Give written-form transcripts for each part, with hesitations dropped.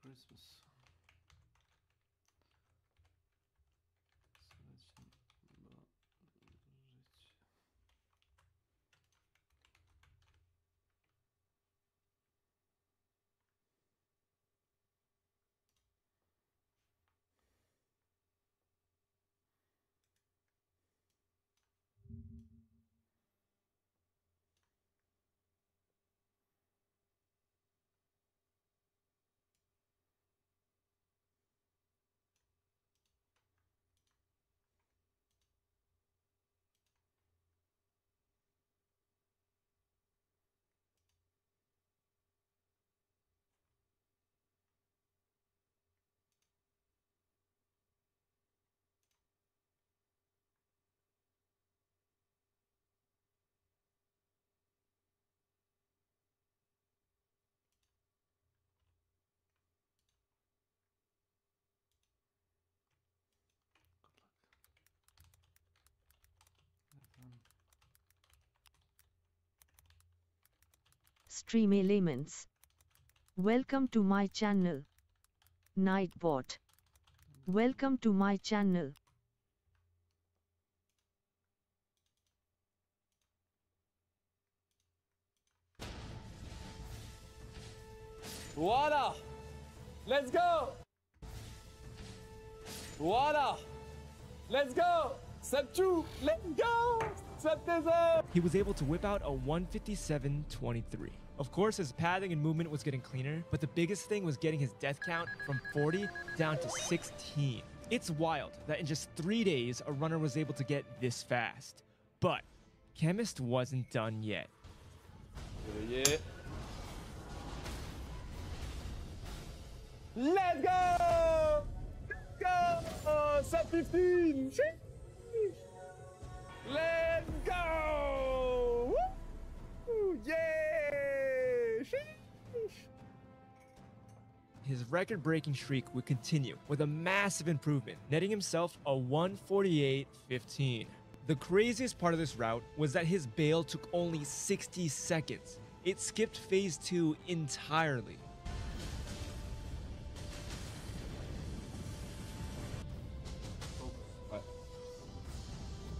Christmas. Słuchajcie, bo życie. Good luck. Stream elements. Welcome to my channel. Nightbot. Welcome to my channel. Voilà! Let's go! Voilà! Let's go! Step 2! Let's go! Step desert! He was able to whip out a 157.23. Of course, his padding and movement was getting cleaner, but the biggest thing was getting his death count from 40 down to 16. It's wild that in just 3 days, a runner was able to get this fast. But Chemist wasn't done yet. Yeah. Let's go! Let's go! Step 15! Sheesh. Let's go! Woo! Yeah! Sheesh. His record-breaking streak would continue with a massive improvement, netting himself a 148.15. The craziest part of this route was that his bail took only 60 seconds. It skipped phase 2 entirely.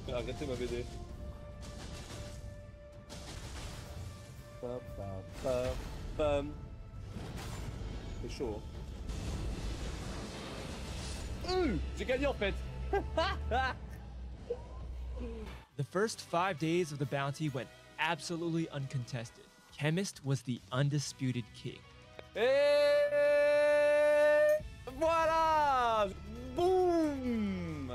Arrêtez ma BD. C'est chaud. J'ai gagné en fait. The first 5 days of the bounty went absolutely uncontested. Chemist was the undisputed king. Et voilà! Boom!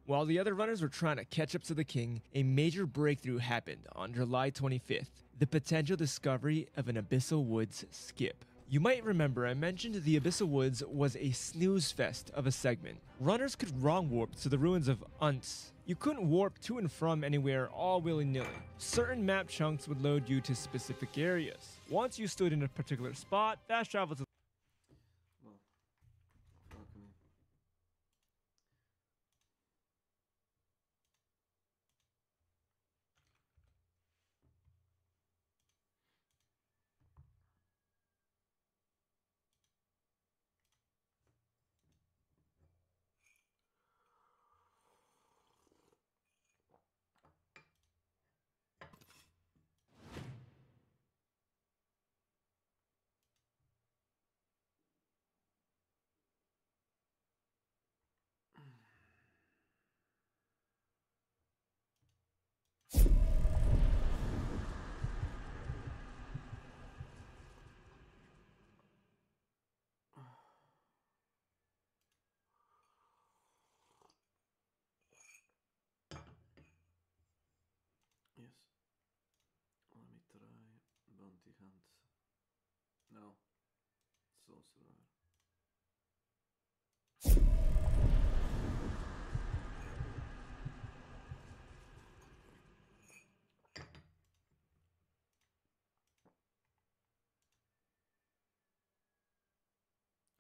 While the other runners were trying to catch up to the king, a major breakthrough happened on July 25th, the potential discovery of an Abyssal Woods skip. You might remember I mentioned the Abyssal Woods was a snooze fest of a segment. Runners could wrong warp to the ruins of Unts. You couldn't warp to and from anywhere all willy-nilly. Certain map chunks would load you to specific areas. Once you stood in a particular spot, fast travel to Well, fuck me. Yes. Let me try bounty hunt. No. Soul survivor.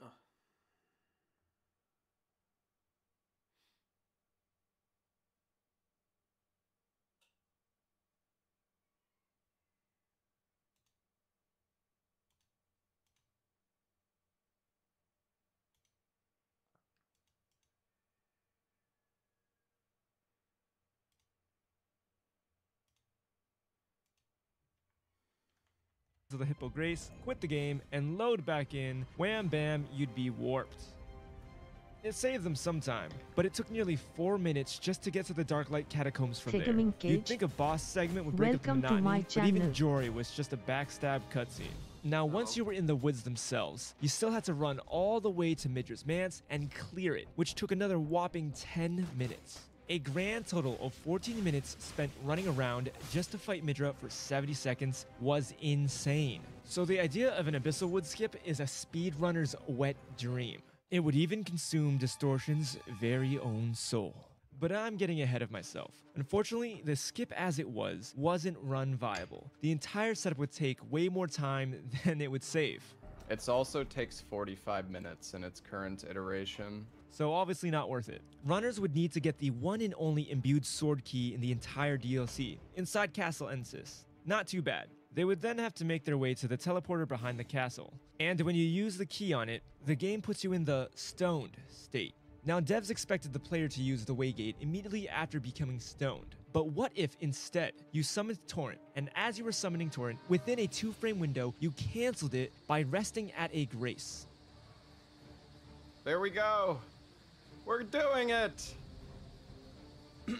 Ah. of the Hippo Grace, quit the game, and load back in, wham bam, you'd be warped. It saved them some time, but it took nearly 4 minutes just to get to the Darklight Catacombs from there. Thickening You'd Cage. think a boss segment would break Welcome up the to my monotony, but even channel. Jory was just a backstab cutscene. Now, once you were in the woods themselves, you still had to run all the way to Midra's Manse and clear it, which took another whopping 10 minutes. A grand total of 14 minutes spent running around just to fight Midra for 70 seconds was insane. So the idea of an Abyssal Wood skip is a speedrunner's wet dream. It would even consume Distortion's very own soul. But I'm getting ahead of myself. Unfortunately, the skip as it wasn't run viable. The entire setup would take way more time than it would save. It also takes 45 minutes in its current iteration. So obviously not worth it. Runners would need to get the one and only imbued sword key in the entire DLC, inside Castle Ensis. Not too bad. They would then have to make their way to the teleporter behind the castle. And when you use the key on it, the game puts you in the stoned state. Now, devs expected the player to use the Waygate immediately after becoming stoned. But what if instead you summoned Torrent, and as you were summoning Torrent, within a 2-frame window, you cancelled it by resting at a grace? There we go! We're doing it! What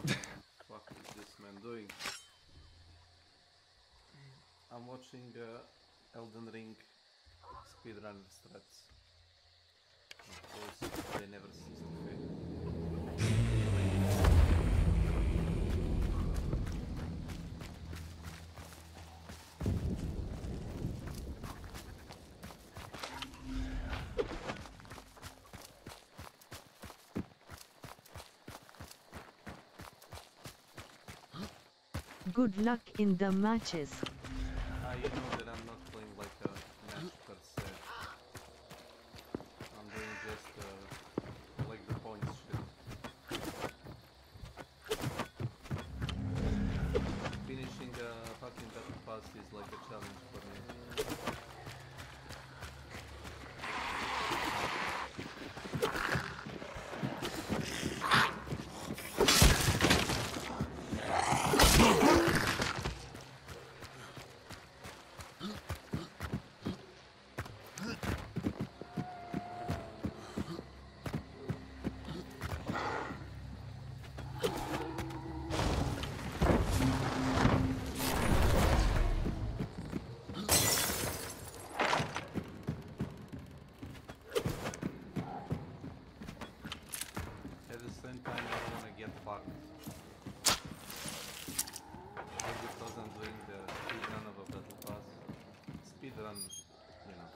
is this man doing? I'm watching Elden Ring speedrun strats. Of course, they never cease to fail. Good luck in the matches. You know that I'm not playing like a match per se. I'm doing just like the points shit. Finishing a fucking battle pass is like a challenge for me. At the same time, I don't want to get fucked. Just because I'm doing the speedrun of a battle pass. Speedrun, you know.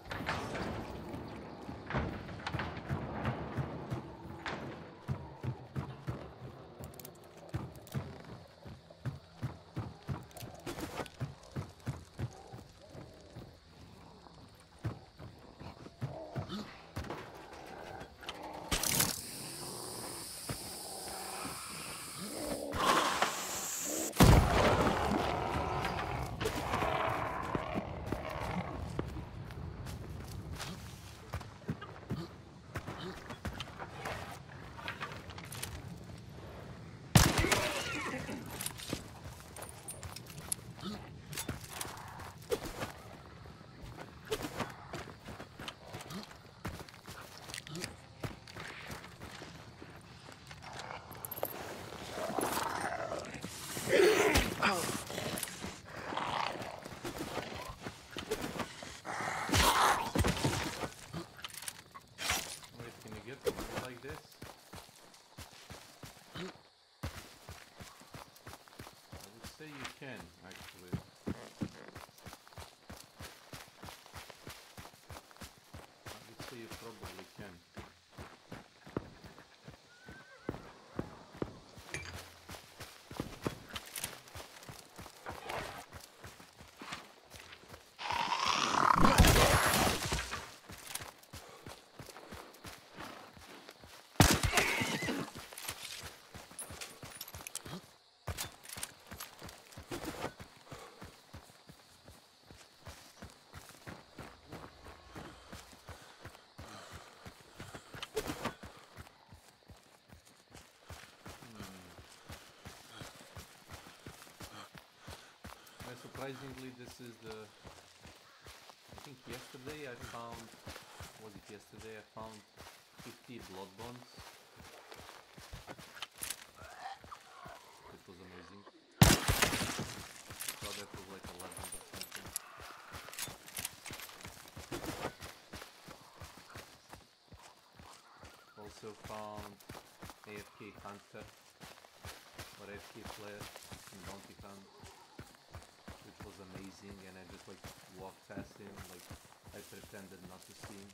Wait, can you get them like this? I would say you can, actually. I would say you probably can. surprisingly, this is the... I think yesterday I found... Was it yesterday? I found 50 blood bonds. It was amazing. So that was like a legend or something. Also found AFK Hunter or AFK player in Bounty Hunt, which was amazing, and I just like walked past him, like I pretended not to see him.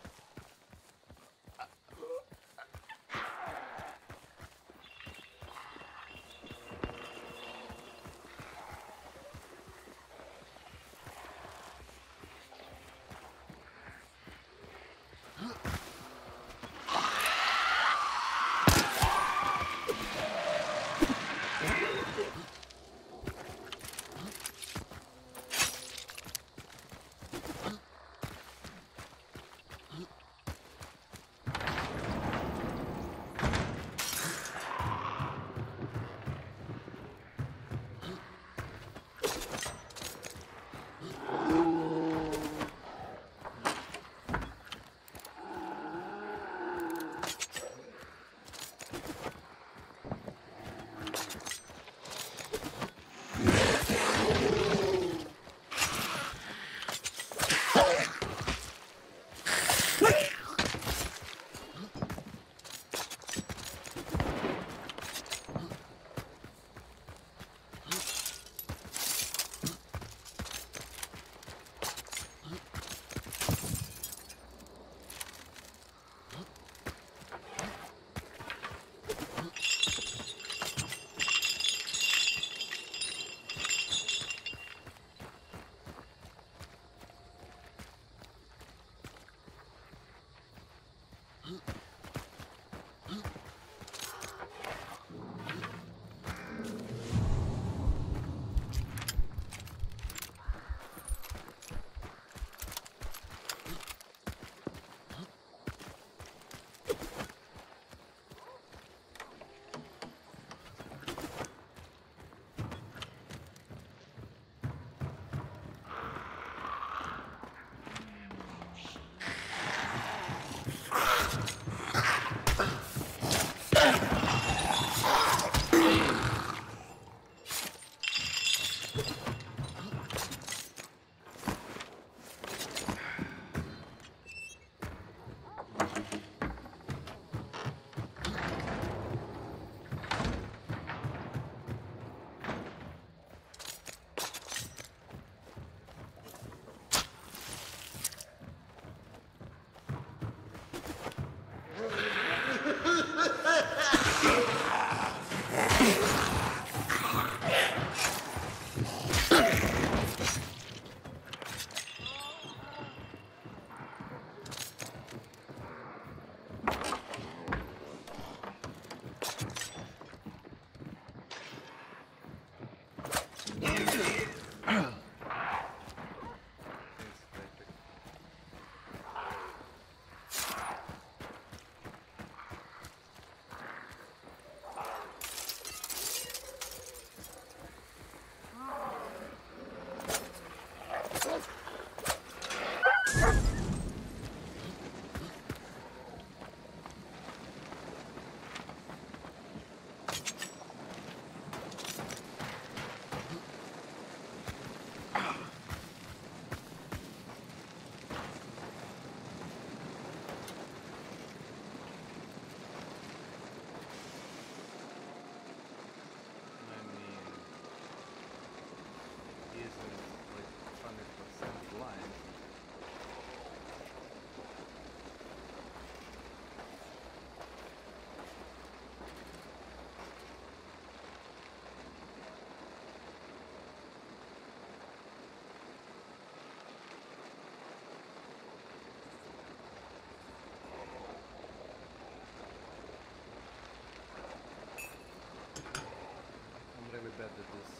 Really bad at this.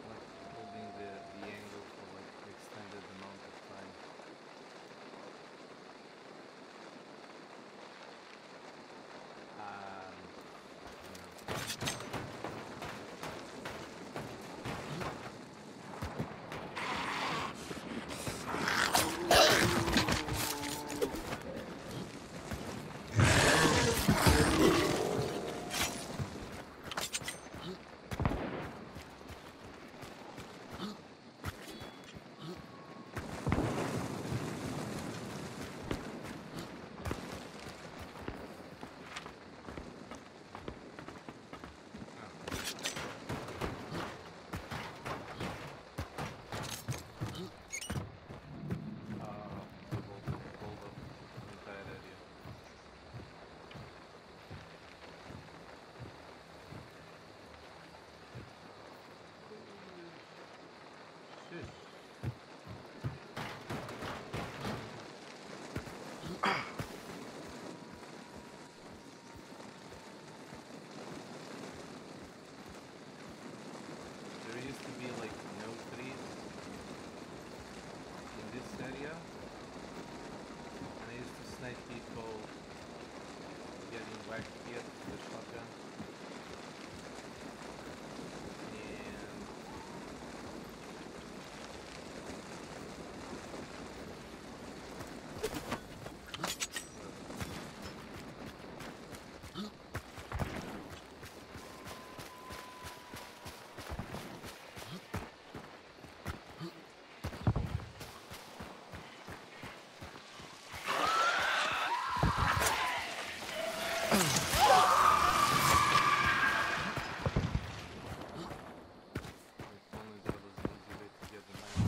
Like holding the angle for like extended amount of time. You know. wax kit, the shotgun, if only there was an easy way to get the knife.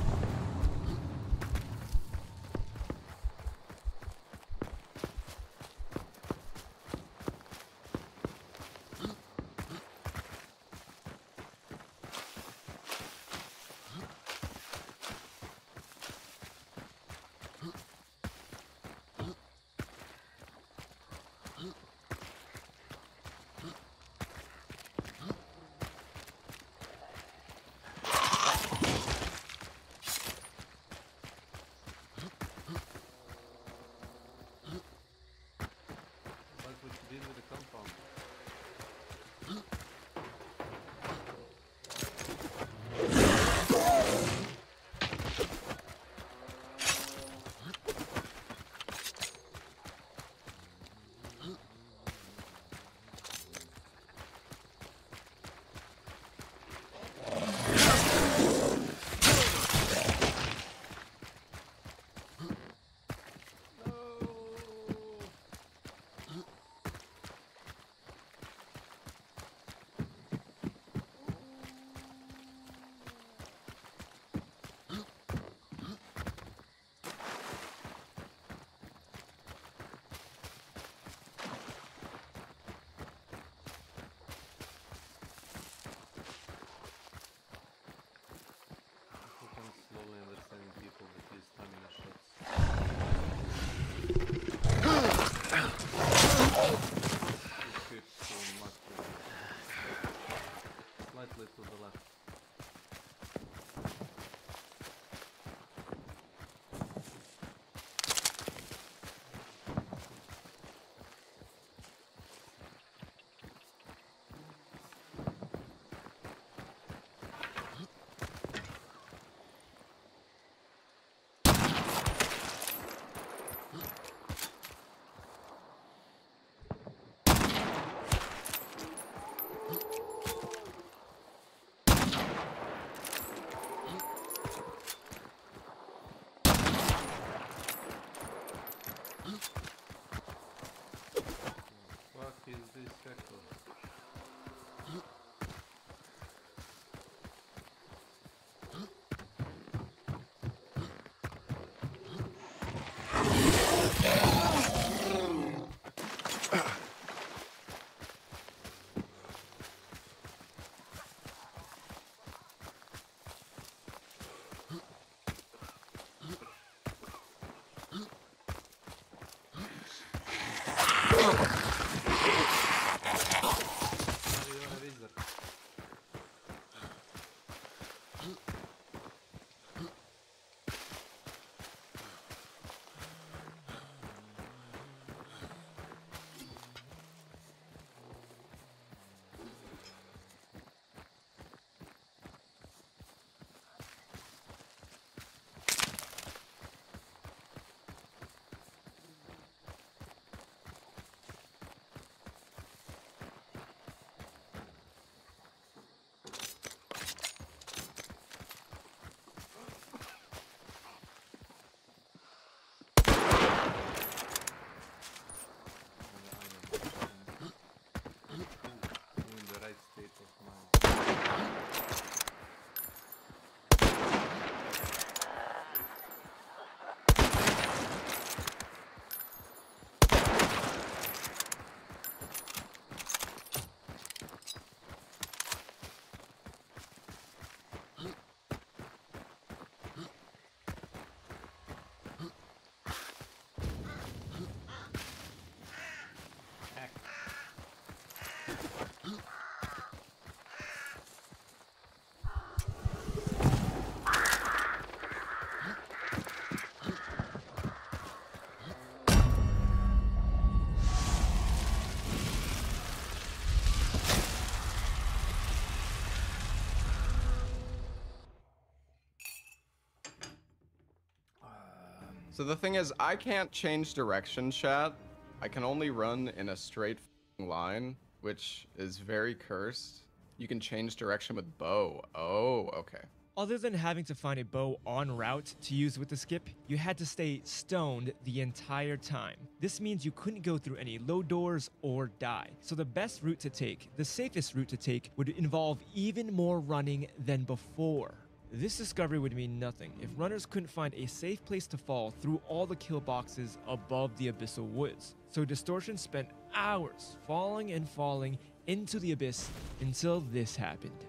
So the thing is, I can't change direction, chat. I can only run in a straight line, which is very cursed. You can change direction with bow. Oh, okay. Other than having to find a bow en route to use with the skip, you had to stay stoned the entire time. This means you couldn't go through any low doors or die. So the best route to take, the safest route to take, would involve even more running than before. This discovery would mean nothing if runners couldn't find a safe place to fall through all the kill boxes above the abyssal woods. So Distortion spent hours falling and falling into the abyss until this happened.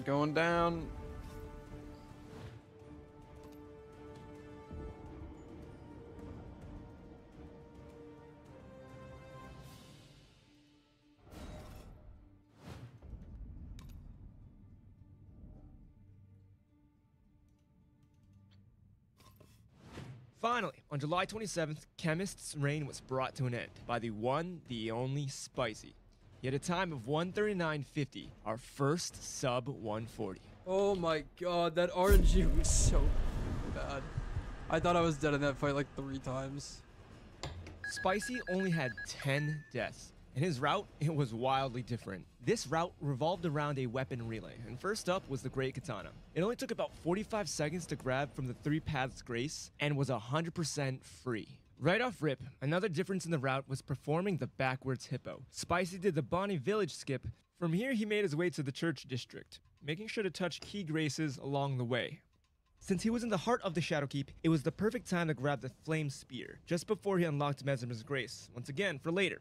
Going down. Finally, on July 27th, Chemist's reign was brought to an end by the one, the only Spicy. He had a time of 139.50, our first sub 140. Oh my god, that RNG was so bad. I thought I was dead in that fight like 3 times. Spicy only had 10 deaths, and his route, it was wildly different. This route revolved around a weapon relay, and first up was the Great Katana. It only took about 45 seconds to grab from the 3 Paths Grace, and was 100% free. Right off rip, another difference in the route was performing the backwards hippo. Spicy did the Bonnie Village skip. From here, he made his way to the Church District, making sure to touch key graces along the way. Since he was in the heart of the Shadowkeep, it was the perfect time to grab the Flame Spear, just before he unlocked Mesmer's Grace, once again for later.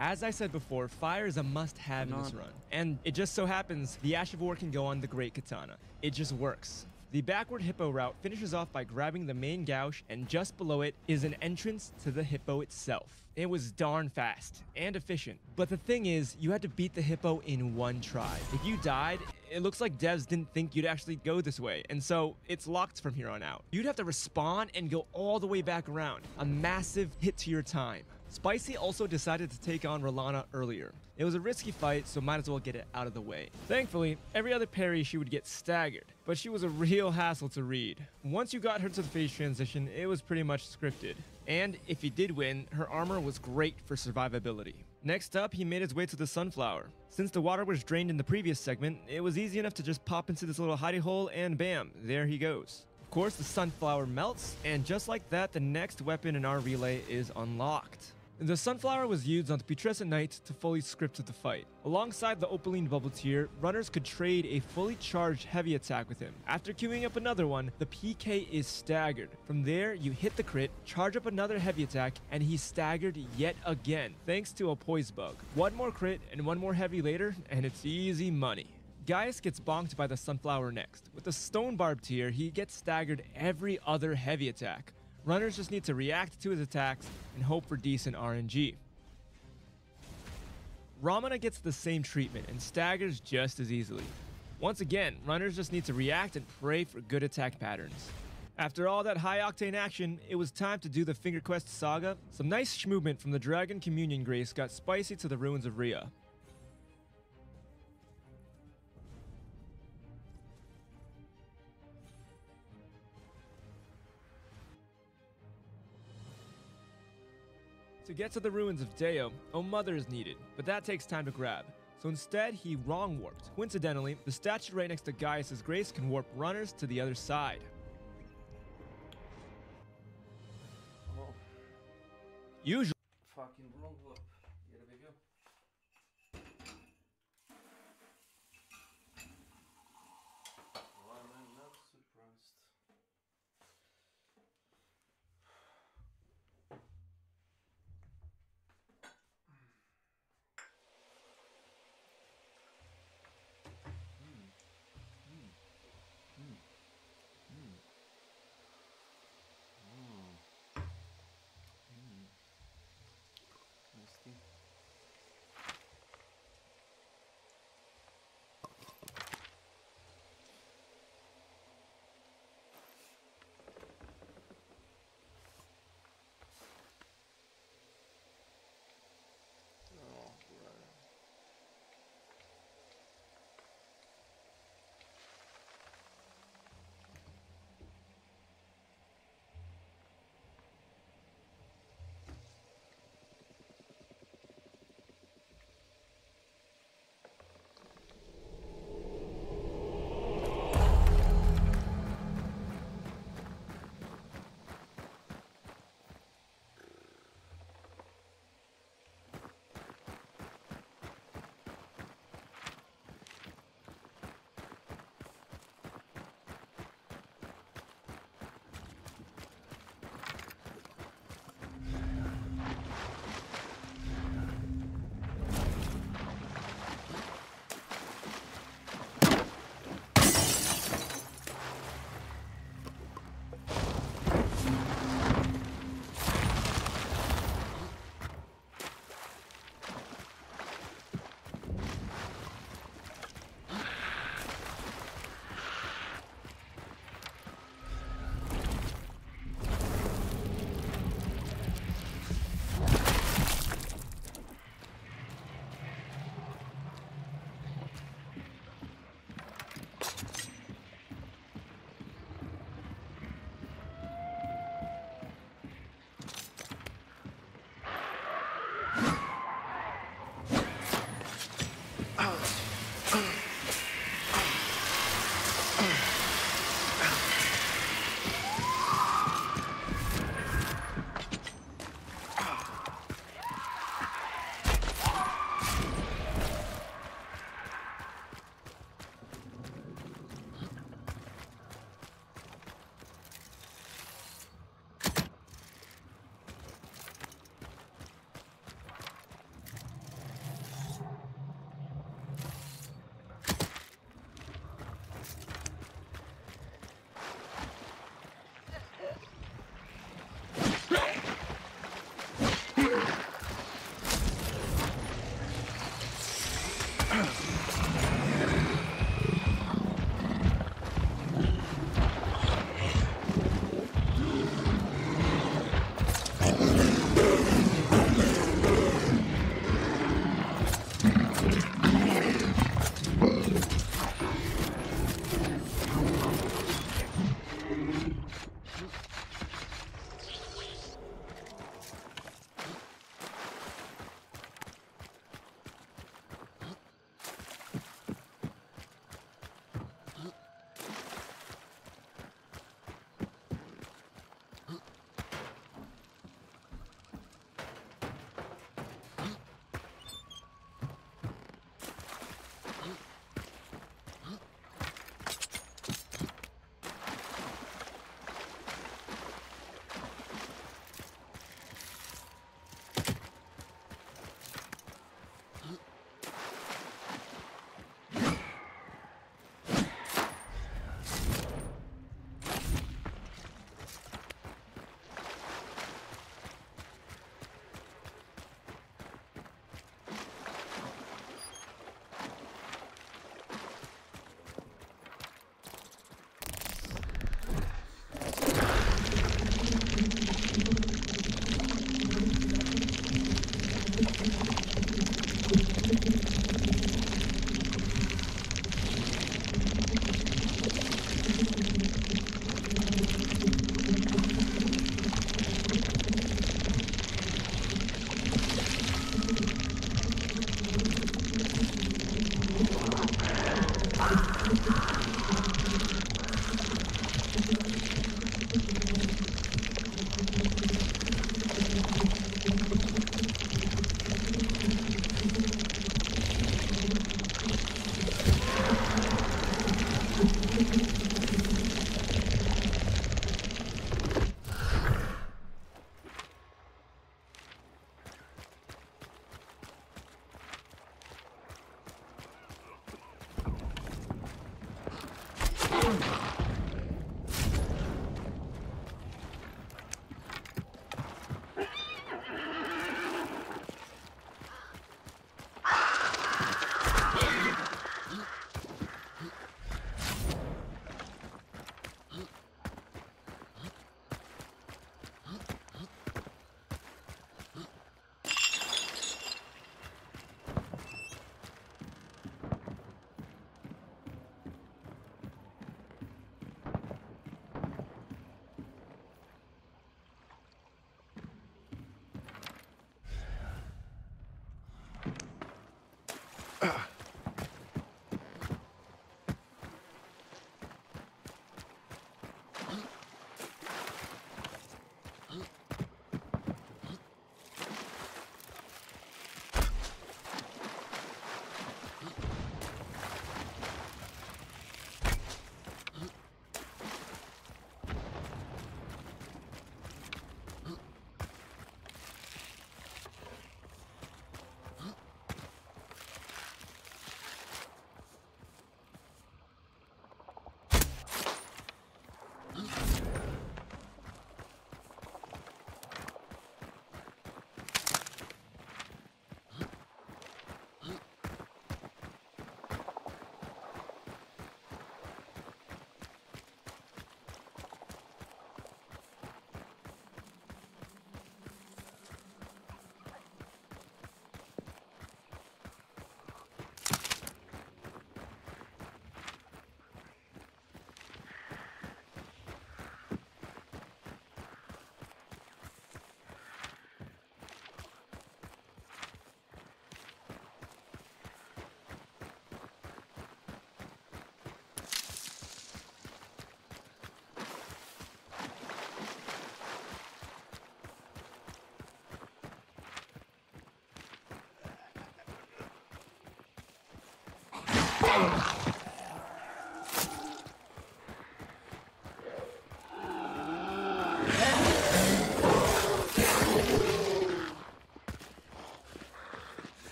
As I said before, fire is a must-have in this run, and it just so happens the Ash of War can go on the Great Katana. It just works. The backward hippo route finishes off by grabbing the main gouge, and just below it is an entrance to the hippo itself. It was darn fast and efficient, but the thing is, you had to beat the hippo in one try. If you died, it looks like devs didn't think you'd actually go this way, and so it's locked from here on out. You'd have to respawn and go all the way back around, a massive hit to your time. Spicy also decided to take on Rolana earlier. It was a risky fight, so might as well get it out of the way. Thankfully, every other parry she would get staggered, but she was a real hassle to read. Once you got her to the phase transition, it was pretty much scripted. And if he did win, her armor was great for survivability. Next up, he made his way to the Sunflower. Since the water was drained in the previous segment, it was easy enough to just pop into this little hidey hole and bam, there he goes. Of course, the Sunflower melts, and just like that, the next weapon in our relay is unlocked. The Sunflower was used on the Putrescent Knight to fully script the fight. Alongside the Opaline Bubble Tier, runners could trade a fully charged heavy attack with him. After queuing up another one, the PK is staggered. From there, you hit the crit, charge up another heavy attack, and he's staggered yet again, thanks to a poise bug. One more crit and one more heavy later, and it's easy money. Gaius gets bonked by the Sunflower next. With the Stone Barb Tier, he gets staggered every other heavy attack. Runners just need to react to his attacks and hope for decent RNG. Ramana gets the same treatment and staggers just as easily. Once again, runners just need to react and pray for good attack patterns. After all that high-octane action, it was time to do the Finger Quest saga. Some nice schmovement from the Dragon Communion Grace got Spicy to the ruins of Rhea. To get to the ruins of Deo, O Mother is needed, but that takes time to grab. So instead, he wrong warped. Coincidentally, the statue right next to Gaius' Grace can warp runners to the other side. Oh, Usually, fucking wrong warp. Get a video. Why am I not surprised?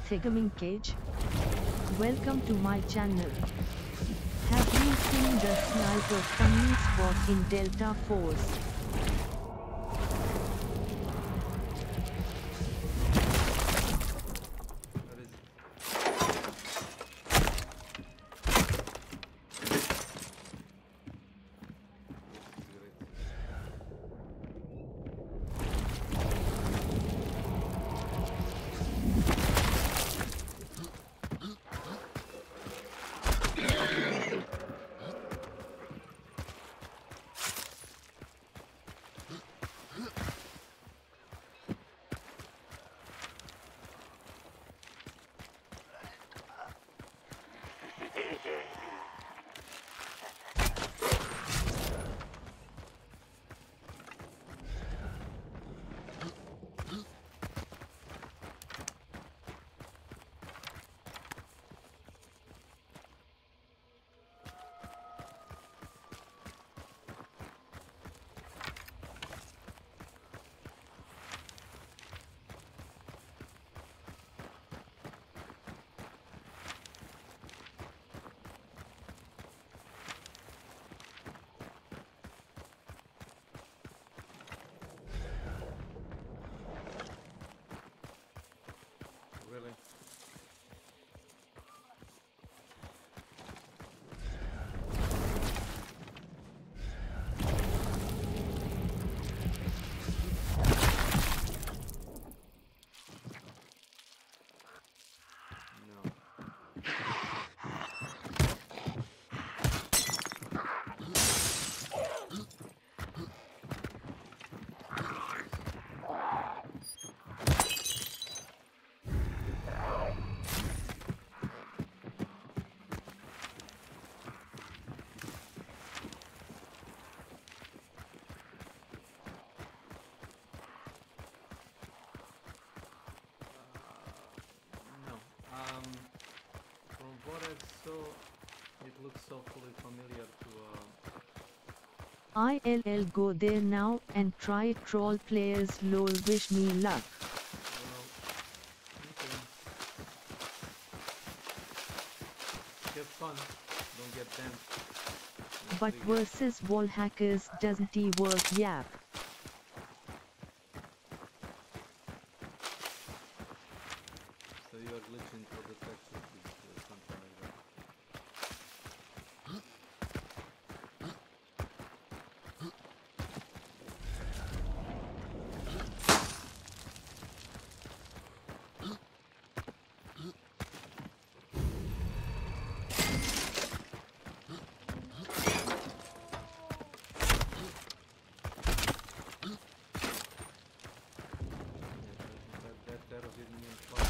Thigaming Cage. Welcome to my channel. Have you seen the sniper funny spot in Delta Force? What is it? This is great. Really? No. No. From what I saw, it looks so fully familiar to I'll go there now and try troll players lol, wish me luck. well, okay. Have fun. Don't get banned. But versus wall hackers doesn't work, yap. So you are glitching for the texture, something like that. That arrow didn't mean far.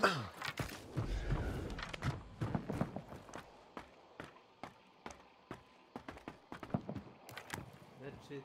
That's it.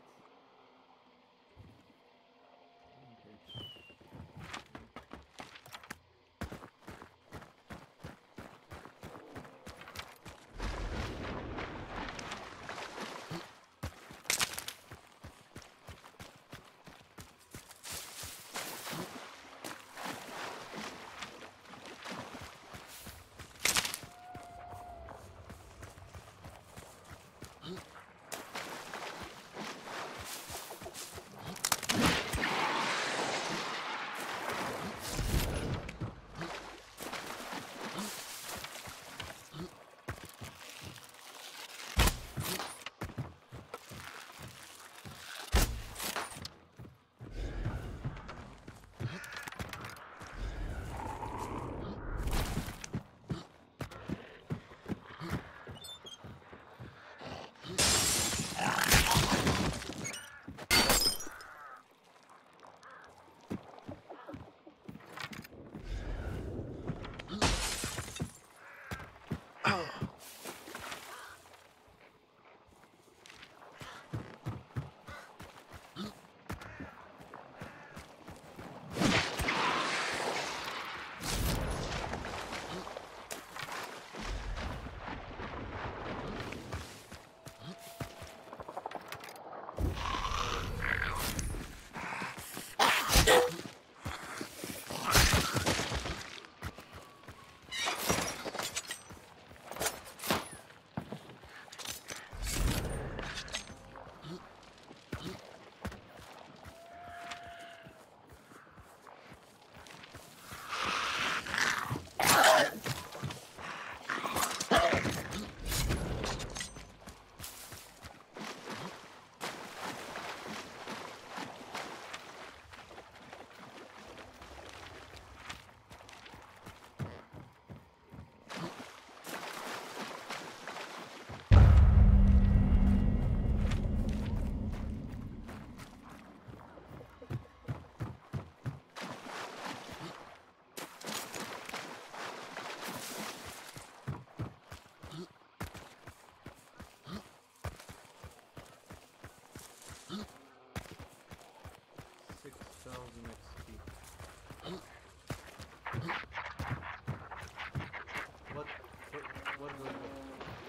What was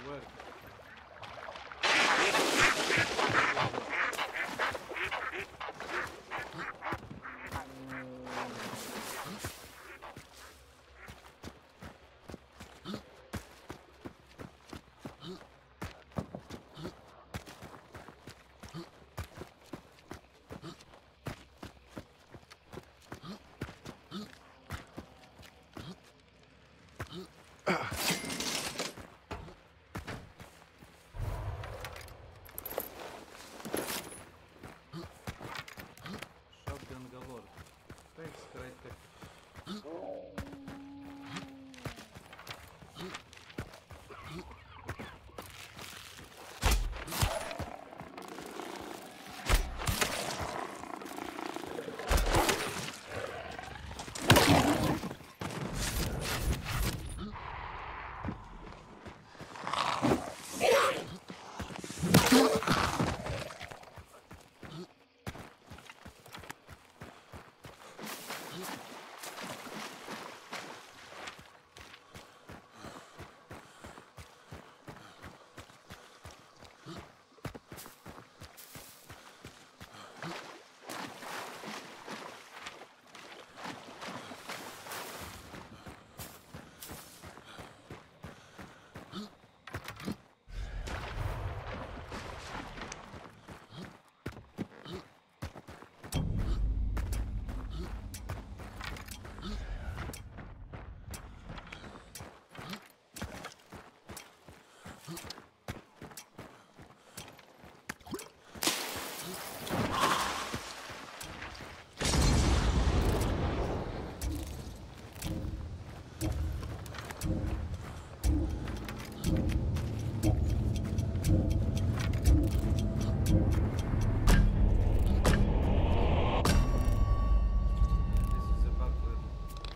the word? Shotgun galore. Thanks, Crytek.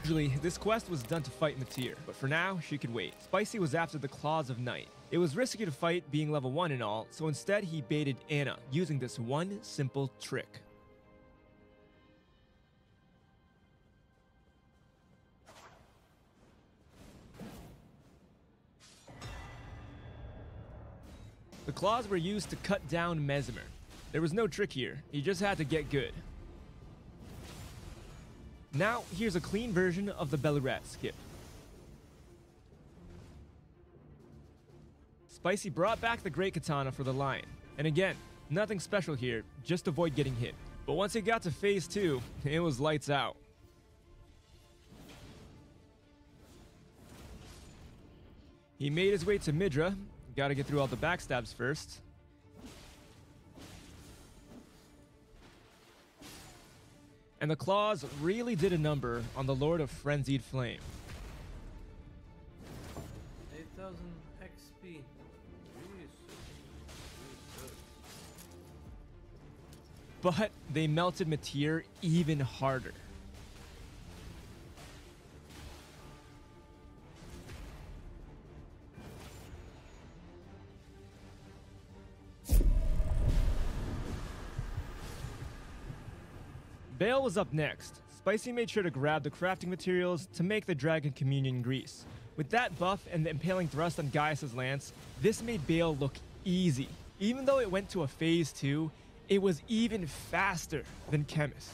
Usually, this quest was done to fight Matir, but for now, she could wait. Spicy was after the Claws of Night. It was risky to fight being level 1 and all, so instead he baited Anna, using this one simple trick. The claws were used to cut down Mesmer. There was no trick here, he just had to get good. Now, here's a clean version of the Belurat skip. Spicy brought back the Great Katana for the Lion. And again, nothing special here, just avoid getting hit. But once he got to phase 2, it was lights out. He made his way to Midra. Gotta get through all the backstabs first. And the claws really did a number on the Lord of Frenzied Flame. 8,000 XP. Really good. But they melted Matir even harder. Bale was up next. Spicy made sure to grab the crafting materials to make the Dragon Communion grease. With that buff and the impaling thrust on Gaius' lance, this made Bale look easy. Even though it went to a phase 2, it was even faster than Chemist.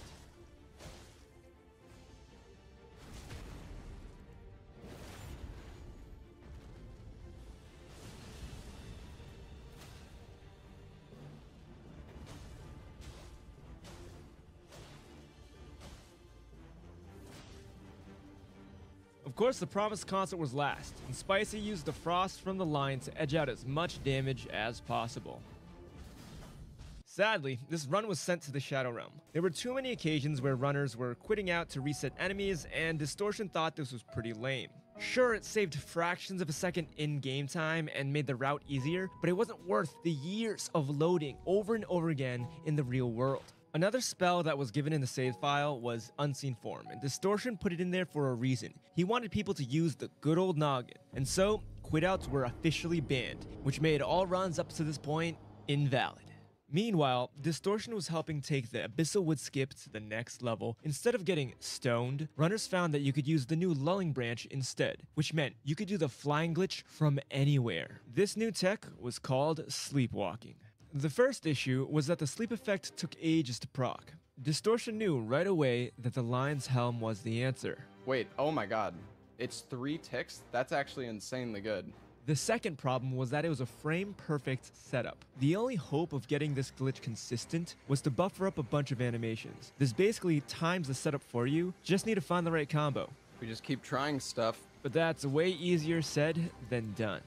Of course, the promised concert was last, and Spicy used the frost from the line to edge out as much damage as possible. Sadly, this run was sent to the Shadow Realm. There were too many occasions where runners were quitting out to reset enemies, and Distortion thought this was pretty lame. Sure, it saved fractions of a second in game time and made the route easier, but it wasn't worth the years of loading over and over again in the real world. Another spell that was given in the save file was Unseen Form, and Distortion put it in there for a reason. He wanted people to use the good old noggin, and so quitouts were officially banned, which made all runs up to this point invalid. Meanwhile, Distortion was helping take the Abyssal Wood skip to the next level. Instead of getting stoned, runners found that you could use the new Lulling branch instead, which meant you could do the flying glitch from anywhere. This new tech was called Sleepwalking. The first issue was that the sleep effect took ages to proc. Distortion knew right away that the Lion's Helm was the answer. Wait, oh my god. It's 3 ticks? That's actually insanely good. The second problem was that it was a frame-perfect setup. The only hope of getting this glitch consistent was to buffer up a bunch of animations. This basically times the setup for you, just need to find the right combo. We just keep trying stuff. But that's way easier said than done.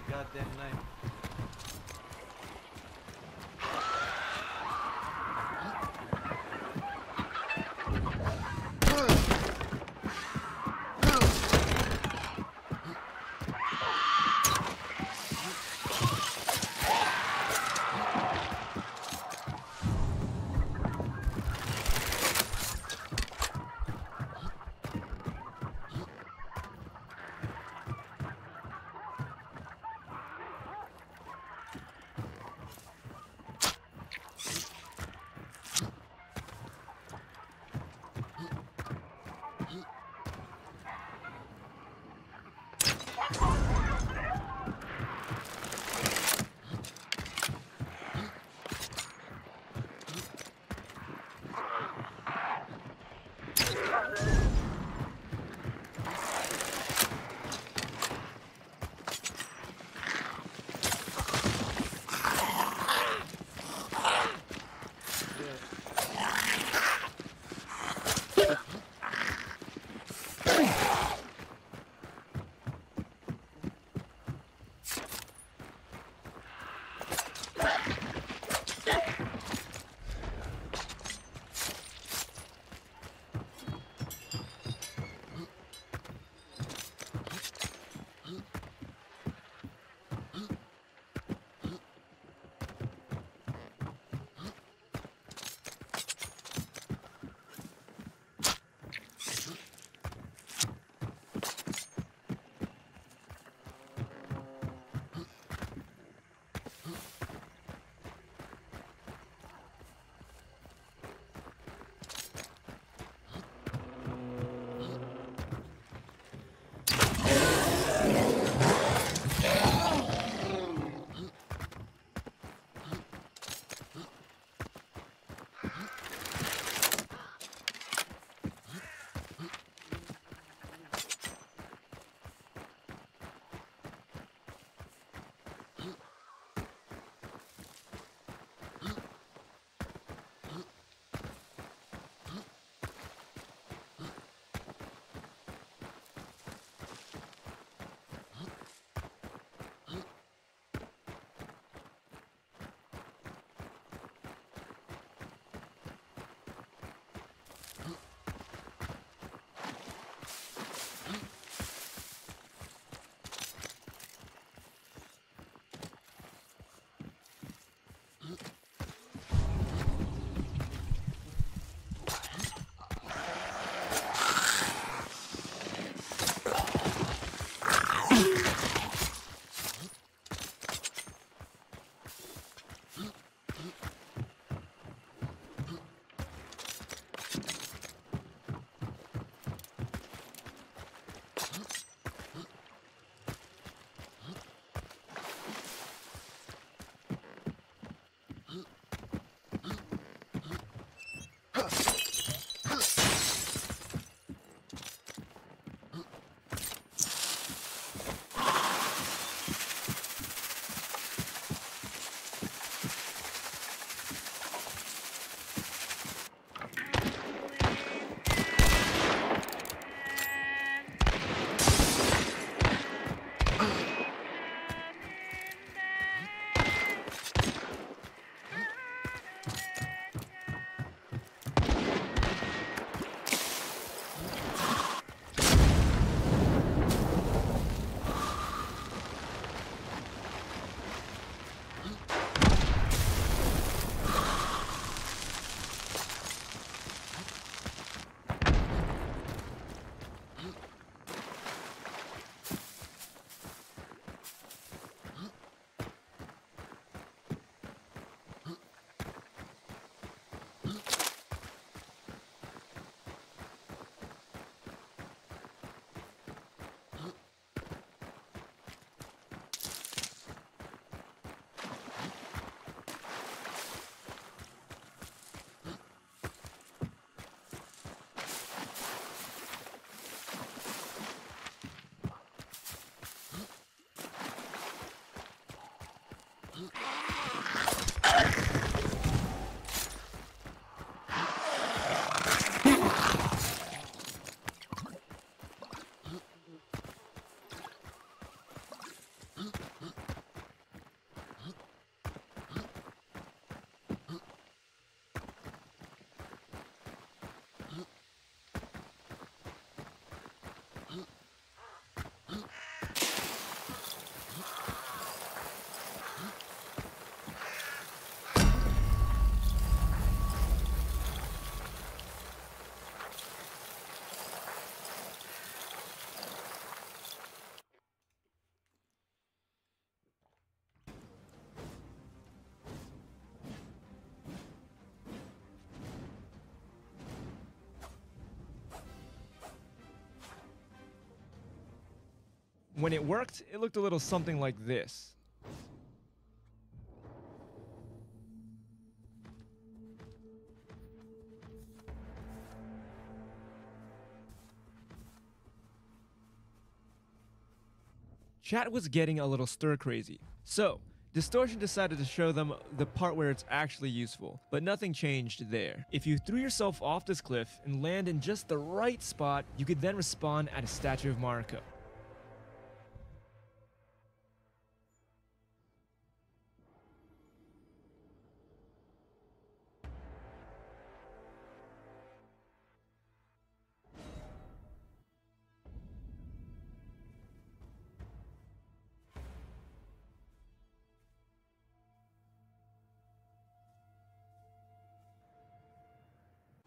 goddamn knife. When it worked, it looked a little something like this. Chat was getting a little stir crazy. So, Distortion decided to show them the part where it's actually useful, but nothing changed there. If you threw yourself off this cliff and land in just the right spot, you could then respawn at a statue of Marco.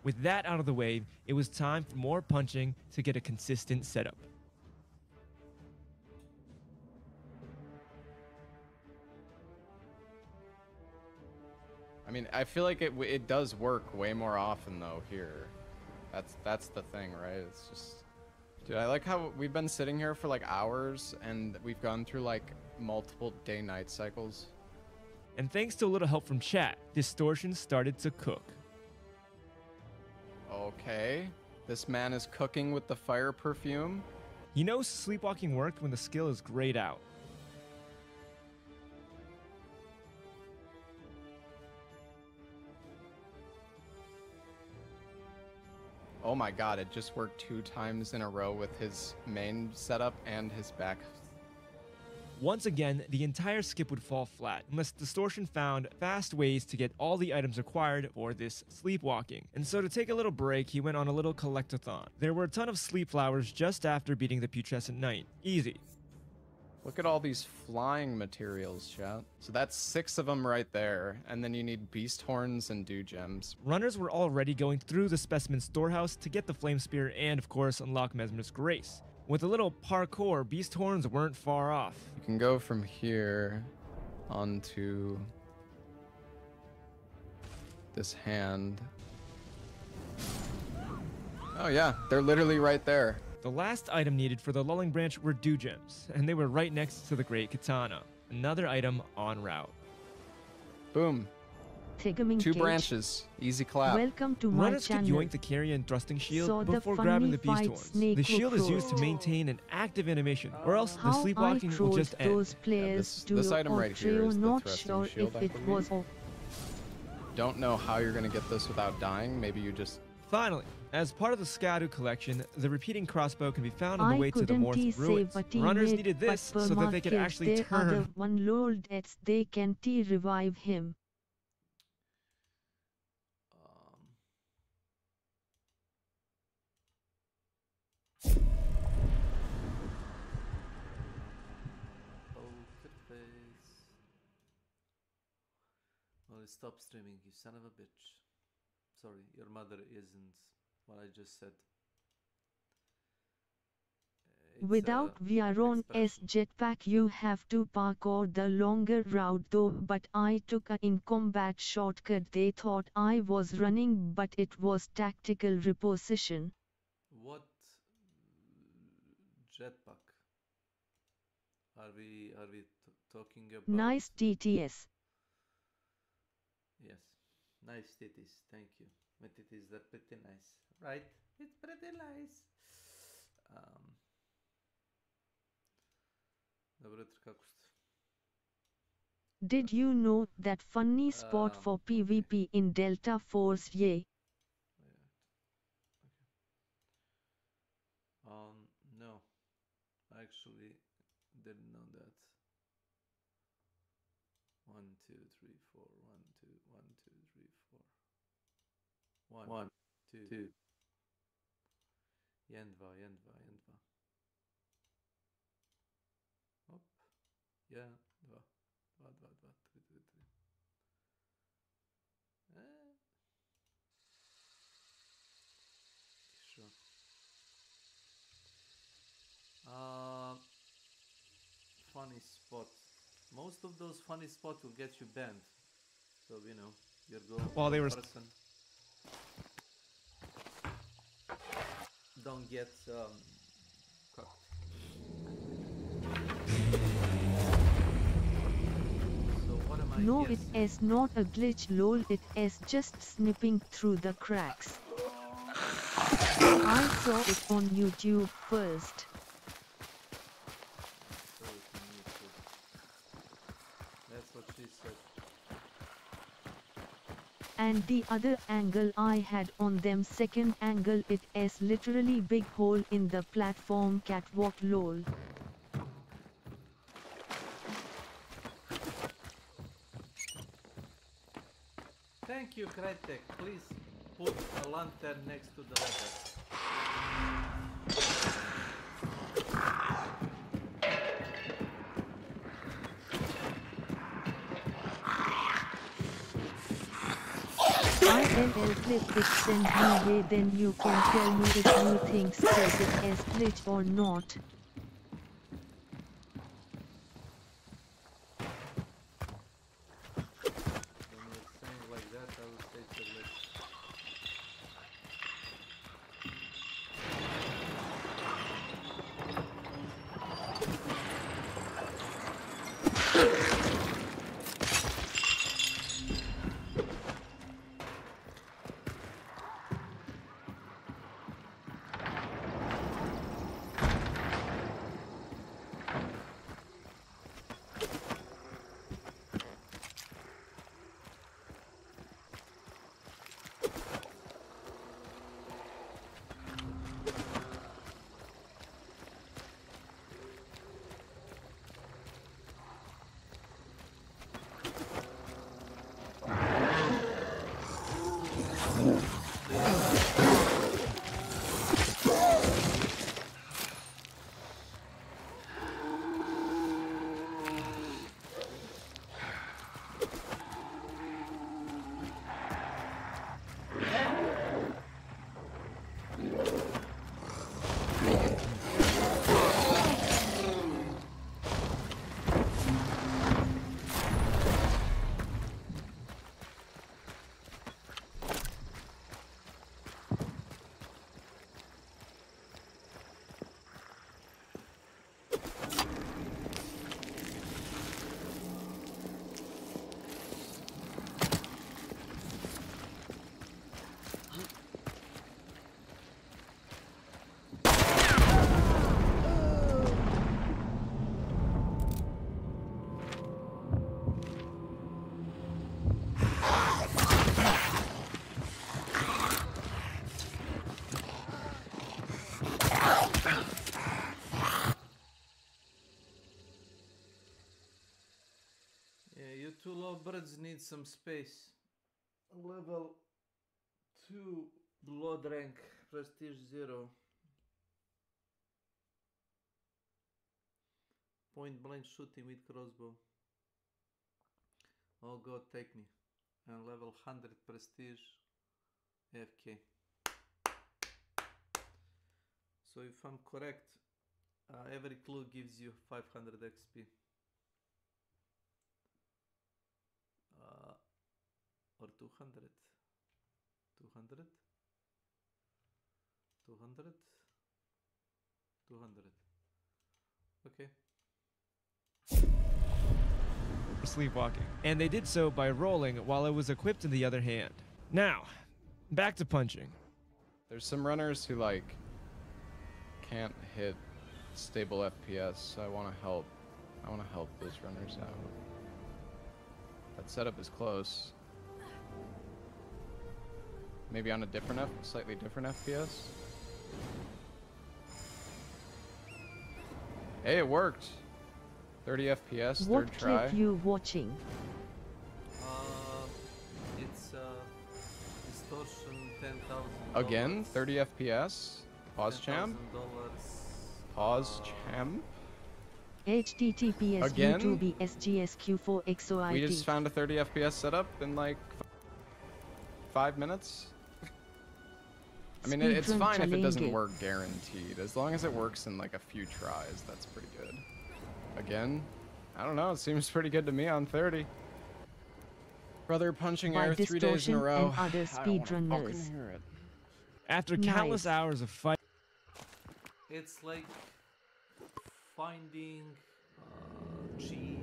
With that out of the way, it was time for more punching to get a consistent setup. I mean, I feel like it does work way more often though here. That's the thing, right? It's just, dude, I like how we've been sitting here for like hours and we've gone through like multiple day-night cycles. And thanks to a little help from chat, Distortion started to cook. Okay, this man is cooking with the fire perfume. He knows sleepwalking worked when the skill is grayed out. Oh my god, it just worked 2 times in a row with his main setup and his back. Once again, the entire skip would fall flat unless Distortion found fast ways to get all the items required for this sleepwalking. And so to take a little break, he went on a little collectathon. There were a ton of sleep flowers just after beating the putrescent knight. Easy. Look at all these flying materials, chat. So that's 6 of them right there, and then you need beast horns and dew gems. Runners were already going through the specimen storehouse to get the flame spear and of course unlock Mesmer's Grace. With a little parkour, beast horns weren't far off. You can go from here onto this hand. Oh yeah, they're literally right there. The last item needed for the lulling branch were dew gems, and they were right next to the great katana. Another item en route. Boom. 2 branches. Easy clap. Welcome to my Runners could channel. yoink the carrion thrusting shield So the before funny grabbing the beast fight horns. snake The shield is used to approach. maintain an active animation, or else the How I sleepwalking will trolled just end. those players this to item right here is the not thrusting sure shield, if I it believe. was off. Don't know how you're gonna get this without dying. Maybe you just... Finally, as part of the Skadu collection, the repeating crossbow can be found on the I way to the couldn't Morth save ruins. a Runners teammate, needed but this so that they could Perma actually kills their other turn. one lol deaths. They can revive him. Poker face. Well, stop streaming, you son of a bitch. Sorry, your mother isn't what I just said. It's Without Viaron S expression. jetpack you have to parkour the longer route though, but I took a in combat shortcut. They thought I was running, but it was tactical reposition. What jetpack are we talking about? Nice TTS. Yes, nice titties. Thank you. My titties are pretty nice, right? It's pretty nice. Dobro jutro, kako ste? Did you know that funny spot for Okay. PvP in Delta Force? Yay. No, I actually didn't know that. 1, 2, 3, 4. 1, 2, 1, 2, 3, 4. 1, 2. Jen 2. Hop. Ja, 2. 2, 2, 2, 3, 3, 3. Sure. Funny spot. Most of those funny spots will get you banned. So, you know, you're going While they were person. Don't get cocked. like, No, yes. it is not a glitch lol, it is just snipping through the cracks. I saw it on YouTube first. So it's on YouTube. That's what she said. And the other angle I had on them second angle, it is literally big hole in the platform catwalk lol. Thank you, Kretek. Please put a lantern next to the ladder. ILL clip it, send me way, then you can tell me if you think says it is glitch or not. When you're saying like that, I would say it's a glitch. Yeah, you two lovebirds need some space. Level 2 blood rank, prestige 0. Point blank shooting with crossbow. Oh god, take me. And level 100 prestige AFK. So if I'm correct, every clue gives you 500 XP. Or 200. 200? 200? 200. Okay. Sleepwalking, and they did so by rolling while it was equipped in the other hand. Now, back to punching. There's some runners who like can't hit stable FPS, so I want to help. I want to help those runners out. That setup is close. Maybe on a different slightly different FPS. Hey, it worked. 30 FPS, What third try. clip you watching? It's distortion 10,000. Again, 30 FPS. Pause champ. Pause champ. HTTPS Again? YouTube SGSQ4XOIT. We just found a 30 FPS setup in like 5 minutes. I mean, it's Speedrun fine if it doesn't challenge. work guaranteed. As long as it works in like a few tries, that's pretty good. Again, I don't know, it seems pretty good to me on 30. Brother punching By air 3 days in a distortion row. and other I don't wanna fucking speedrunners. hear it. After countless Nice. hours of fight, It's like finding cheese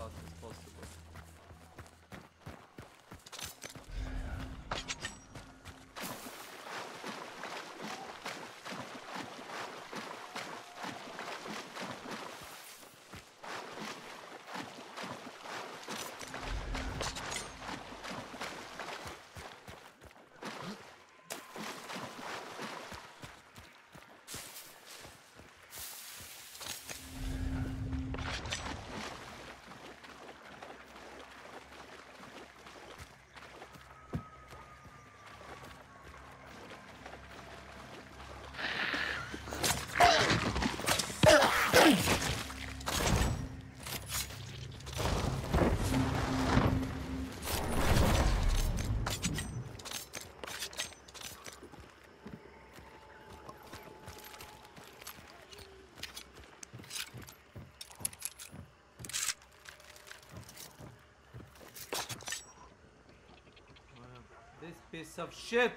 fast as possible. This piece of shit!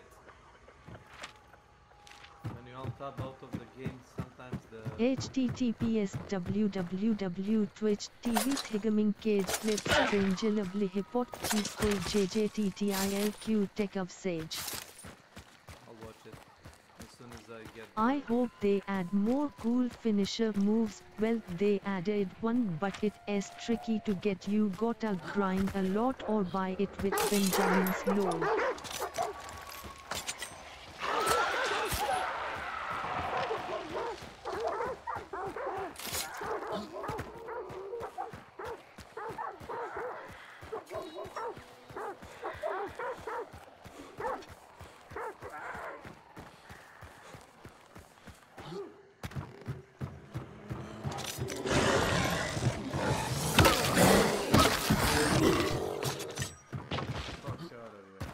When you tab out of the game, sometimes the... https www.twitch TV Thigaming Cage Clips Strangelably Hipot Chisco JJTTILQ Tech of Sage. I'll watch it as soon as I get... I hope they add more cool finisher moves. Well, they added one, but it's tricky to get. You gotta grind a lot or buy it with Benjamin's lol. Fuck out of here.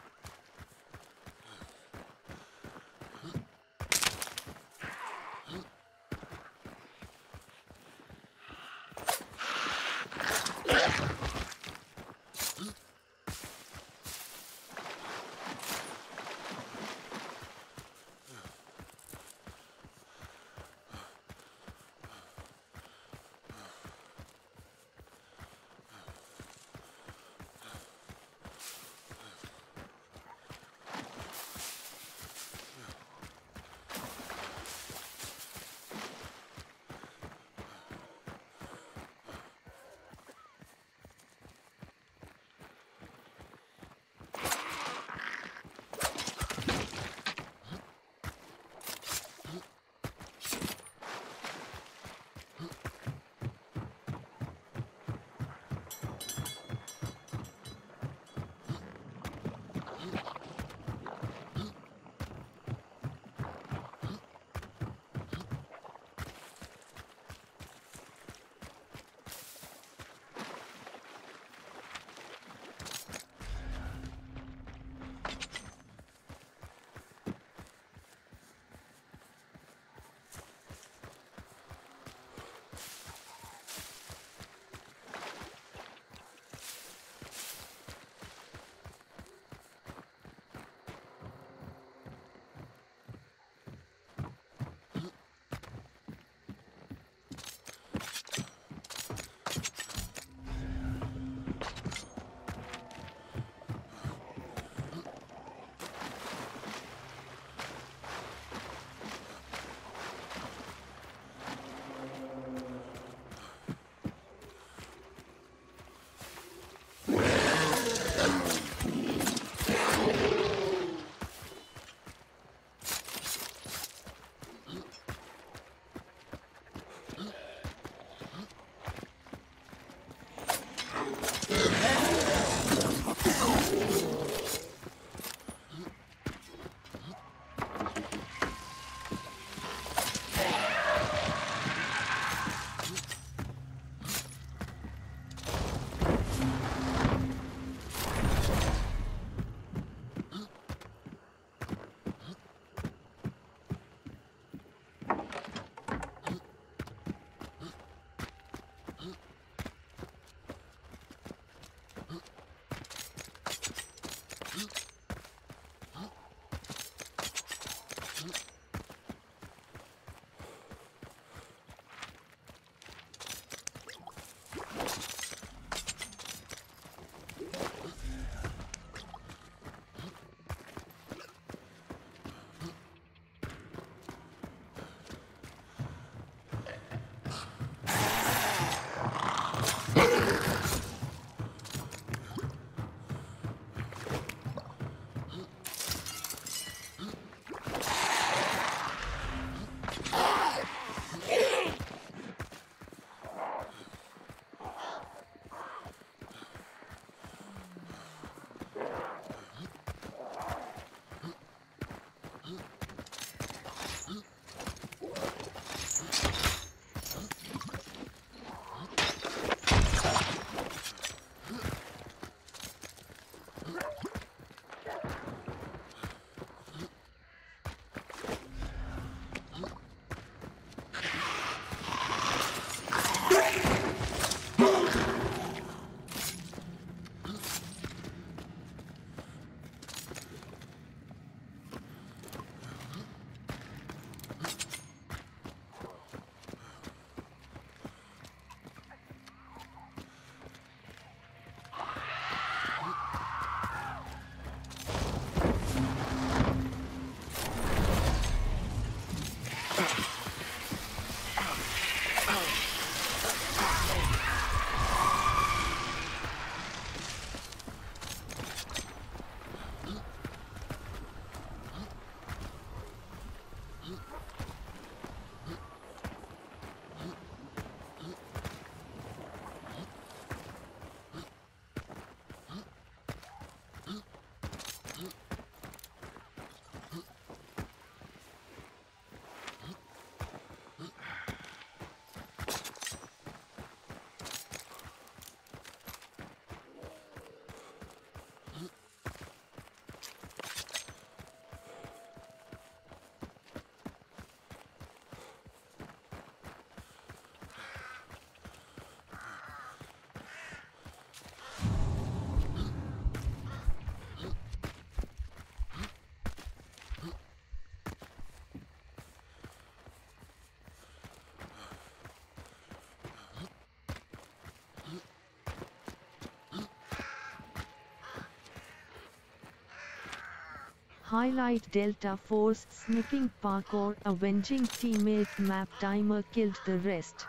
Highlight Delta Force snipping parkour avenging teammate map timer killed the rest.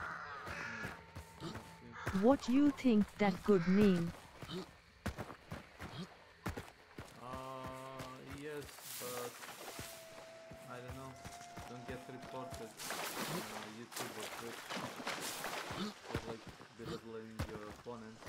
What you think that could mean? Yes, but I don't know. Don't get reported on YouTube or Twitch for like belittling your opponents.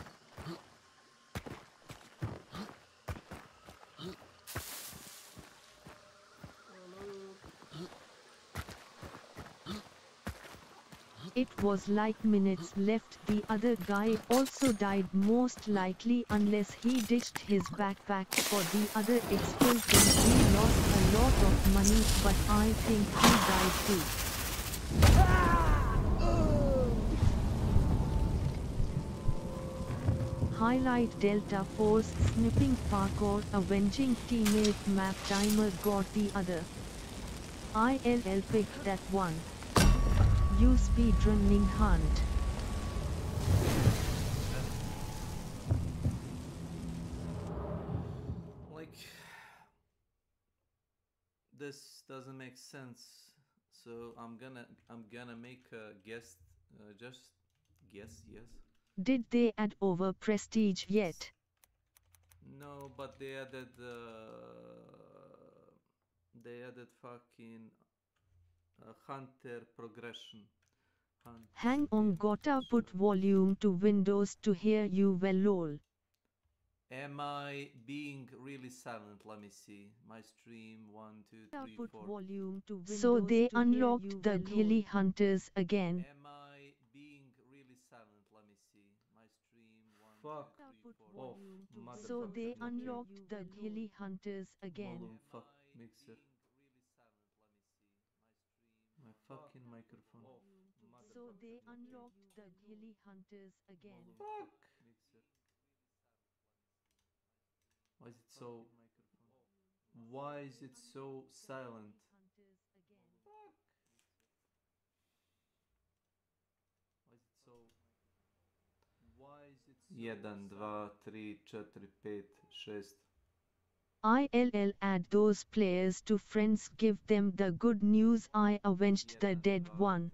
It was like minutes left. The other guy also died most likely unless he ditched his backpack for the other expos. Then he lost a lot of money, but I think he died too. Highlight Delta Force snipping parkour avenging teammate map timer got the other. ILL picked that one. You speedrunning hunt. Like, this doesn't make sense. So I'm gonna make a guess. Just guess, yes. Did they add over prestige yet? No, but they added fucking hunter progression. Hang on, gotta put volume to Windows to hear you well lol. Am I being really silent? Let me see. My stream 1, 2, 3, Put 4. volume to Windows. So they unlocked the ghillie hunters again. Am I being really silent? Let me see. My stream 1, fuck 2, 3, 4. Off. So they unlocked the ghillie hunters again. Volume, fuck mixer. My fucking microphone. So they unlocked the ghillie hunters again. Fuck. Why is it so? Why is it so silent? Fuck. Why is it so? 1, 2, 3, 4, 5, 6. ILL add those players to friends, give them the good news. I avenged the dead one.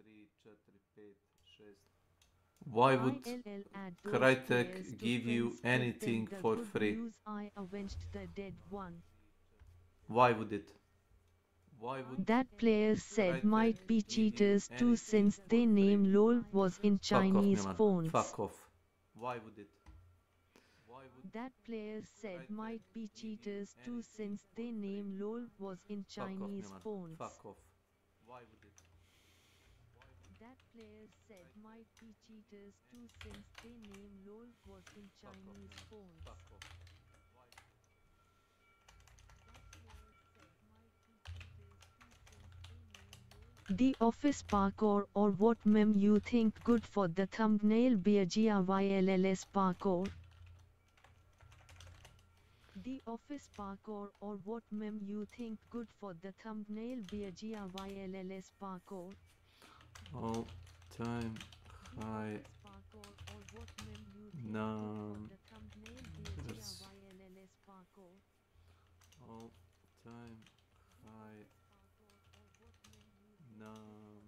Why would Crytek give you anything for free? I avenged the dead one. Why would it? Why would That player said Crytek might be give you cheaters too anything since for their name free? LOL was in Fuck off, Chinese Milan. phones. Fuck off. Why would it? That player said might be cheaters too since their name LOL was in Chinese phones. Fuck off. Why would it? That player said might be cheaters too since their name LOL was in Chinese phones. Fuck off. The office parkour or what meme you think good for the thumbnail? BGRYLLS parkour. The office parkour or what meme you think good for the thumbnail? BGRYLLS parkour. All time high. Num. All time high. Num.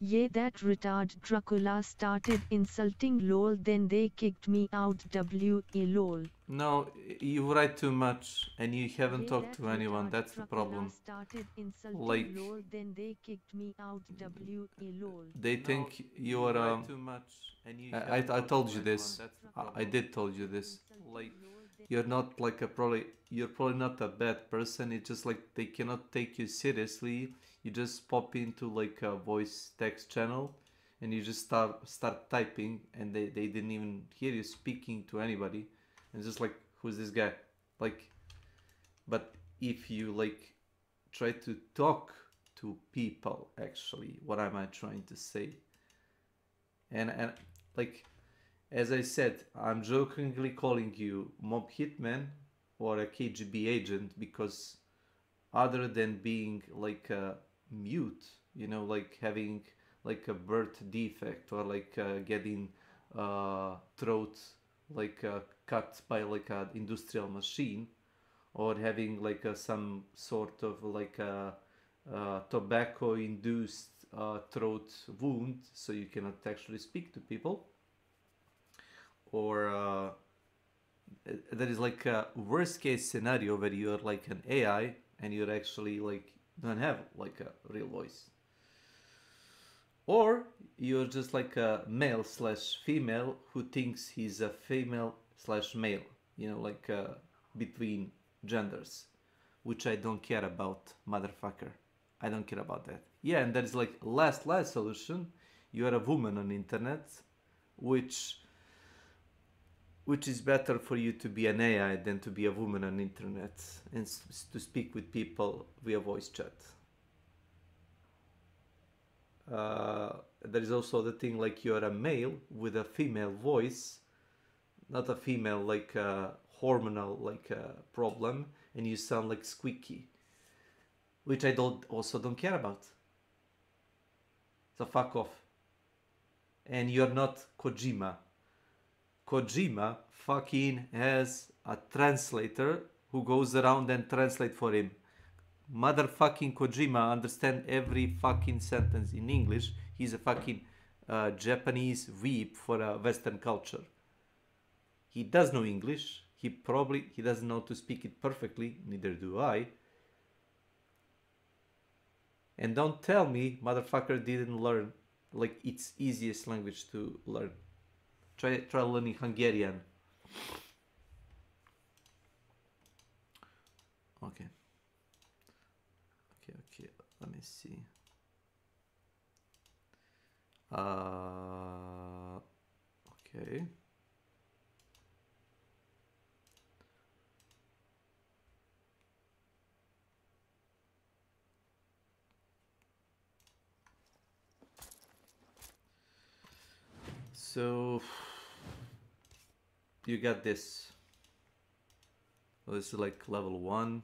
Yeah, that retard Dracula started insulting LOL, then they kicked me out. LOL. No, you write too much and you haven't talked to anyone. That's the problem. Started insulting Like, LOL, then they kicked me out. LOL. they think you are too much and you I told you this. I did told you this. Like, you're not like you're probably not a bad person. It's just like they cannot take you seriously. You just pop into like a voice text channel and you just start typing and they didn't even hear you speaking to anybody. And just like, who's this guy? Like, but if you like try to talk to people, actually, what am I trying to say? And like, as I said, I'm jokingly calling you mob hitman or a KGB agent because other than being like a mute, you know, like having like a birth defect or like getting throat like cut by like an industrial machine, or having like some sort of like a tobacco induced throat wound, so you cannot actually speak to people, or there is like a worst case scenario where you're like an AI and you're actually like don't have like a real voice, or you're just like a male slash female who thinks he's a female slash male, you know, like between genders, which I don't care about, motherfucker. I don't care about that. Yeah, and there's like last solution. You are a woman on internet, which is better for you to be an AI than to be a woman on internet and to speak with people via voice chat. There is also the thing like you're a male with a female voice, not a female like hormonal like problem, and you sound like squeaky, which I don't care about. So fuck off. And you're not Kojima. Kojima fucking has a translator who goes around and translate for him. Motherfucking Kojima understand every fucking sentence in English. He's a fucking Japanese weep for a Western culture. He does know English. He doesn't know to speak it perfectly. Neither do I. And don't tell me motherfucker didn't learn like its easiest language to learn. Try learning Hungarian. Okay. Let me see. Okay. So you got this. Well, this is like level 1.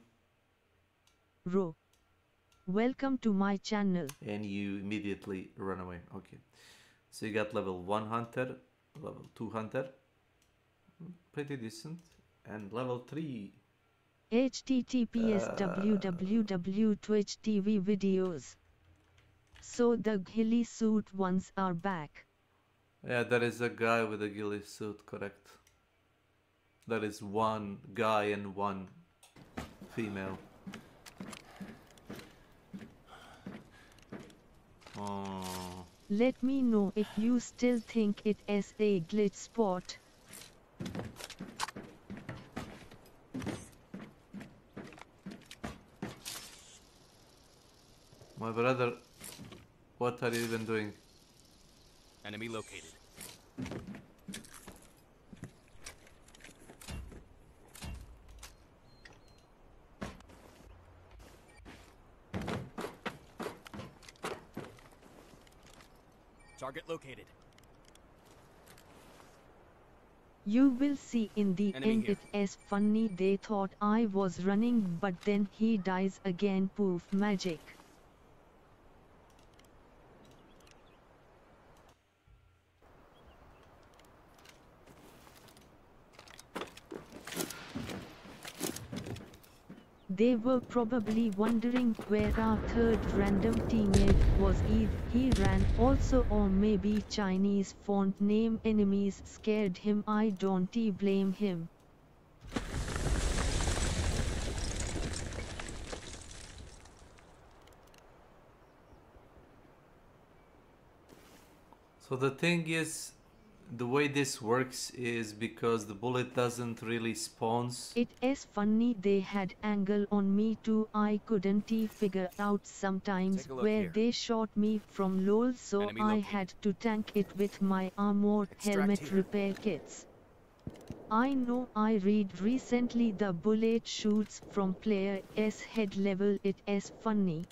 Ro. Welcome to my channel. And you immediately run away. Okay. So you got level 1 hunter, level 2 hunter. Pretty decent. And level 3. https www Twitch TV videos. So the ghillie suit ones are back. Yeah, there is a guy with a ghillie suit, correct. There is one guy and one female. Oh. Let me know if you still think it is a glitch spot. My brother, what are you even doing? Enemy located. Target located. You will see in the Enemy end here. it is funny. They thought I was running, but then he dies again. Poof, magic. They were probably wondering where our third random teammate was. Either he ran also, or maybe Chinese font name enemies scared him. I don't blame him. So the thing is, the way this works is because the bullet doesn't really spawns. It is funny, they had angle on me too. I couldn't figure out sometimes Take a look where here. they shot me from. Lol, so Enemy I located. had to tank it with my armored Extract helmet here. repair kits. I know, I read recently the bullet shoots from player S head level. It is funny.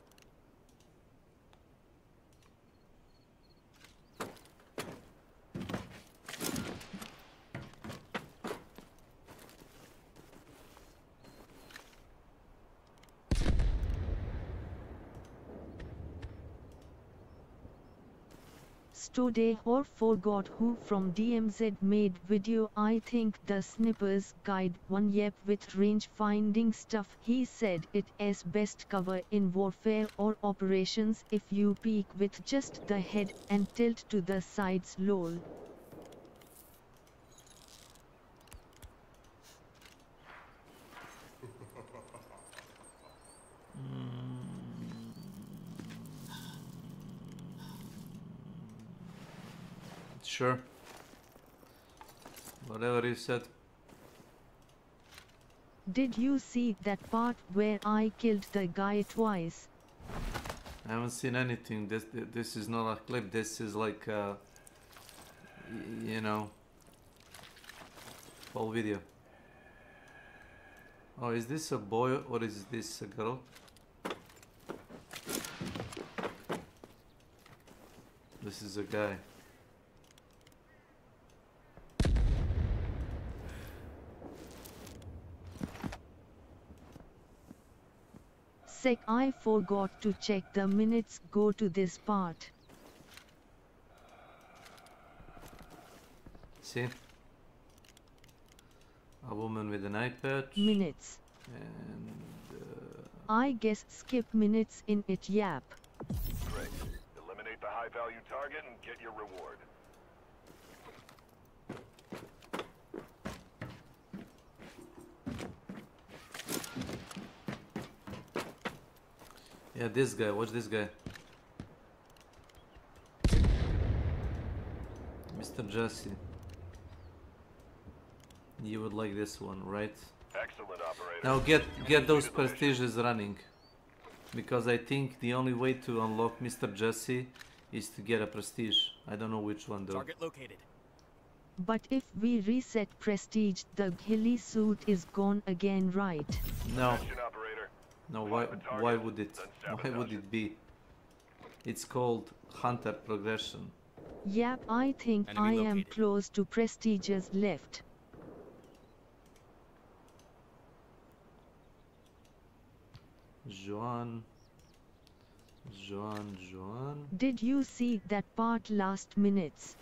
S.W.Frost or forgot who from DMZ made video. I think the Sniper's Guide 1. Yep, with range finding stuff. He said it is best cover in warfare or operations if you peek with just the head and tilt to the sides. Lol. Sure. Whatever you said. Did you see that part where I killed the guy twice? I haven't seen anything. This is not a clip. This is like you know, whole video. Oh, is this a boy or is this a girl? This is a guy. Sec, I forgot to check the minutes. Go to this part. See? A woman with an eye patch. Minutes. And I guess skip minutes in it. Yap. Great. Eliminate the high-value target and get your reward. yeah, this guy. Watch this guy. Mr. Jesse. You would like this one, right? Excellent, operator. Now get those prestiges running. Because I think the only way to unlock Mr. Jesse is to get a prestige. I don't know which one though. Target located. But if we reset prestige, the ghillie suit is gone again, right? No. Attention, operator. No, Find why the target, why would it then why would sabotage it be? It's called Hunter Progression. Yep, I think Enemy I am located. close to prestiges left. Joan. Did you see that part last minutes?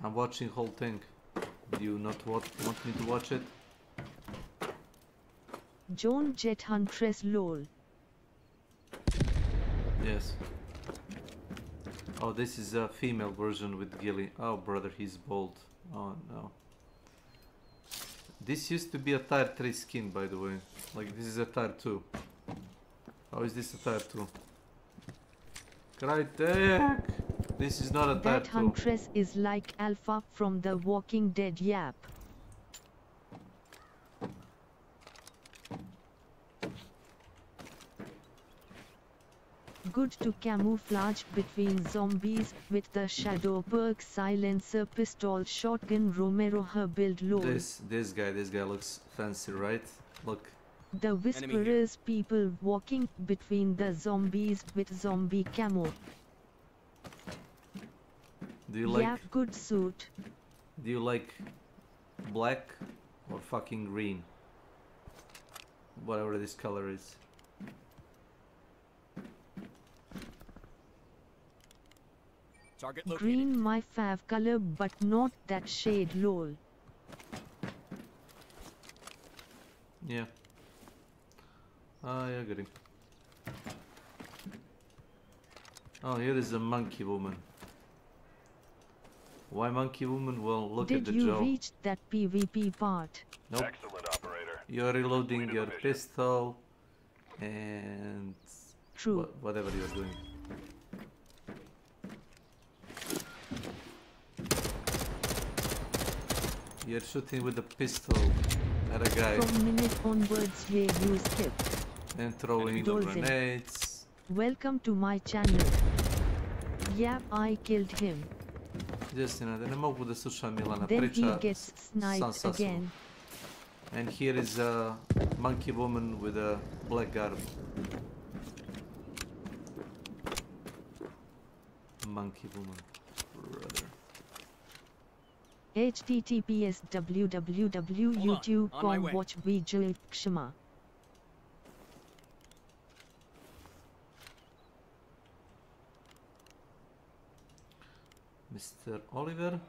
I'm watching whole thing. Do you not want me to watch it? Joan Jet Huntress lol. Yes. Oh, this is a female version with Gilly. Oh, brother, he's bald. Oh, no. This used to be a tier 3 skin, by the way. Like, this is a tier 2. How is this a tier 2? Crytek! This is not a tier That 2. Huntress is like Alpha from The Walking Dead. Yap. Good to camouflage between zombies with the shadow perk, silencer, pistol, shotgun. Romero her build lol. This guy looks fancy, right? Look. The Whisperers people walking between the zombies with zombie camo. Do you like Yap, good suit. Do you like black or fucking green? Whatever this color is. Target located. Green my fav color, but not that shade lol. Yeah. I agree. Oh, here is a monkey woman. Why monkey woman? Well, look at Did the you jaw. reach that PvP part? Nope. Excellent, operator. You're reloading Complete your the mission. pistol and True. whatever you're doing. You're shooting with a pistol at a guy From minute onwards where you skip. and throwing Dozing. grenades. Welcome to my channel. Yep, I killed him. Istina, da ne mogu da slušam Milana Then he priča gets sam sniped sasvim. again. And here is a monkey woman with a black garb. Monkey woman, brother. https on my way. watch video Kshama. Mr. Oliver.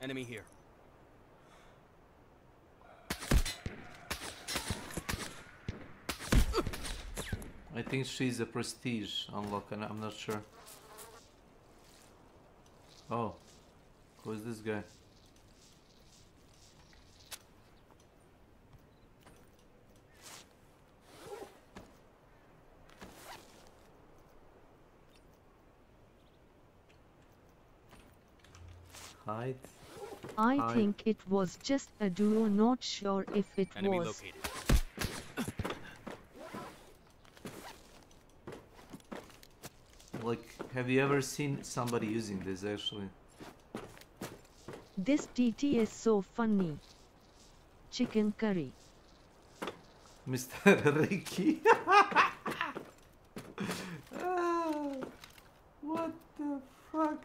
Enemy here. I think she's a prestige unlock, and I'm not sure. Oh, who is this guy? Hide. I Hi. think it was just a duo, not sure if it Enemy was. located. Like, have you ever seen somebody using this actually? This TT is so funny. Chicken curry. Mr. Ricky. Ah, what the fuck?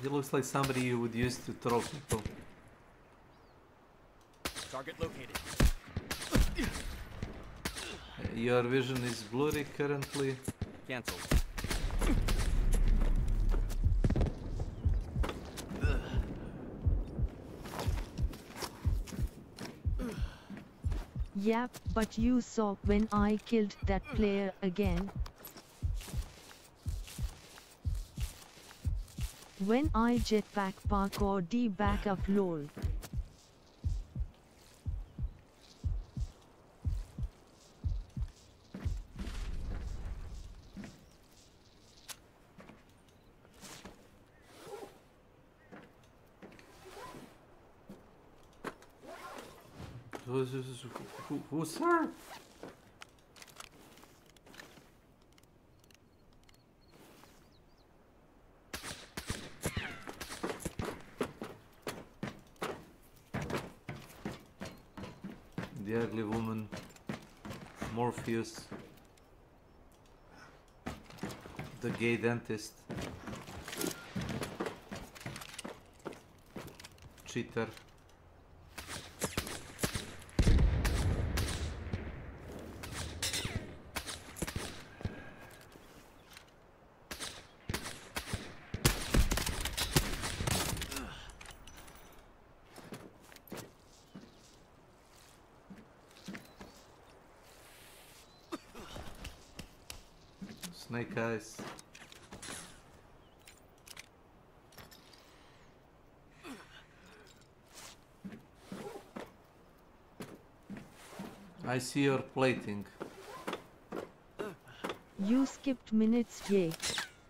He looks like somebody you would use to throw people. Target located. Your vision is blurry currently. Cancelled. Yep, but you saw when I killed that player again. When I jetpack parkour D back up lol. Who's her? The ugly woman, Morpheus, the gay dentist, cheater. Snake eyes. I see your plating. You skipped minutes, yay.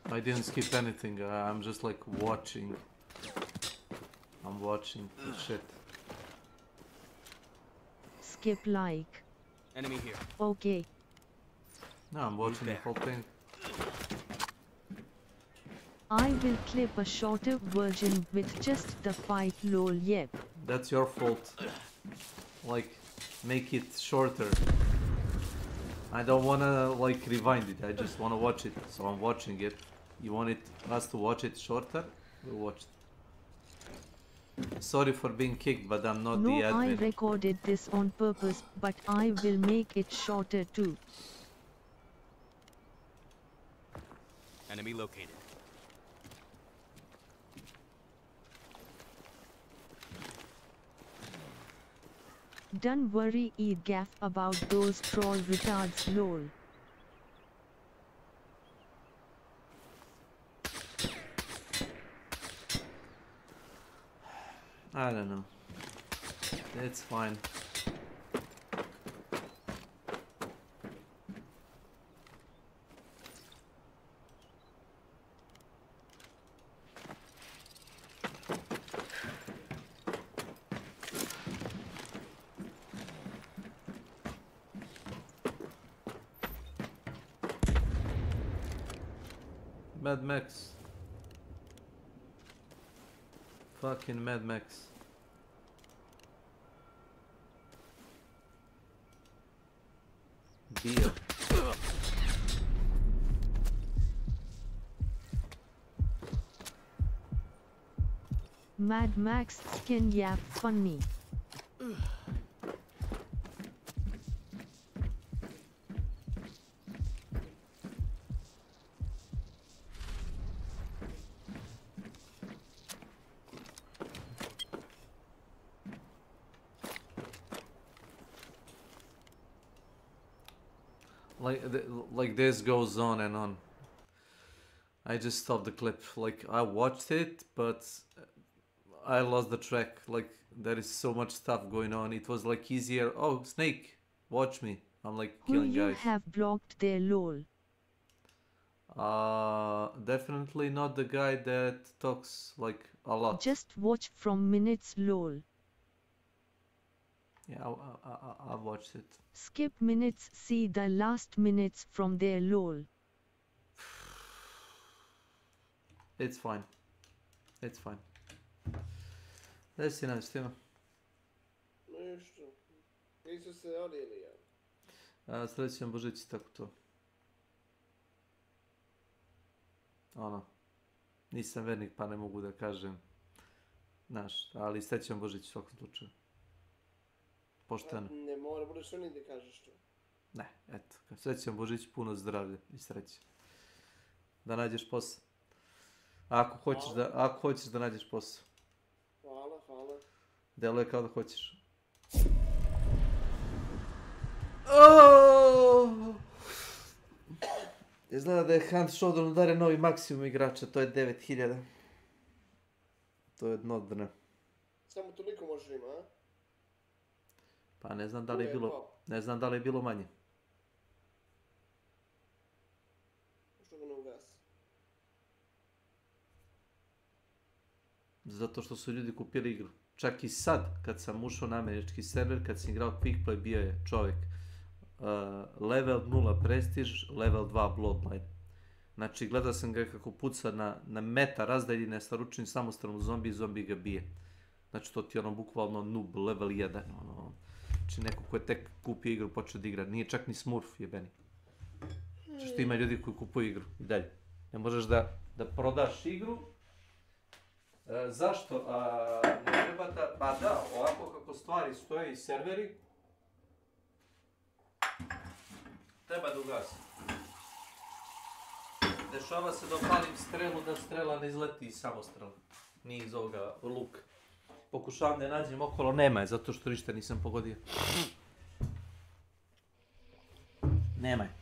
I didn't skip anything. I'm just like watching. I'm watching the shit. Skip like. Enemy here. Okay. No, I'm watching the there. whole thing. I will clip a shorter version with just the fight lol yep. That's your fault. Like, make it shorter. I don't wanna like rewind it. I just wanna watch it, so I'm watching it. You want us to watch it shorter? We'll watch it. Sorry for being kicked, but I'm not the No, I admin. recorded this on purpose, but I will make it shorter too. Enemy located. Don't worry, eat gaff about those troll retards lol. I don't know. It's fine. Mad Max. Fucking Mad Max. Beer. Mad Max skin yap funny. like this goes on and on. I just stopped the clip. Like I watched it, but I lost the track. Like there is so much stuff going on. It was like easier. Oh, Snake, watch me. I'm like Who killing you guys. have blocked there lol. Definitely not the guy that talks like a lot. Just watch from minutes lol. Yeah, I've watched it. Skip minutes, see the last minutes from there lol. It's fine. It's fine. Desi si nastavimo. Ništa. Nisu se odjeli, ja. Srećan Božić, tako to. Ono. Nisam vernik pa ne mogu da kažem. Znaš, ali srećan Božić u svakom slučaju. Pošteno. Ne mora, budeš oni da kažeš to. Ne, eto. Srećan Božić, puno zdravlja i sreće. Da nađeš posao. Ako hoćeš da nađeš posao. Hvala, hvala. Deluje kao da hoćeš. Oh! Izgleda da je Hunt Showdown udare novi maksimum igrača, to je 9000. To je dno dna. Samo toliko možeš ima, a? Pa ne znam da li je bilo manje. Što ga ne ugasi? Zato što su ljudi kupili igru. Čak i sad, kad sam ušao na američki server, kad sam igrao Quickplay, bio je čovjek level 0 Prestige, level 2 Bloodline. Znači, gledao sam ga kako puca na meta razdaljine sa ručnim samostalnom zombi i zombi ga bije. Znači, to ti je ono bukvalno noob, level 1. Ono. Znači, neko ko je tek kupio igru, počeo da igra. Nije čak ni Smurf jebeni. Znači, što ima ljudi koji kupuju igru i dalje. Ne možeš da prodaš igru. Zašto? Ne treba da... Pa da, ovako kako stvari stoje i serveri, treba da ugasim. Dešava se da opalim strelu, da strela ne izleti iz samostrela. Nije iz ovoga luka. Pokušavam da je nađem okolo, nema je, zato što ništa nisam pogodio. Nema je.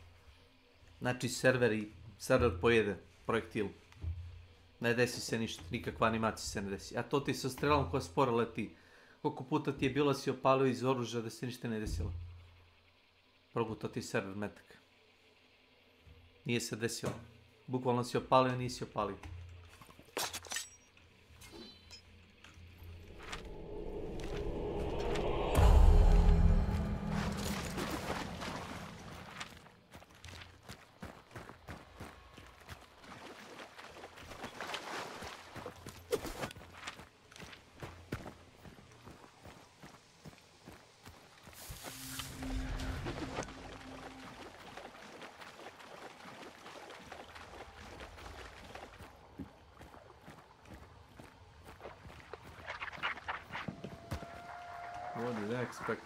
Znači server pojede projektil. Ne desi se ništa, nikakva animacija se ne desi. A to ti sa strelom koja sporo leti. Koliko puta ti je bilo si opalio iz oružja da se ništa ne desilo. Progutao ti server metak. Nije se desilo. Bukvalno si opalio, nisi opalio. What did I expect?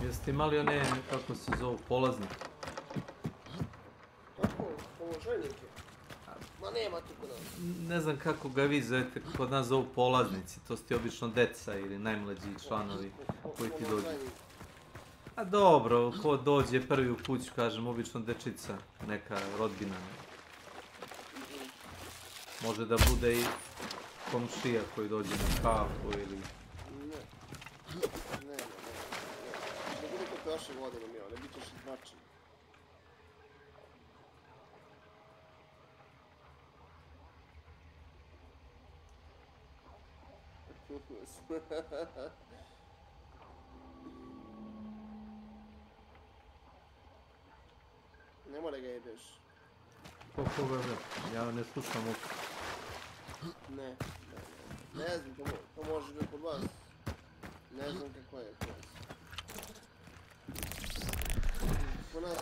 Jeste imali one, kako se zovu, polaznike? Kako? Položajnike? Ma nema tu kod nas. Ne znam kako ga vi zovete, kod nas zovu polaznici, to su ti obično deca ili najmlađi članovi koji ti dođu. A dobro, ko dođe prvi u kuću, kažem, obično dečica, neka rodbina. Može da bude i komšija koji dođe na kafu ili... Ne. Ne. Ne bude kao prošle godine mi, ne bit ćeš značajno. Ne mora ga jebeš. Koga ve? Ja ne slušam uopće. Ne. Ne znam, to može biti kod vas. Ne znam kako je kod vas. Po nas.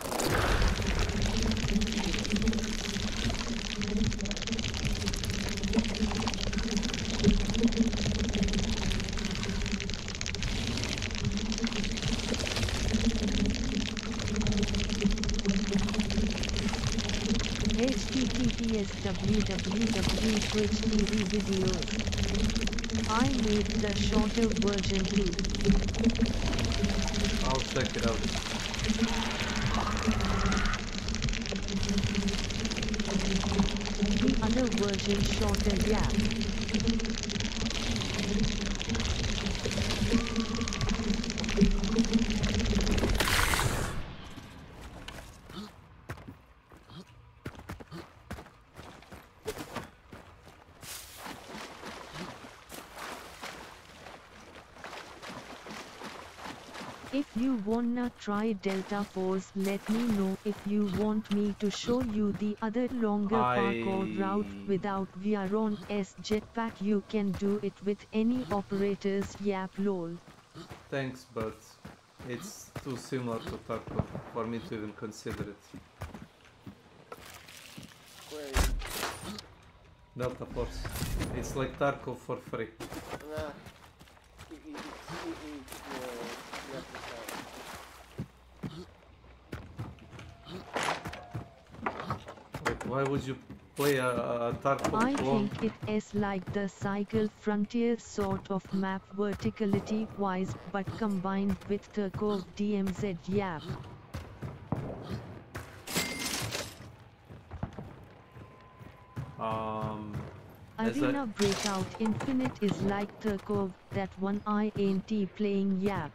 https www.twitch.tv videos. I made the shorter version too. I'll check it out. The other version shorter, yeah. If you wanna try Delta Force, let me know. If you want me to show you the other longer parkour route without Viron S jetpack, you can do it with any operators. Yap lol. Thanks, but it's too similar to Tarkov for me to even consider it. Wait. Delta Force. It's like Tarkov for free. Nah. Like, why would you play a Tarkov I clone? think it is like the Cycle Frontier sort of map verticality wise, but combined with Tarkov DMZ. Yap. Arena Breakout Infinite is like Tarkov, that one I ain't playing. Yap.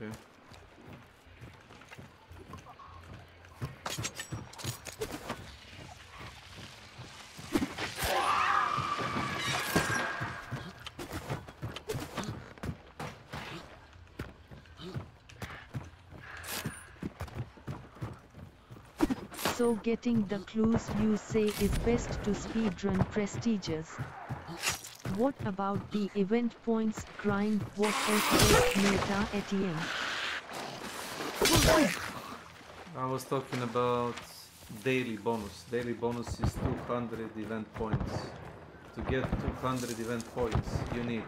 Okay. So getting the clues you say is best to speedrun prestigious. What about the event points grind? What is meta ATM? I was talking about daily bonus. Daily bonus is 200 event points. To get 200 event points, you need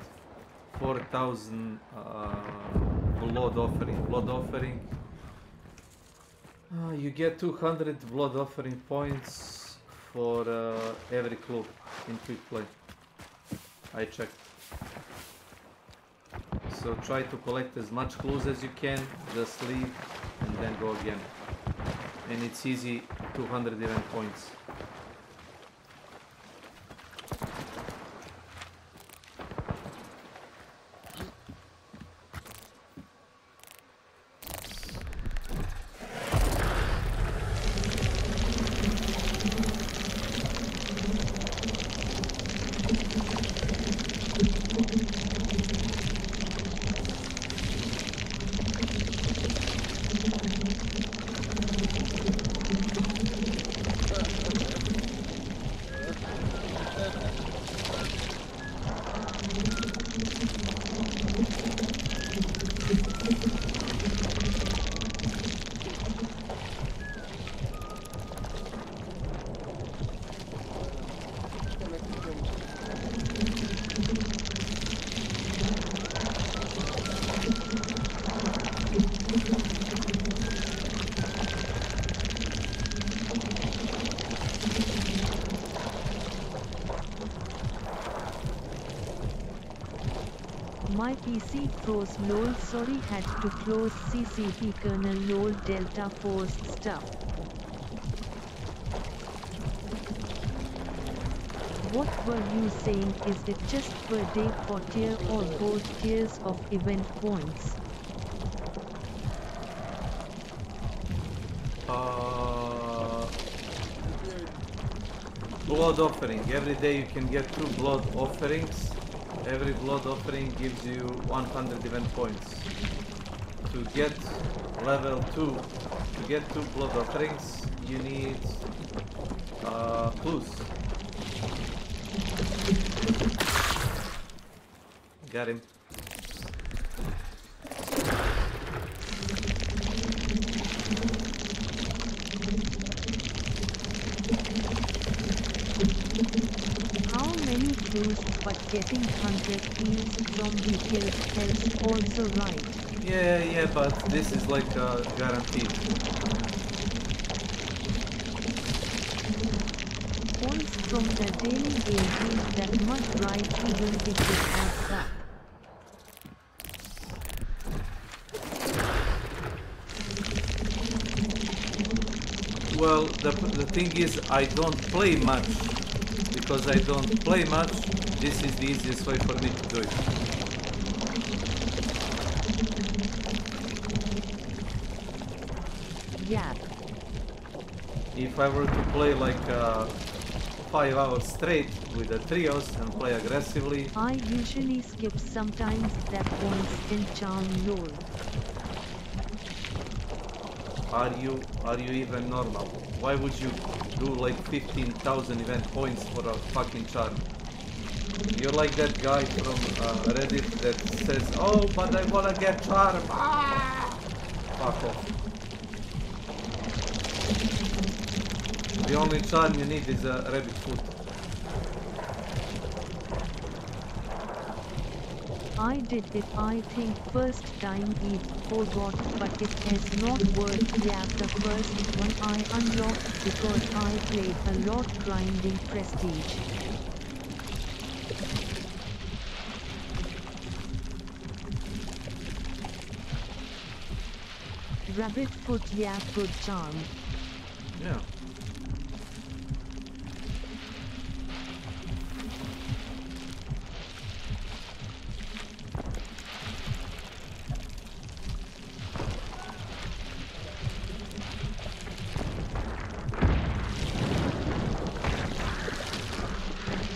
4,000 blood offering. Blood offering. You get 200 blood offering points for every club in quick play. I checked. So try to collect as much clues as you can, just leave and then go again. And it's easy, 200 event points. My PC froze lol, sorry, had to close CCP kernel lol. Delta Force stuff. What were you saying? Is it just per day for tier or both tiers of event points? Blood offering. Every day you can get 2 blood offerings. Every blood offering gives you 100 event points. To get level 2, to get 2 blood offerings, you need clues. Got him. How many clues but getting 100 keys from the kills helps also, right? Yeah, but this is like guaranteed. Points from the daily game is that much, right? Even if it adds up. Well, the thing is, I don't play much. Because I don't play much, this is the easiest way for me to do it. Yeah. If I were to play like 5 hours straight with the trios and play aggressively, I usually skip sometimes that points in charm lore. are you even normal? Why would you do like 15,000 event points for a fucking charm? You're like that guy from Reddit that says, "Oh, but I wanna get charm." Ah! Fuck off. The only charm you need is a rabbit foot. I did it, I think first time we forgot, but it has not worked. Yeah, the first one I unlocked because I played a lot grinding prestige. Rabbit foot, yeah, good charm. Yeah.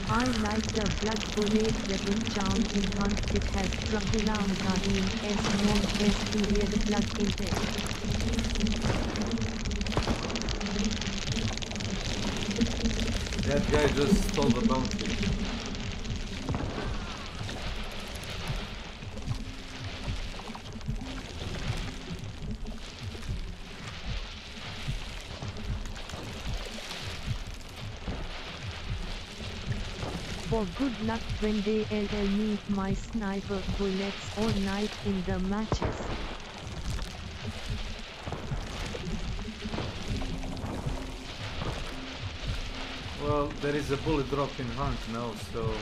I like the blood bullet weapon charm in Hunt. It has Dragulam Gain S non S period plug in it. That guy just stole the bounty. For good luck when they need my sniper bullets all night in the matches. Well, there is a bullet drop in Hunt now, so...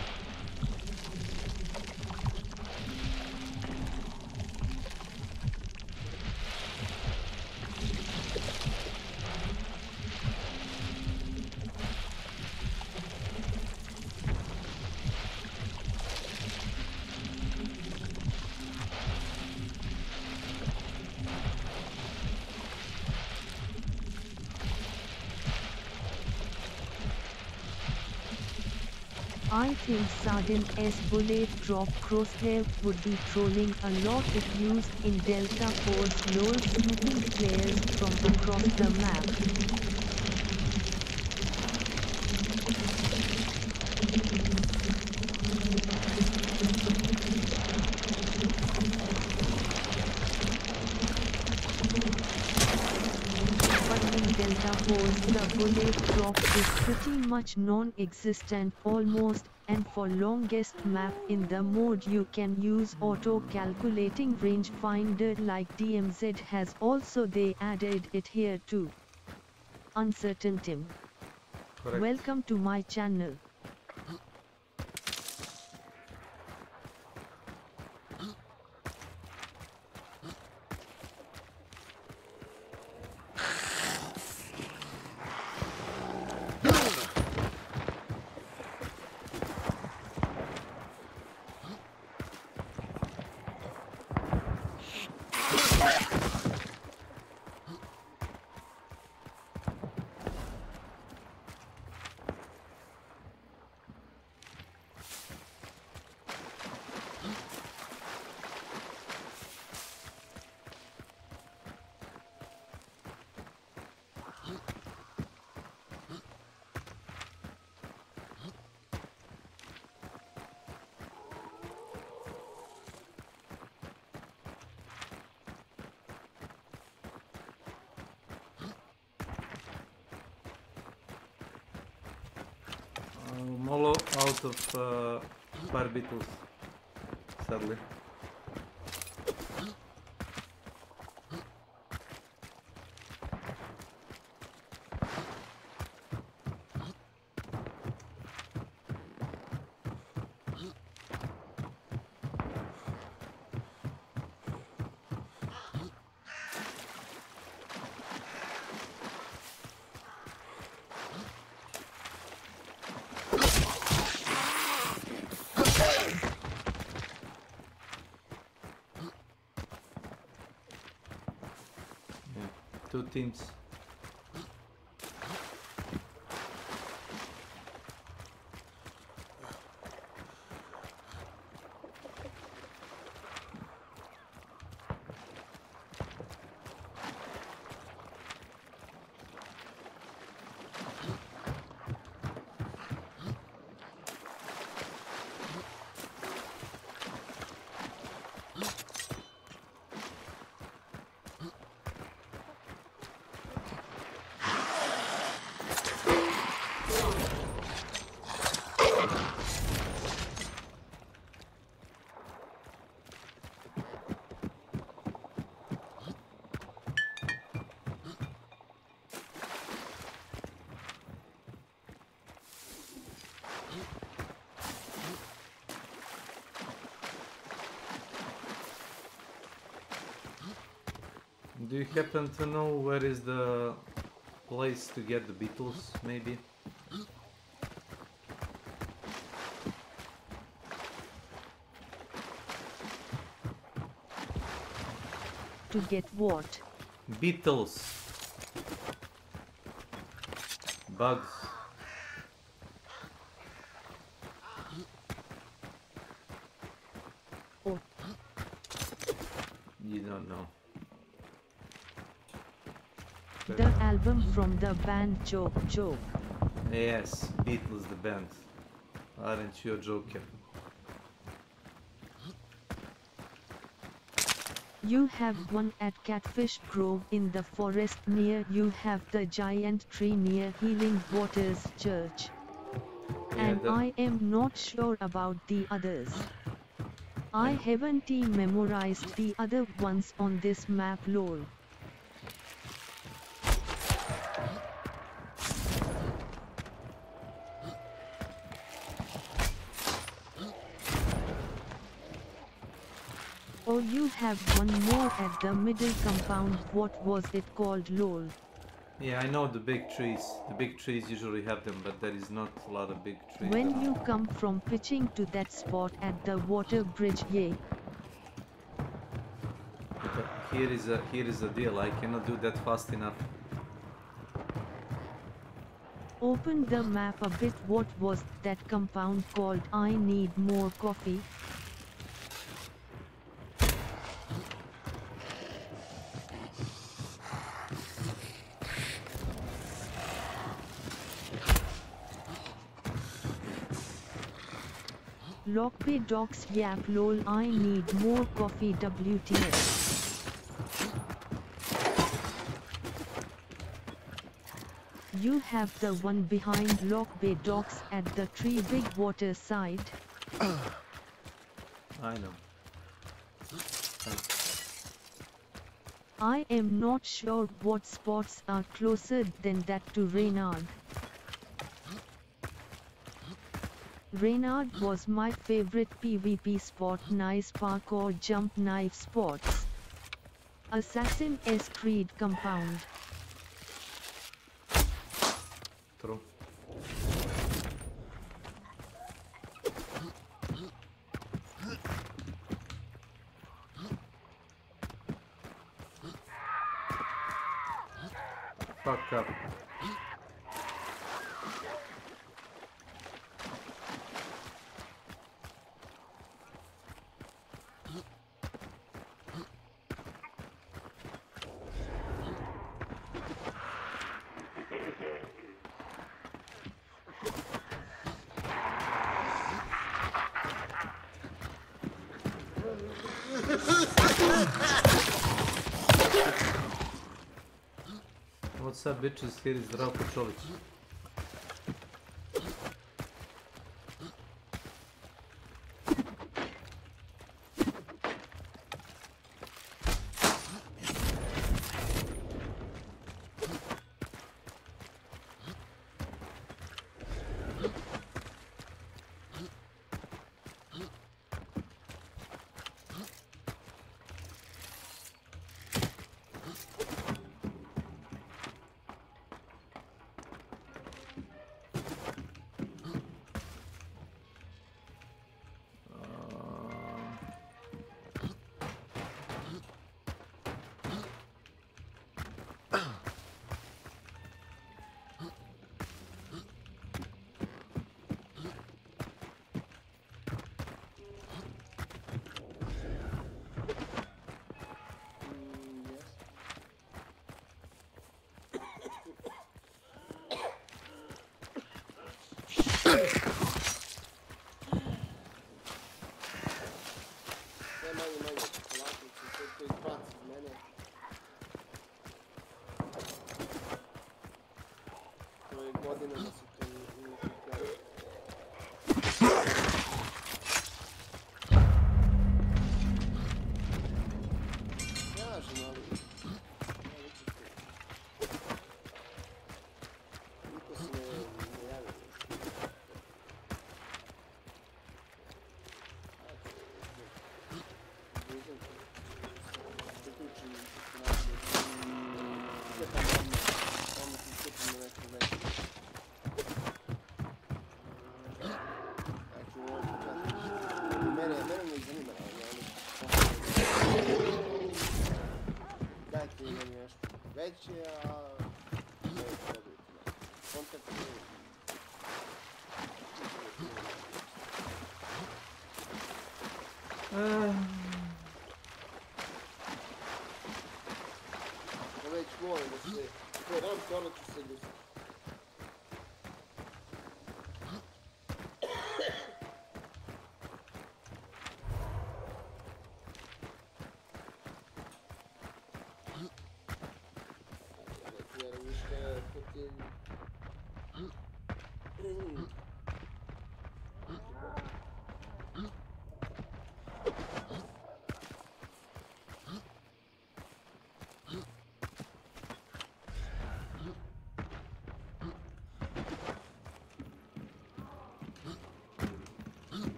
I think Sardin S bullet drop crosshair would be trolling a lot if used in Delta Force lore, snooping players from across the map. But in Delta Force the bullet drop is pretty much non-existent almost, and for longest map in the mode you can use auto-calculating rangefinder like DMZ has. Also they added it here too. Uncertain Tim. Correct. Welcome to my channel. out of fire beetles, sadly. Two teams. Do you happen to know where is the place to get the beetles, maybe? To get what? Beetles. Bugs. Oh. You don't know. The album from the band Joke Joke. Yes, Beatles the band. Aren't you a joker? You have one at Catfish Grove in the forest near you have the giant tree near Healing Waters Church. Yeah, And I am not sure about the others. I haven't memorized the other ones on this map lol. Oh, you have one more at the middle compound. What was it called lol? Yeah, I know the big trees. The big trees usually have them, but there is not a lot of big trees. When you come from pitching to that spot at the water bridge, yay. But here is a deal. I cannot do that fast enough. Open the map a bit. What was that compound called? I need more coffee. Lockbay Docks yap lol. I need more coffee WTF. You have the one behind Lockbay Docks at the Tree Big Water side. I know. I am not sure what spots are closer than that to Reynard. Reynard was my favorite PvP spot. Nice parkour jump knife spots. Assassin's Creed compound. True. Fuck up. What's up, bitches? Here is Zdravko Čolić. Sve manje, polako će sve to izbaci iz mene. To je godina da se to nije pripravo. Tražim, ali... Niko se ne javio. Veće, a ne dobiti. Kontakt ne. Već volim da se... Ko ramke, ono ću se ljusiti.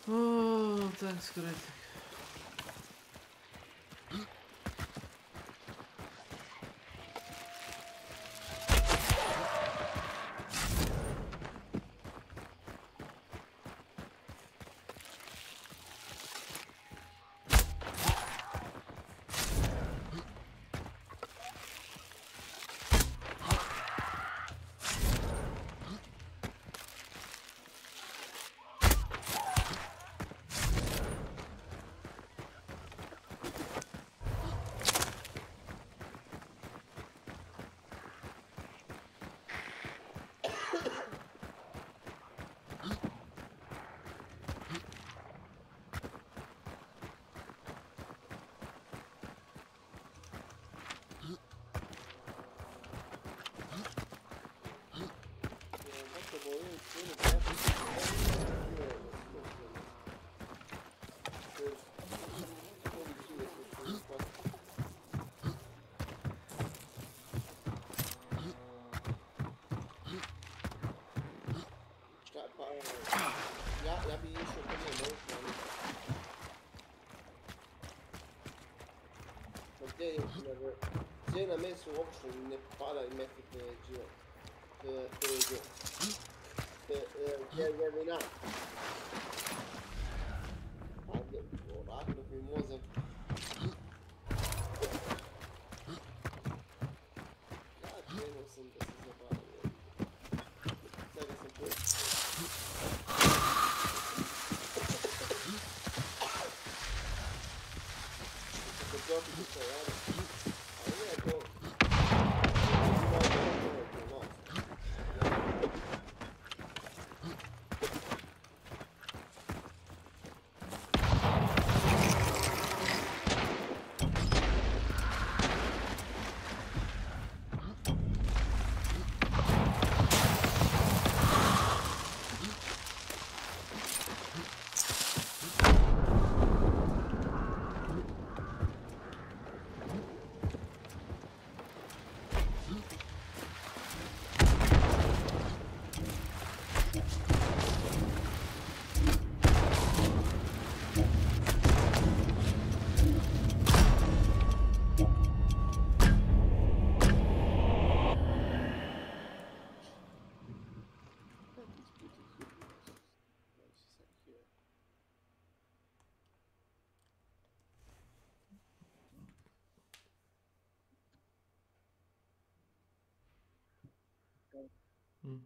Oh, thanks, great. Ja bi išao prvo naučno, ali... gdje je, cijena mesa uopšte ne pada i meti PG. Je vina. Ajde, ovako mi mozak. Ja krenuo sam da se zabavio. Sada sam počeo. To je ali ne to...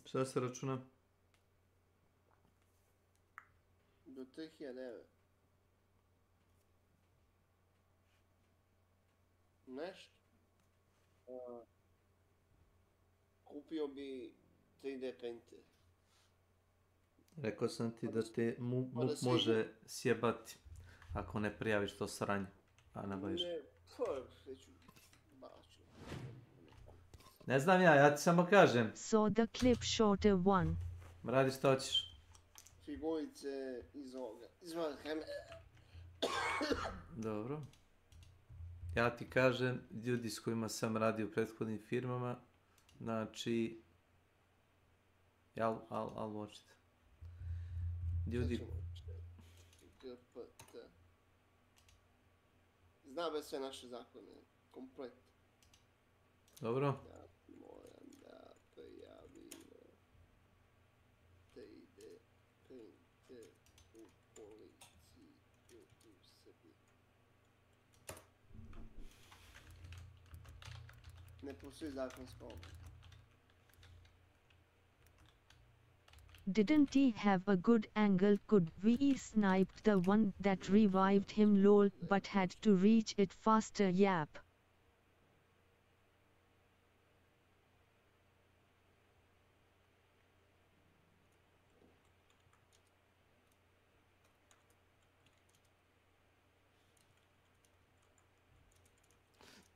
Šta se računa? Do 3009. Nešto. Kupio bi 3D printer. Rekao sam ti da te MUP Pa da se može sjebati ako ne prijaviš to sranje, a ne baviš. Ne, pa, neću baču. Ne znam ja ti samo kažem. Saw the clip shorter one. Radi što hoćeš. Figurice iz ovoga. Izvan Dobro. Ja ti kažem, ljudi s kojima sam radio u prethodnim firmama, znači, I'll watch it. Ljudi, GPT. Zna bez sve naše zakone. Komplet. dobro? Ja moram da prijavim 3D printer u policiji u Srbiji. Ne postoji zakonska obaveza. Didn't he have a good angle? Could we sniped the one that revived him lol but had to reach it faster yap.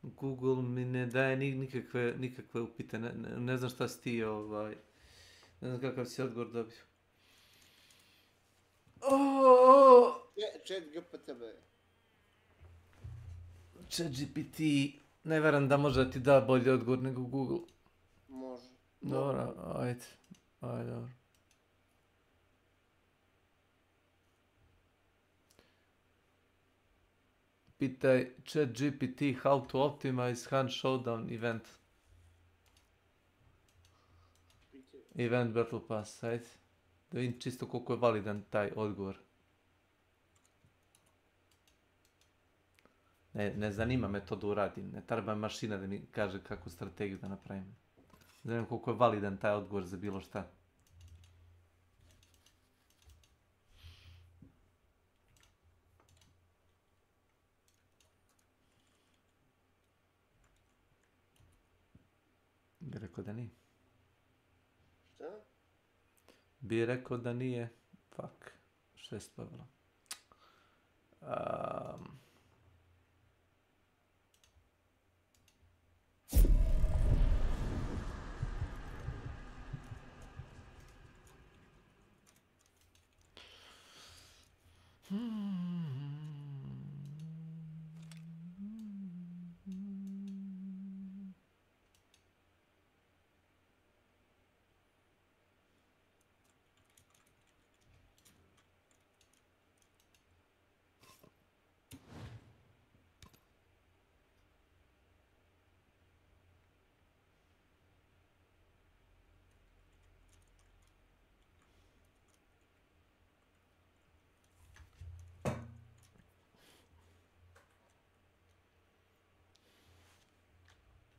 Google mi ne daje nikakve upite, ne znam šta si ti, ne znam kakav si odgovor dobio. Chat GPTB. ChatGPT, ne verujem da može da ti da bolji odgovor nego Google. Može. Dobro, ajde, dobro. Pitaj ChatGPT how to optimize Hunt Showdown event. Event Battle Pass, ajde. Da vidim čisto koliko je validan taj odgovor. Ne zanima me to da uradim, ne treba mašina da mi kaže kakvu strategiju da napravim. Zanima koliko je validan taj odgovor za bilo šta. Bi rekao da nije. Šta? Bi rekao da nije. Fuck. Što je spavilo?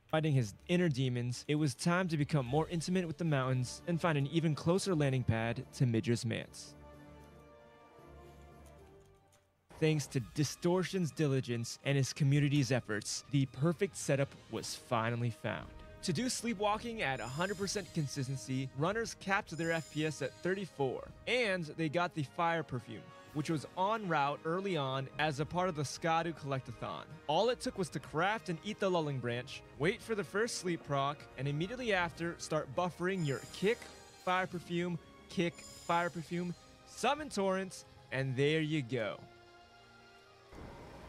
Fighting his inner demons, it was time to become more intimate with the mountains and find an even closer landing pad to Midra's Manse. Thanks to Distortion's diligence and his community's efforts, the perfect setup was finally found. To do sleepwalking at 100% consistency, runners capped their FPS at 34, and they got the fire perfume, which was en route early on as a part of the Skadu Collectathon. All it took was to craft and eat the lulling branch, wait for the first sleep proc, and immediately after start buffering your kick, fire perfume, summon torrents, and there you go.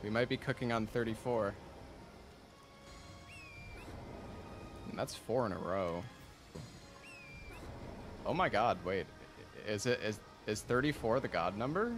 We might be cooking on 34. And that's 4 in a row. Oh my god, wait. Is 34 the god number?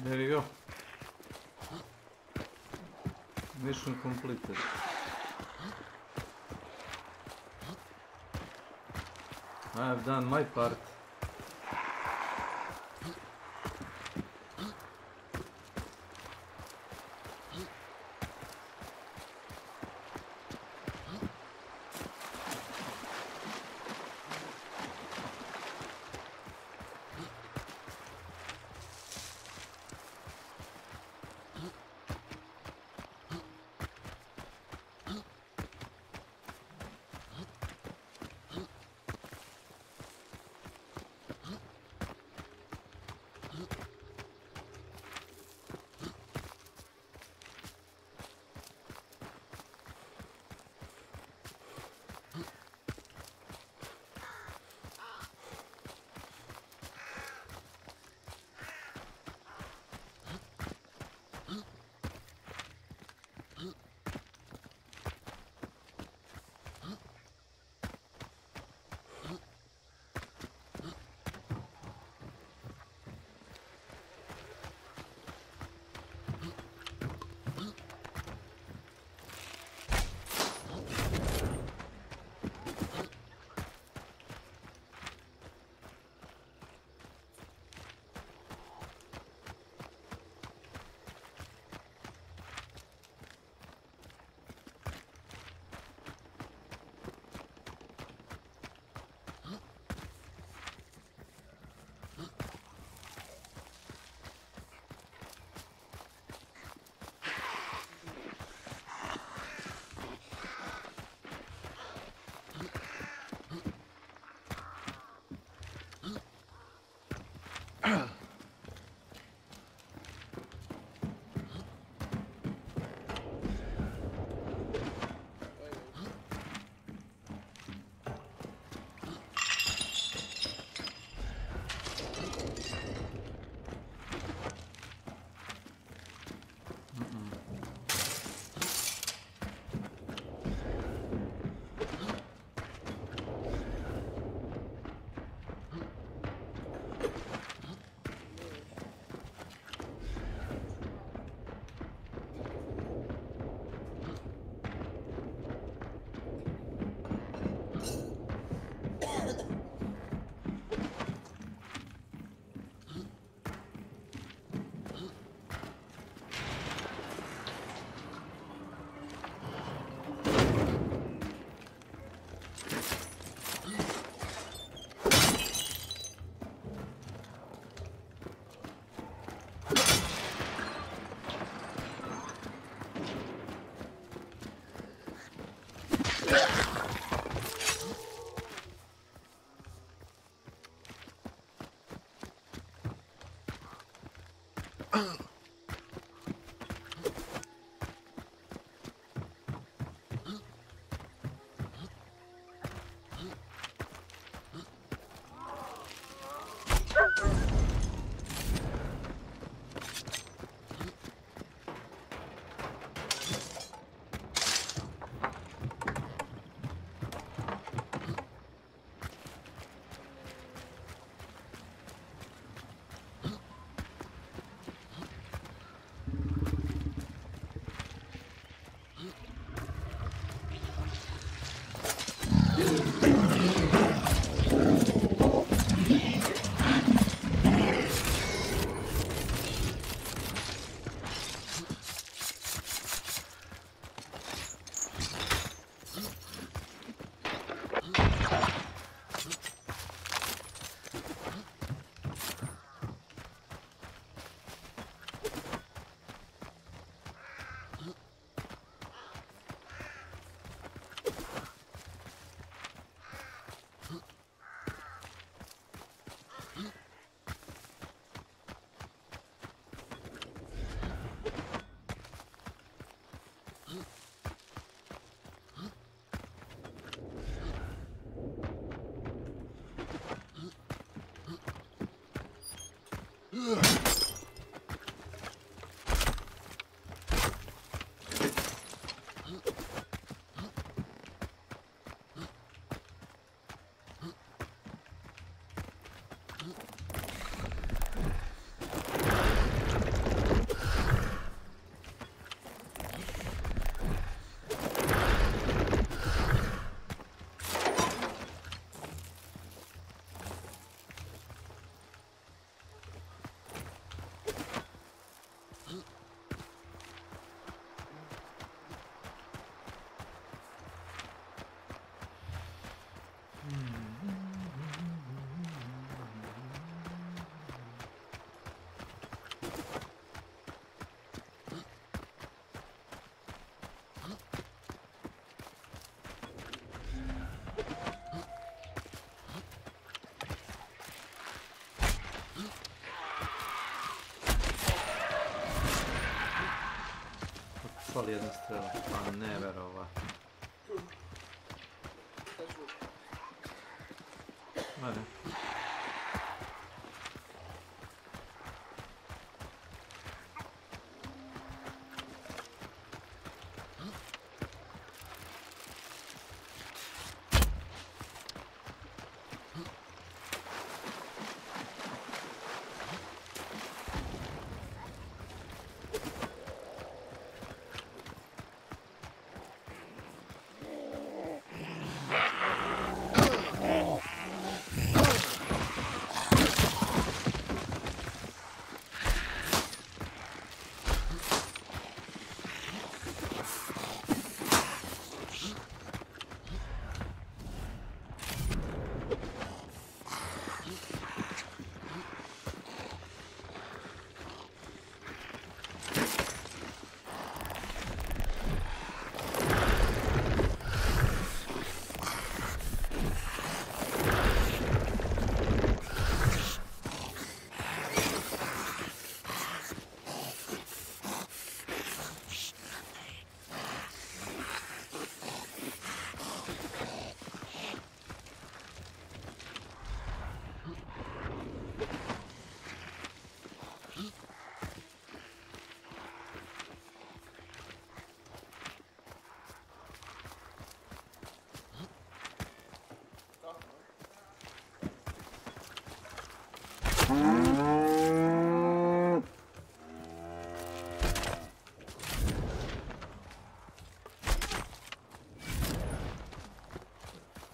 There you go. Mission completed. I have done my part. fali jedna strela. Pa ne, verovatno. Sad ću... Ajde.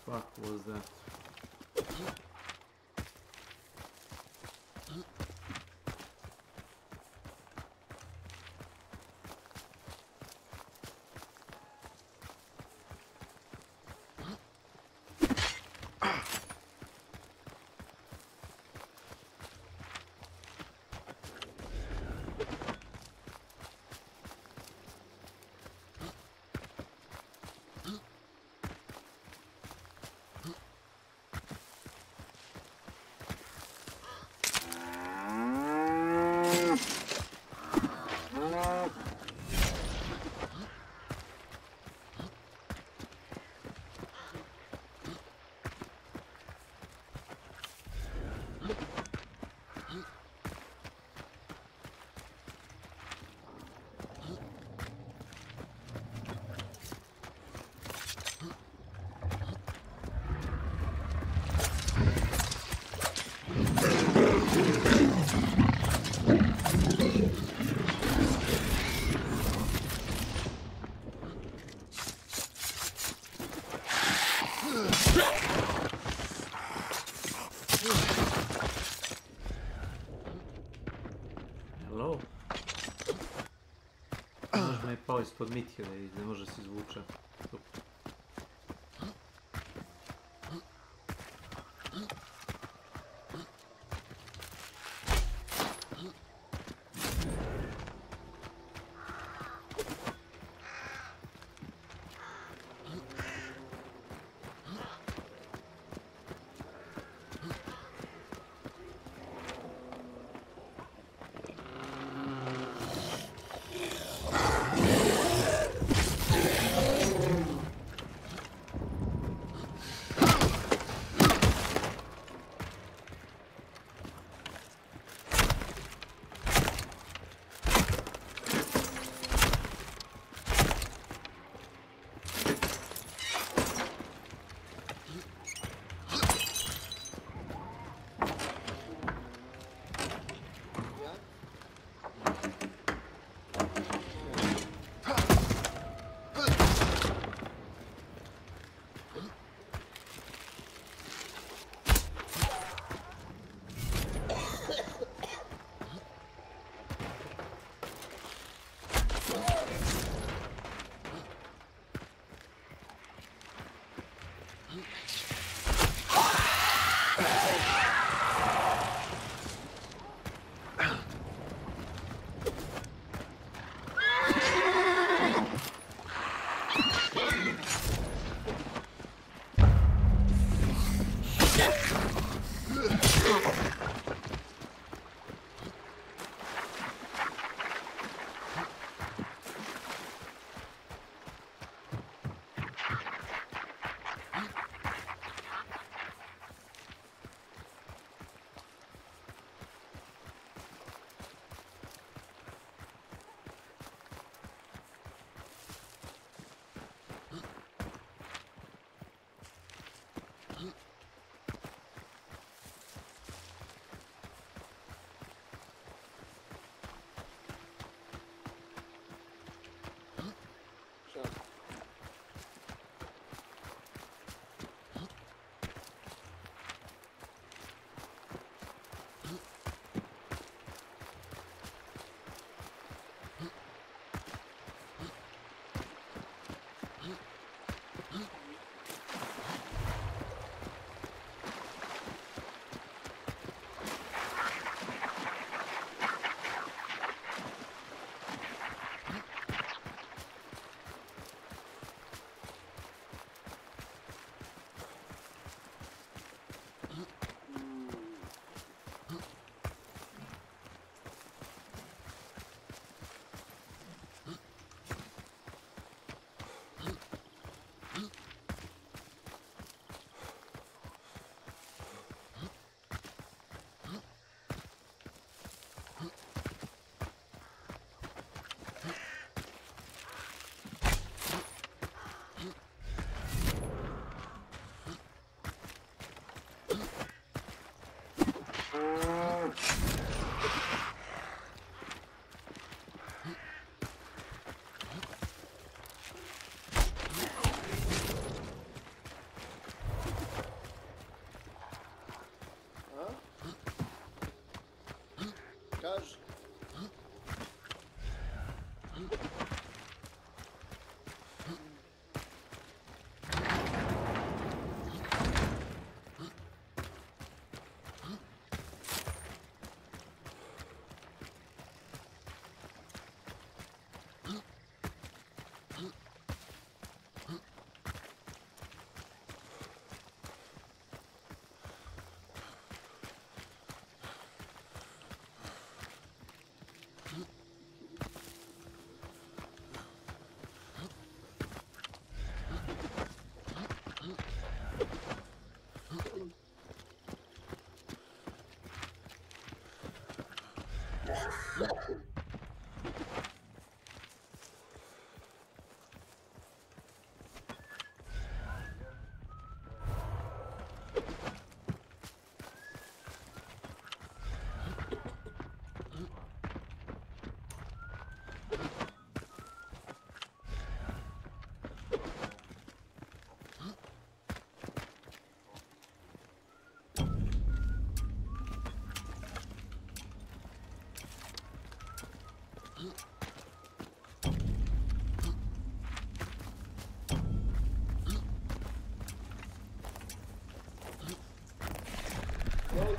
Fuck was that? Hello? Možda me je pao ispod Mithila i ne može se izvuče. Super. Don't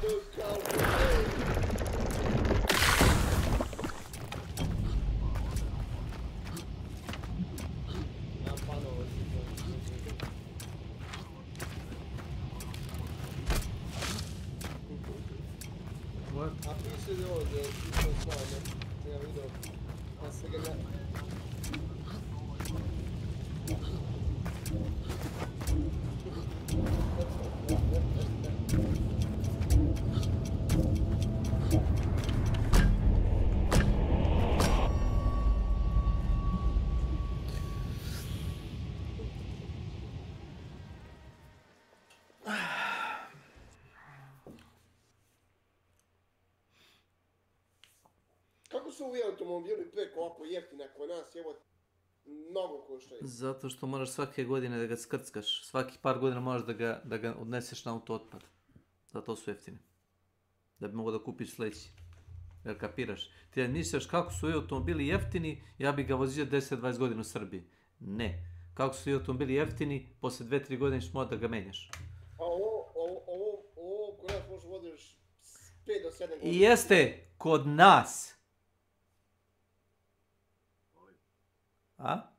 do counter. Nemam panova What? A piše da ovo da je to stvarno. Ja vidio. Pa se ga ne... Kako su ovi automobili preko ovako jeftini ako nas, evo, mnogo koštaju? Zato što moraš svake godine da ga skrckaš. Svaki par godina moraš da ga odneseš na auto otpad. Zato su jeftini. Da bi mogao da kupiš sljedeći. Jel kapiraš? Ti da misliš kako su ovi automobili jeftini, ja bi ga vozio 10-20 godina u Srbiji. Ne. Kako su ovi automobili jeftini, posle 2-3 godine ćeš morati da ga menjaš. A ovo kod nas možeš vodiš 5 do 7 godina. I jeste kod nas. A?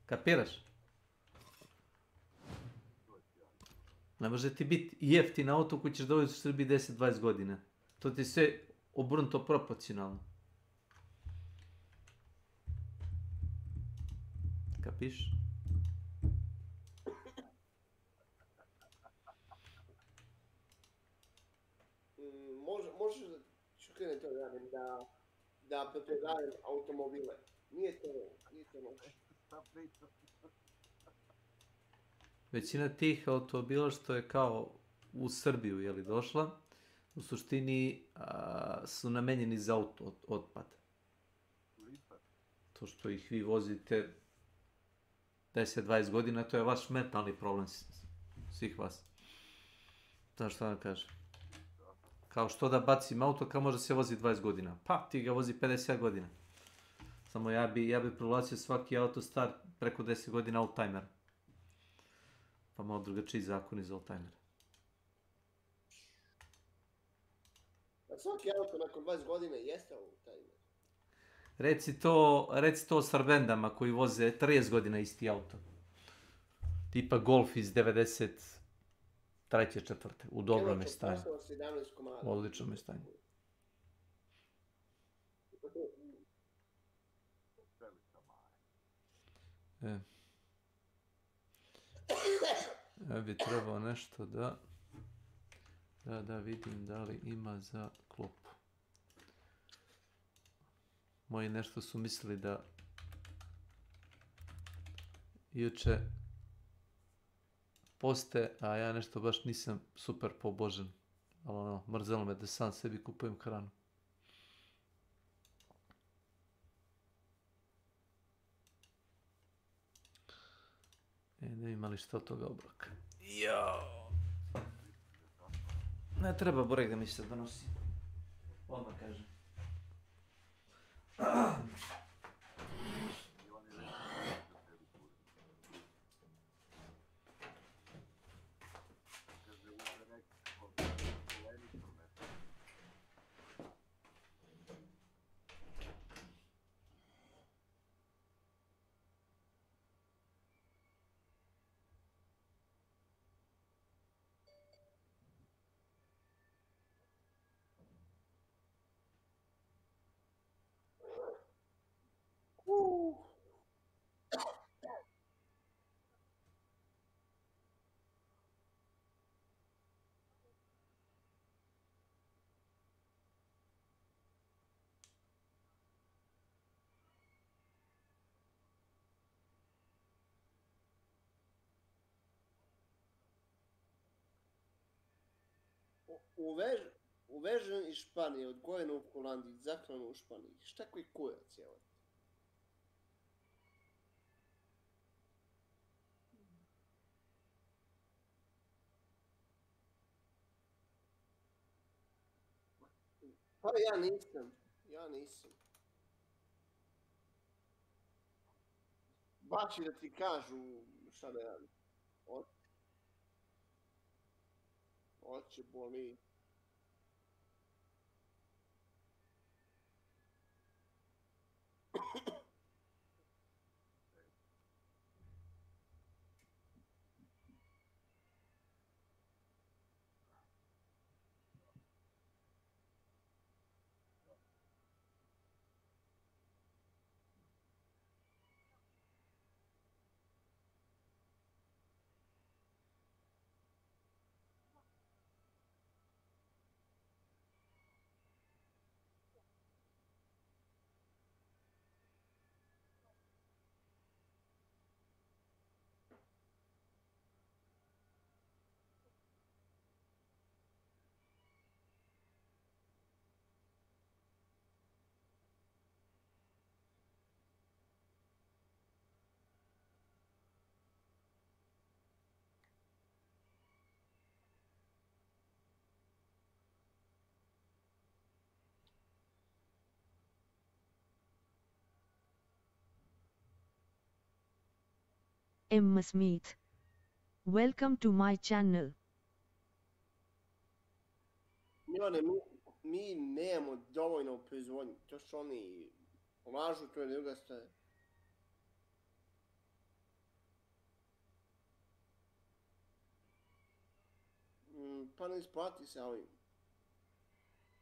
Kapiraš? Ne može ti biti jeftin auto koji ćeš da voziš u Srbiji 10-20 godina. To ti je sve obrnuto proporcionalno. Kapiš? Možeš da ću krenuti to radim, da prepredajem automobile. Nije to loše. Većina tih automobila što je kao u Srbiju je li došla, u suštini su namenjeni za otpad. To što ih vi vozite 10-20 godina, to je vaš mentalni problem svih vas. Znaš što vam kažem? Kao što da bacim auto kao može se vozi 20 godina. Pa ti ga vozi 50 godina. Samo ja bi proglasio svaki auto star preko 10 godina oldtimer. Pa malo drugačiji zakon iz oldtimera. A svaki auto nakon 20 godina jeste oldtimer. Reci to Sarvendama koji voze 30 godina isti auto. Tipa Golf iz 93. 4. U dobrom je stanju. U odličnom je stanju. Ja bi trebao nešto da vidim da li ima za klopu. Moji nešto su mislili da juče poste, a ja nešto baš nisam super pobožan. Ali ono, mrzelo me da sam sebi kupujem hranu. Ne imali što od toga obroka. Jao. Ne treba Borek da mi se donosi. Odmah kažem. uvežen iz Španije, odgojen u Holandiji, zaklan u Španiji. Šta koji kurac je ovo? Pa ja nisam. Baš i da ti kažu šta da radim. Oće boli. M. Smith. Welcome to my channel. Milane, mi nemamo dovoljno u proizvodnji. To što oni lažu, to je druga stvar. Pa ne isplati se ovim.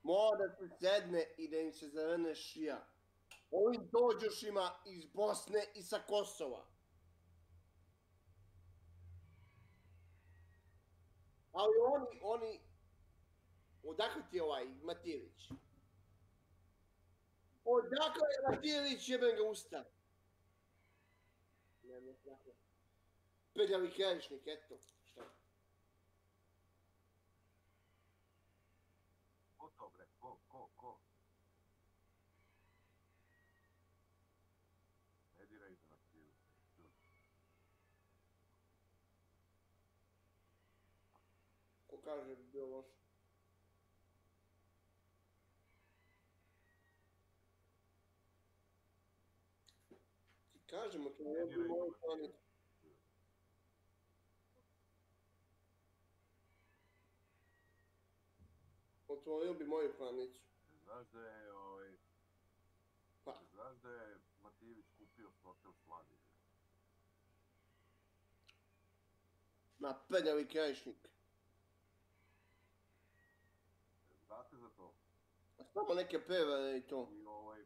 Mora da se sedne i da im se zavrne šija. Ovim dođošima iz Bosne i sa Kosova. Ali oni... Odakle ti je ovaj Matijević? Odakle je Matijević, jebem ga usta? Ne znam dakle. Prljavi krajišnik, eto. Šta? Ko to bre? Ko? Ne diraj za Matijević. Ko kaže da bi bio loš? Ti kažemo, to je bi moju klanicu. Otvorio bi moju klanicu. Znaš da je Pa. Znaš da je Matijević kupio hotel Slavije? Ma prljavi krajišnik. Znate za to? A samo neke prevare i to. I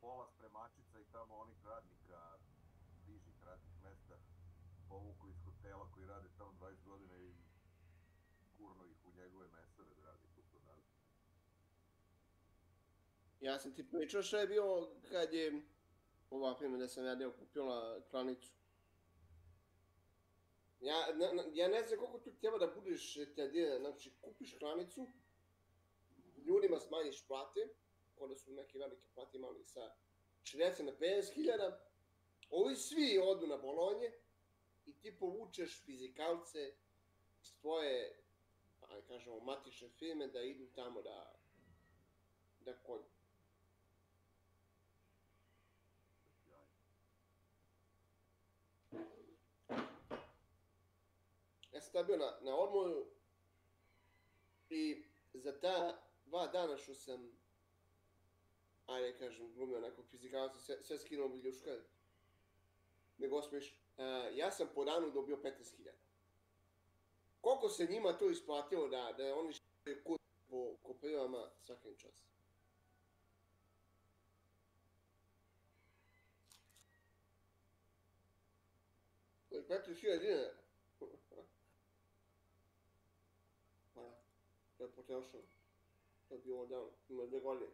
pola spremačica i tamo onih radnika, nižih radnih mesta, povuku iz hotela koji rade tamo 20 godina i gurno ih u njegove mesare da radi tu kod nas. Ja sam ti pričao što je bilo kad je ova firma da sam radio kupila klanicu. Ja ne znam koliko tu treba da budeš retardiran, znači kupiš klanicu, ljudima smanjiš plate, kod da su neke velike plate imali sa 40 na 50.000, ovi svi odu na bolonje i ti povučeš fizikalce iz tvoje, ajde kažemo, matične firme da idu tamo da kolju. Ja sam tad bio na odmoru i za ta 2 dana što sam, ajde kažem, glumio nekog fizikalca, sve skinuo biljuška, nego osmiš, ja sam po danu dobio 15.000. Koliko se njima to isplatilo da oni šaju kut po kopirama svakim čas? To je 15.000 dinara. To je potrošeno. To je bilo davno, ima 2 godine.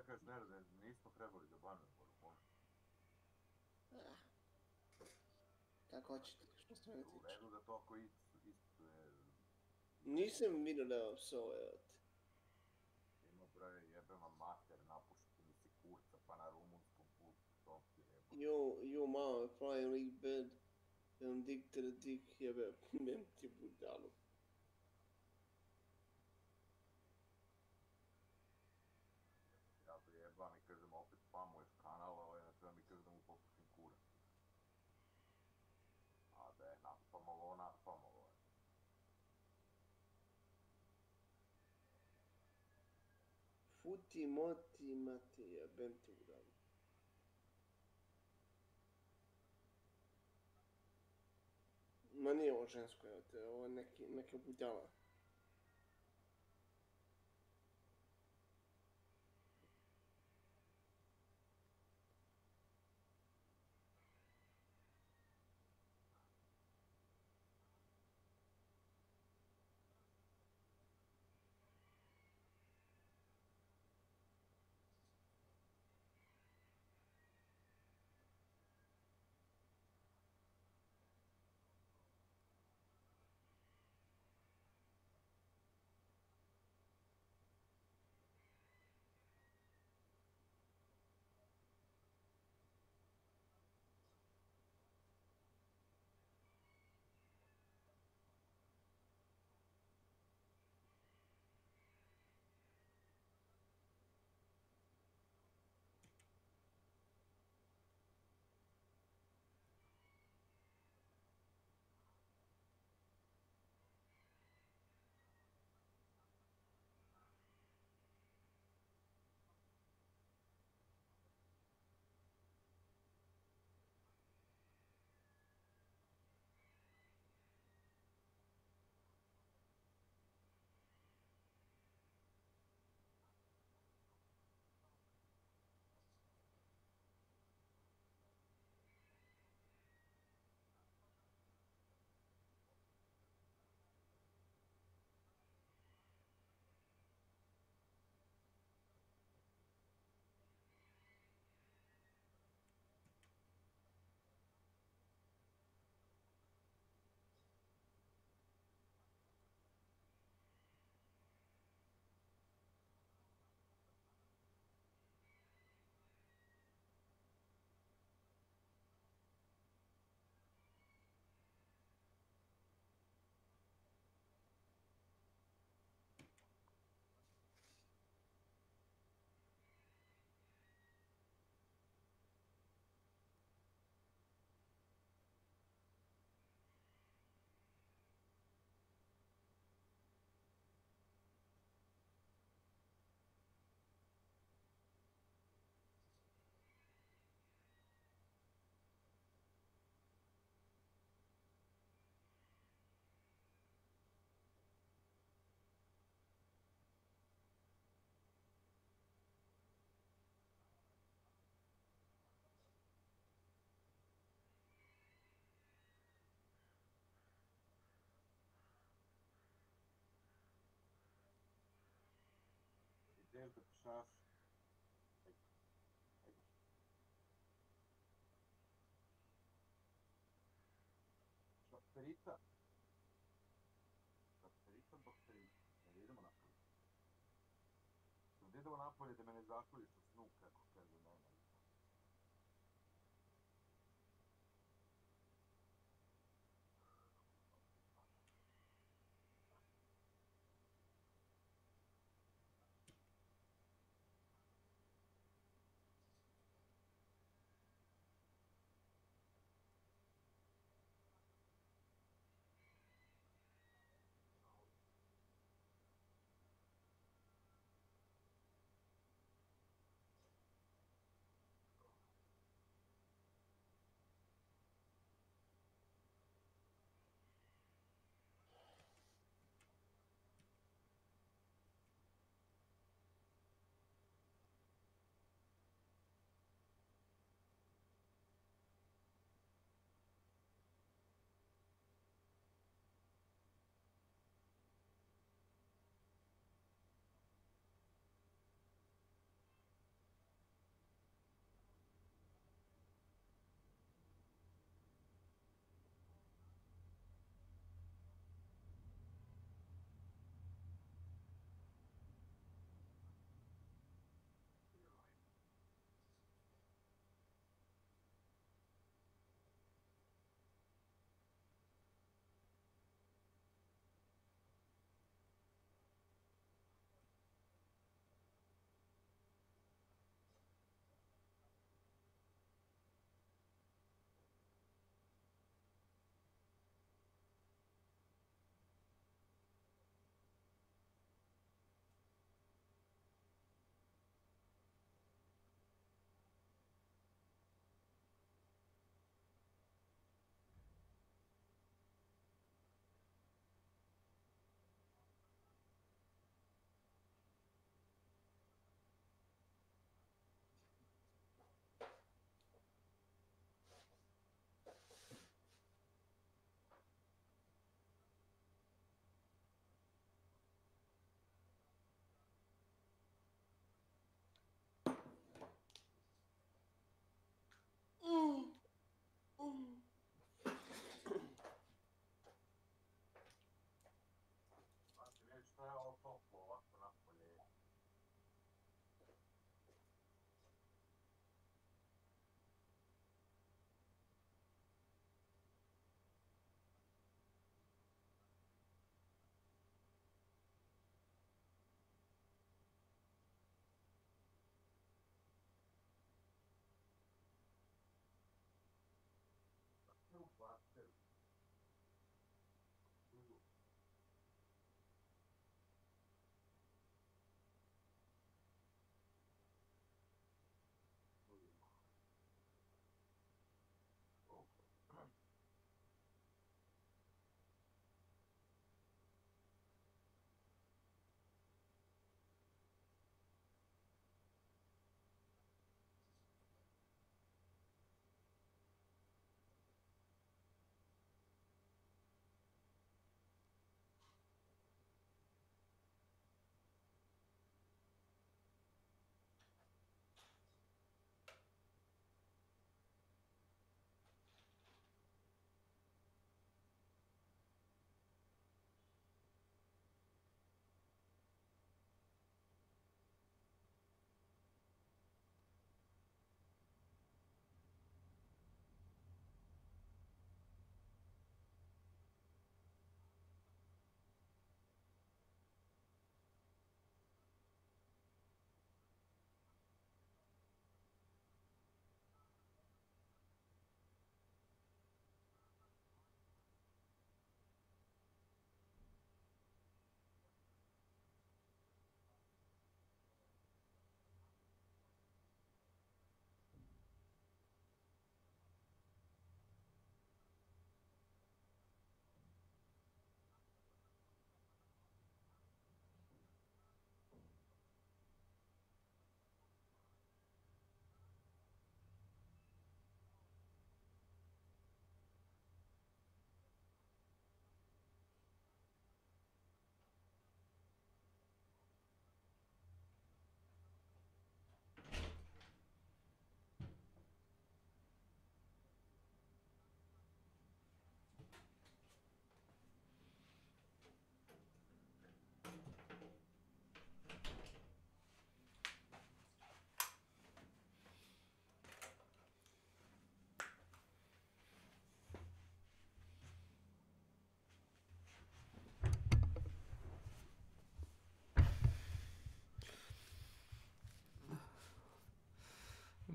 kažeš ne, da nismo trebali da banujemo Rumune. Ah, kako hoćete, što se mene U tiče. redu da to ako isto je... Nisam vidio da je psove, evo te. Ima bre, jebe vam mater, napušite mi se kurca, pa na rumunskom putu, psovke jebo. Jo, mama, playing league bed. Jedan dik to the dik, jebe, mem ti budalu. Ja to jebam i kažem opet spamuješ kanal, ali ne treba mi kaže da mu popušim kurac. A da je naspamalo je. Futi moti mati, jebem ti budalu. Ma nije ovo žensko, evo te, ovo je neka budala. Idem da pišaš. Ajde. Bakterita. Bakterita. Ajde, idemo napolje. Idemo napolje da me ne zakoliš u snu, kako kaže nema.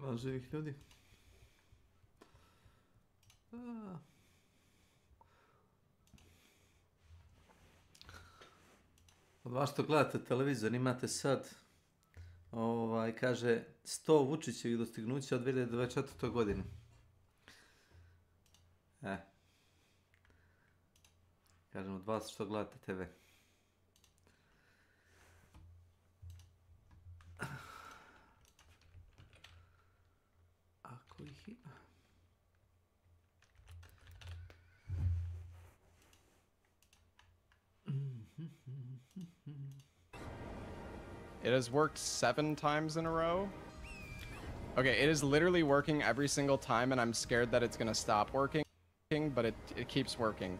Ima živih ljudi. A. Od vas što gledate televizor imate sad kaže 100 Vučićevih dostignuća od 2024. godine. Kažem od vas što gledate TV. Ako ih ima. It has worked 7 times in a row. Okay, it is literally working every single time, and I'm scared that it's gonna stop working, but it keeps working.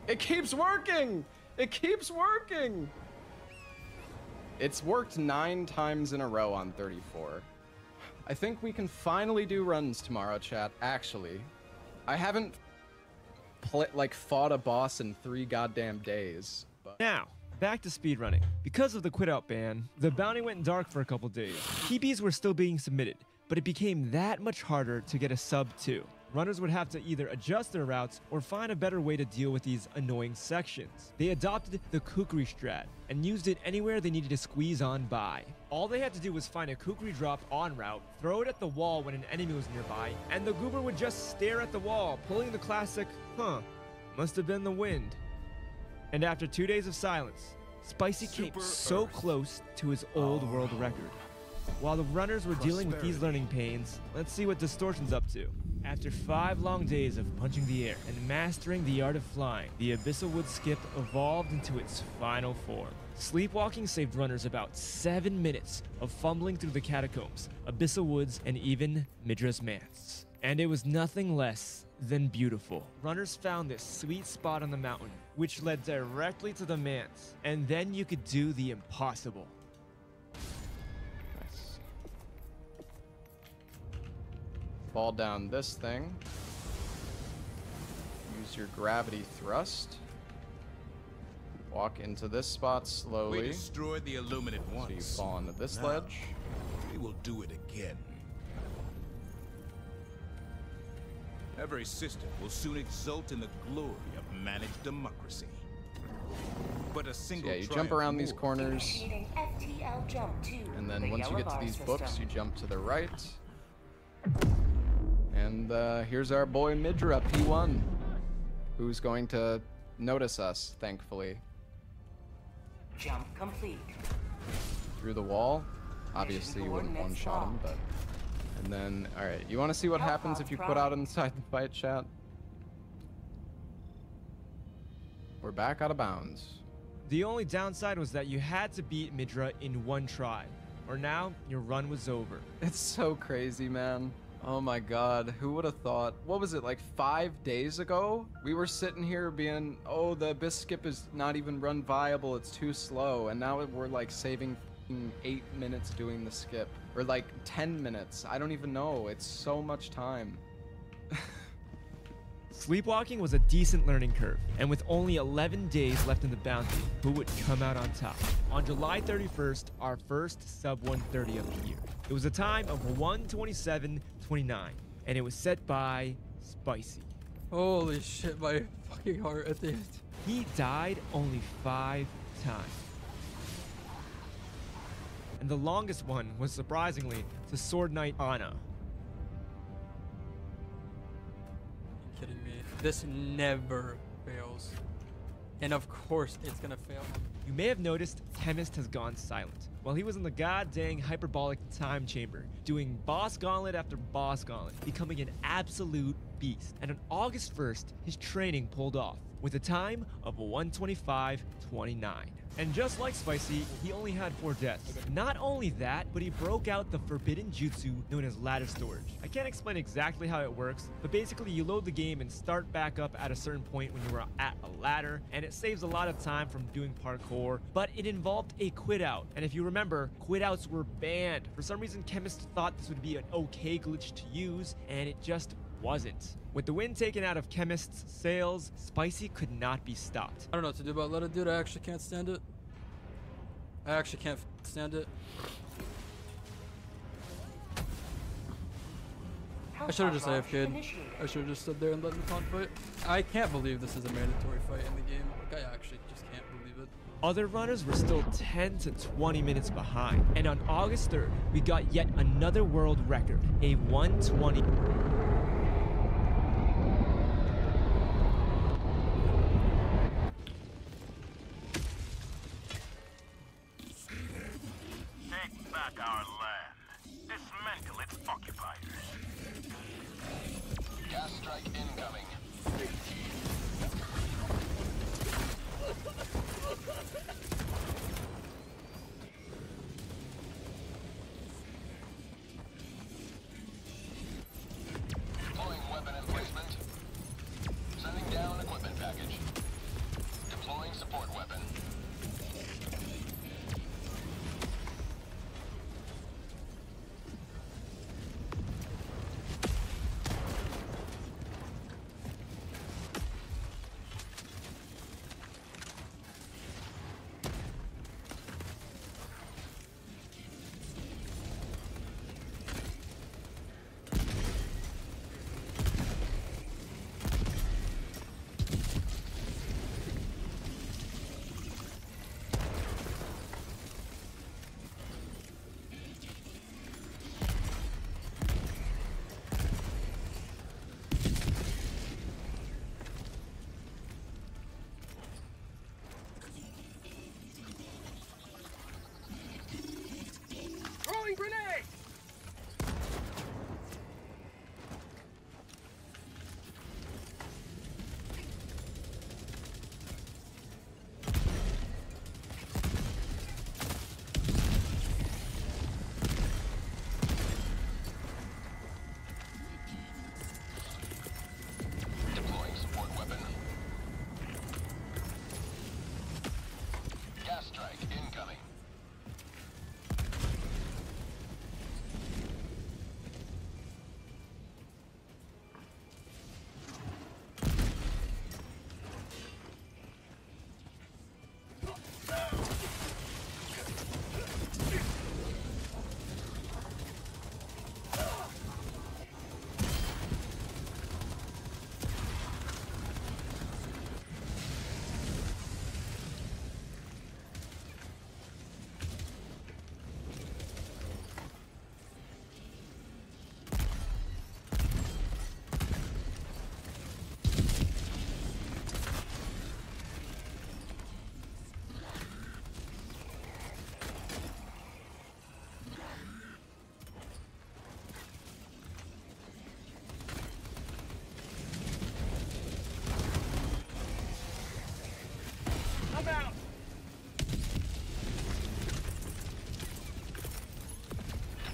It keeps working! It keeps working! It's worked 9 times in a row on 34. I think we can finally do runs tomorrow, chat, actually. I haven't fought a boss in 3 goddamn days. But... Now, back to speedrunning. Because of the quit out ban, the bounty went dark for a couple days. PBs were still being submitted, but it became that much harder to get a sub too. Runners would have to either adjust their routes or find a better way to deal with these annoying sections. They adopted the kukri strat and used it anywhere they needed to squeeze on by. All they had to do was find a kukri drop en route, throw it at the wall when an enemy was nearby, and the goober would just stare at the wall, pulling the classic, must have been the wind. And after 2 days of silence, Spicy came so close to his old world record. While the runners were dealing with these learning pains, let's see what Distortion's up to. After 5 long days of punching the air and mastering the art of flying, the Abyssal Wood Skip evolved into its final form. Sleepwalking saved runners about 7 minutes of fumbling through the catacombs, Abyssal Woods, and even Midra's Manse. And it was nothing less than beautiful. Runners found this sweet spot on the mountain, which led directly to the manse, and then you could do the impossible. Nice. Fall down this thing. Use your gravity thrust. Walk into this spot slowly. We destroyed the Illuminate once. So you fall onto this ledge. We will do it again. Every system will soon exult in the glory of managed democracy. But a single you jump around these corners, and then once you get to these books, you jump to the right. And here's our boy Midra, P1, who's going to notice us, thankfully. Jump complete. Through the wall. Obviously, you wouldn't one-shot him, but... And then, alright, you want to see what happens if you put out inside the fight, chat? We're back out of bounds. The only downside was that you had to beat Midra in 1 try, or now your run was over. It's so crazy, man. Oh my god, who would have thought? What was it, like 5 days ago? We were sitting here being, oh, the Abyss Skip is not even run viable, it's too slow, and now we're like saving 8 minutes doing the skip. Or like 10 minutes, I don't even know, it's so much time. Sleepwalking was a decent learning curve, and with only 11 days left in the bounty, who would come out on top? On July 31st, our first sub 130 of the year. It was a time of 1:27:29, and it was set by Spicy. Holy shit, my fucking heart at the end. He died only 5 times. And the longest one was surprisingly to Sword Knight Ana. Kidding me. This never fails. And of course it's gonna fail. You may have noticed Chemist has gone silent. While he was in the goddamn hyperbolic time chamber, doing boss gauntlet after boss gauntlet, becoming an absolute beast. And on August 1st, his training pulled off, with a time of 1:25:29. And just like Spicy, he only had 4 deaths. Not only that, but he broke out the forbidden jutsu known as ladder storage. I can't explain exactly how it works, but basically you load the game and start back up at a certain point when you are at a ladder, and it saves a lot of time from doing parkour, but it involved a quit out. And if you remember, quit outs were banned. For some reason, Chemist thought this would be an okay glitch to use, and it just wasn't. With the wind taken out of Chemist's sails, Spicy could not be stopped. I don't know what to do about Let It Dude. I actually can't stand it. I actually can't stand it. I should have just House AFK'd. initiated. I should have just stood there and let the taunt fight. I can't believe this is a mandatory fight in the game. Like, I actually just can't believe it. Other runners were still 10 to 20 minutes behind, and on August 3rd, we got yet another world record, a 120. Take back our land. Dismantle its occupiers. Gas strike incoming. Deploying weapon emplacement. Sending down equipment package. Deploying support weapon. Throwing grenade! Deploying support weapon. Gas strike incoming. I'm out!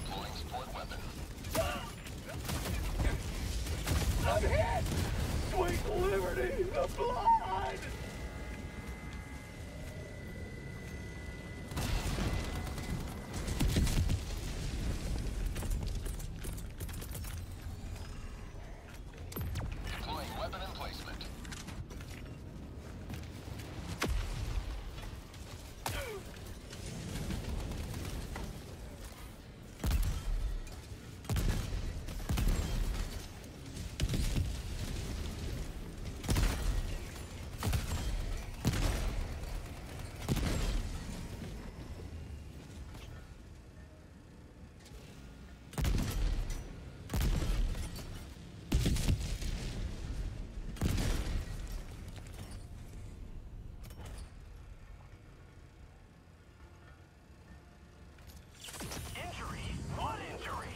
Deploying support weapon. I'm hit! Sweet liberty! The blood! Deploying weapon emplacement. Injury? What injury?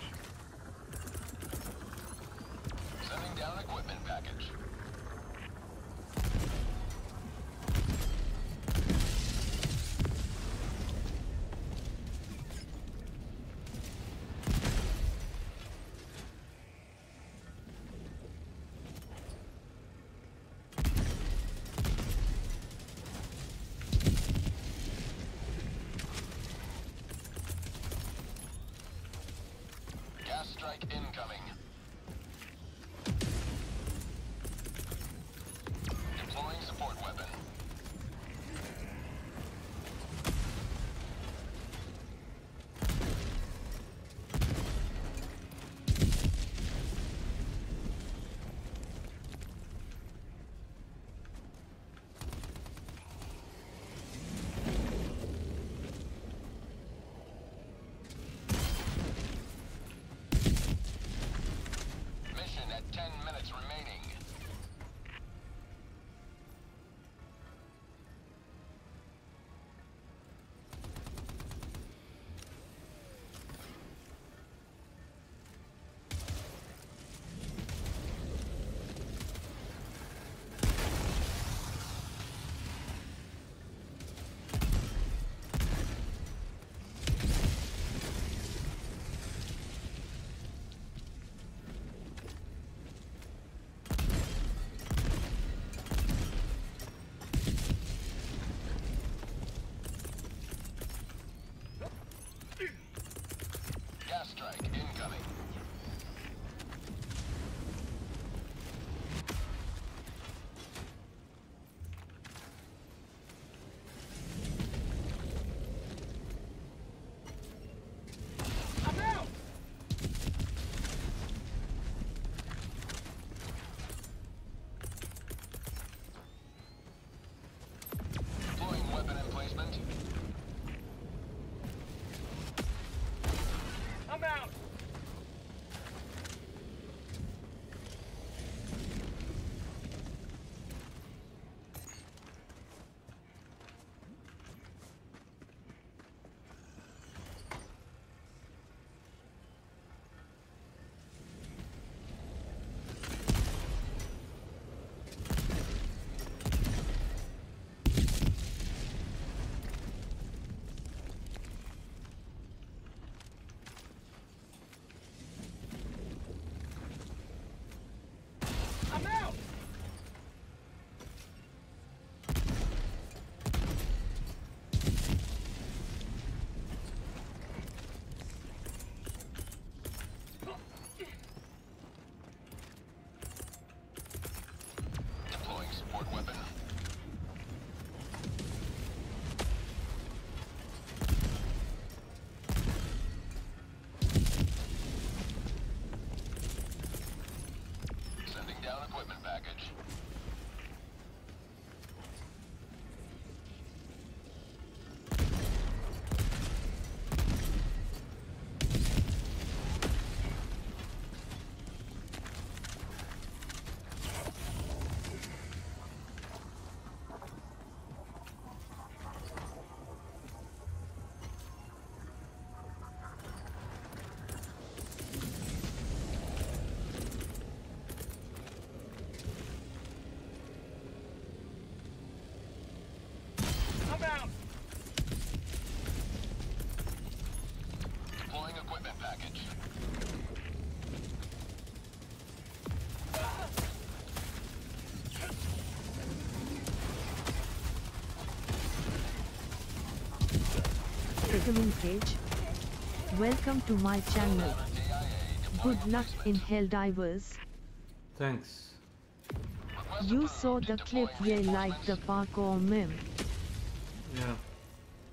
Sending down equipment package. Gas strike incoming. Deploying support weapon. incoming. I'm out! Deploying weapon emplacement. I'm out! I'm out! Deploying support weapon. Sending down equipment package. I'm out! Deploying equipment package. Becoming Cage. Welcome to my channel. Good luck in Helldivers. Thanks. You saw the clip, yeah, like the parkour meme. Yeah,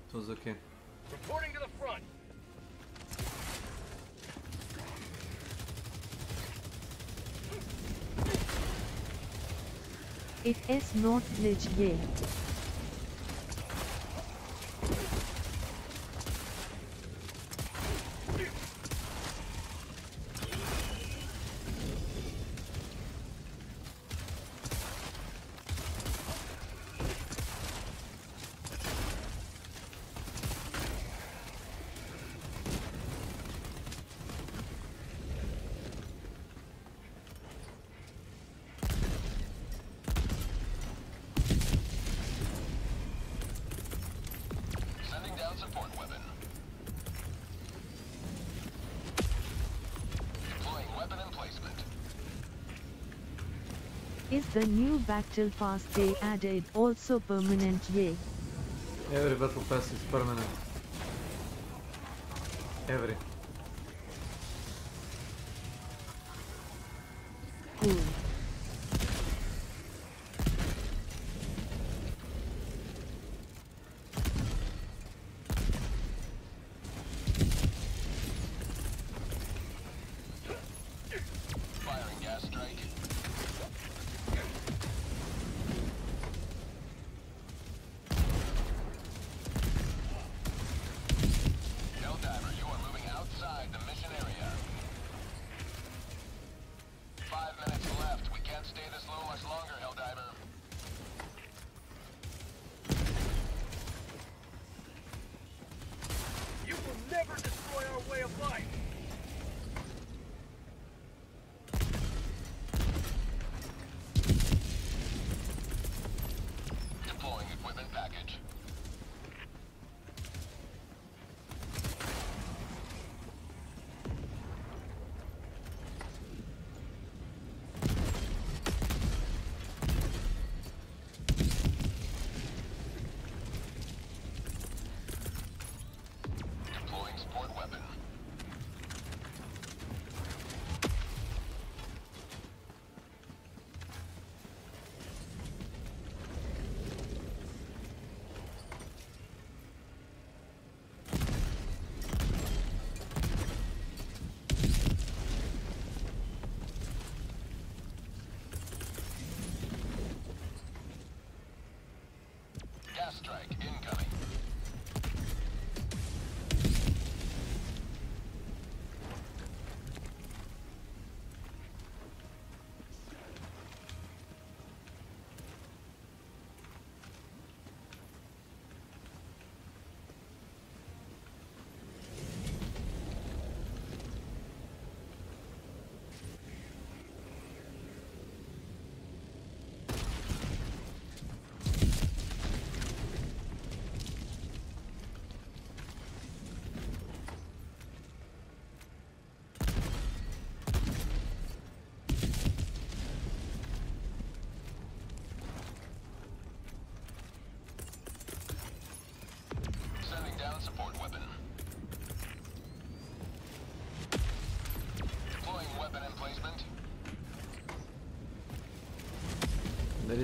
it was okay. Reporting to the front. It is not glitch, yeah. Sending down support weapon. Deploying weapon emplacement. Is the new battle pass they added also permanent, yeah? Every battle pass is permanent. Every. Cool. Firing gas strike. Helldiver, you are moving out.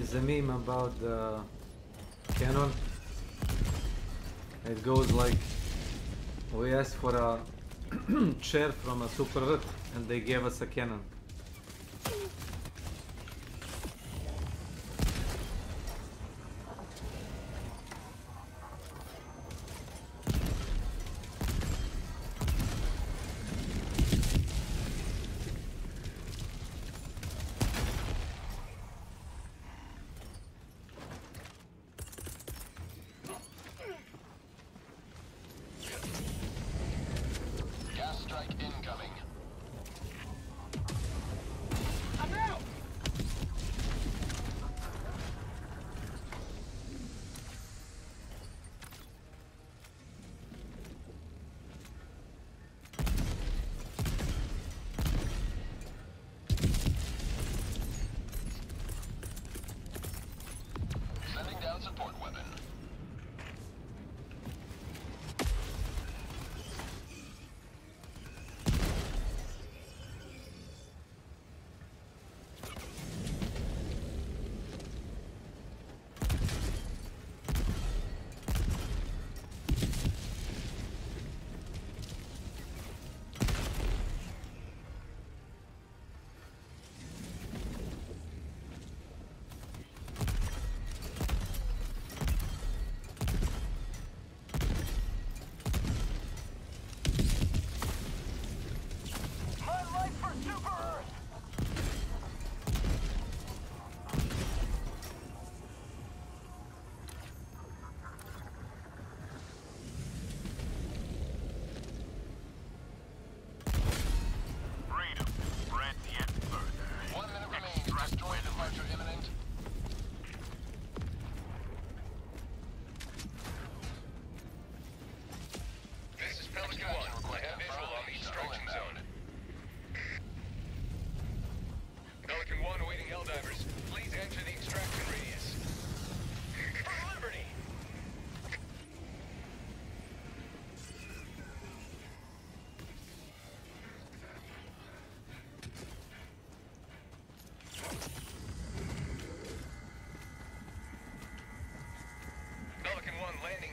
is a meme about the cannon. It goes like, we asked for a chair from a super Rit and they gave us a cannon.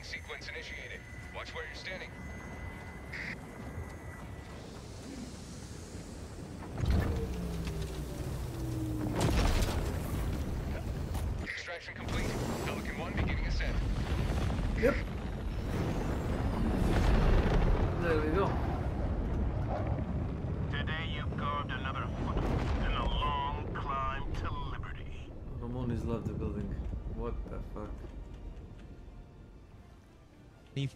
Sequence initiated. Watch where you're standing. Extraction complete. Pelican 1 beginning ascent. Yep. There we go. Today you've carved another foot in a long climb to liberty. Ramones love the building. What the fuck?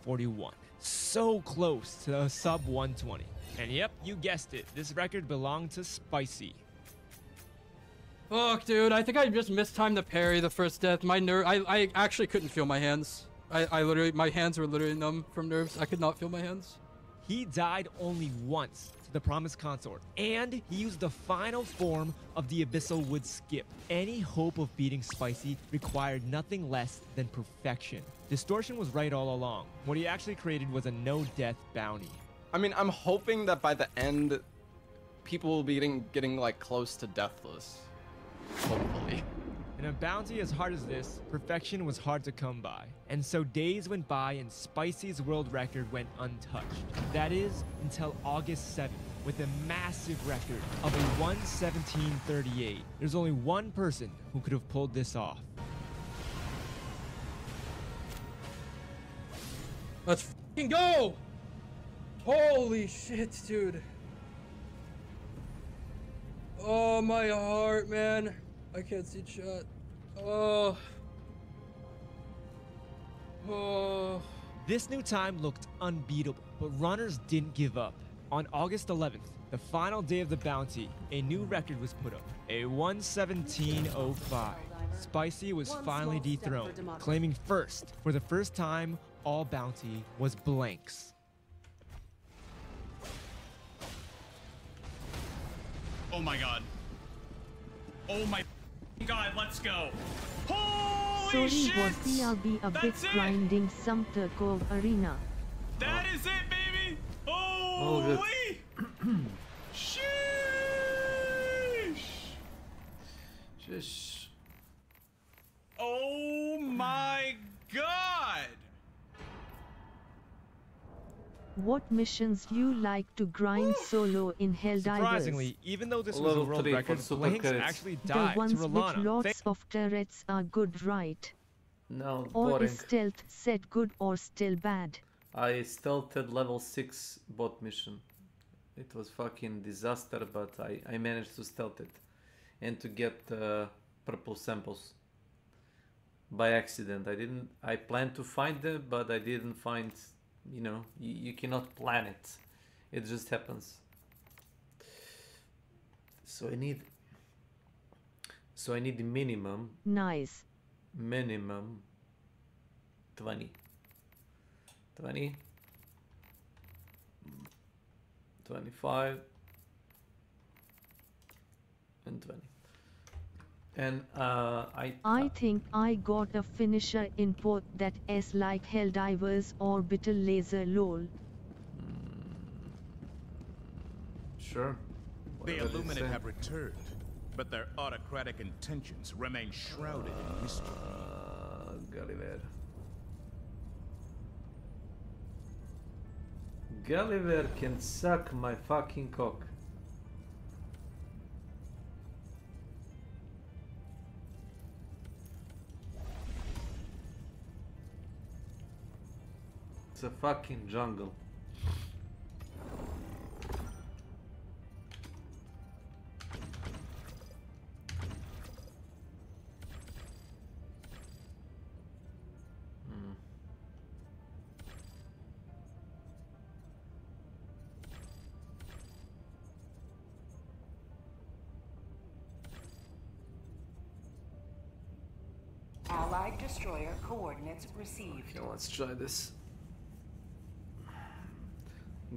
41. So close to the sub 120. And yep, you guessed it. This record belonged to Spicy. Fuck, dude. I think I just mistimed the parry the first death. I actually couldn't feel my hands. I literally, my hands were literally numb from nerves. I could not feel my hands. He died only once to the Promised Consort, and he used the final form of the Abyssal Wood Skip. Any hope of beating Spicy required nothing less than perfection. Distortion was right all along. What he actually created was a no-death bounty. I mean, I'm hoping that by the end, people will be getting like close to deathless. Hopefully. In a bounty as hard as this, perfection was hard to come by. And so days went by and Spicy's world record went untouched. That is, until August 7th, with a massive record of a 1:17:38. There's only one person who could have pulled this off. Let's fucking go! Holy shit, dude. Oh, my heart, man. I can't see chat. Oh. Oh. This new time looked unbeatable, but runners didn't give up. On August 11th, the final day of the bounty, a new record was put up, a 1:17:05. Spicy was finally dethroned, claiming first. For the first time, all bounty was blanks. Oh my god. Oh my god, let's go. Holy Sorry shit! was CLB a bit grinding Sumter Cove Arena. That is it, baby! Oh, good. Holy! Sheesh! Just What missions you like to grind solo in Helldivers? Surprisingly, even though this was a Level world 3 for record, super Blanks carrots. actually The died to ones with Rolana. lots of turrets are good, right? No, Or boring. is stealth set good or still bad? I stealthed level 6 bot mission. It was fucking disaster, but I managed to stealth it. And to get purple samples. By accident. I planned to find them, but I didn't find, you know, you cannot plan it. It just happens. So I need the minimum. Nice. Minimum 20. 20. 25. And 20. And I think I got a finisher input that is like Helldivers orbital laser lol. Sure. The Whatever they Illuminate say. have returned, but their autocratic intentions remain shrouded in mystery. Gulliver. Gulliver can suck my fucking cock. It's a fucking jungle. Allied destroyer coordinates received. Okay, let's try this.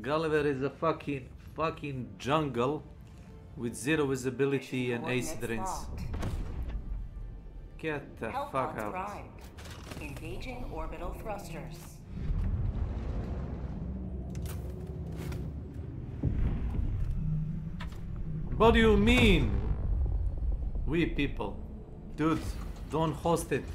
Gulliver is a fucking jungle with zero visibility and ace drains. Get the Help fuck pods out. primed. Engaging orbital thrusters. What do you mean? We people. Dude, don't host it.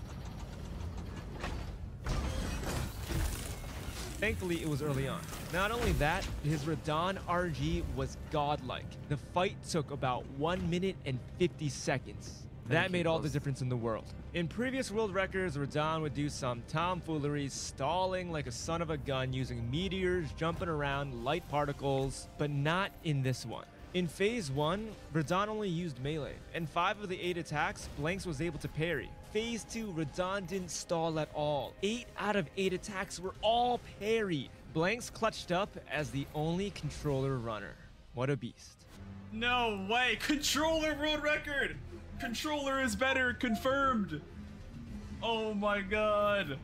Thankfully, it was early on. Not only that, his Radon RG was godlike. The fight took about 1 minute and 50 seconds. That made all the difference in the world. In previous world records, Radon would do some tomfoolery, stalling like a son of a gun using meteors, jumping around, light particles, but not in this one. In Phase 1, Radon only used melee, and 5 of the 8 attacks, Blanks was able to parry. Phase 2, Radon didn't stall at all. 8 out of 8 attacks were all parried. Blanks clutched up as the only controller runner. What a beast. No way! Controller world record! Controller is better, confirmed! Oh my god!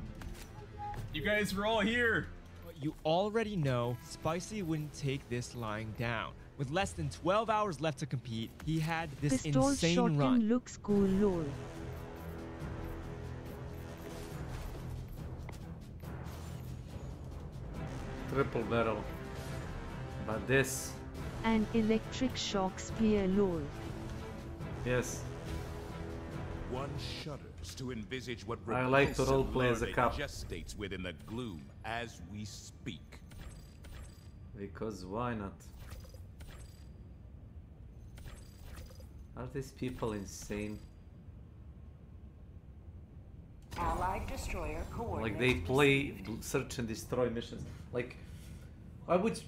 You guys were all here! But you already know Spicy wouldn't take this lying down. With less than 12 hours left to compete, he had this Pistol insane shotgun run. looks cool lol. Triple barrel. But this, An electric shock spear lol. yes. One shudders to envisage what I like to repulsive roleplay as a larvae cop. gestates within the gloom as we speak. Because why not? Are these people insane? Allied destroyer coordinates Like they play received. search and destroy missions. Like, I would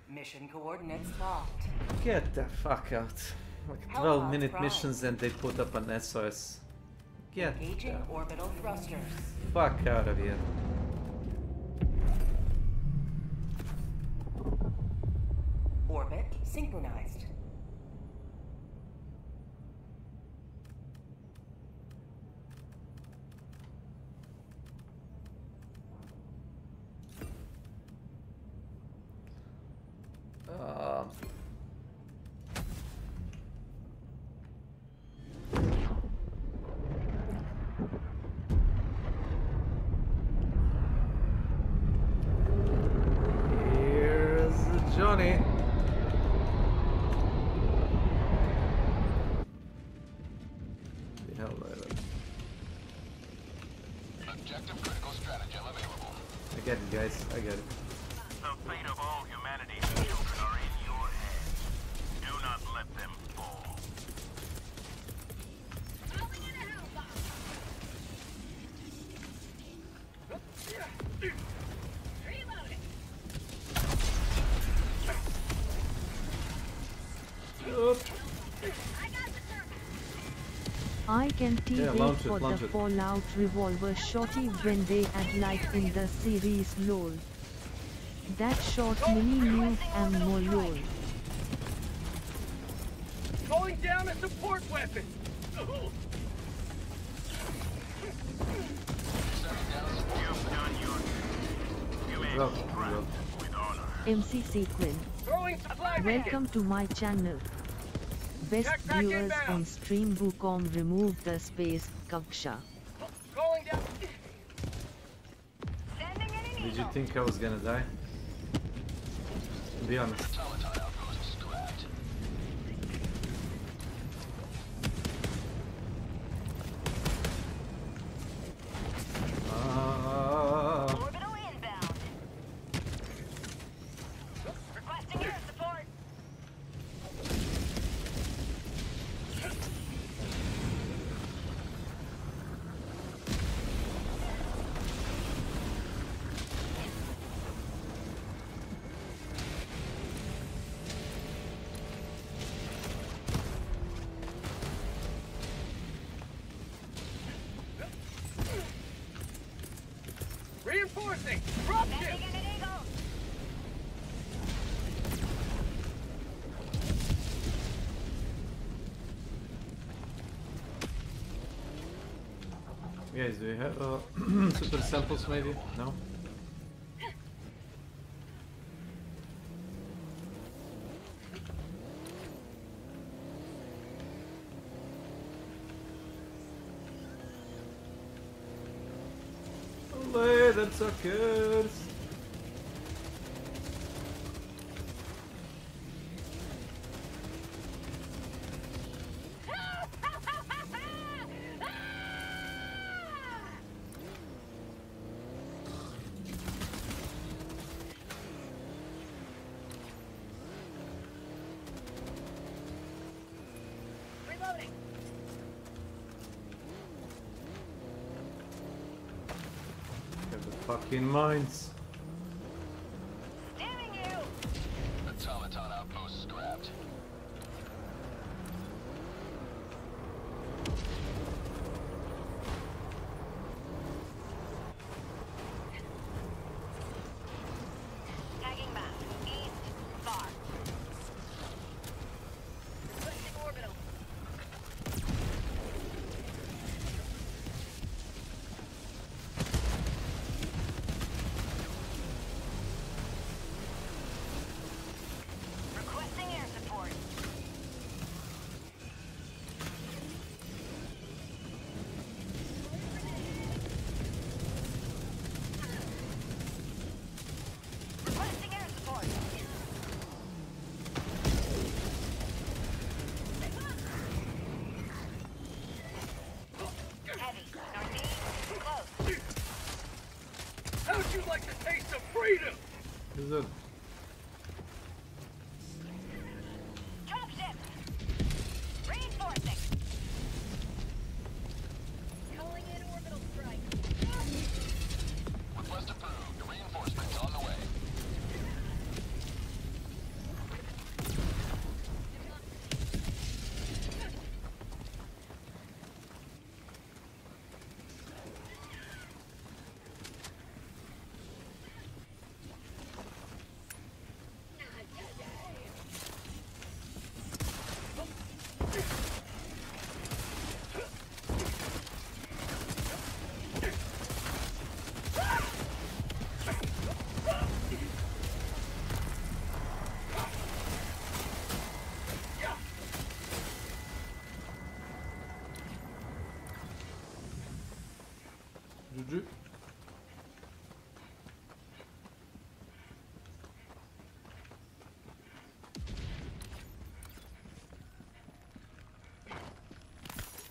Mission coordinates locked. get the fuck out. Like Hellbots 12-minute prime. missions and they put up an SOS. Get Engaging the orbital thrusters. fuck out of here. Orbit synchronized. Here's Johnny. The hell Objective critical stratagem available. I get it, guys. I get it. The I can wait launch for it, the launch it. Fallout revolver shotty when they add like in the series lol. That short mini nuke ammo lol. Calling down a support weapon! Well, well. MC Sequin. Throwing supply Welcome to my channel. Best Backpack viewers inbound. on stream Wukong remove the space Kaksha. Calling down. Did you think I was gonna die? Be honest. Orbital inbound. Requesting air support. Reinforcing! Drop ship! Guys, do you have super samples maybe? No? Olé, that suckers! Reloading. Have the fucking mines. Damning you. Automaton outpost scrapped. Tagging map. East. Far. Requesting orbital. Requesting air support. Requesting air support. Heavy. Northeast. Close. How'd you like the taste of freedom? Is it? Dropship. Reinforcing. Calling in orbital strike. Request approved. Reinforcements on the way. Juju?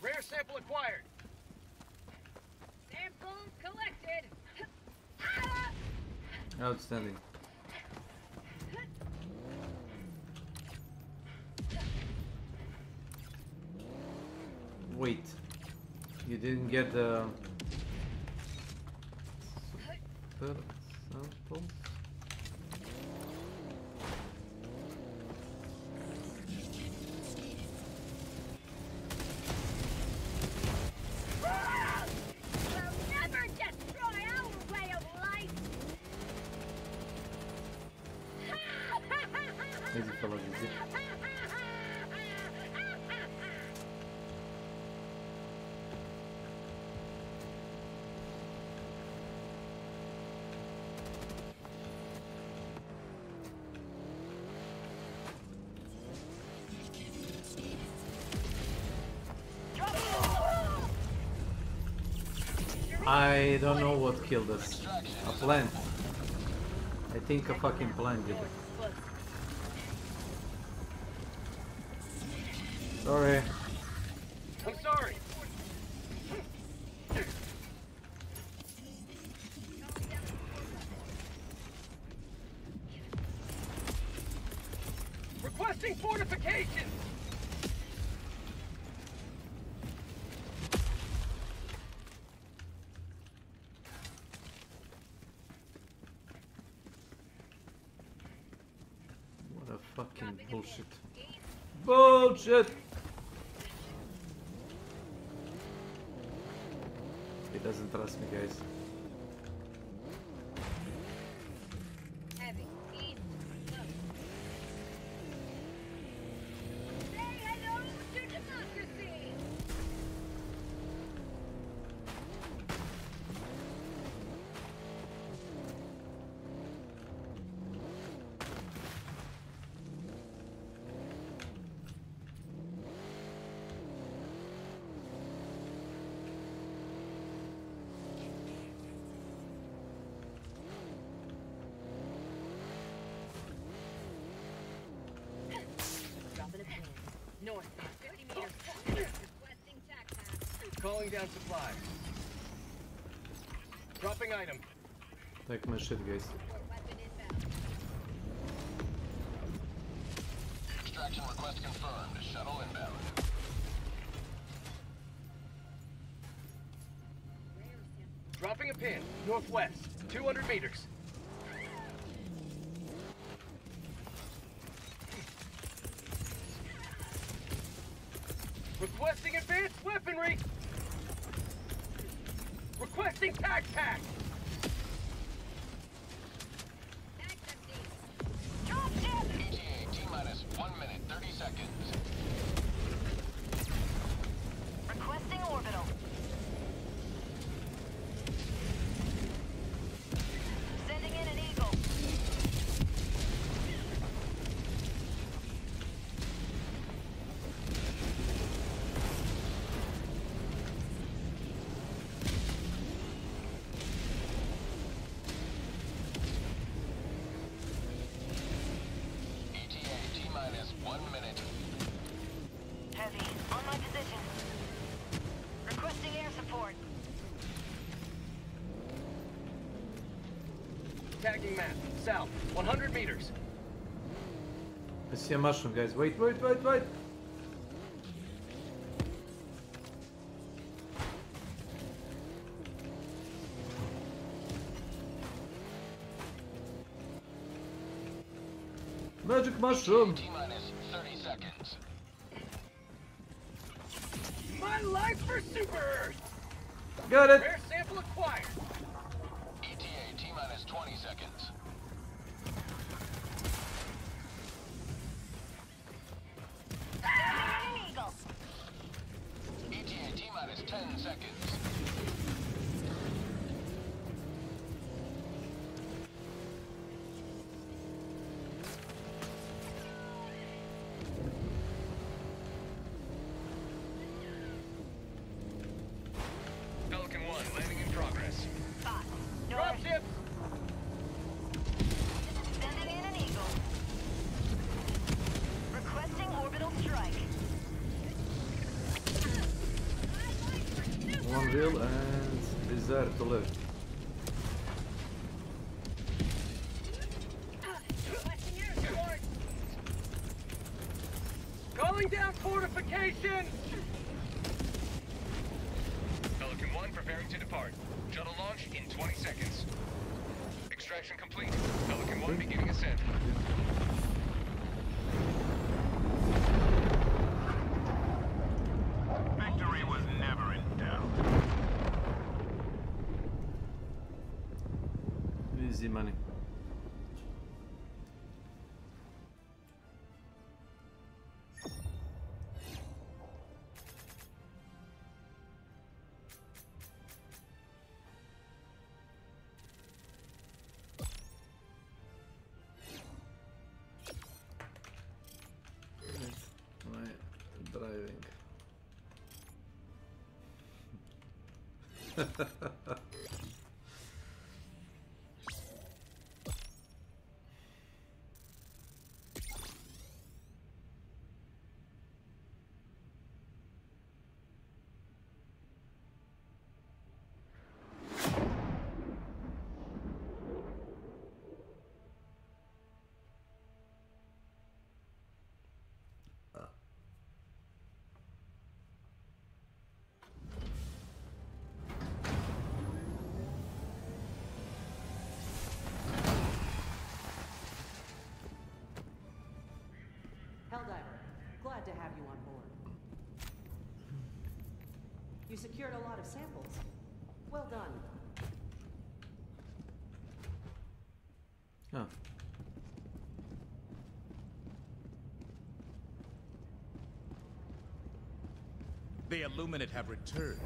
Rare sample acquired. Sample collected. Outstanding. Wait. You didn't get the super samples? Easy fellas, easy. I don't know what killed us. A plant. I think a fucking plant did it. Sorry. I'm sorry. Requesting fortification. What a fucking bullshit. Bullshit! He doesn't trust me, guys. Heavy. East. Low. Say hello to democracy! Dropping a pin. North. 50 meters. Requesting tac pack. Calling down supplies. Dropping item. Take my shit, guys. Weapon inbound. Extraction request confirmed. Shuttle inbound. Dropping a pin. Northwest. 200 meters. Requesting advanced weaponry. Requesting tac pack. ETA T-minus 1 minute, 30 seconds. Requesting orbital. Sending in an eagle. ETA T-minus 1 minute. Heavy. On my position. Requesting air support. Tagging map. South. 100 meters. I see a mushroom, guys. Wait, wait, wait, wait! Magic mushroom! T-minus 30 seconds. My life for Super Earth! Got it! Rare sample acquired. ETA T-minus 20 seconds. An eagle. ETA T-minus 10 seconds. Pelican 1 landing in progress. Spot. Drop North. ships! Sending in an eagle. Requesting orbital strike. One wheel and desire to live. Requesting air support. Calling down fortification! Pelican 1 preparing to depart. Shuttle launch in 20 seconds. Extraction complete. Pelican 1 beginning ascent. Victory was never in doubt. Easy money. Helldiver, glad to have you on board. You secured a lot of samples. Well done. Huh. The Illuminate have returned,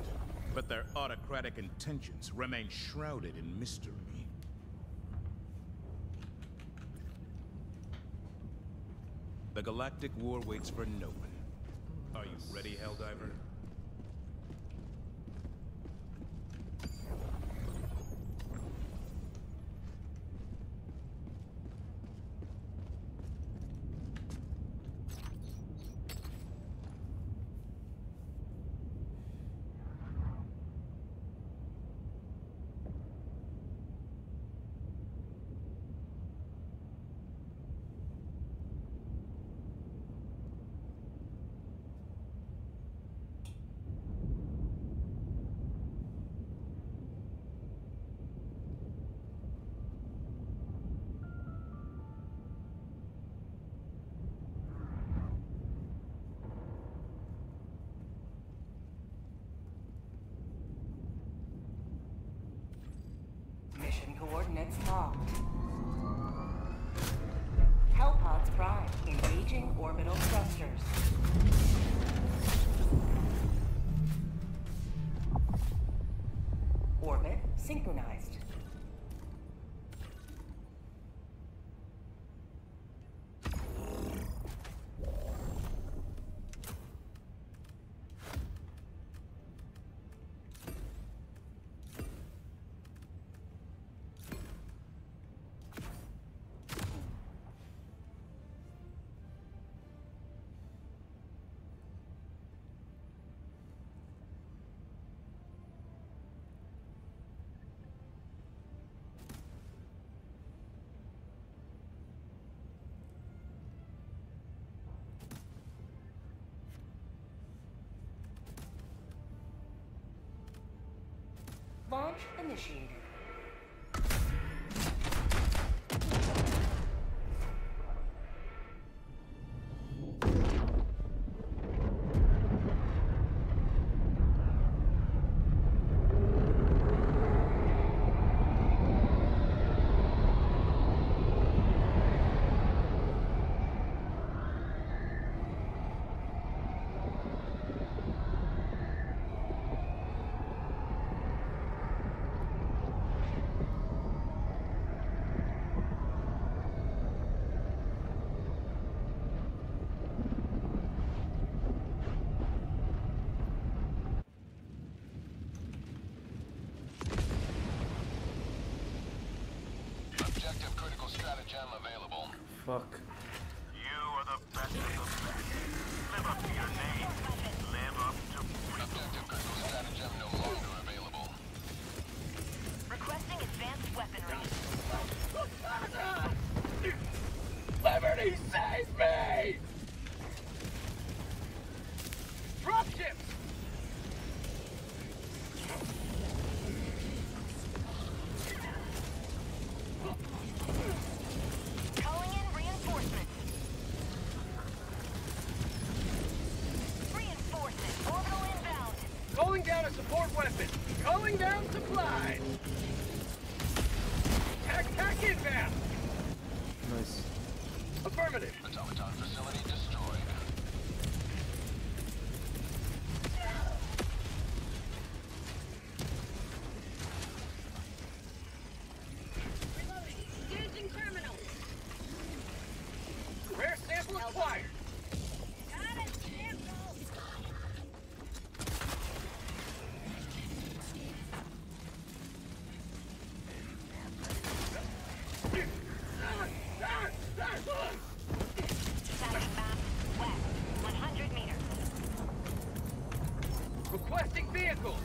but their autocratic intentions remain shrouded in mystery. The galactic war waits for no one. Are you ready, Helldiver? Mission coordinates locked. Hellpods Prime, engaging orbital thrusters. Orbit synchronized. Launch initiated. Objective critical stratagem available. Fuck. You are the best of the best. Live up to your name. Live up to... Objective critical stratagem no longer available. Requesting advanced weaponry. Liberty save me! Dropships! Calling in reinforcements. Reinforcements. Orbital inbound. Calling down a support weapon. Calling down supplies. Tac inbound. Nice. Affirmative. Automaton facility destroyed. Engaging terminal. Rare sample acquired. Got it. Sample. Tagging map. West. 100 meters. Requesting vehicle.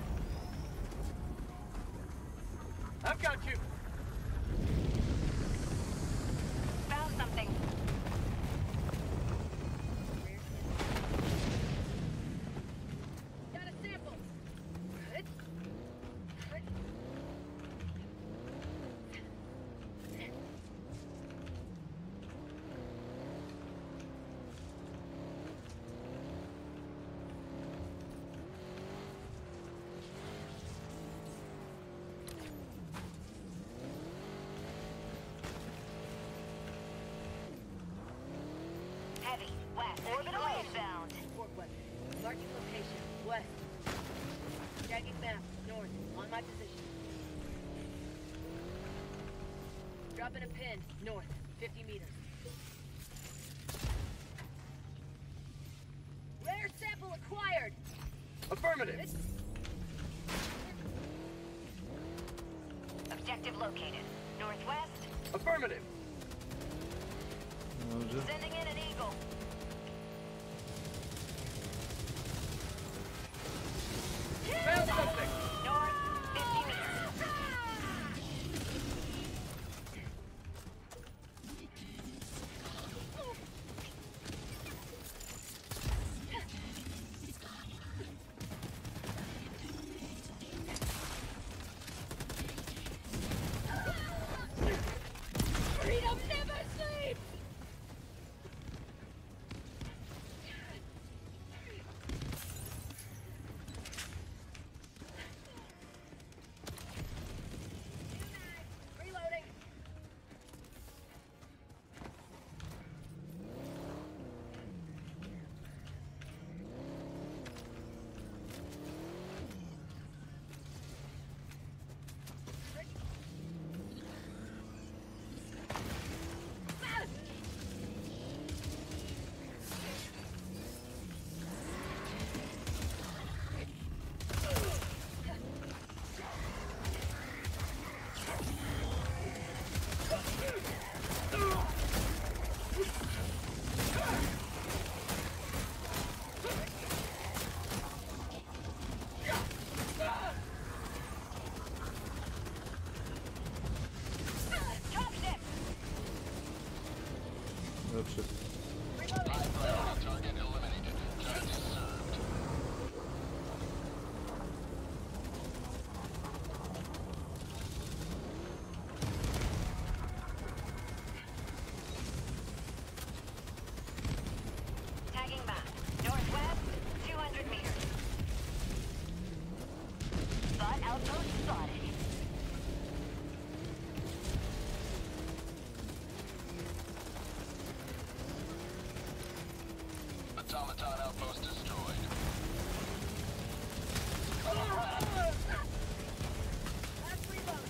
I've got you. Found something. Got a sample. Good. Good. Heavy. West. Orbital inbound. Northwest. Marking location. West. Tagging map. North. On my position. Dropping a pin. North. 50 meters. Rare sample acquired. Affirmative. Objective located. Northwest. Affirmative. Sending in an eagle. Found something. North. 50 meters. Freedom never sleeps! Reloading. Oh shit. Target eliminated. Justice served. Tagging map. Northwest. 200 meters. Thought outpost spotted. Automaton outpost destroyed. Last reload.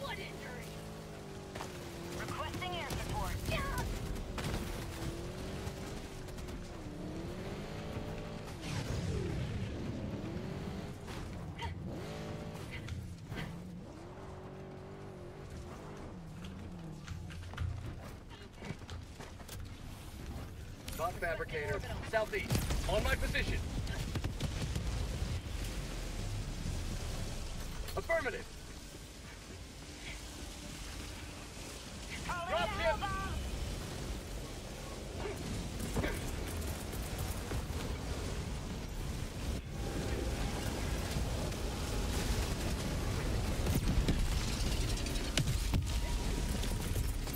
What injury? Requesting air support. Bot fabricator. Southeast. On my position. Affirmative. Drop him.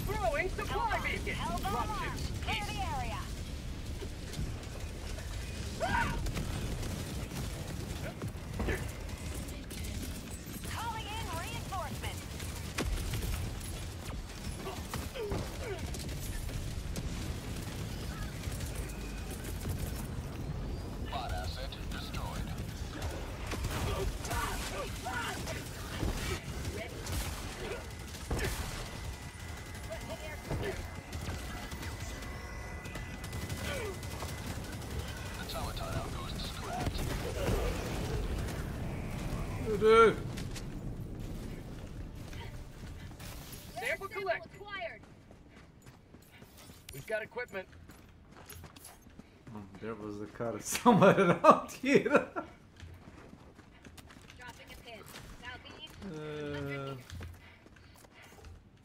Throwing supply beacon. Dropships. Clear the area. Calling in Dude. Sample collected. We've got equipment. There was a car somewhere around here. Dropping a pin. Southeast.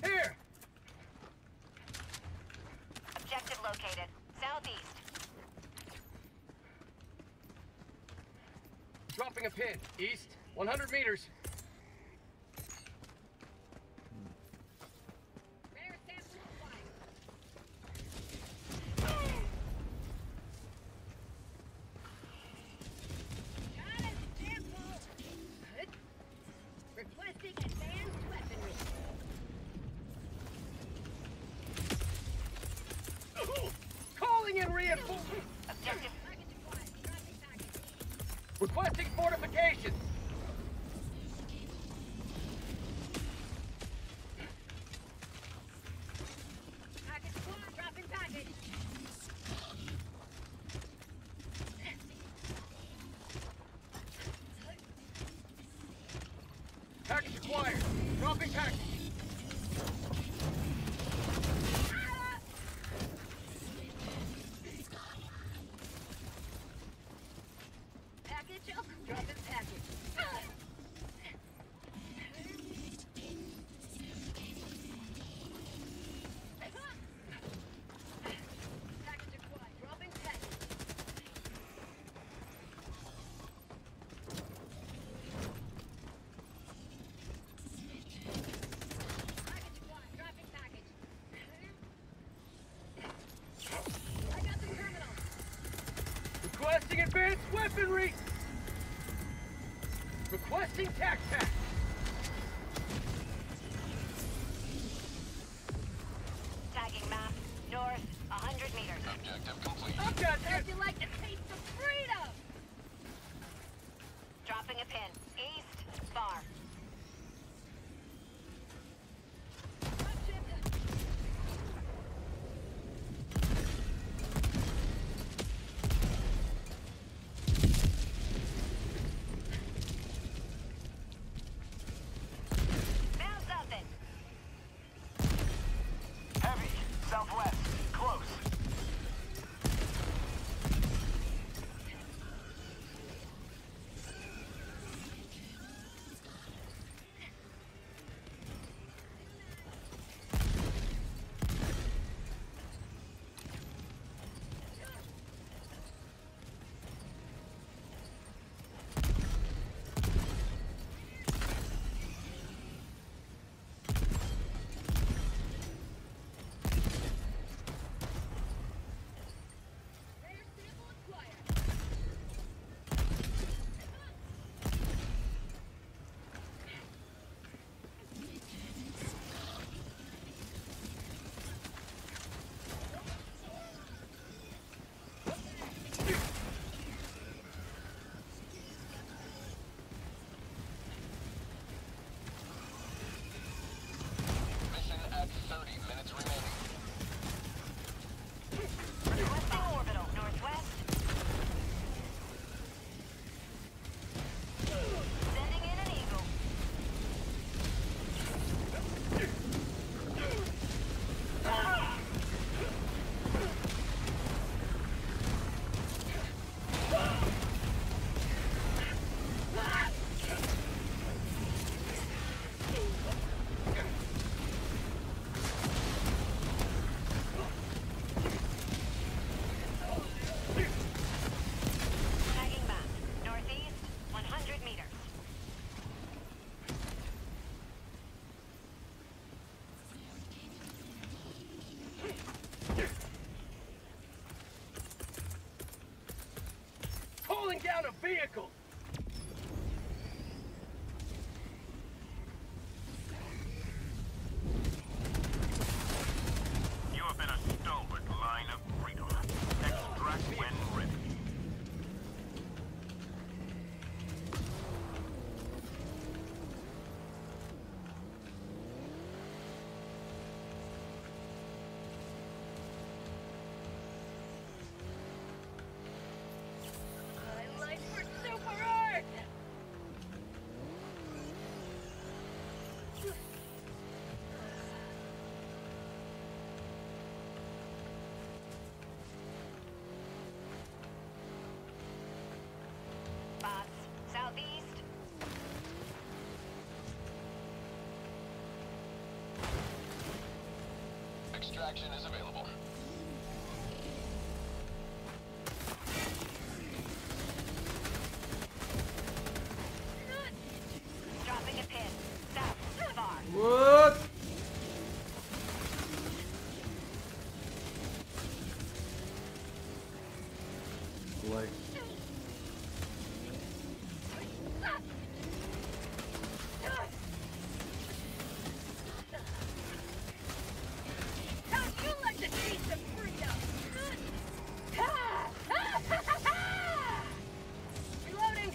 Here. Objective located. Southeast. Dropping a pin. East. 100 meters. Rare sample acquired. Got it. Sample. Good. Requesting advanced weaponry. Calling in reinforcements. Objective. Package acquired. Dropping package. Requesting fortifications. Package acquired. Dropping package. Package acquired. Dropping package. Package up. Dropping package. Package acquired. Dropping package. Package acquired. Dropping package. I got the terminal. Requesting advanced weaponry. Requesting tac pack. Tagging map. North. 100 meters. Objective complete. I've got How'd this. you like the taste of freedom? Dropping a pin. East. Far. Found something. Heavy. Southwest. Close. Rare sample acquired. Mission at 30 minutes remaining. Requesting orbital. Northwest. Sending in an eagle. Tagging map. Northeast. 100 meters. Calling down a vehicle. You have been a stalwart line of freedom. Extract when ready. My life for super Extraction is available. Dropping a pin. South. Far. What? Like. Don't you like the taste of freedom? Reloading.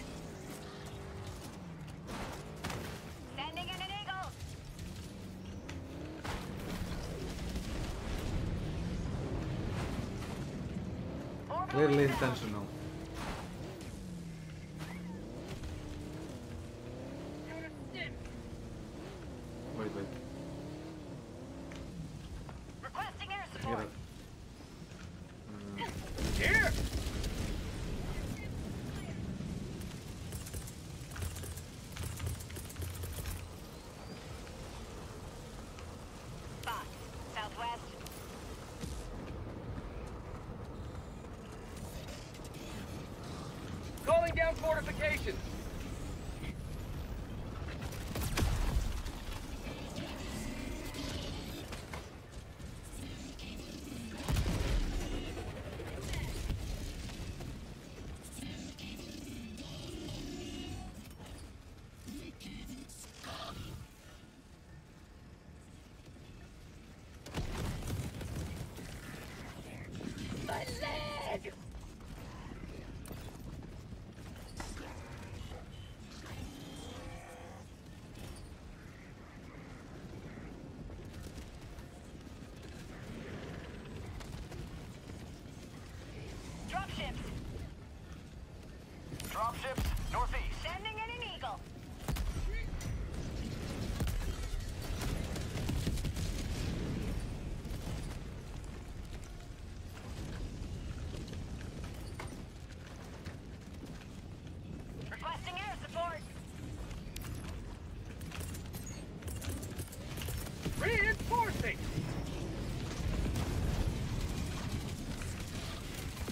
Sending in an eagle. Clearly intentional. Wait. Requesting air Get support. it. Here! Spot. Southwest. Calling down fortifications. My leg! Dropships. Dropships northeast. Sending in an eagle. Requesting air support. Reinforcing!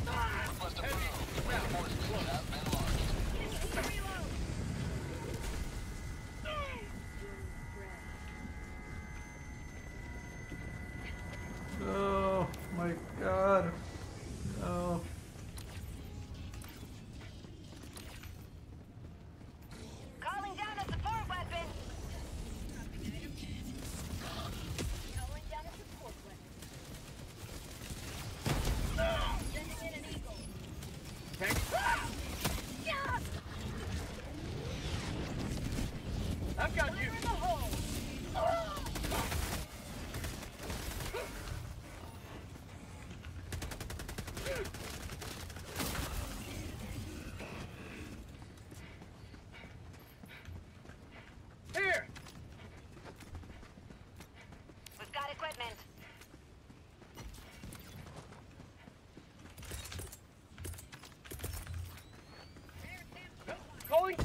Request approved. Reinforcements have been launched. Oh my god. No. Calling down a support weapon. Calling down a support weapon. Sending in an eagle. I've got you. Fire in the hole. Here! We've got equipment. Calling.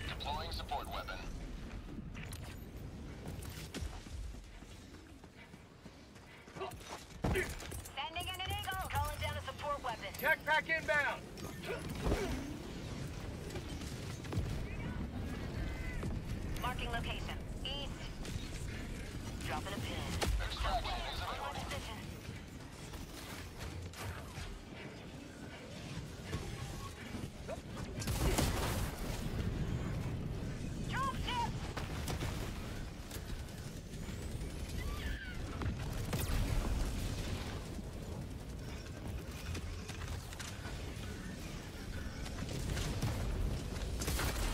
Deploying support weapon. Sending in an eagle. Calling down a support weapon. Tech pack inbound. Marking location. East. Dropping a pin. Extraction is On available. position. Dropship!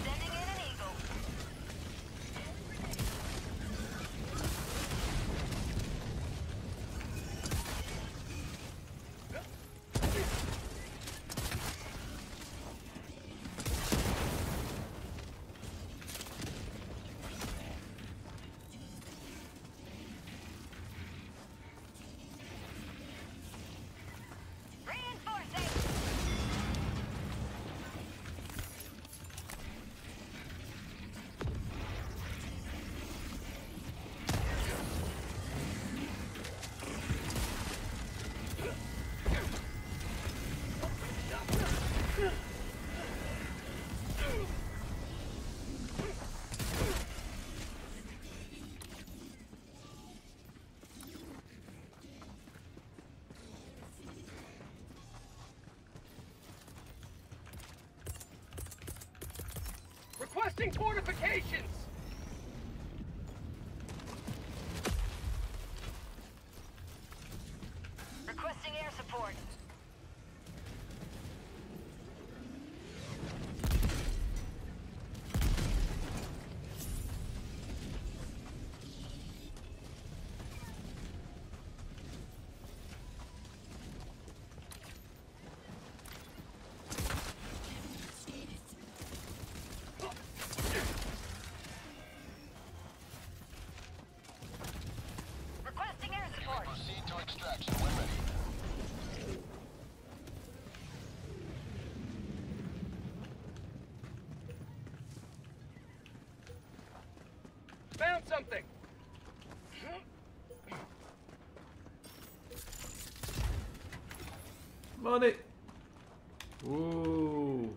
Sending in an eagle. Requesting fortifications! Requesting air support. Requesting air support. Proceed to extraction when ready. Found something! Money! Ooh.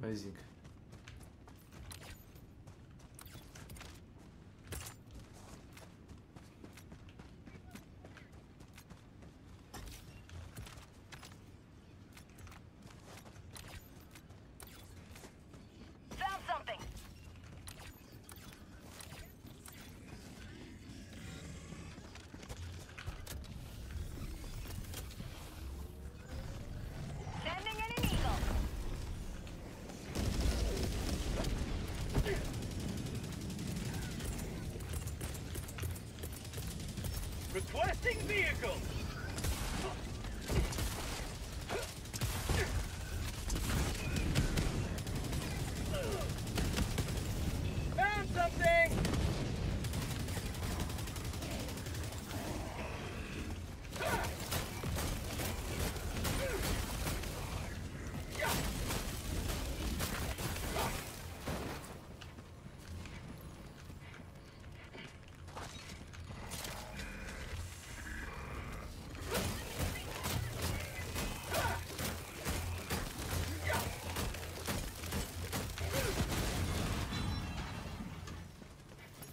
Amazing. Found something. Sending in an eagle. Requesting vehicle! Found something!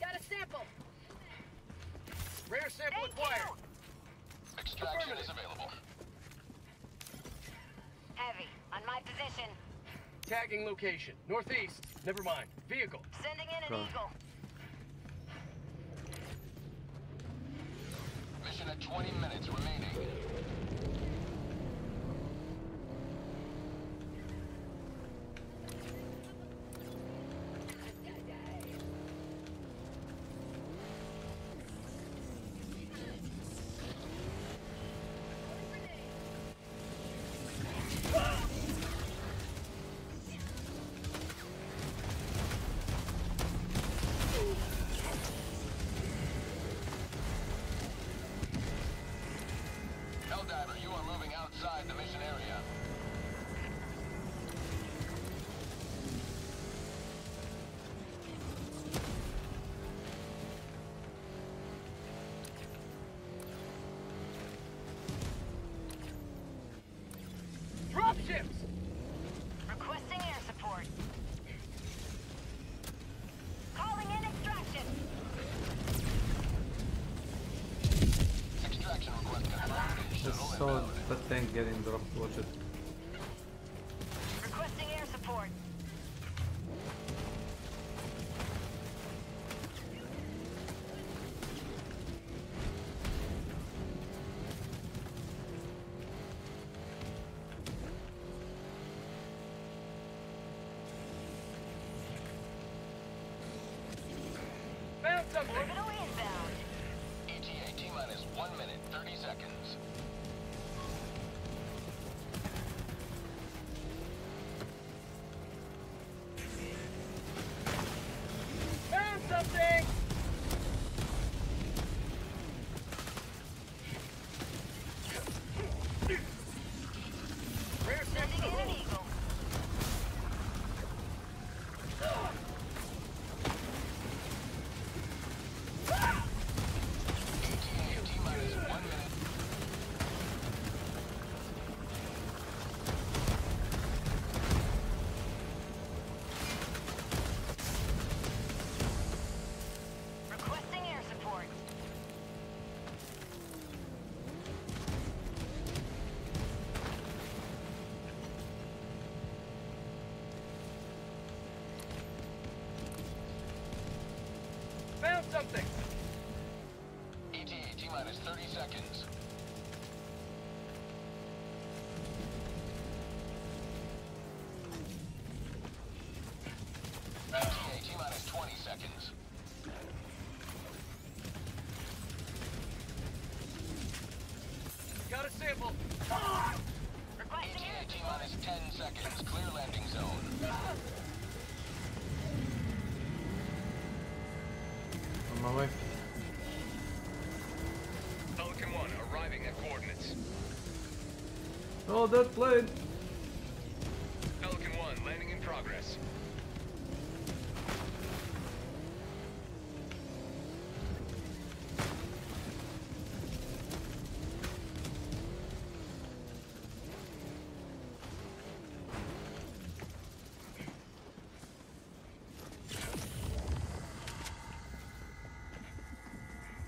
Got a sample! Rare sample acquired! Extraction is available. Heavy. On my position. Tagging location. Northeast. Never mind. Vehicle. Sending in an Go. eagle. Mission at 20 minutes remaining. Helldiver, you are moving outside the mission area. Dropships! Requesting air support. Calling in extraction. Extraction request confirmed. Just Shuttle saw inbound. the tank getting dropped. Watch it. Requesting air support. Found something! Orbital inbound. ETA T-minus 1 minute, 30 seconds. something. ETA T-minus 30 seconds. ETA T-minus 20 seconds. Got a sample. ETA T-minus 10 seconds. Clear landing zone. On my way. Pelican 1 arriving at coordinates. Oh, that plane! Pelican 1 landing in progress.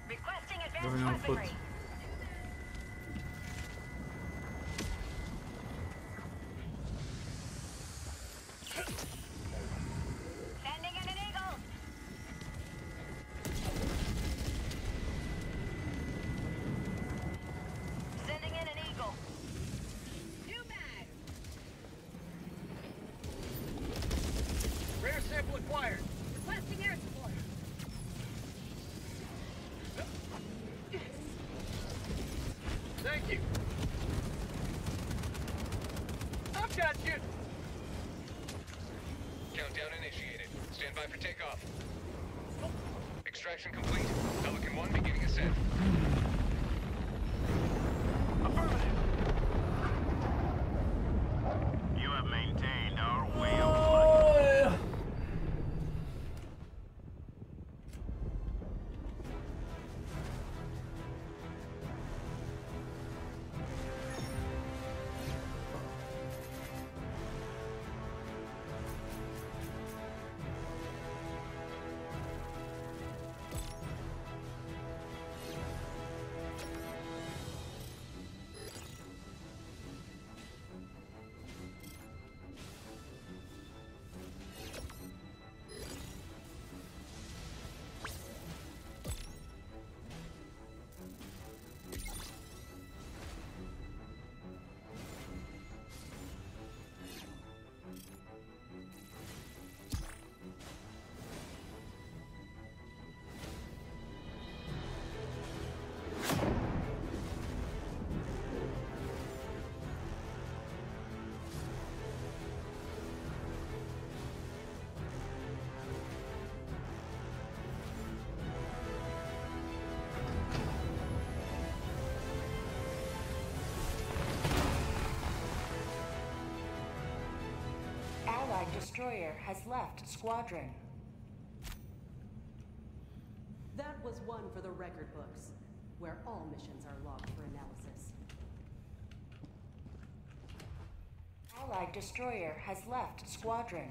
Requesting Going advanced on foot. weaponry. Sending in an eagle. Sending in an eagle. New mag. Rare sample acquired. Requesting air support. Thank you. I've got you. Countdown initiated. Stand by for takeoff. Extraction complete. Pelican 1 beginning ascent. You have maintained our way of life. Allied destroyer has left squadron. That was one for the record books, where all missions are logged for analysis. Allied destroyer has left squadron.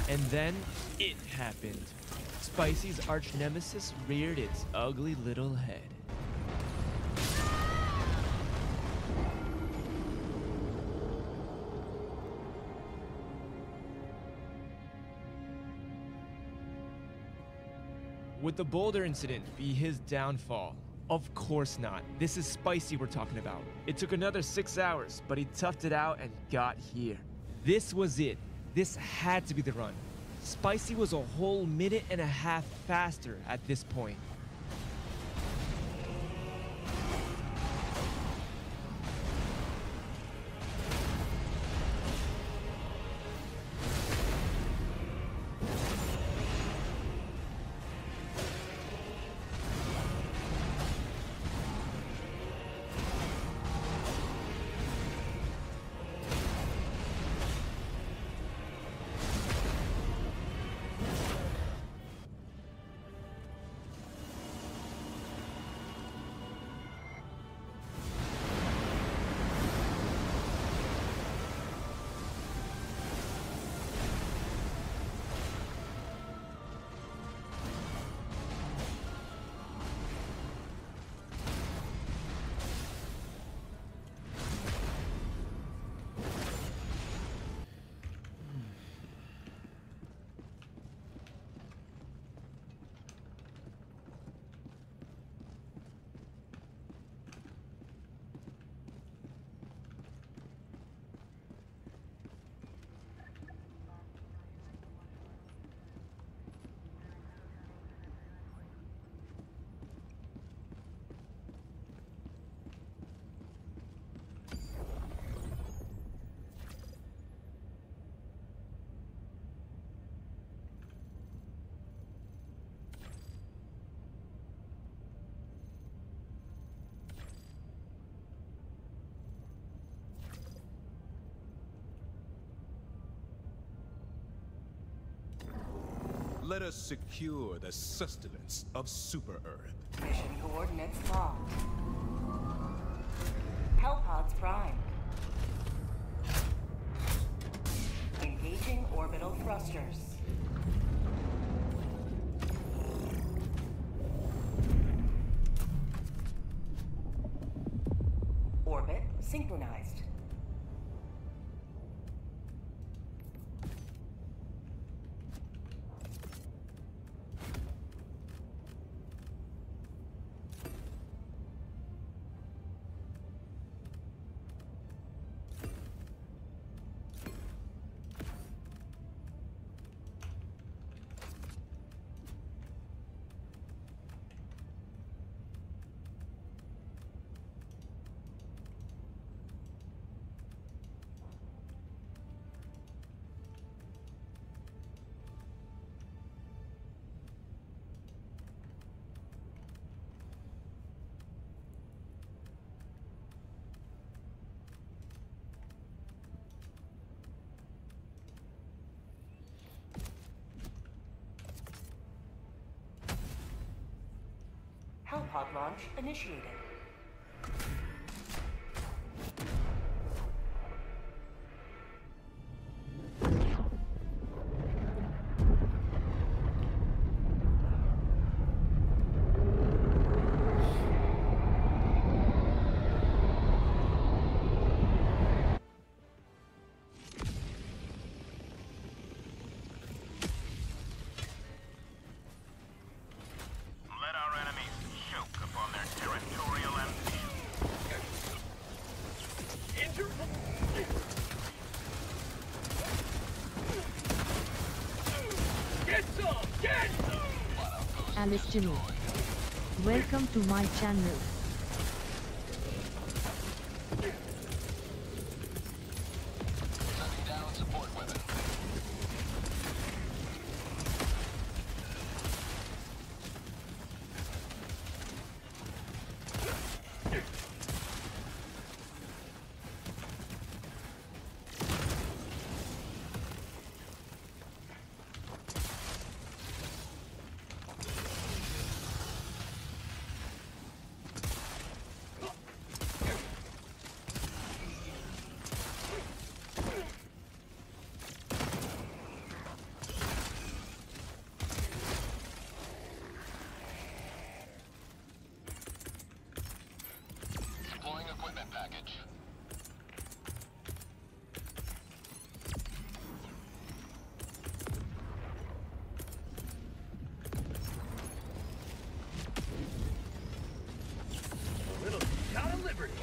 And then it happened. Spicy's arch nemesis reared its ugly little head. Would the boulder incident be his downfall? Of course not. This is Spicy we're talking about. It took another 6 hours, but he toughed it out and got here. This was it. This had to be the run. Spicy was a whole minute and a half faster at this point. let us secure the sustenance of Super Earth. Mission coordinates locked. Hellpods primed. Engaging orbital thrusters. Orbit synchronized. Hellpod launch initiated. Let our enemies choke upon their territorial ambition. Get some! Get some! Alistino. Welcome to my channel. Sending down support weapon. Deploying equipment package. A little out of liberty.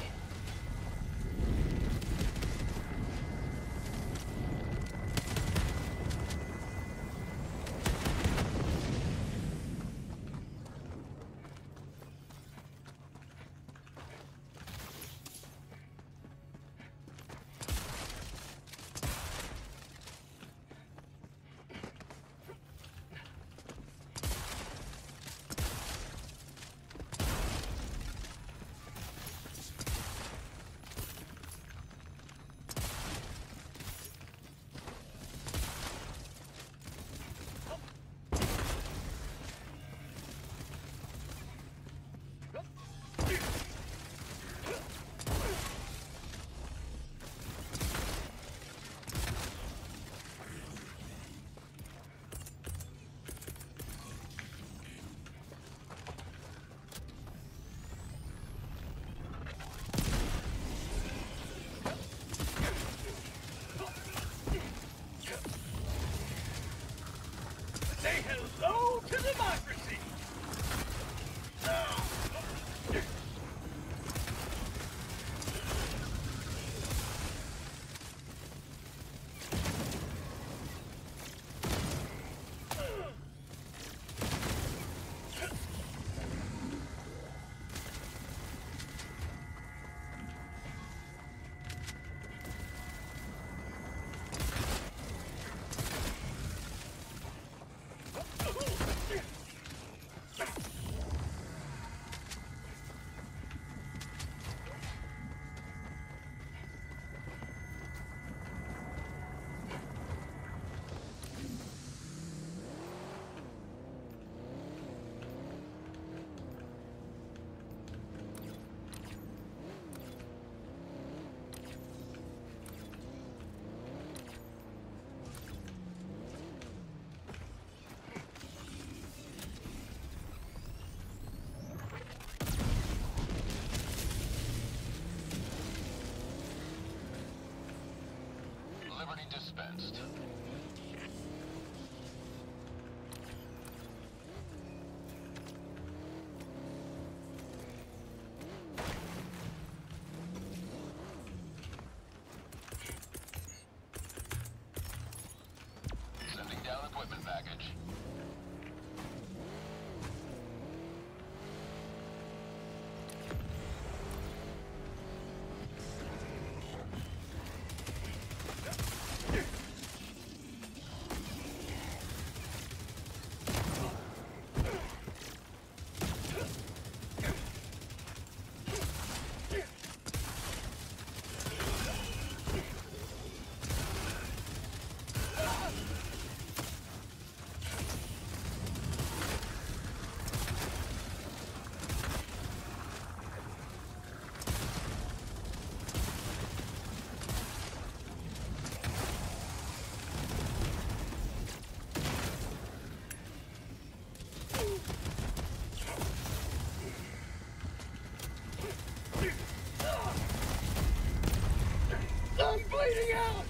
Say hello to democracy! dispensed. Sending down equipment package. I'm bleeding out!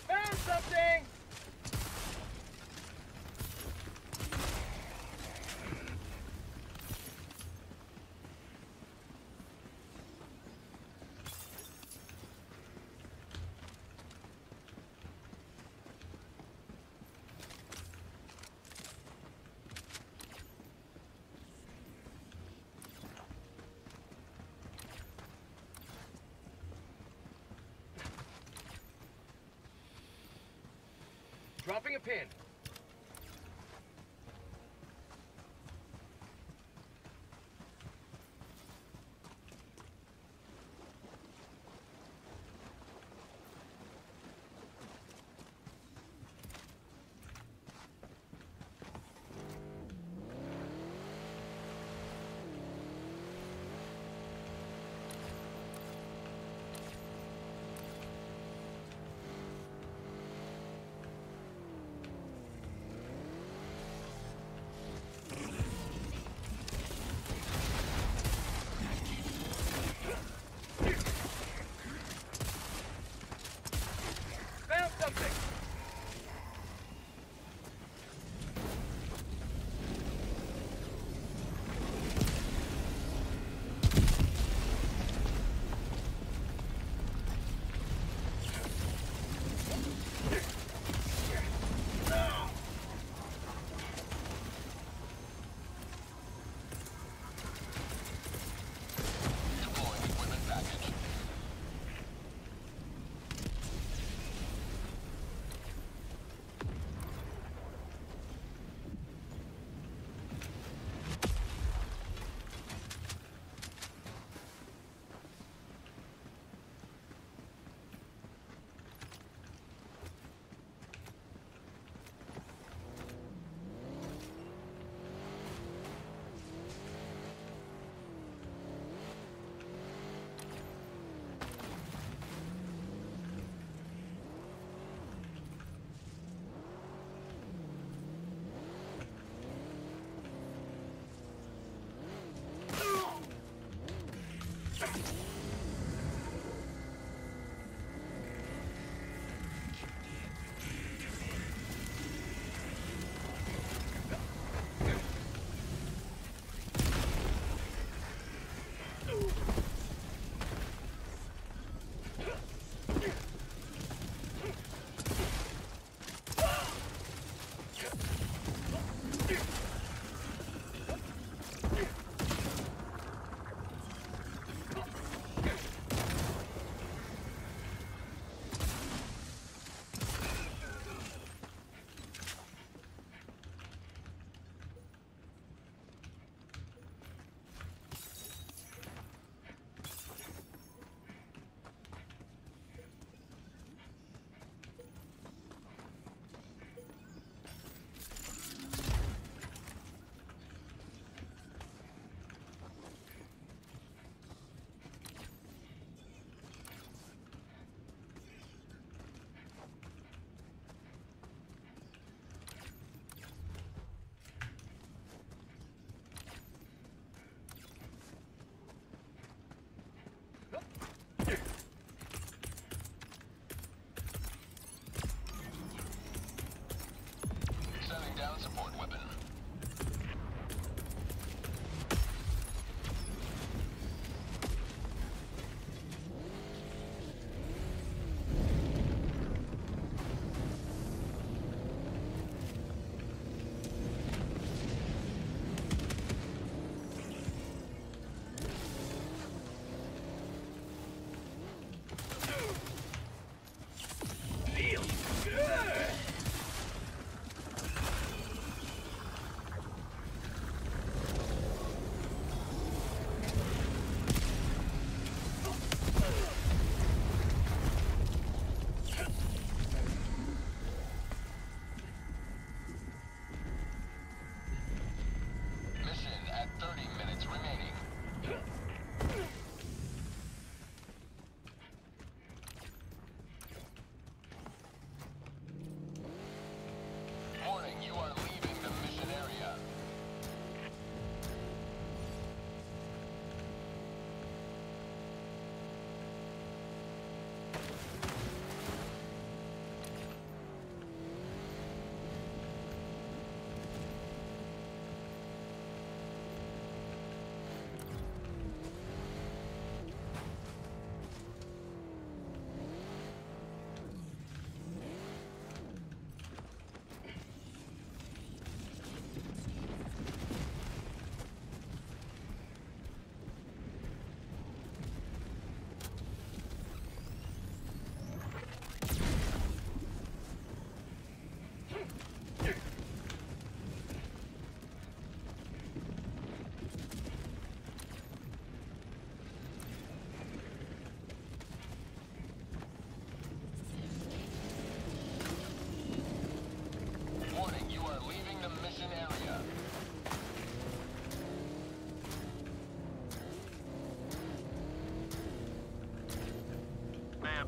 Found something! Dropping a pin.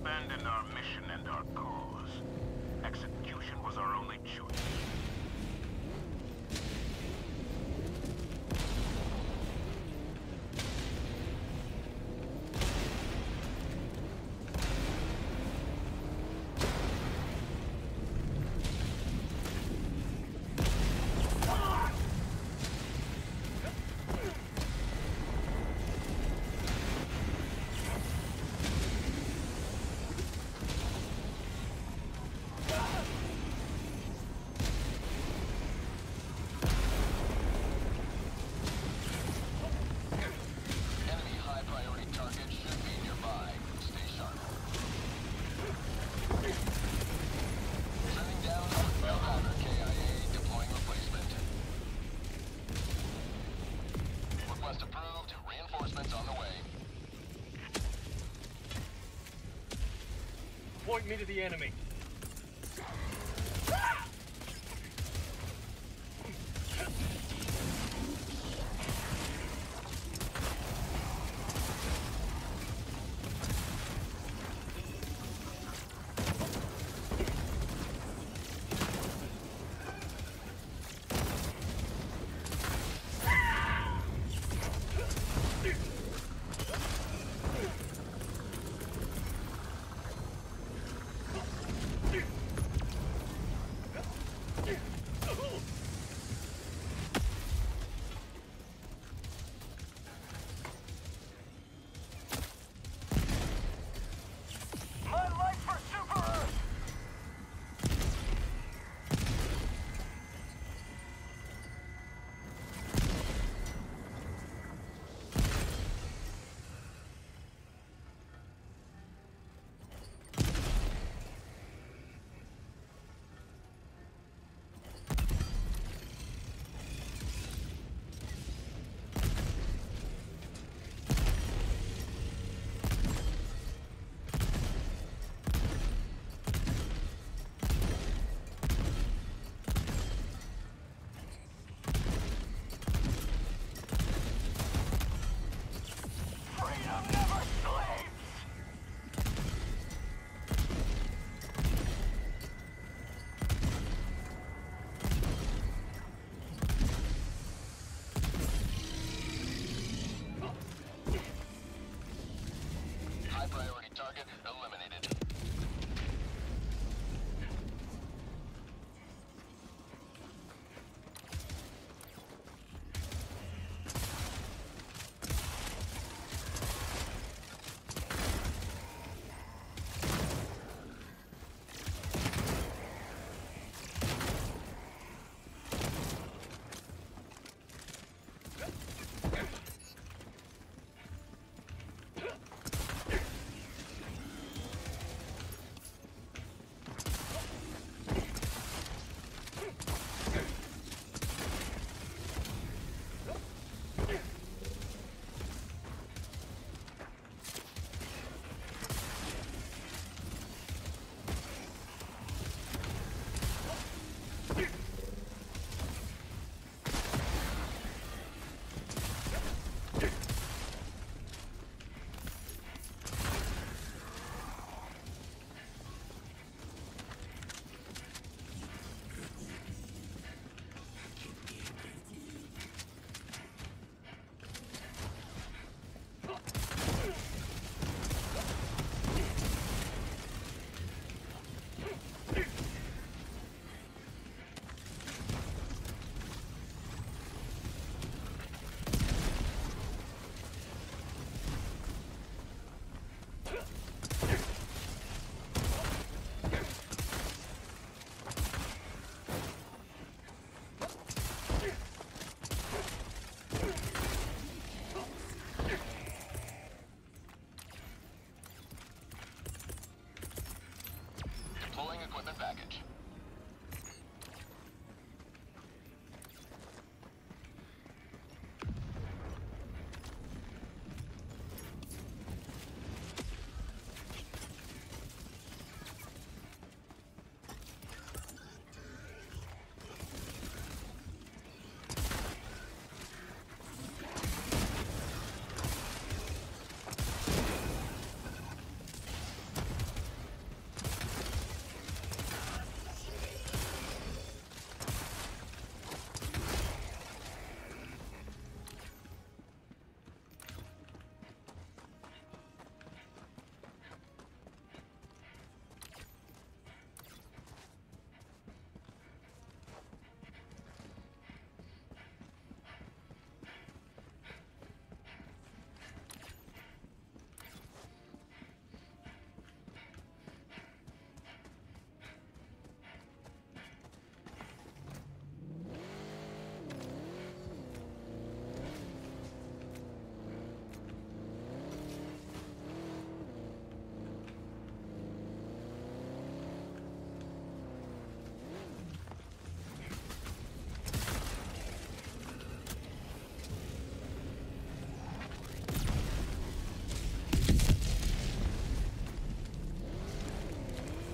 abandoned our mission and our cause. Execution was our only choice. Point me to the enemy.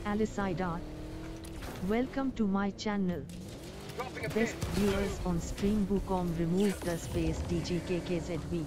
Alicida. Welcome to my channel. Dropping a Best pin. viewers on stream. Wukong remove the space DGKKZV.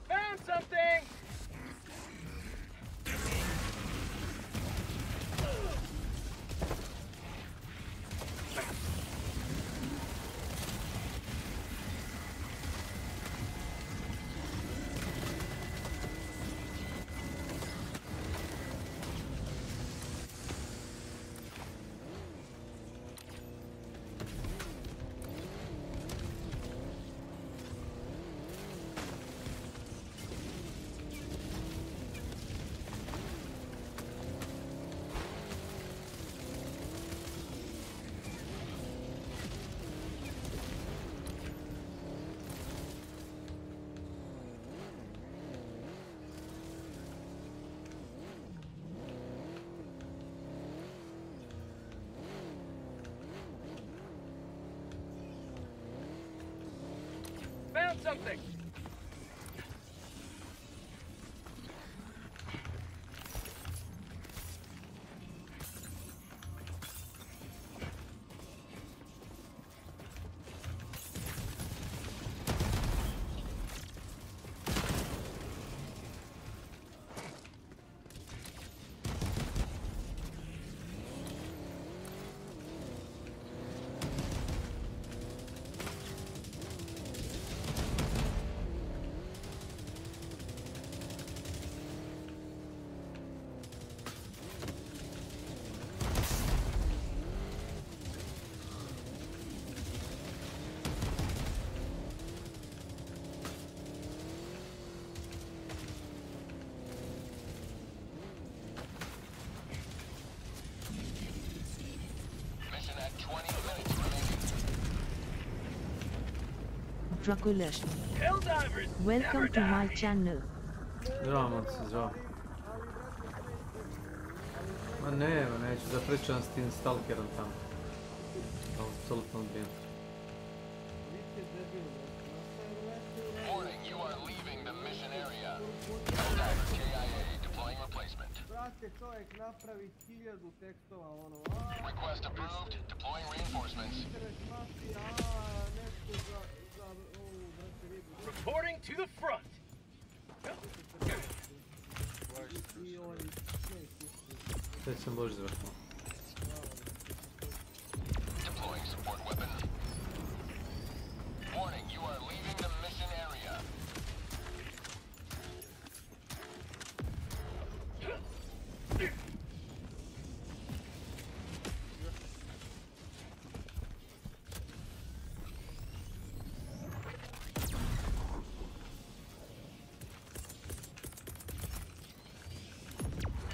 Found something! Found something! Mission at 20 minutes remaining. Draculash. Helldivers! Welcome to my channel. Zdravo, momci, zdravo. Ma neću da pričam s tim stalkerom tamo. Apsolutno odbijem. Warning, you are leaving the mission area. Helldiver KIA deploying replacement. Brate, čovjek napravi 1000 tekstova, ono, Request approved. Deploying reinforcements. nešto za ovu, brate, ribu. Reporting to the front! I oni, Već sam bož zvršno. Deploying support weapon. Warning, you are leaving the mission area.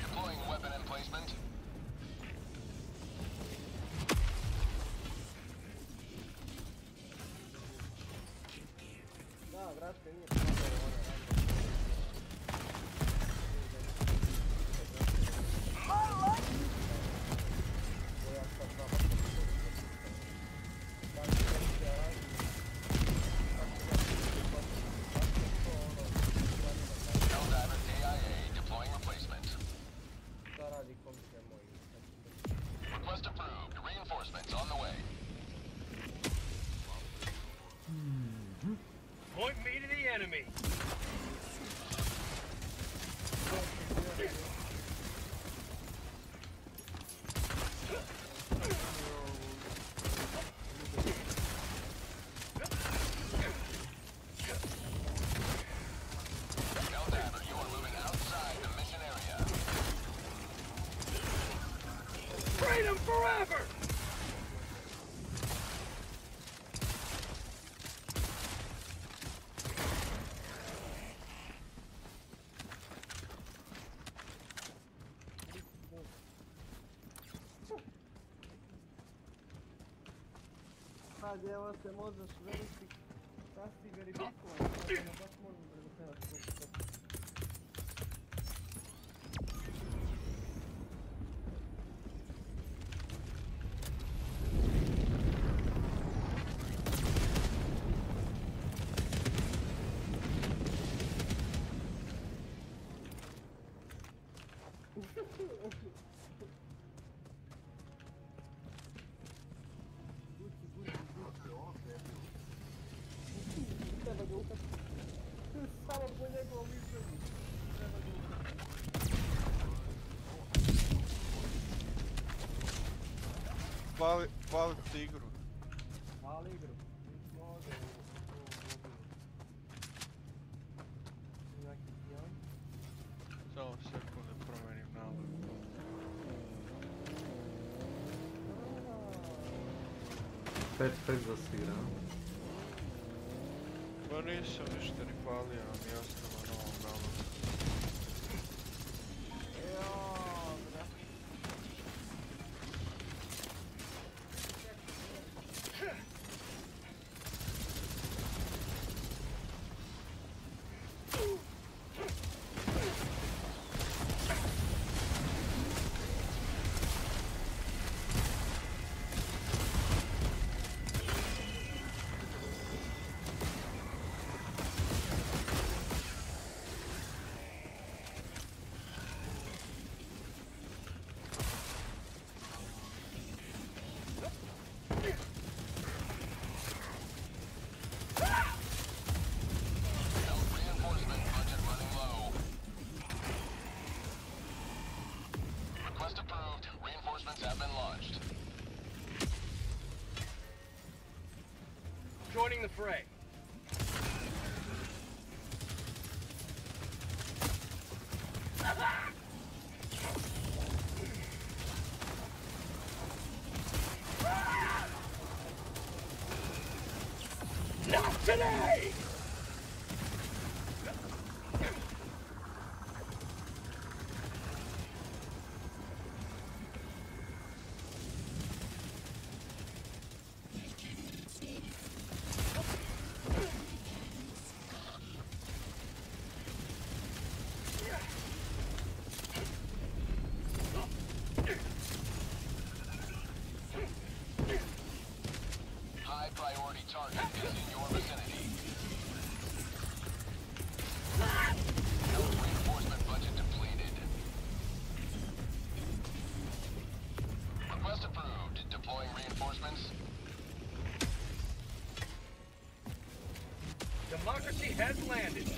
Deploying weapon emplacement. da, brate, nije samo ono, Helldiver KIA deploying replacement. šta radi komšija moj. Request approved. Reinforcements on the way. Point me to the enemy! Helldiver, you are moving outside the mission area. Freedom forever! sad, evo se možeš sad si verifikovan, sad ono baš možeš verifikovati koliko. Treba ga uhvatiti. Samo po njegovom izgledu. Treba ga uhvatiti. Hvalite igru. Hvali igru. Nismo ovdje u mobilu. Neki pijan. Samo sekunde promenim nalog. Pet za svira. Pa nisam ništa ni palio, a mi je ostalo na ovom nalogu. Joining the fray. Not today! High priority target is in your vicinity. Reinforcement budget depleted. Request approved. Deploying reinforcements. Democracy has landed.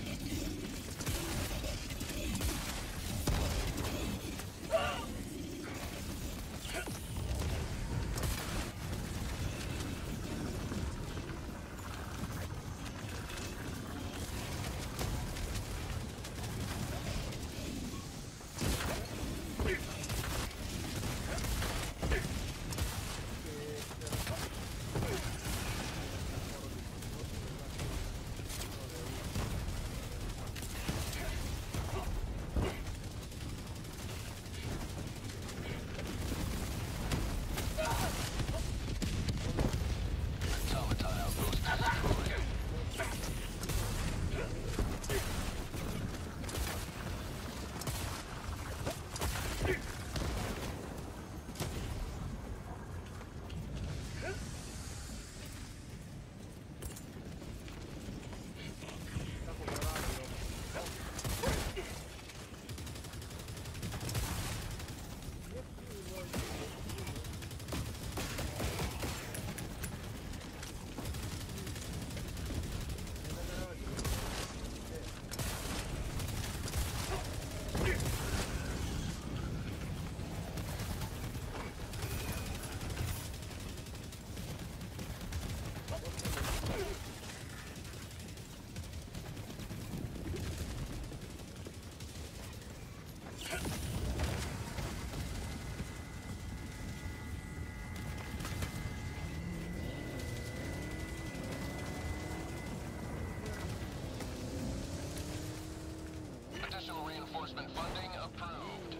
Additional reinforcement funding approved.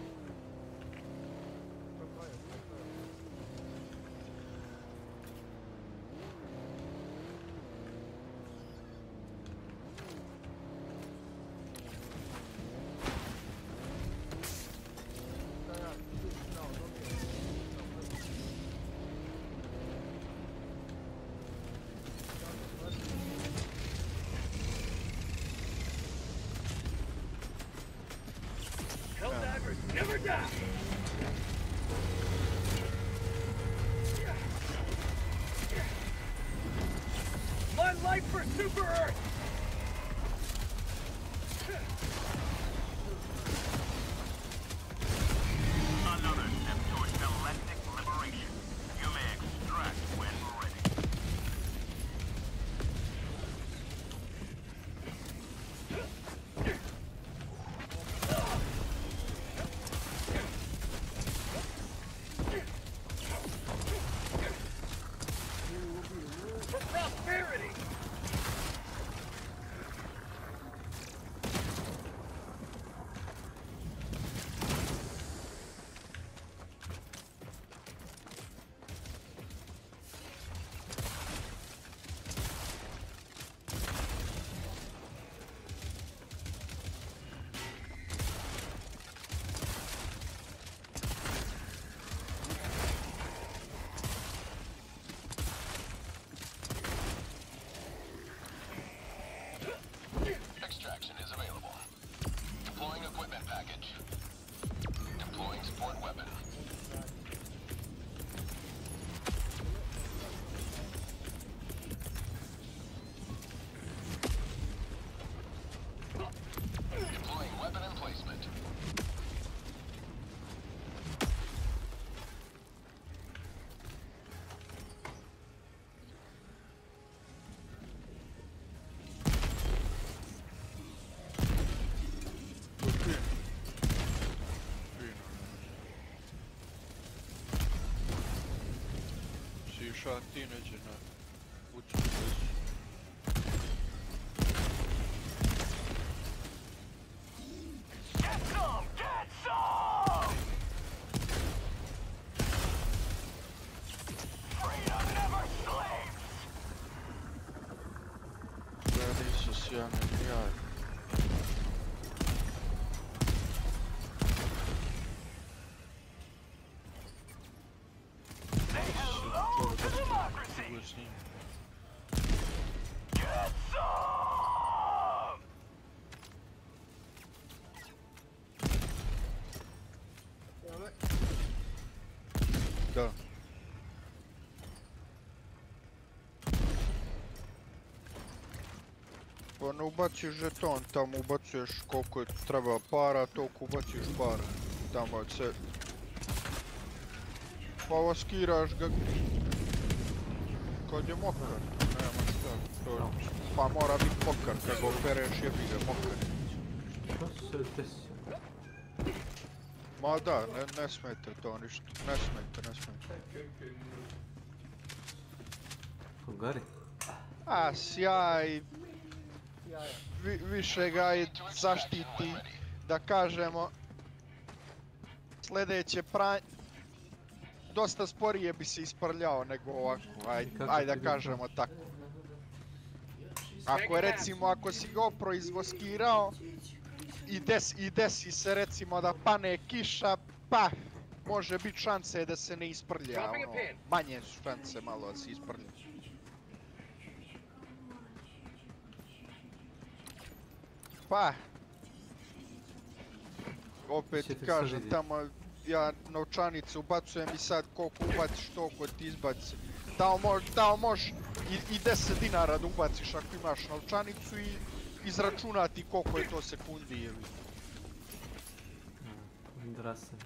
Super Earth! Another step towards galactic liberation. You may extract when ready. For prosperity! Extraction is available. Deploying equipment package. Deploying support weapon. Deploying weapon emplacement. Si išao ti neđe na kuću vezu. Get some! Get some! Freedom never sleeps! Ja nisu sjane jaj. Say hello to democracy! Get some! Da. Pa ne ubaciš žeton, tamo ubacuješ koliko treba para, toliko ubaciš para. Tamo se... Pa vaskiraš ga... Kad je mokar, nema šta, to... Pa mora biti mokar, kad ga opereš jebi ga mokar. Što se desio? Ma da, ne smete to ništa, ne smete. Hungari? A sjaj... Više ga i zaštiti, da kažemo... Sljedeće pranje... Dosta sporije bi se isprljao nego ovako, ajde da kažemo tako. Ako je recimo, ako si ga proizvoskirao i desi se recimo da pane kiša, pa može biti šanse da se ne isprlja, ono, manje su šanse malo da se isprlja. Pa, opet kažem tamo, ja novčanicu ubacujem i sad koliko ubaciš toliko ti izbaci. Tamo možeš i 10 dinara da ubaciš ako imaš novčanicu i izračunati koliko je to sekundi ili. Drasen.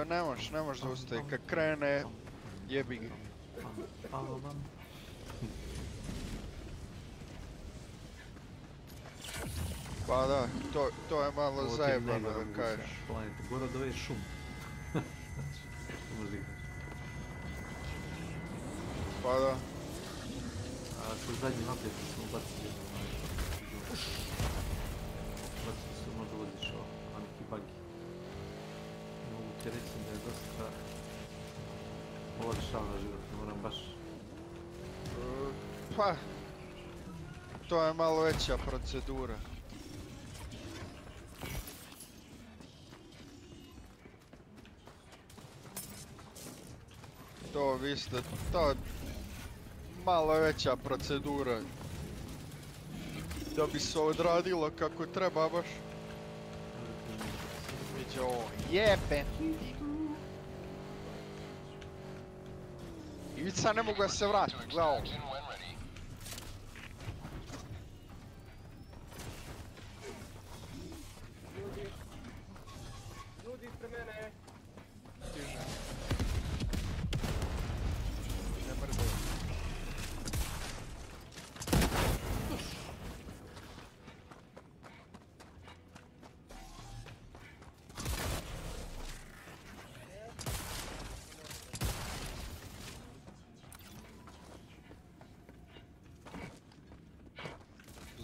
Ne možeš da ustaje, kad krene jebi ga. Pa da, to je malo zajebano da kažeš. Gore od ove je šum. Što možda igraš? Pa da. A sa zadnjim updateom smo bacili bacili su, možda voziš ovo, neki bugi. Mogu ti reći da je dosta olakšava život, ne moram baš... Pa, to je malo veća procedura. To vi ste, to je malo veća procedura. Da bi se odradilo kako treba baš. Viđe ovo, jebe! I sad ne mogu da se vratim, gledaj ovo. Ljudi ispred mene. Stiže. Ne mrde.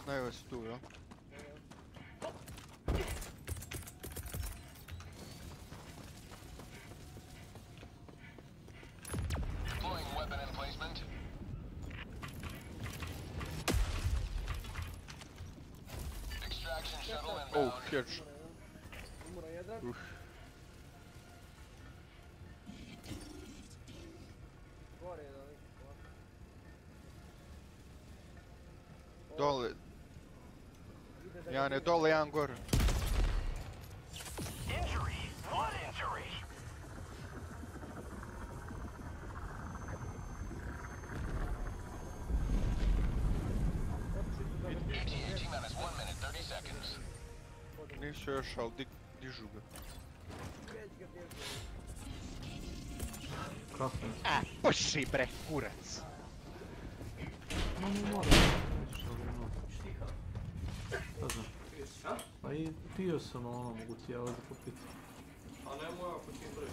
Znaju vas tu, jel? Deploying weapon emplacement. Extraction shuttle inbound. Oh, headshot. Umro jedan. Gore jedan. Dole. Jedan je dole, jedan gore. Injury. What injury? T-minus 1 minute, 30 seconds. Nisu još, ali dižu ga. Krasno. Puši bre, kurac. No, ne moram. Šta znam? Pa i pio sam, ono, mogu ti ja ovdje popiti. A ne moja ako ti broj.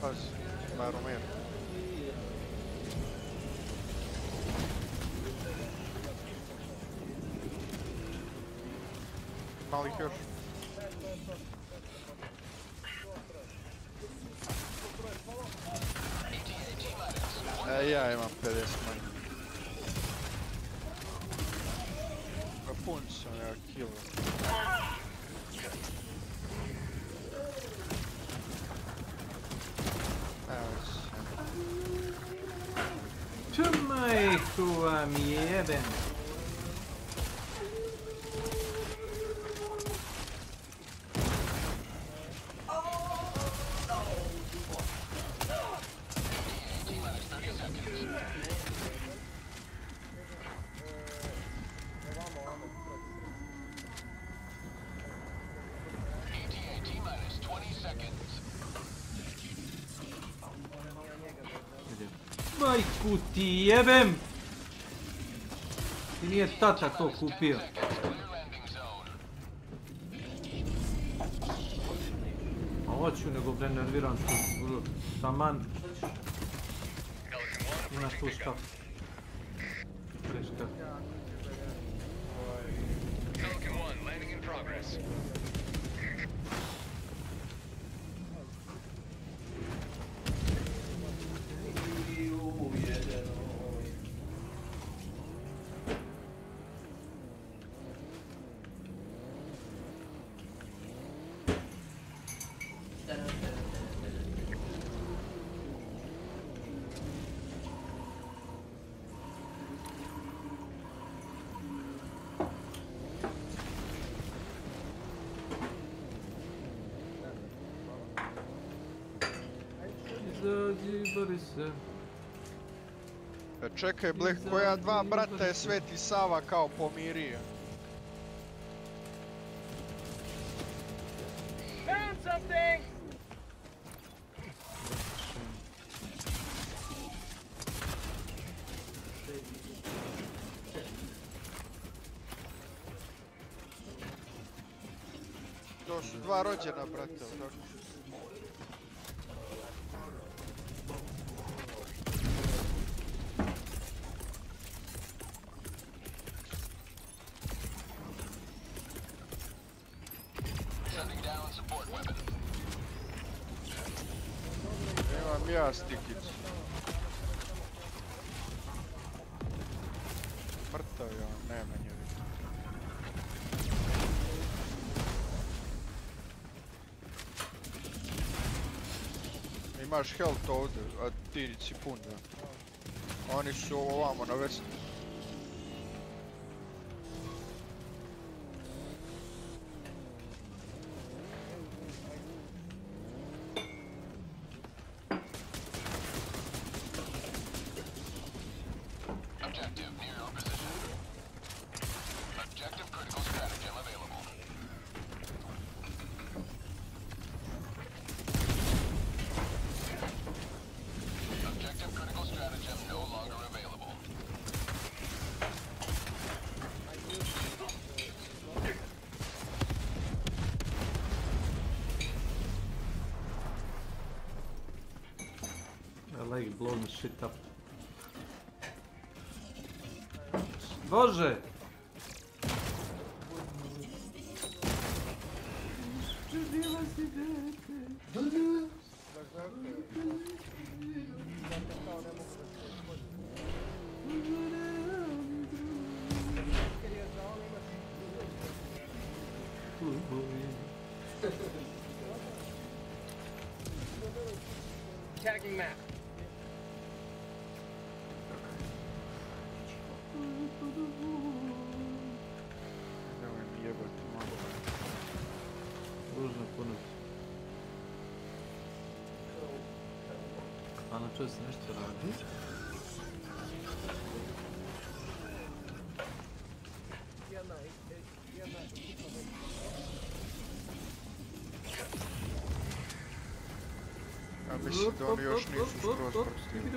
Pazi, ima Romero. Malih još. Ja imam 50 manje. Pa pun sam ja kilo. Evo se. Majku vam jebem. Majku ti jebem! Ti nije tata to kupio. A hoću, nego bre nerviram se. Taman. Imaš tu škaf. Škaf. Pelican 1, landing in progress. Izađi, bori se. Čekaj, Bleh, koja dva brata je Sveti Sava kao pomirio? Found something! To su dva rođena brata, tako? Imam ja stikicu. Mrtav je on, nema nje. Imaš health ovdje, a ti si pun, da. Oni su ovamo na vesnu. like blowing shit up. Boże! Tagging map. Nemoj mi jebati malo. Ružno puno. A na čuo se nešto radi? Ja mislim da oni još nisu skroz prostigli.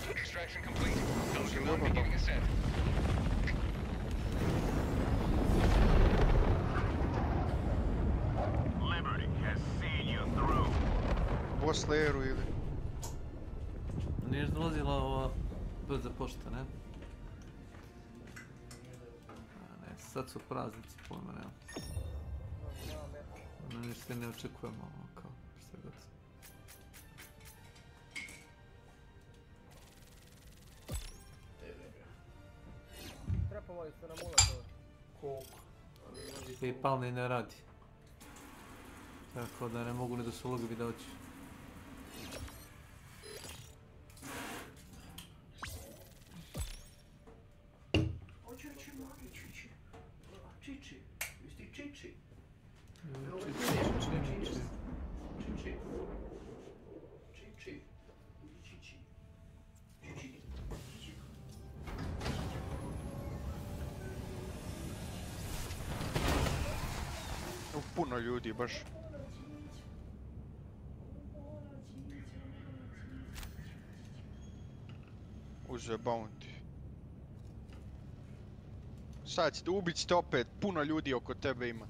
Extraction complete. Pelican 1 beginning ascent. Liberty has seen you through. Posle Eru ili? Nije dolazila ova brza pošta, ne? A ne, sad su praznici, pojma nema. No, ništa ne očekujemo, ono, kao, sve god. Trepovali su nam ulaz ovo. Koliko? PayPal ni ne radi. Tako da ne mogu ni do svog bi doći. Puno ljudi baš. Uzeo bounty. Sad ćete ubit ćete opet, puno ljudi oko tebe ima.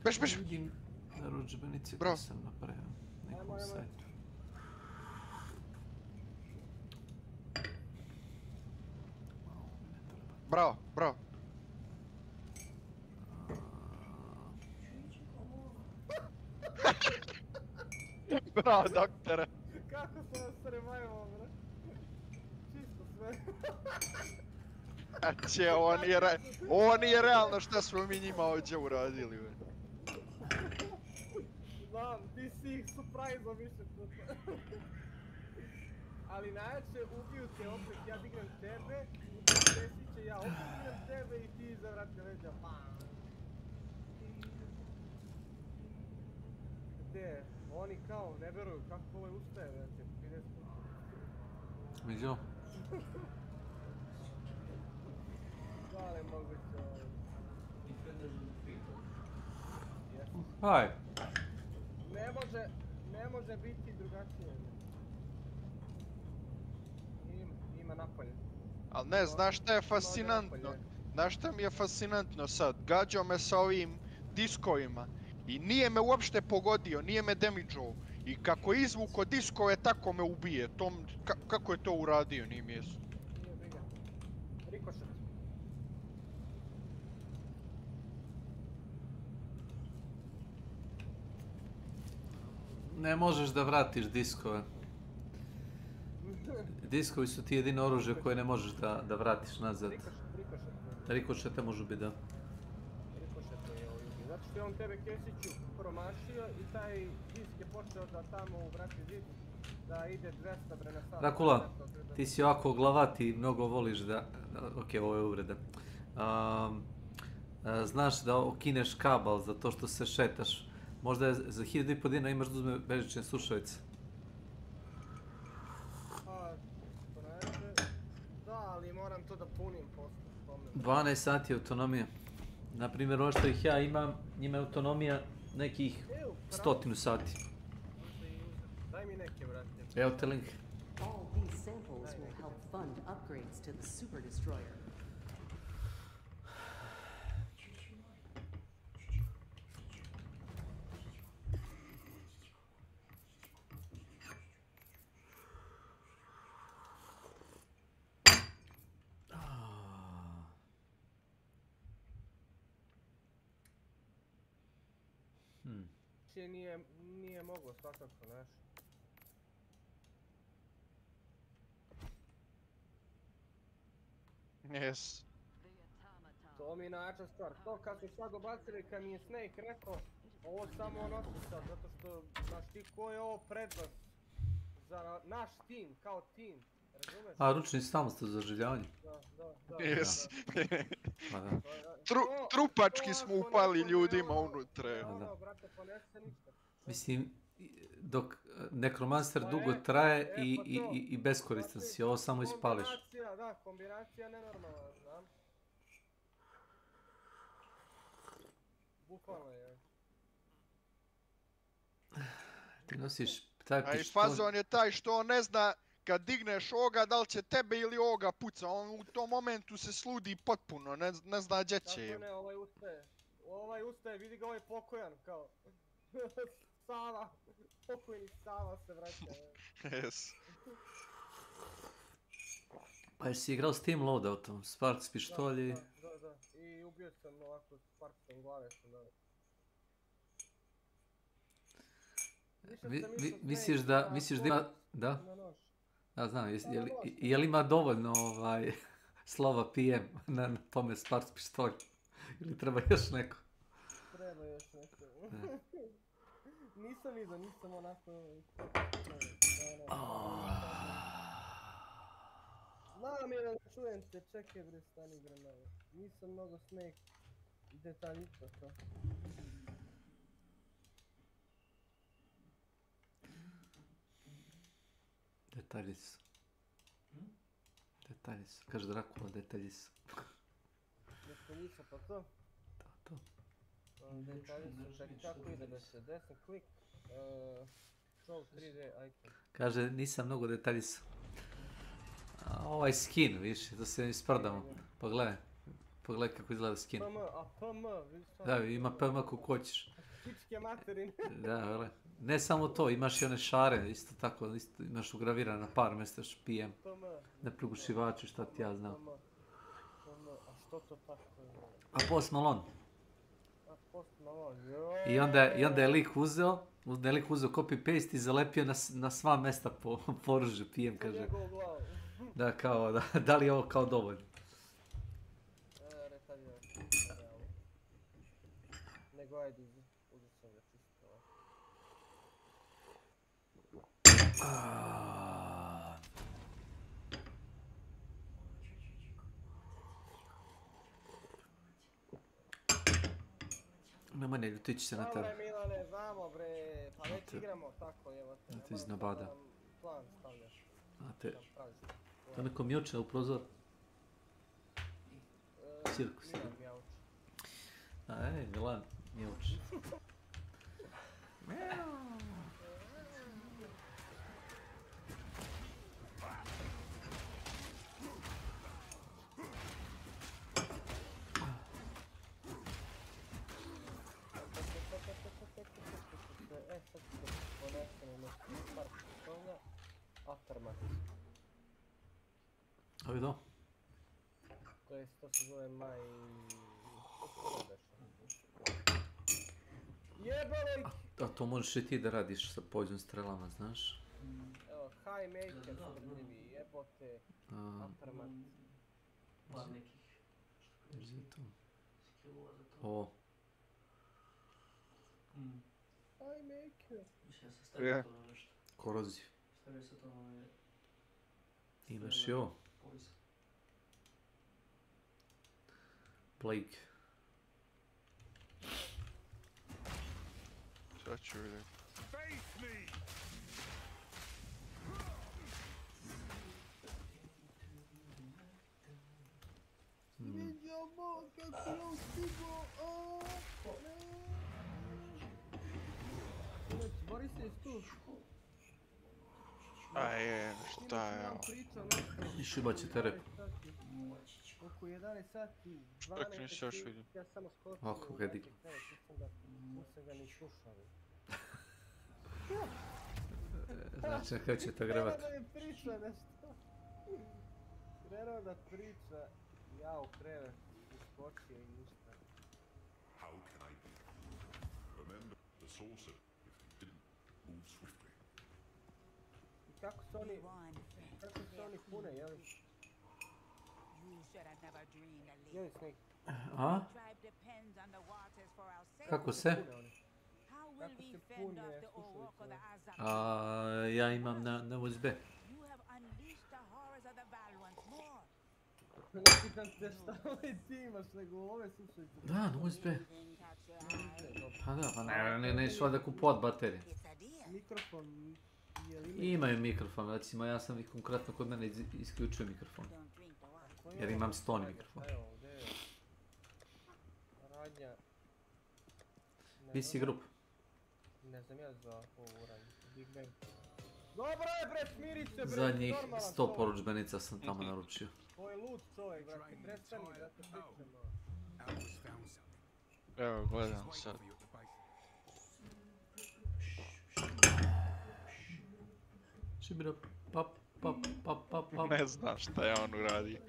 Beš, beš! Vidim narudžbenice koje sam napravio na nekom sajtu. Bravo, bravo. Bravo, doktore. Kako se nas survival, bre? Čisto sve. Znači, ovo nije realno šta smo mi njima ovdje uradili, bre. Znam, ti si ih surprise-o više puta. Ali najjače ubiju te opet, ja dignem tebe, Desiće, ja opet dignem tebe i ti zavrati leđa, bam. Gdje? Oni kao ne vjeruju kako ovo je ustaje, znači, 50 puta. Vidio? Da li moguće ovo? Haj! Ne može biti drugačije. Ima napolje. Ali ne, znaš šta je fascinantno? Znaš šta mi je fascinantno sad? Gađao me sa ovim diskovima i nije me uopšte pogodio, nije me damage-o. I kako je izvuko diskove, tako me ubije. Kako je to uradio, nije mi jesu. Nije briga. Rikošet. Ne možeš da vratiš diskove. Diskovi su ti jedino oružje koje ne možeš da vratiš nazad. Rikošete može biti, da. Rikošete je ovdje. Zato što je on tebe, Kesiću, promašio i taj disk je počeo da tamo u vrati zid da ide 200 bre na sat. Rakula, ti si ovako glavat i mnogo voliš da... Ok, ovo je uvreda. Znaš da okineš kabel za to što se šetaš. Možda je za 1500 dinara imaš da uzme bežične slušalice. Da, ali moram to da punim posle. 12 sati autonomije. Naprimjer, ovo što ih ja imam, njima je autonomija nekih 100 sati. Daj mi neke, brate. Evo te link. All these samples will help fund upgrades to the Super Destroyer. drugačije nije moglo svakako, znaš. Yes. To mi je način stvar. To kad su sad dobacili, kad mi je Snake rekao, ovo samo on osjeća, zato što, znaš ti ko je ovo prednost za naš tim, kao tim, razumeš? A, ručni samostal za oživljavanje. Da. Yes. Pa da. Trupački smo upali ljudima unutra. Ono, brate, pa ne se ništa. Mislim, dok nekromancer dugo traje i beskoristan si, ovo samo ispališ. Kombinacija nenormalna, znam. Bukvalno je. Ti nosiš taj A i pištolj. fazon je taj što on ne zna kad digneš ovoga da li će tebe ili ovoga puca. On u tom momentu se sludi potpuno, ne zna gdje će je. Tako ne, ovaj ustaje, vidi ga ovaj pokojan, kao. Sava, pokojni Sava se vraća. Yes. Pa jesi igrao s tim loadoutom, Sparks pištolji? Da. I ubio sam ovako Sparksom glave sam dao. Misliš da ima... Da? Ja znam, je li ima dovoljno slova PM na tome Sparks pištolju? Ili treba još neko? Treba još neko. Nisam vidio, nisam onako... Znam je da čujem te, čekaj bre, stani bre malo. Nisam mnogo Snake detaljista to. Detalji su. Kaže Drakula, detalji su. Detaljica, pa to? To. Detalji su, čekaj kako ide da se desni klik. Show 3D icon. Kaže, nisam mnogo detaljisa. Ovaj skin, vidiš, to se isprdamo. Pogledaj kako izgleda skin. PM, a PM, vidiš što? Da, ima PM kako hoćeš. Pičke materine. Da, vele. Ne samo to, imaš i one šare, isto tako, imaš ugravirane na par mjesta što PM. Na prigušivaču, šta ti ja znam. A što to tako? A Post Malone. Post Malone, joj. I onda je lik uzeo copy-paste i zalepio na sva mesta po oružju, PM kaže. Da, kao, da li je ovo kao dovoljno? Nego ajde, uzet sam ga čisto. Nema ne, ljutići se na tebe. Dobro Milane, znamo bre, pa već igramo tako, evo te. Ti iznabada. Plan stavljaš. Znate, to neko mjuče u prozor. Cirkus. Milan mjauč. Milan mjauč. Sad ću ponesemo nešto par pištolja. Aftermath. A vidio? To se zove Maj... Jebalo! A to možeš i ti da radiš sa poison strelama, znaš? Evo, High Maker smrdljivi, jebote. Aftermath. O. High Maker. Je. Koroziju. Imaš i ovo. Plague. Sad ću vidjeti. Vidimo kako je stigo, Boris je tu. A je, šta je ovo? I šibat će te rep. Oko 11 sati, 12 sati, ja samo skočim. Ovako ga digla. Nisam ga ni slušao. Znači, kako će to grebat? Krenuo da mi priča nešto. Krenuo da priča, ja u krevet, iskočio i ništa. saucer if you didn't move swiftly. I kako se oni pune, jeli? Jeli Snake? A? Kako se? Kako se pune slušalica? Ja imam na USB. Ne pitam te šta li ti imaš, nego ove slušalice. Da, na USB. Pa da, pa neću valjda kupovat baterije. Mikrofon, Imaju mikrofon, recimo ja sam konkretno kod mene isključio mikrofon. Jer imam stoni mikrofon. Evo, gdje je? Radnja. VC Group. Ne znam ja za ovu radnju. Big Bang. Dobro je bre, smiri se bre, Zadnjih normalan 100 čovjek. poručbenica sam tamo naručio. Ovo je lud čovjek, brate, prestani da te pričamo. Evo, gledam sad. Čibira, pap. Ne znam šta je on uradio.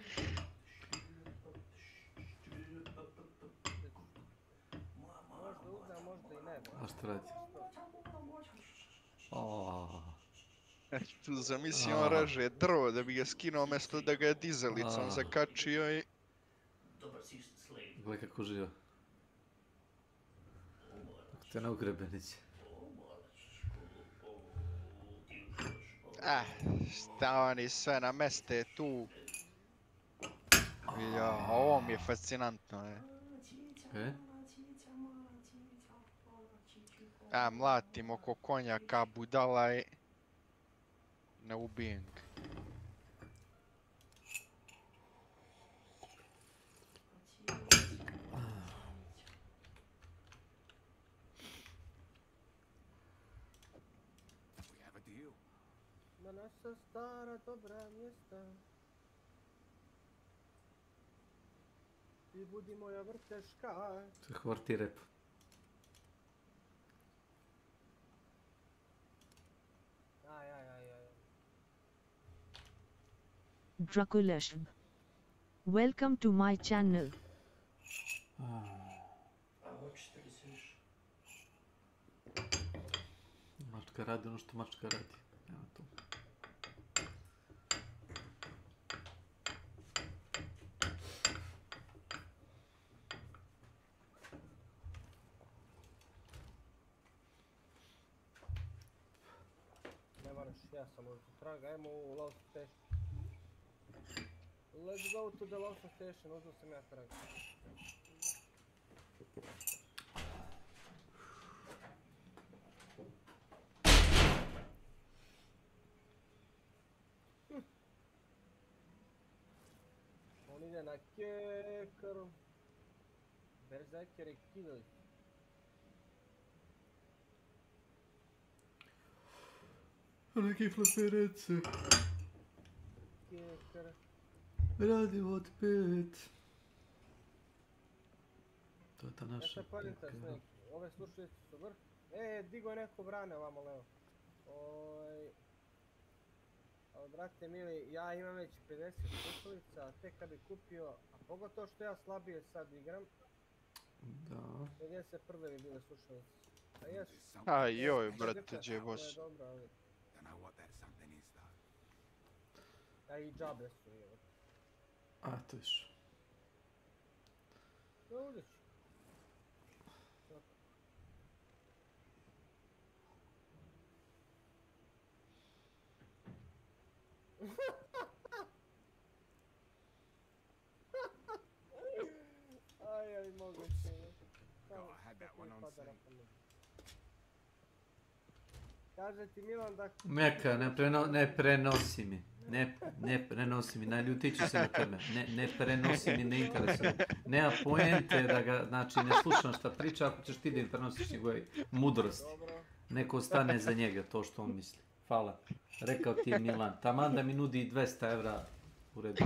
Možda uzme, a možda i ne. A šta radi? Tu zamisli on reže drvo da bi ga skinuo mjesto da ga je dizelicom zakačio i... Gle kako živa. Kako te ne ugrebeniće. Šta oni sve nameste tu. Ja, ovo mi je fascinantno, je. Mlatim oko konja ka budala i... Ne ubijem ga. Na naša stara dobra mjesta. Ti budi moja vrteška. To je hvarti rep. Draculash. Welcome to my channel. Mačka radi ono što mačka radi. Evo to. Ne moraš, ja sam ovdje traga, ajmo u Lost Station. Let's go to the Lost Station, uzeo sam ja traga. On ide na kekar. Berserker i kidali. Neki flaperece. Kekar. Radimo od 5. To je ta naša. Šta palita Snake? Ove slušalice su vrh. Digo je neko brane ovamo levo. Ali brate mili, ja imam već 50 slušalica, a tek kad bi kupio, a pogotovo što ja slabije sad igram. Da. 51. bi bile slušalice. A jes. Joj, brate, džebos. Dobro, ali... A i džabe su, evo. A, to viš. No, uzet ću. Aj, mogu se. Kaže ti Milan da... Meka, ne prenosi mi. Ne prenosi mi, naljutit ću se na tebe. Ne prenosi mi, ne interesuje. Nema poente da ga, znači ne slušam šta priča ako ćeš ti da im prenosiš njegove mudrosti. Neko stane za njega, to što on misli. Hvala. Rekao ti je Milan. Taman da mi nudi 200 evra u redu.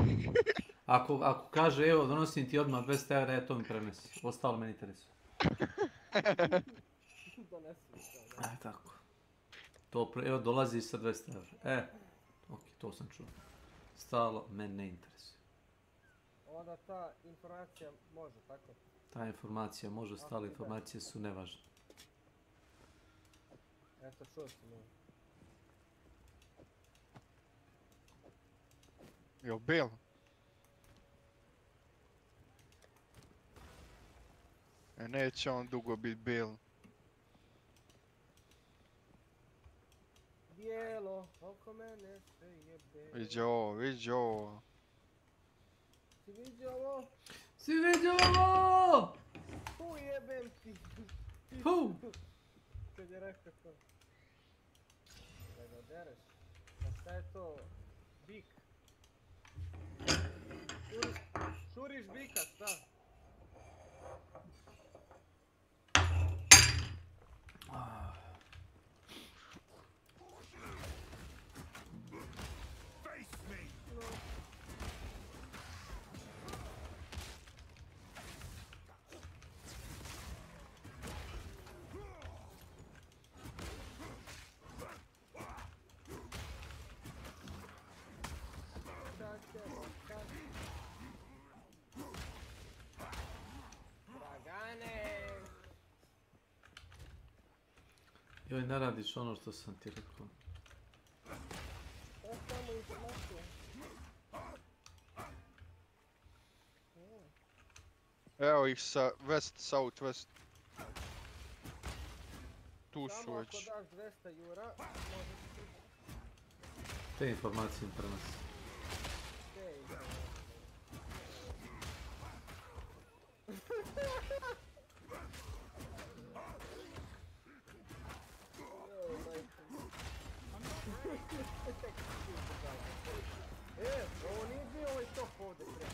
Ako kaže evo donosim ti odmah 200 evra, to mi prenesi. Ostalo me ne interesuje. Tako. Evo dolazi sa 200 evra. Ok, to sam čuo. Stalo me ne interesuje. Onda ta informacija može, tako? Ta informacija može, stale informacije su nevažne. Eto, čuo sam ovo. Jel bel? Neće on dugo bit bel. Bijelo, oko mene sve je belo. Viđi ovo, viđi ovo. Si vidio ovo? Si vidio ovo? Jebem ti. Fu! Kad je rekao to. Da ga dereš. A šta je to? Bik. Šuriš bika, šta? Joj, ne radiš ono što sam ti rekao. Evo ih sa west, south, west. Tu su Samo već. ako daš 200 jura, možeš ti... Te informacije im prenosi. Te ovo nije bio ovaj top ovdje pre.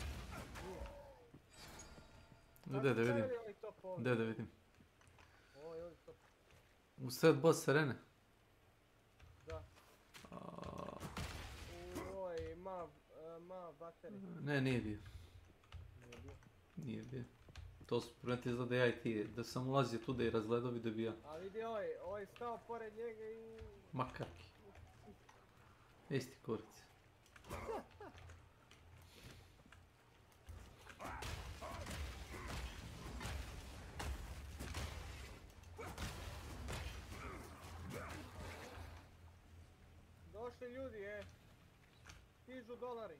Gdje da vidim? Gdje da vidim? Ovo je ovdje top. U sred boss arene? Da. Oj, ma bateri. Ne, nije bio. Nije bio. Nije bio. To su prvenati za da ja i ti, da sam ulazio tu da je razgledao vidio bi ja. A vidi ovaj stao pored njega i... Makarki. Isti kurac. Došli ljudi, stižu dolari.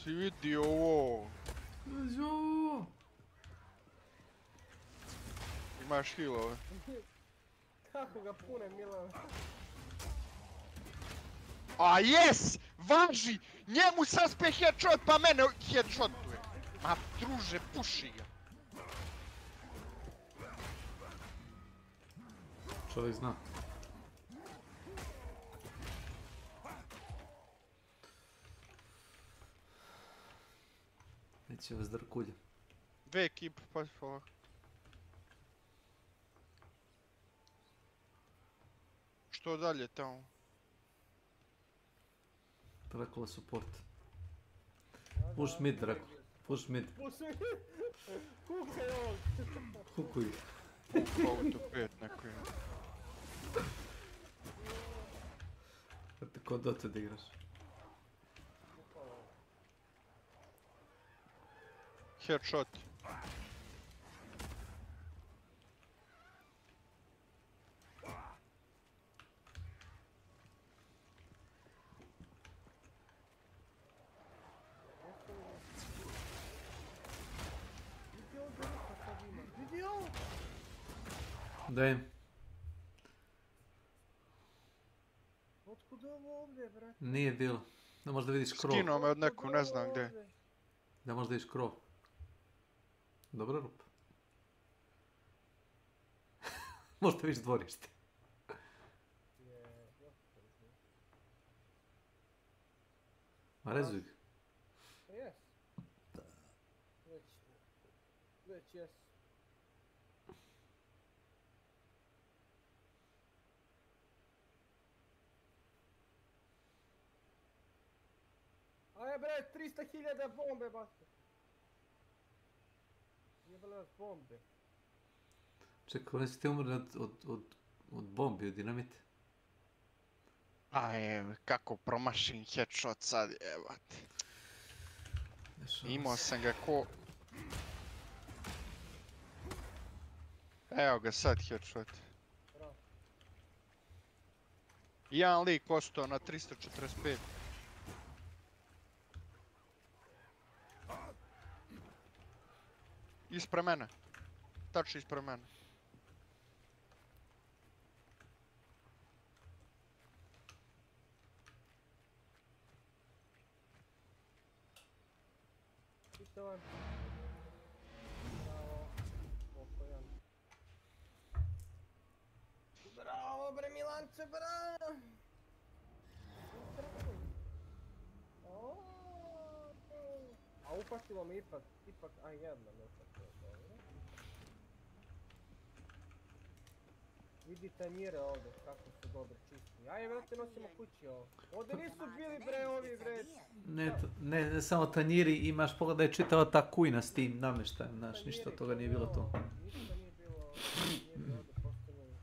Si vidio ovo? Vidi ovo! Imaš healove. Kako ga pune Milan. A jes! Važi! Njemu saspe headshot pa mene headshotuje. Ma druže, puši ga. Čovjek zna. Neće vas drkulje. Dve ekipe, pa polako. Što dalje tamo? Drakula support. Push mid, Drakula. Push mid. Kukaj ovog. Kukuj. Auto 5 neko je. Te ko Dota da igraš. Headshot. Daj. Otkud ovo ovdje, brate? Nije bilo. Da možda vidiš krov. Skinuo me od neku, ne znam gdje. Da možda vidiš krov. Dobra rupa. Možda vidiš dvorište. Ma rezuj ga. Jes. Već jes. bre, 300.000 bombe, basta. Jebale vas bombe. Čekaj, oni su ti umrli od bombi, od dinamite. Aj, kako promašim headshot sad, jebate. Imao sam ga ko... Evo ga sad headshot. Jedan lik ostao na 345. Ispred mene. Tačno ispred mene. Pistovan. Bravo. Postojan. Bravo bre Milance, bravo! A upatilo me ipak, a jedna neka to je dobro. Vidi tanjire ovdje, kako su dobro čisti. Ajde, vrati, nosimo kući ovo. Ovdje nisu bili bre ovi bre. Ne samo tanjiri, imaš, pogledaj čitava ta kujna s tim namještajem, znaš, ništa od toga nije bilo to. Ništa nije bilo, ovdje postavljeno.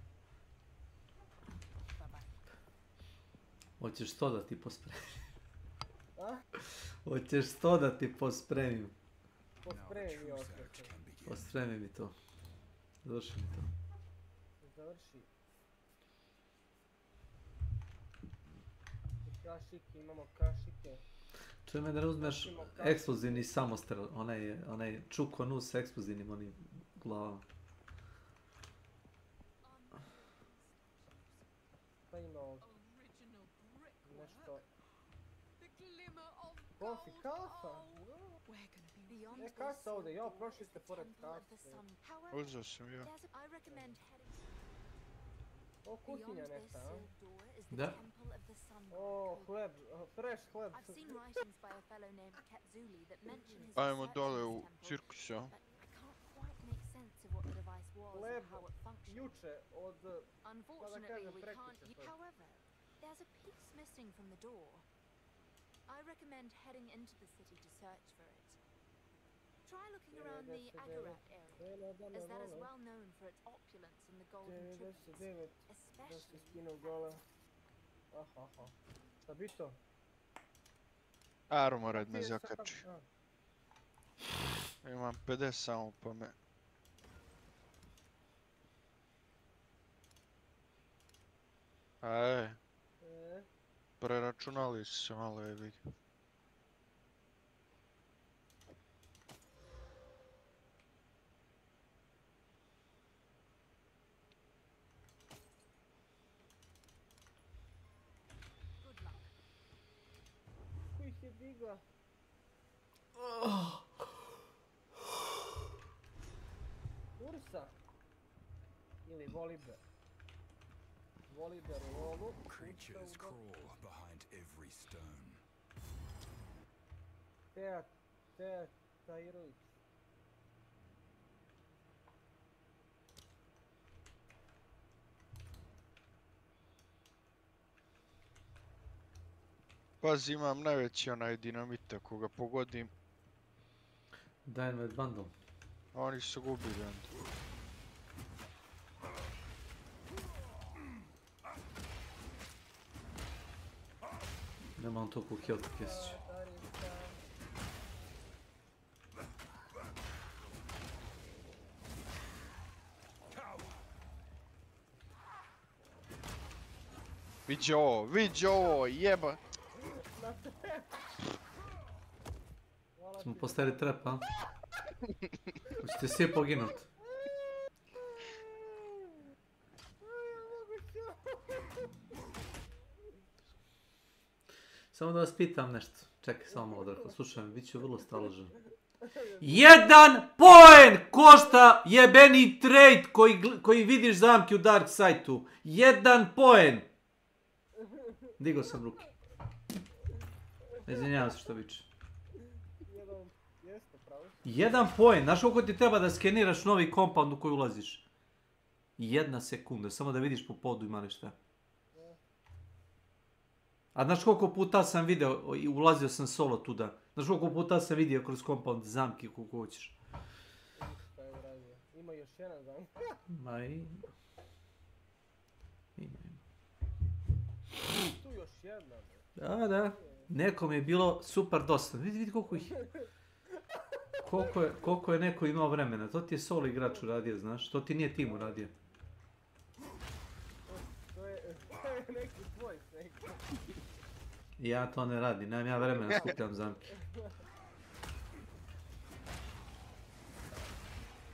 Hoćeš 100 da ti pospremim? A? Hoćeš 100 da ti pospremim? Pospremi mi osjećaj. Pospremi mi to. Završi mi to. Završi. Kašike, imamo kašike. Čujem me da ne uzmeš eksplozivni samostrel, onaj čuko nus s eksplozivnim onim glavama. Šta ima ovdje? Nešto... Profi kasa? Ne kasa ovdje, jao, prošli ste pored kase. Uzeo sam ja. O, kuhinja neka, a? Da. O, hleb, fresh hleb. Ajmo dole u cirkus, ja. Hleb, juče, od, pa da kažem, prekjuče. There's a piece missing from the door. I recommend heading into the city to search for it. Try looking around the Agarat area, as that is well known for its opulence in the golden tributes, especially... Aha. Šta bi to? Armored me zakači. Imam 50 samo pa me... Preračunali su se malo, je vidi. Ko ih je diga? Ursa? Ili voliber? Voliber u ovu. Creatures crawl behind every stone. Tajrović. Pazi, imam najveći onaj dinamit, ako ga pogodim. Dynamite bundle. Oni su gubili onda. Nemam toliko kill to kesići. Viđi ovo, jeba. Smo postavili trap, a? Hoćete svi poginut. Samo da vas pitam nešto. Čekaj, samo malo da slušaj me, bit ću vrlo staložen. 1 poen košta jebeni trade koji vidiš zamke u Dark Side-u. 1 poen! Digao sam ruke. Izvinjavam se što viče. 1 poen, znaš koliko ti treba da skeniraš novi compound u koji ulaziš? 1 sekunda, samo da vidiš po podu ima nešto. A znaš koliko puta sam video, i ulazio sam solo tuda. Znaš koliko puta sam vidio kroz compound zamke koliko hoćeš. Šta je uradio? Ima još jedan zamk. Ma i... Tu još jedna. Da. Nekom je bilo super dosta. Vidi koliko ih... Koliko je neko imao vremena. To ti je solo igrač uradio, znaš. To ti nije tim uradio. To je neki tvoj Snake. Ja to ne radim. Nemam ja vremena skupljam zamke.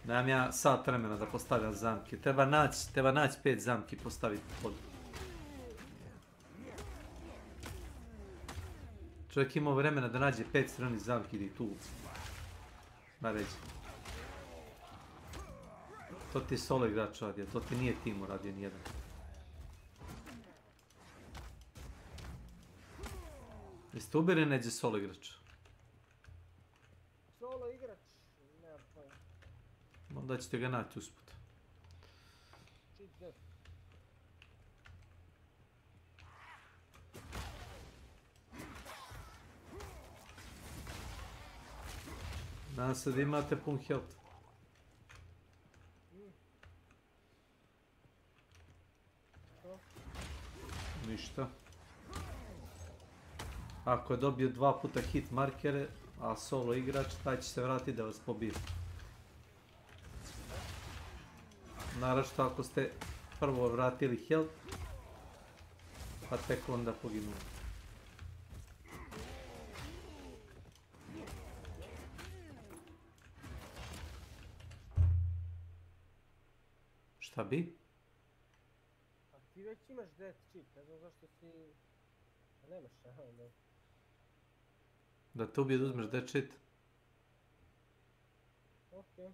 Nemam ja sat vremena da postavljam zamke. Treba naći 5 zamki postaviti pod. Čovjek imao vremena da nađe 5 stranih zamki i tu. Ma reći. To ti je solo igrač radio, to ti nije tim uradio nijedan. Jeste ubili neđe solo igrač? Solo igrač? Nema pojma. Onda ćete ga naći usput. Nadam se da imate pun health. Ništa. Ako je dobio 2 puta hit markere, a solo igrač, taj će se vratiti da vas pobije. Naravno ako ste prvo vratili health, pa tek onda poginuli. Šta bi? A ti već imaš death cheat, ne znam zašto si... Nemaš, aha, ne. Da te ubije da uzmeš death cheat? Okej.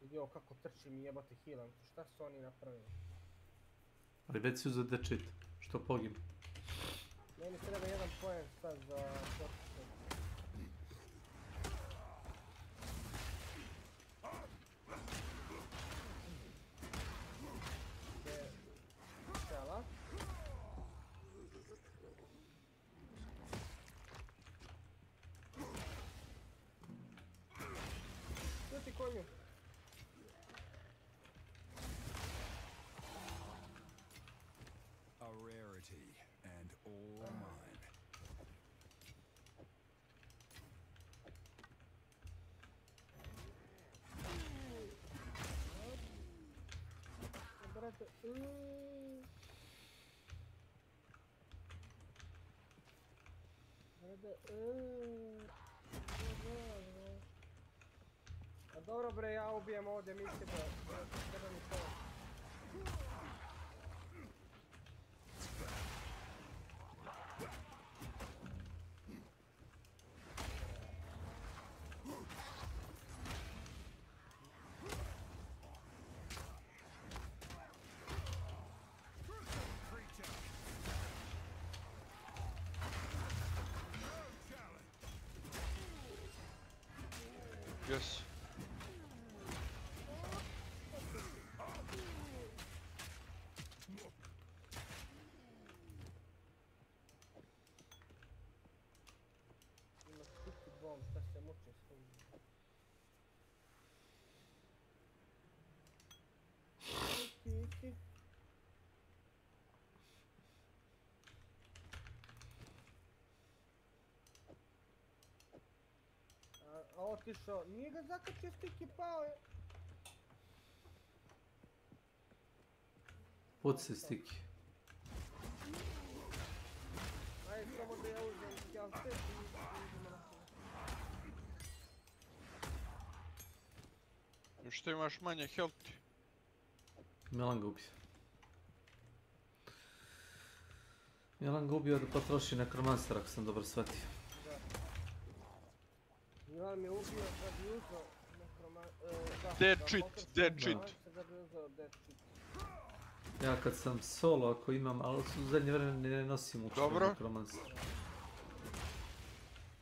Vidio kako trčim i jebate healam, šta su oni napravili? Ali već si uzeo death cheat, što pogim. Meni treba 1 poen sad za potiče. Čela. Što ti konju? A rarity and all mine. Brate, A dobro bre, ja ubijem ovdje misli da treba mi to. Yes. Ima stupid bomb, šta se muče s tom. Iki. A otišao, nije ga zakačio stiki, pao je. Puci stiki. Ajde, samo da ja uzem skjavce i idemo na to. Što imaš manje health? Milan ga ubio. Milan ga ubio da potroši nekromancer, ako sam dobro shvatio. Milan mi je ubio da bi uzeo dead cheat. Ja kad sam solo, ako imam, ali u zadnje vreme ne nosim učinu nekromancer.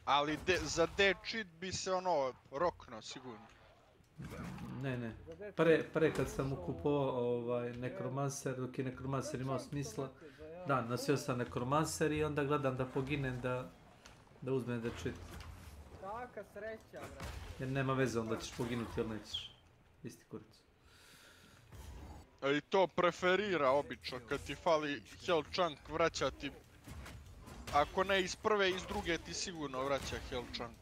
Ali za dead cheat bi se ono rokno sigurno. Ne. Pre kad sam kupovao nekromancer, dok je nekromancer imao smisla, Da, nosio sam nekromancer i onda gledam da poginem da uzmem da čit. Taka sreća, bre. Jer nema veze, onda ćeš poginuti ili nećeš. Isti kurac. I to preferira obično, kad ti fali health chunk vraća ti... Ako ne iz prve, iz druge ti sigurno vraća health chunk.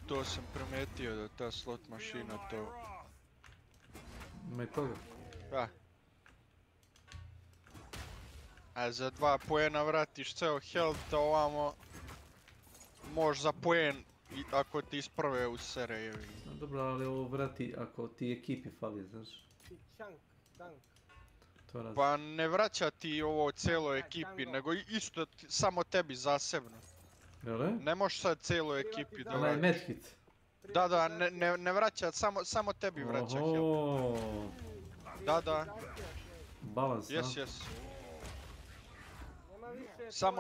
To sam primetio da ta slot mašina to... Ima i toga. Da. A za 2 poena vratiš ceo health, a ovamo... Možeš za poen ako ti iz prve usere. No dobro, ali ovo vrati ako ti ekipi fali, znaš. Chunk. Pa ne vraća ti ovo cijeloj ekipi, nego isto samo tebi zasebno. Jel? Ne možeš sad cijeloj ekipi da Onaj vratiš. medkit. Da, ne vraća, samo tebi vraća health. Da. Balans, Yes.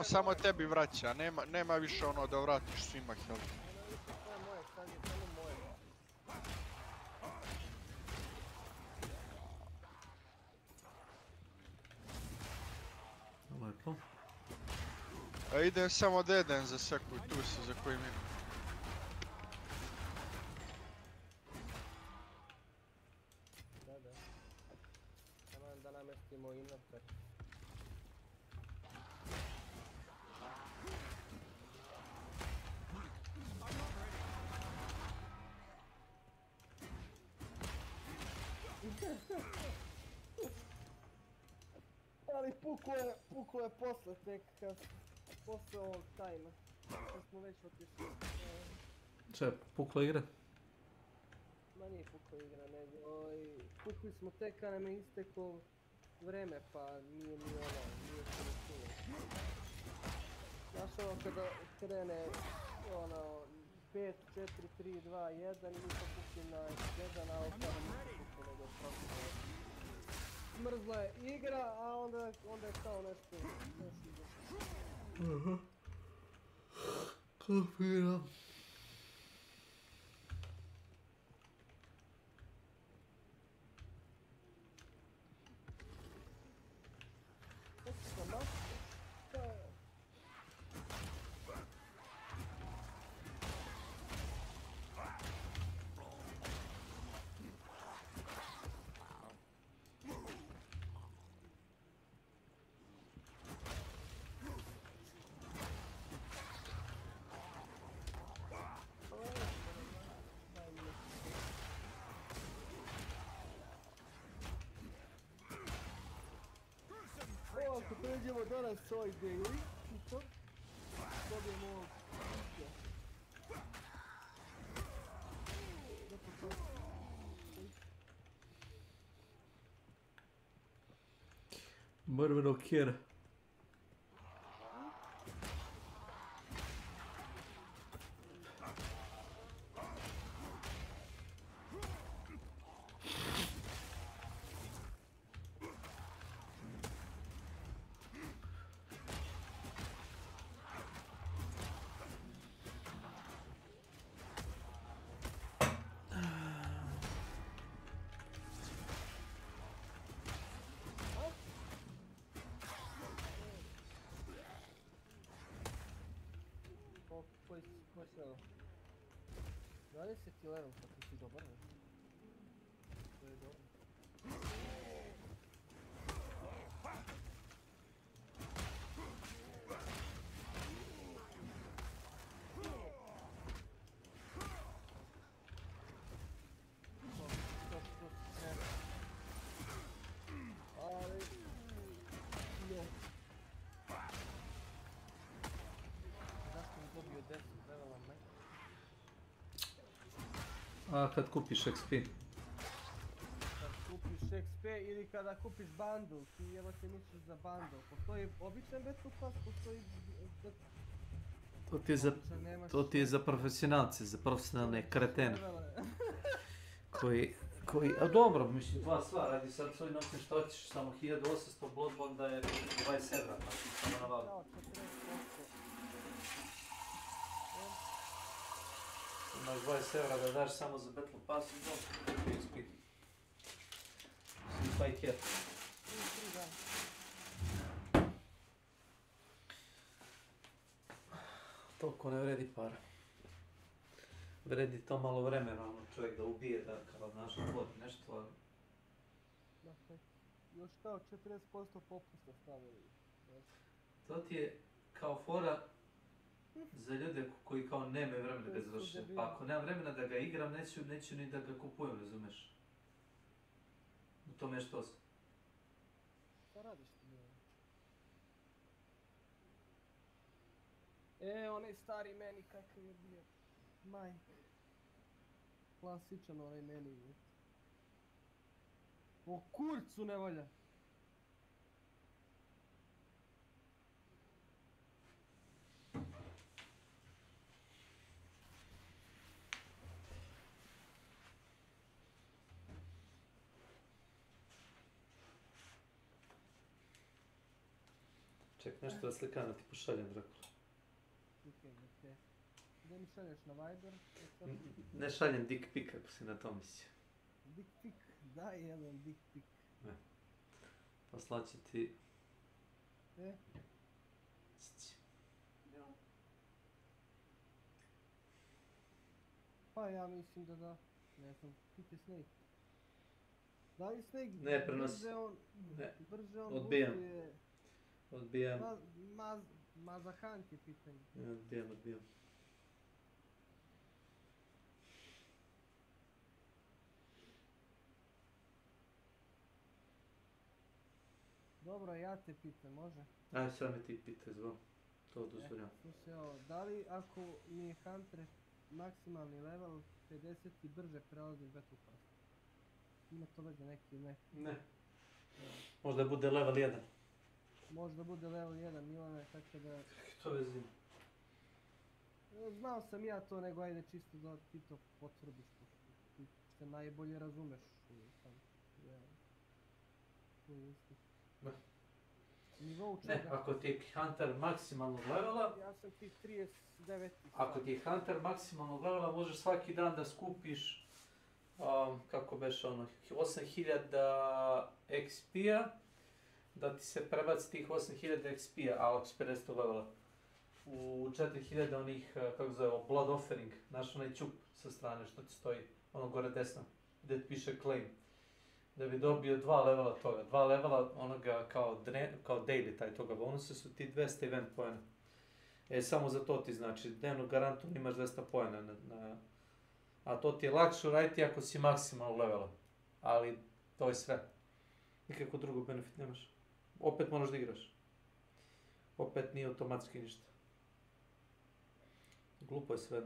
Samo tebi vraća, nema više ono da vratiš svima health. To je moje, sad je samo moje. Lepo. A idem samo da jedem za seku, tu si za koji minut. Da. Samo da namestimo inventar. Ali puklo je posle tek, posle ovog tajma. Kad smo već otišli. Če, pukla igra? Ma nije pukla igra, nego pukli smo tek kad nam je isteklo vreme, pa nije se ne čulo. Znaš ono kada krene 5, 4, 3, 2, 1 i mi to pukli na 1, a ostalo nije puklo nego prosto. Smrzla je igra, a onda je kao nešto izašlo. Kapiram. Ako pređemo danas ovaj daily, i to dobijemo ovog Mrvenog kjera. Koji se ovo? 20 level, pa ti si dobar, ne? To je dobro. A kad kupiš XP? Kad kupiš XP ili kada kupiš bundle, ti evo te misliš za bundle. Postoji običan Battle Pass, postoji... To ti je za profesionalce, za profesionalne kretene. Koji, a dobro, mislim, dva sva, radi sad svoj novcem što hoćeš, samo 1800 Bloodborne da je 20 evra, samo na valu. Imaš 20 € da daš samo za Battle Pass i dobro, XP. Si fight here. Toliko ne vredi para. Vredi to malo vremena, ono čovjek da ubije, da kao naš otvori nešto, ali... Dakle, još kao 40% popusta stavili. To ti je kao fora za ljude koji kao nemaju vremena da ga završe. Pa ako nemam vremena da ga igram, neću ni da ga kupujem, razumeš? U tome je što sam. Šta radiš ti, bilo? Onaj stari meni kakav je bio. Majke. Klasičan onaj meni. O kurcu ne volja. Ček, nešto da slikam da ti pošaljem, Drakula. Okej. Gdje mi šalješ na Viber? Ne šaljem dick pic ako si na to mislio. Dick pic, daj jedan dick pic. Ne. Poslaću ti... Pa ja mislim da. Ne znam, pite Snake. Da li Snake ne, prenosi. Brže on odbijam. boostuje... Odbijam. Mazahant je pitanje. Odbijam. Dobro, ja te pitam, može? Aj, sad me ti pitaj, zvon. To dozvoljam. Slušaj ovo, da li ako mi je Hunter maksimalni level 50 i brže prelazim Battle Pass? Ima to veze neki ne? Ne. Možda bude level 1. Možda bude level 1, Milane, tako da... To vezi ima. Znao sam ja to, nego ajde čisto da ti to potvrdiš, ti se najbolje razumeš u nivou čega. Ne, ako ti je Hunter maksimalnog levela... Ja sam ti 39. Ako ti je Hunter maksimalnog levela, možeš svaki dan da skupiš, kako beš ono, 8000 XP-a, da ti se prebaci tih 8000 XP-a, a od 40 levela, u 4000 onih, kako zove, Blood Offering, znaš onaj čup sa strane što ti stoji, ono gore desno, gdje ti piše claim. Da bi dobio 2 levela toga. 2 levela onoga kao daily taj toga bonusa su ti 200 event poena. Samo za to ti znači, dnevno garantovno imaš 200 poena. A to ti je lakše uraditi ako si maksimalno levela. Ali to je sve. Nikako drugo benefit nemaš. Opet moraš da igraš. Opet nije automatski ništa. Glupo je sve.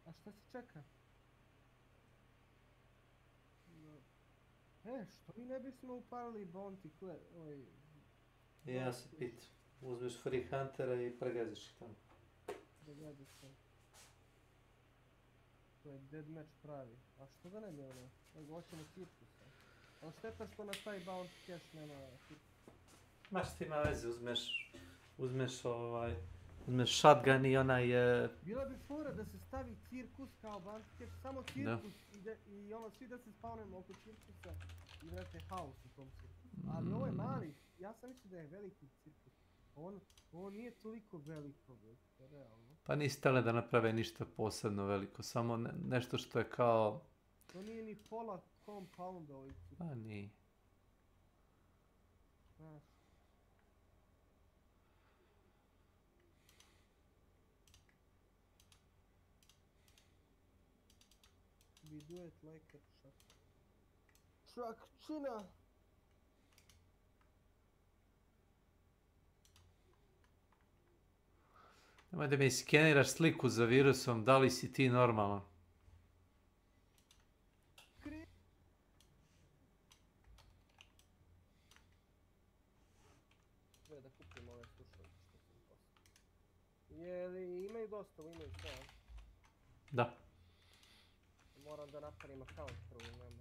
A šta se čeka? Što mi ne bismo upalili Bounty Clay? Ja se pitam. Uzmeš Free Huntera i pregaziš ih tamo. Pregaziš se. To je deathmatch pravi. A što da ne bi ono? Nego hoćemo cirkusa. Ali šteta što na taj Bounty Cash nema cirkusa. Ma što ima veze, uzmeš shotgun i onaj... Bila bi fora da se stavi cirkus kao Bounty Cash, samo cirkus i ono svi da se spawnemo oko cirkusa i vrate haos u tom cirkusu. Ali ovo je mali, ja sam mislio da je veliki cirkus. Ovo nije toliko veliko, realno. Pa nisi htjeli da naprave ništa posebno veliko, samo nešto što je kao... To nije ni pola compounda ovih cirkusa. Pa nije. Znaš. We do it like a truck-čina. Nemoj da mi skeniraš sliku za virusom, da li si ti normalan? Treba da kupim ove slušalice što sam poslao. Jeli imaju dosta, imaju sve, a? Da. Moram da napravim account prvo, ne moram.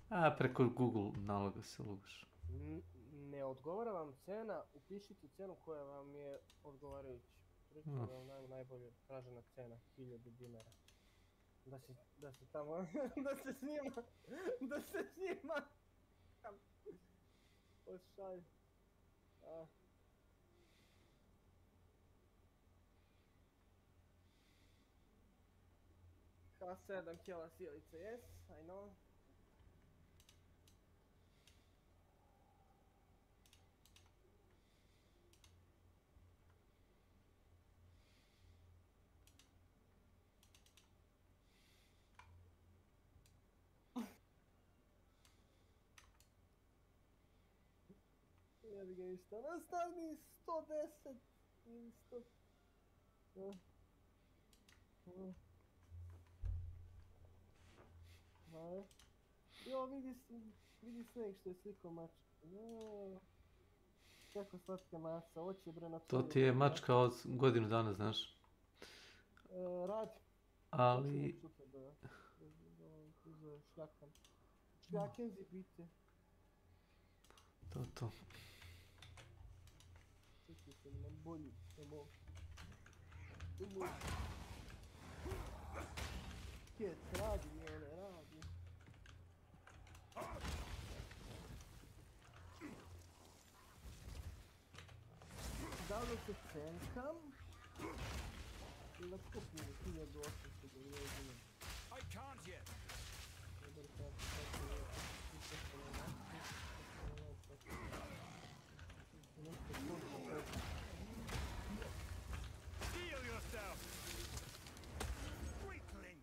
A, preko Google naloga se logaš. Ne odgovara vam cena, upišite cenu koja vam je odgovarajuća. Pričam vam najbolje tražena cena, 1000 dinara. Da se tamo, da se snima. Ošalj. K7 kjela sjelice, yes, I know. Jebi ga ništa, nastavi 110 ili 100. Jo, vidi Snake što je slikao mačku. Jo, kako slatka maca, oči bre na To ti je mačka od godinu dana, znaš. Radi. Ali... Šljaken zibite. To. Čekaj se da nam bolji. Kjet, radi mi one, radi. Da li se cenkam? Ili skupim 1800 da uložim. I can't yet. Steel yourself! Weakling!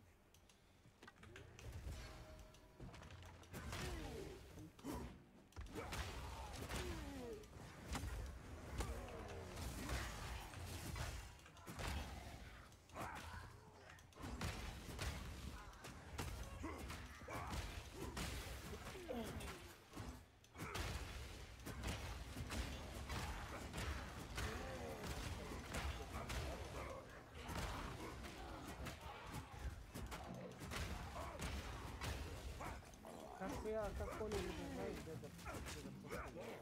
Kako oni ne znaju gdje da postavljaju?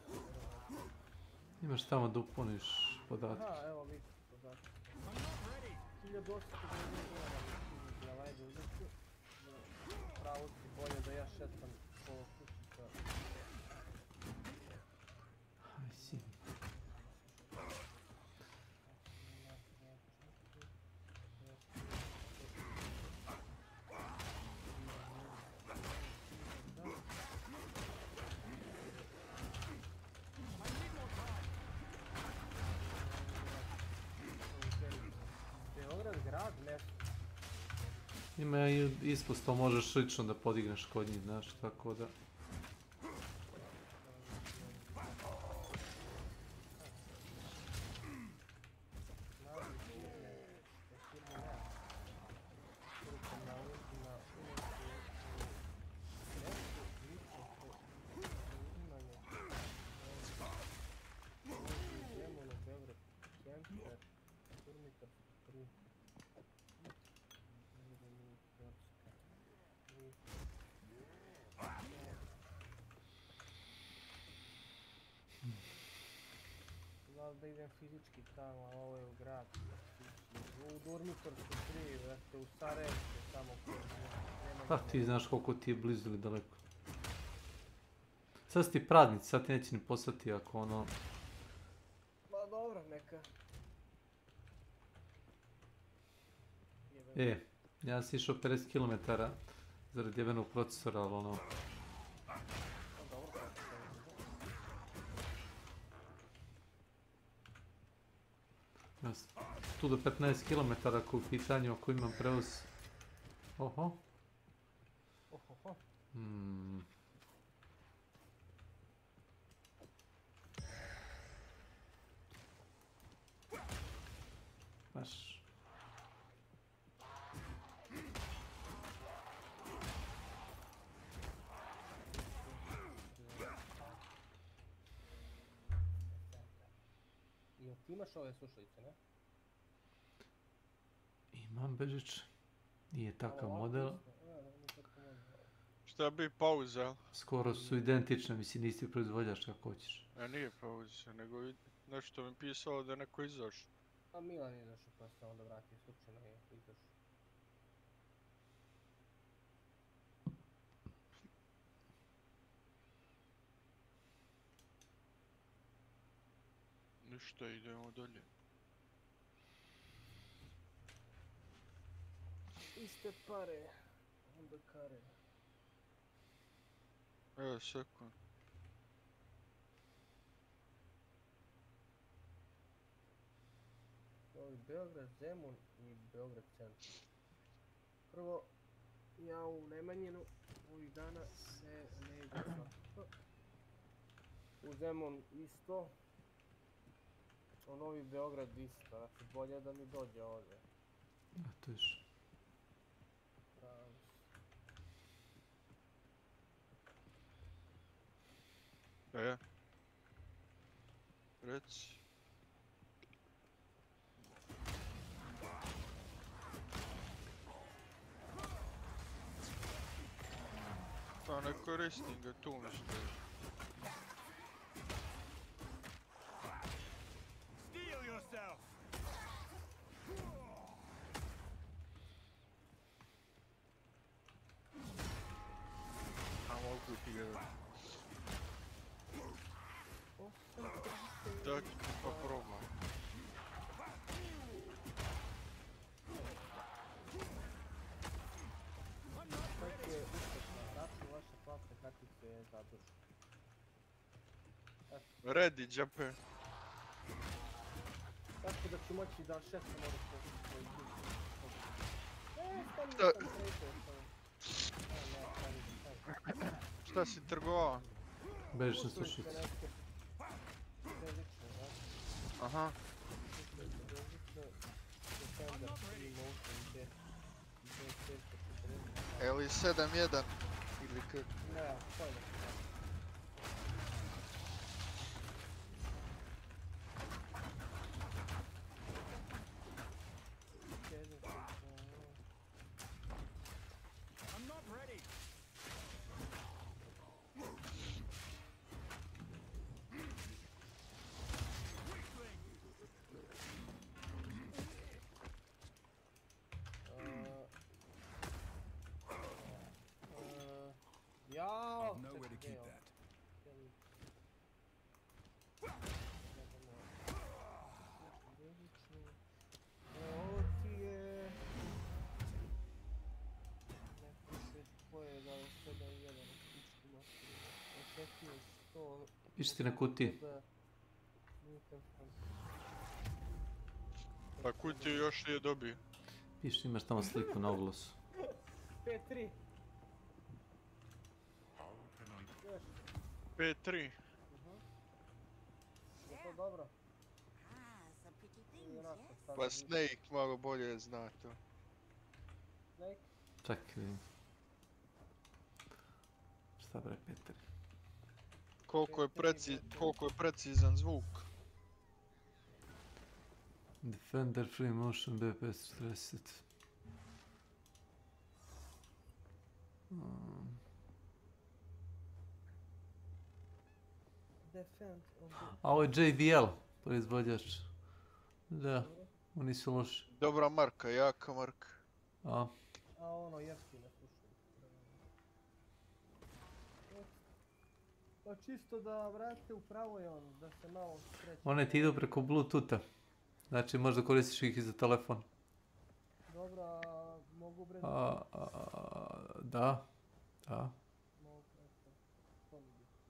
Imaš tamo da upuniš podatke. Aha, evo vidite podatke. 1800 da ajde uzeti. Pravo ti bolje da ja šetam po kućica. I see. Grad, nešto. Ima i ispusto, možeš lično da podigneš kod njih, znaš, tako da... Da idem fizički tamo, a ovo je u grad. U Dormitorsku 3, vrate, u Sarajevcu, tamo Pa ti znaš koliko ti je blizu ili daleko. Sad su ti pradnici, sad ti neće ni poslati ako ono... Ma dobro, neka. Ja sam išao 50 km zaradi jebenog procesora, ali ono... Tu do 15 km ako u pitanju ako imam prevoz... Oho. Baš. Jel ti imaš ove slušalice, ne? Imam Bežić. Nije takav model. Šta bi pauza? Skoro su identične, mislim, isti proizvođač kako hoćeš. Nije pauza, nego nešto mi pisalo da je neko izašao. A Milan je izašao pa se onda vratio, slučajno je izašao. Ništa, idemo dalje. Iste pare, onda kare. Evo, sekund. Ovi Beograd, Zemun i Beograd centar. Prvo, ja u Nemanjinu ovih dana se ne ide svakako. U Zemun isto. U Novi Beograd isto, znači bolje da mi dođe ovdje. A to još. Reci. Pa ne koristim ga tu nešto. Steel yourself! A mogu ti ga... Tak, pa probam. Kako je uspješno, račun vaše platne kartice je zadužen. Ready, džape. Tako da ću moći da šefam ovdje svoj klub. Šta si trgovao? Bežične slušalice. Aha. Eli 7-1 ili kako? Ne, pojde. I'm not ready. Jao! Nowhere to keep that. Ovo ti je... Neko se pojegao 7-1 u pičku materiju. Osetio 100... Piši ti na kutiji. Pa kutiju još nije dobio. Piši, imaš tamo sliku na oglasu. 5-3. 5-3. Je to dobro? Pa Snake malo bolje zna to. Snake? Čekaj, vidim. Šta bre, Peter? Koliko je precizan zvuk? Defender, Free Motion, BPS 40. A ovo je JBL, proizvođač. Da, oni su loši. Dobra marka, jaka marka. A ono jeftine, slušaj. Pa čisto da vrate upravo je on, da se malo skreće. one ti idu preko Bluetootha. Znači možda koristiš ih i za telefon. Dobro, a mogu bre... Da. Mogu, eto.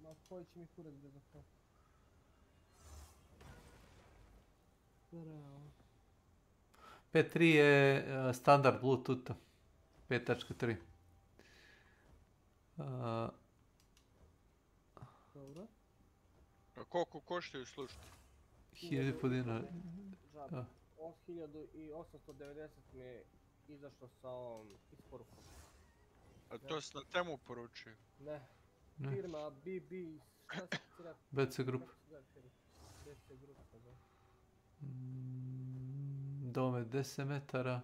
Ma koji će mi kurac bre za to? Bravo. 5.3 je standard Bluetootha. 5.3. Dobro. A koliko koštaju slušati? 1000 dinara. Žaba. 1890 mi je izašlo sa ovom isporukom. A to si na temu poručio? Ne. Ne. Firma BB... Šta si ti rekao? BC Group. BC Group, da. Dome 10 metara.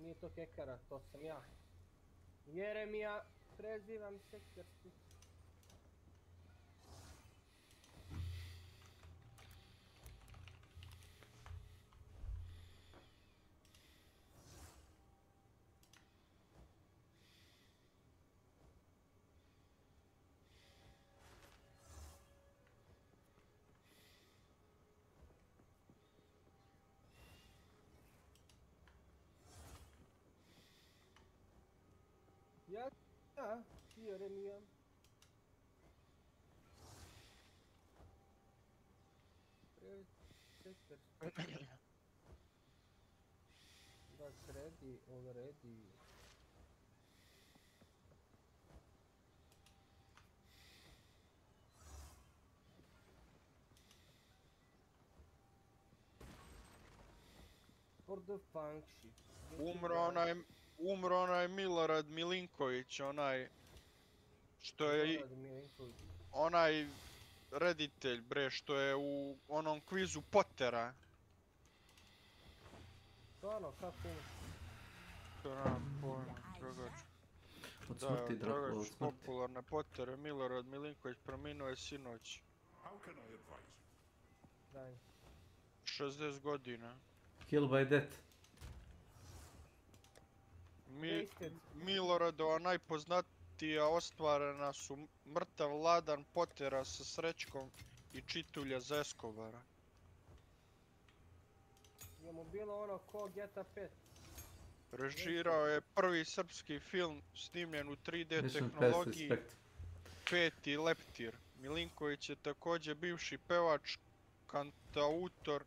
Nije to Kekara, to sam ja. Jeremija, prezivam sektorski. Ja, Jeremija. Sektorski. That's ready already. For the function. Umro onaj Milorad Milinković, onaj što je Milorad Milinković. onaj reditelj bre što je u onom kvizu Pottera. Stvarno, kako umro? To nam pojma, dragač. Od smrti, Drako, od smrti. Popularne Pottere, Milorad Milinković preminuo je sinoć. Daj. 60 godina. Kill by death. Miloradova najpoznatija ostvarena su Mrtav Vladan Pottera sa Srećkom i Čitulja za Escobara. Je mu bilo ono ko GTA 5. Režirao je prvi srpski film snimljen u 3D tehnologiji, Peti leptir. Milinković je također bivši pevač, kantautor,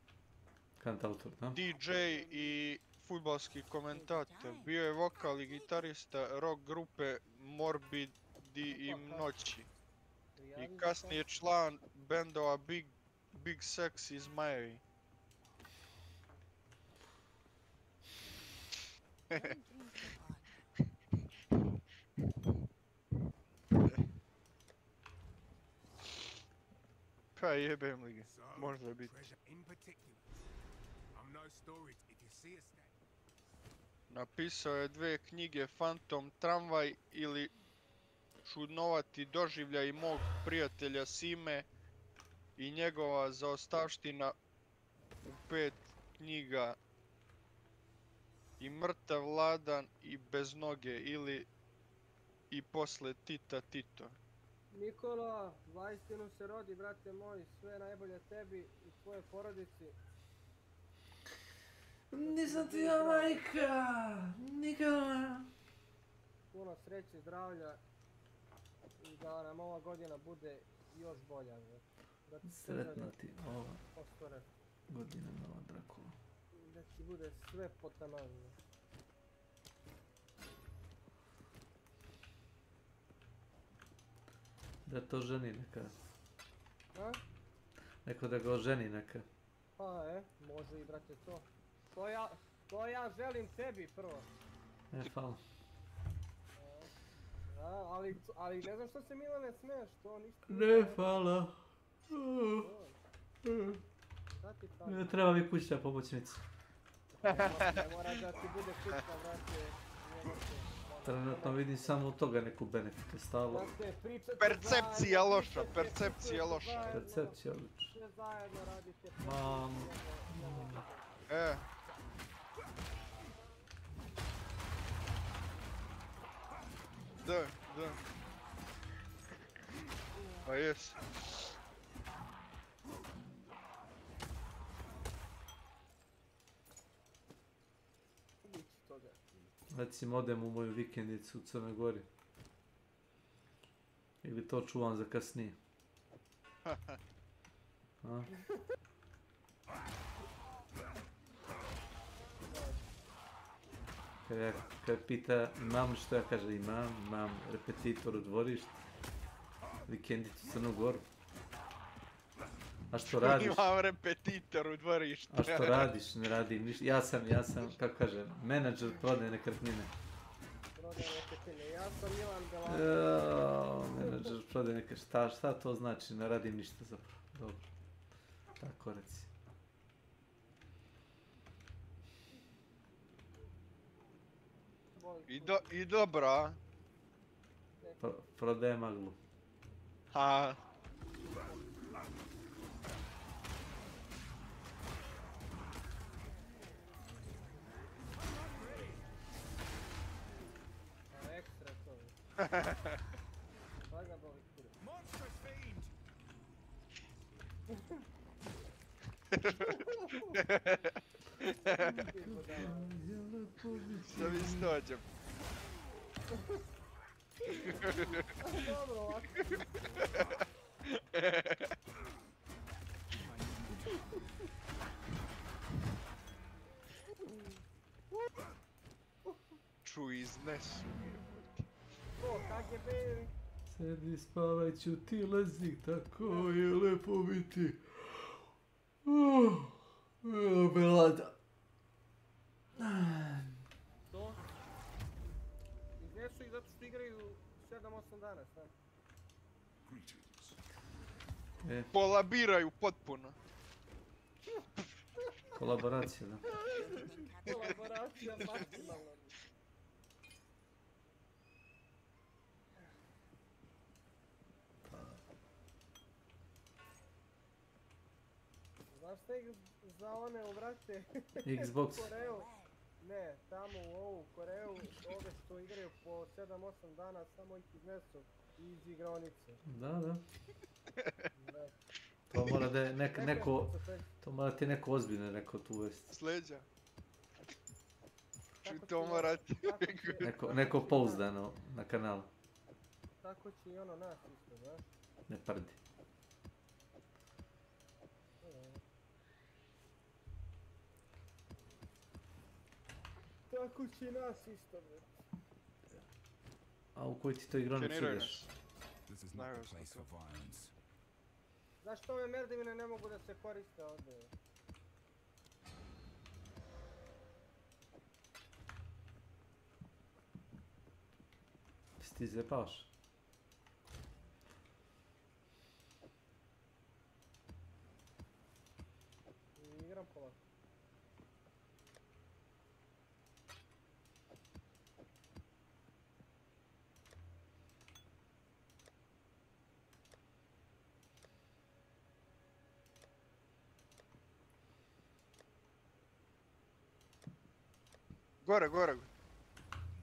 DJ i fudbalski komentator. Bio je vokal i gitarista rock grupe Morbidi i Noći. I kasnije član bendova Big Sex i Zmajevi. Pa jebem li ga, može biti. Napisao je 2 knjige, Fantom tramvaj ili Čudnovati doživljaj mog prijatelja Sime i njegova zaostavština u 5 knjiga, i Mrtav Vladan i Bez noge ili I posle Tita Tito. Nikola, vaistinu se rodi, brate moj, sve najbolje tebi i tvoje porodici. Nisam ti ja majka, Nikola. Puno sreće, zdravlja i da nam ova godina bude još bolja. Sretna ti ova godina nova, Drako. Da ti bude sve potanovno. Da to ženi neka. A? Neko da ga oženi neka. Pa može i brate to. To ja želim tebi prvo. Hvala. Ali ne znam što se Milane smiješ, to ništa. Ne, hvala. Ne treba mi kućna pomoćnica. Ne mora da ti bude kućna, brate. Trenutno vidim samo od toga neku benefite stalo. Percepcija loša, percepcija loša. Percepcija loša. Sve zajedno radite. Mam. Da. Pa jes. Recimo odem u moju vikendicu u Crnoj Gori. Ili to čuvam za kasnije. A? Kad pita imam što ja kažem imam repetitor u dvorištu. Vikendicu u Crnu Goru. A što radiš? Imam repetitor u dvorištu. A što radiš? Ne radim ništa. Ja sam, kako kažem, menadžer prodaje nekretnine. Ja sam Milan Belanović. Menadžer prodaje nekretnine. Šta to znači? Ne radim ništa zapravo. Dobro. Tako reci. I dobro, a? Prodaje maglu. A. Ekstra to. Vaga boli kurac. Monstrous fiend! Šta mi stođem? Dobro, ovako. Čuj iznesu. O, kak je baby? Sedi, spavaj, ćuti, lezi, tako je lepo biti. Belada. Što? Iznesu ih zato što igraju 7-8 dana, šta? Polabiraju potpuno. Kolaboracija, da. Kolaboracija maksimalna. Znaš šta ih za one uvrate? Xbox. Koreu. Ne, tamo u ovu Koreju, ove što igraju po 7-8 dana, samo ih iznesu iz igraonice. Da. To mora da je neko, to mora ti neko ozbiljno neko tu uvesti. Sleđa. To mora ti... Neko pouzdano na kanalu. Tako će i ono nas isto, znaš? Ne prdi. Tako će i nas isto, bre. A u koji ti to igronicu ideš? Znaš što ove merdevine ne mogu da se koriste ovdje? Si ti zepavaš? Igram polako. Gore.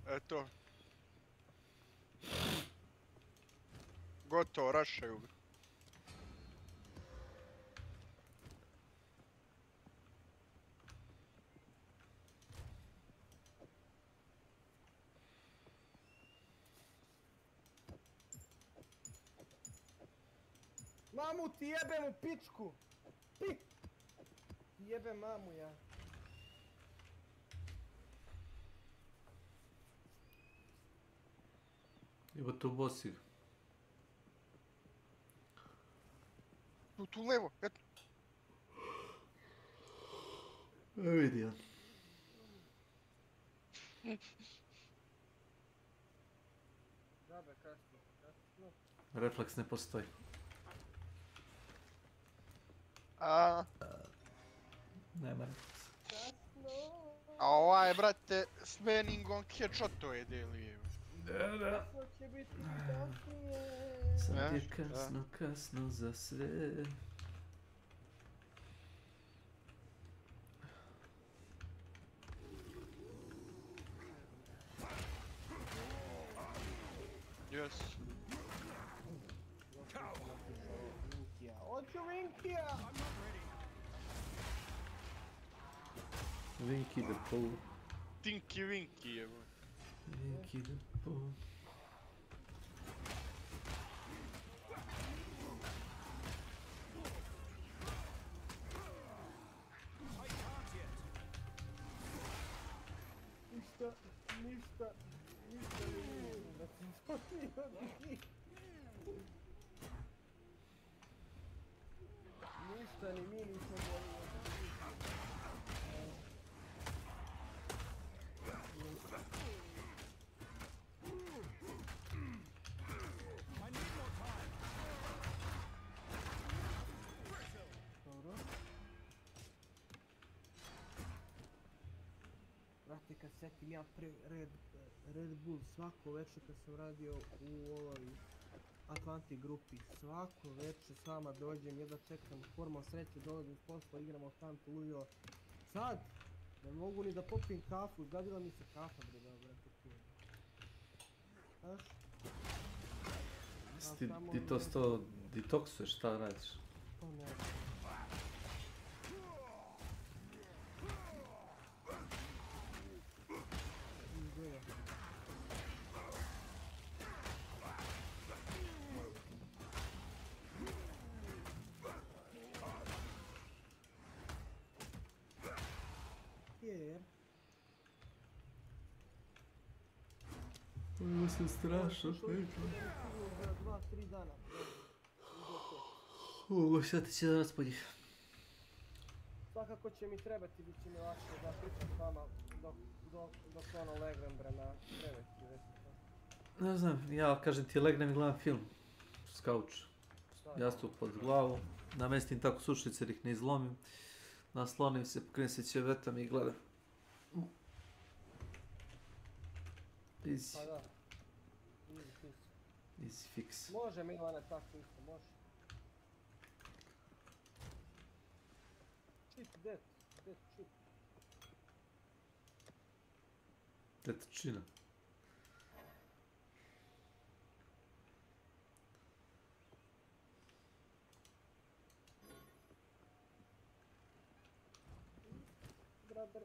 Eto. Gotovo, rašaju ga. Mamu ti jebem u pičku! Pi! Jebem mamu ja. Evo tu bosi ga. Tu levo, eto. Vidio. Zabe, kasno. Refleks ne postoji. Nema refleksa. A ovaj, brate, s meningom headshotove deluje. Da. Kasno će biti kasnije. Sad je kasno za sve. Yes. Hoću Vinkija! Vinky the Pooh. Tinky Winky, evo. Vinky the Pooh. Ništa ne vidim da sam zbunio od njih. Ništa ni mi nismo bolili od njih. Dobro. brate, kad setim ja pre Red Bull svako večer kad sam radio u ovoj Atlantic grupi, svako večer s vama dođem, jedva čekam, formal sreće, dolazim s posla, igramo Hunt Urio. Sad, ne mogu ni da popim kafu, zgadila mi se kafa, bre, da, brate, pijem. Znaš? Ti to sto detoksuješ, šta radiš? To ne. Jer... Ovo se strašno peklo. Za 2-3 dana. Šta ti će da raspodji? Svakako će mi trebati, bit će mi lakše da pričam s vama dok ono legnem bre na krevet i već to. Ne znam, ja kažem ti legnem i gledam film. S kauča. Jastup pod glavu. Namestim tako sušnice jer ih ne izlomim. Naslonim se, pokrenem se ćevetom i gledam. Easy. Pa da. Easy fix. Easy fix. Može Milane tako isto, može. Cheat dead cheat. Tetčina. Brother,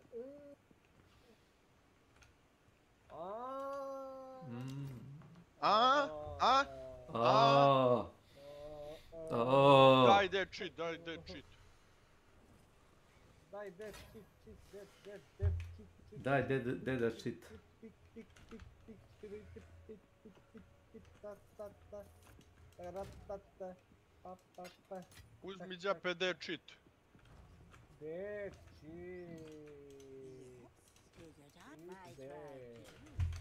Daj dead cheat. Daj dead cheat. Daj dead cheat. Uzmi džape dead cheat. Dead cheat.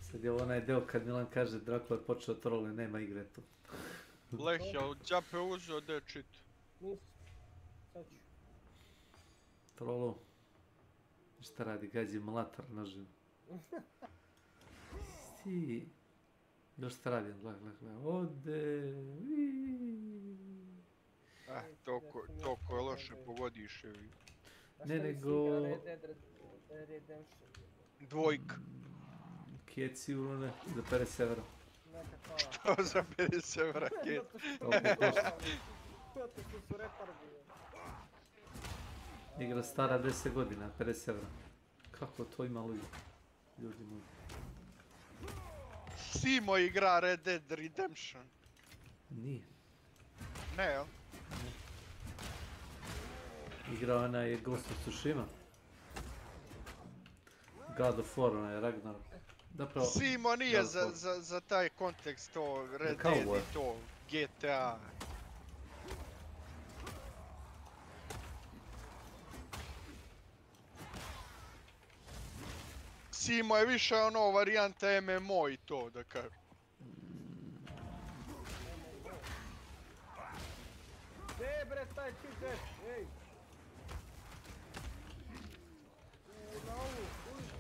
Sad je onaj deo kad Milan kaže Drako je počeo trole, nema igre tu. Lehja, od džape uzeo dead cheat. Nisam. Sad ću. Trolu. Šta radi, gađi mlatar na ženu. Sti. Još šta radi, gledaj. Ode. Toko je loše pogodiš. Ne, nego... Dvojka. Kjeci urone za 50 evra. Što za 50 evra kjeci? Igra stara 10 godina, 50 evra. Kako to ima ljudi moji? Simo igra Red Dead Redemption. Nije. Ne, jel? Igra onaj Ghost of Tsushima. God of War, onaj Ragnarok. Simo nije za taj kontekst to Red Dead i to GTA. Simo je više ono varijanta MMO i to da kažem. Gdje bre taj cheat, ej! Na ovu, ulicu.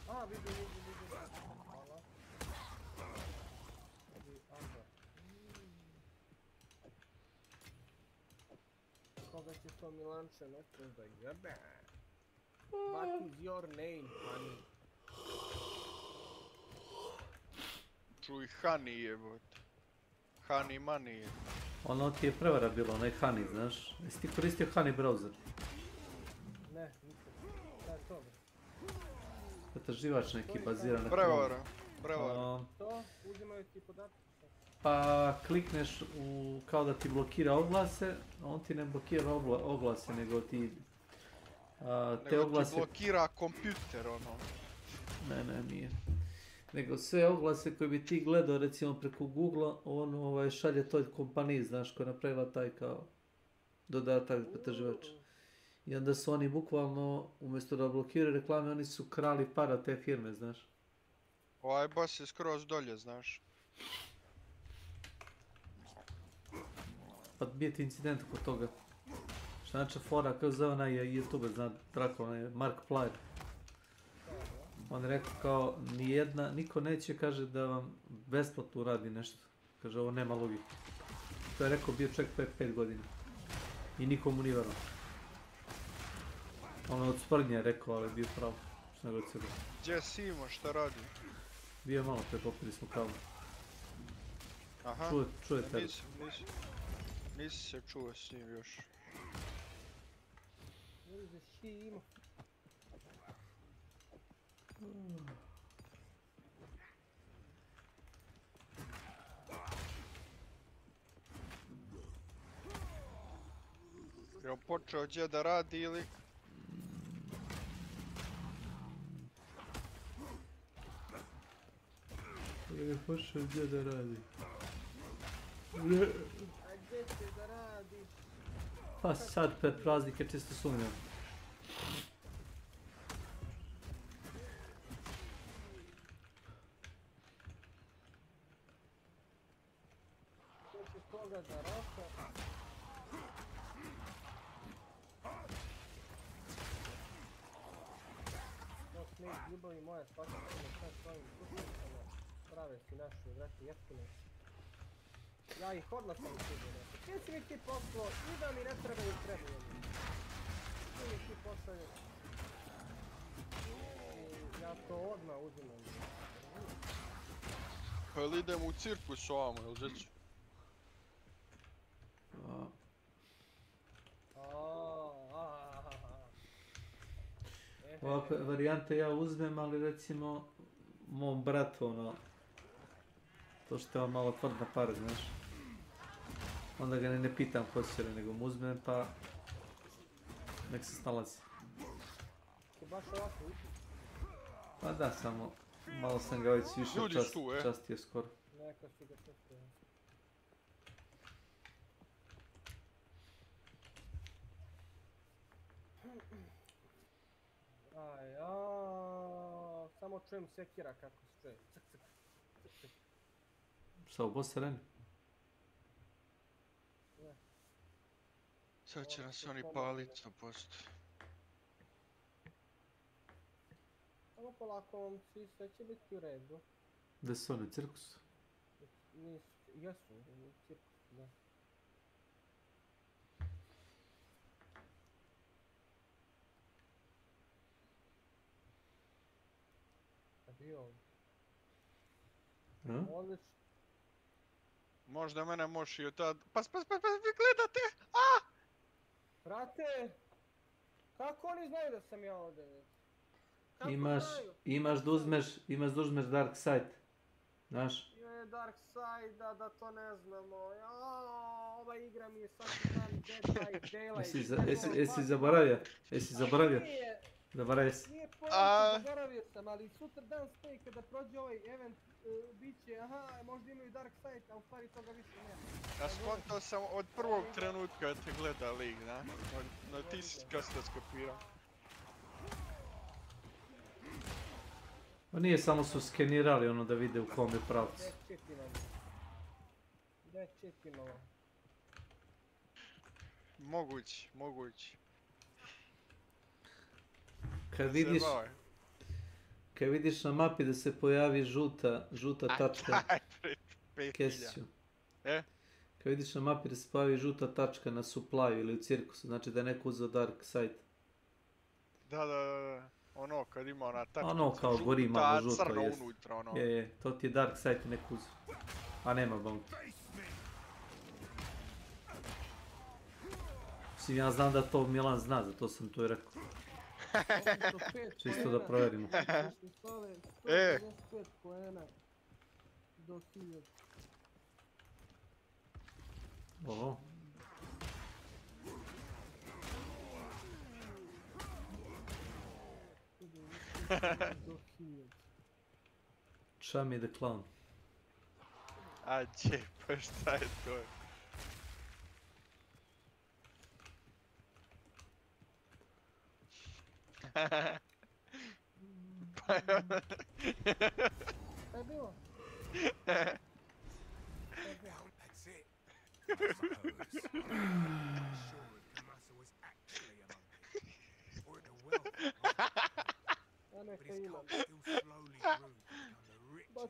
Aha, vidim. Hvala. Koga će to Milanče nekog da jebe? What is your name, honey? Čuj, Honey jebote. Honey money je. Ono ti je prevara bilo, onaj Honey, znaš? Jesi ti koristio Honey browser? Ne, nisam. Šta je to? Pretraživač neki baziran na Prevara. To, uzimaju ti podatke. Pa klikneš kao da ti blokira oglase, a on ti ne blokira oglase, nego ti te oglase... Nego ti blokira kompjuter, ono. Ne, nije. Nego sve oglase koje bi ti gledao, recimo preko Google-a, on šalje toj kompaniji, znaš, koja je napravila taj kao dodatak pretraživač. I onda su oni bukvalno, umjesto da blokiraju reklame, oni su krali para te firme, znaš. Ovaj boss je skroz dolje, znaš. Pa bio ti incident oko toga. Znači fora kao zove onaj youtuber, zna Drako, onaj Mark Player. On je rekao kao, niko neće, kaže, da vam besplatno uradi nešto. Kaže, ovo nema logike. To je rekao bio čak pre 5 godina. I nikomu nije verovao. Ono od sprdnje je rekao, ali je bio pravo. Što nego od sebe. Gdje si ima, šta radi? Bio je malo, pre popili smo kavu. Aha, Čuje tebe. Nisi se čuo s njim još. Je on počeo gdje da radi ili? Je počeo gdje da radi? A gdje će da radiš? Pa sad pred praznike čisto sumnjam. Gdje će koga da roka? No snijeg ljubavi moja svakako sa svojim kućnicama prave si našu vrati jeftine. Ja ih odmah sam sigurno. Gdje si mi ti poslao i da mi ne trebaju trebuje mi. Gdje mi ti pošalju? I ja to odmah uzimam. Pa ili idemo u cirkus ovamo, ili gdje ću? Ovakve varijante ja uzmem, ali recimo mom bratu, ono, to što je on malo tvrd na pare, znaš. Onda ga ne pitam hoće li, nego mu uzmem pa nek se snalazi. Ko baš ovako uči? Pa da, samo malo sam ga već više častio skoro. Neka si ga častio. Aj, samo čujem sekira kako se čuje. Cik, cik, cik, cik. Šta, u boss areni? Ne. Sad će nas oni palit 100%. Samo polako, momci, sve će biti u redu. Gde su oni, cirkus? Jesu, u cirkusu, da. Bio ovdje. Odlično. Možda mene možeš i od tad... Pas, vi gledate! A! Brate! Kako oni znaju da sam ja ovdje? Imaš da uzmeš Dark Side. Znaš? Je Dark Side, da to ne znamo. Ova igra mi je svaki dan Dead by Daylight. Jesi zaboravio? Zaboravio si. Nije pojavno, zaboravio sam, ali sutra dan stoji kada prođe ovaj event, bit će, možda imaju Dark Side, a u stvari toga više nema. Ja skontao sam od prvog trenutka da te gleda lig, znaš? No ti si kasno skopirao. Pa nije, samo su skenirali ono da vide u kom je pravcu. Gdje čipimalo? Mogući. Kad vidiš na mapi da se pojavi žuta tačka, Kesiću. Kad vidiš na mapi da se pojavi žuta tačka na supply ili u cirkusu, znači da je neko uzeo Dark Side. Da. Ono kad ima ona tačka, ono kao gori malo žuto, crno jest. unutra, ono. Je, to ti je Dark Side i neko uzeo. A nema bounty. Mislim, ja znam da to Milan zna, zato sam to i rekao. Čisto da provjerimo. 155 poena do 1000. Oho. Chummy the Clown. Ađe, pa šta je to? Šta je bilo? That's it. I suppose. Sure, the muscle was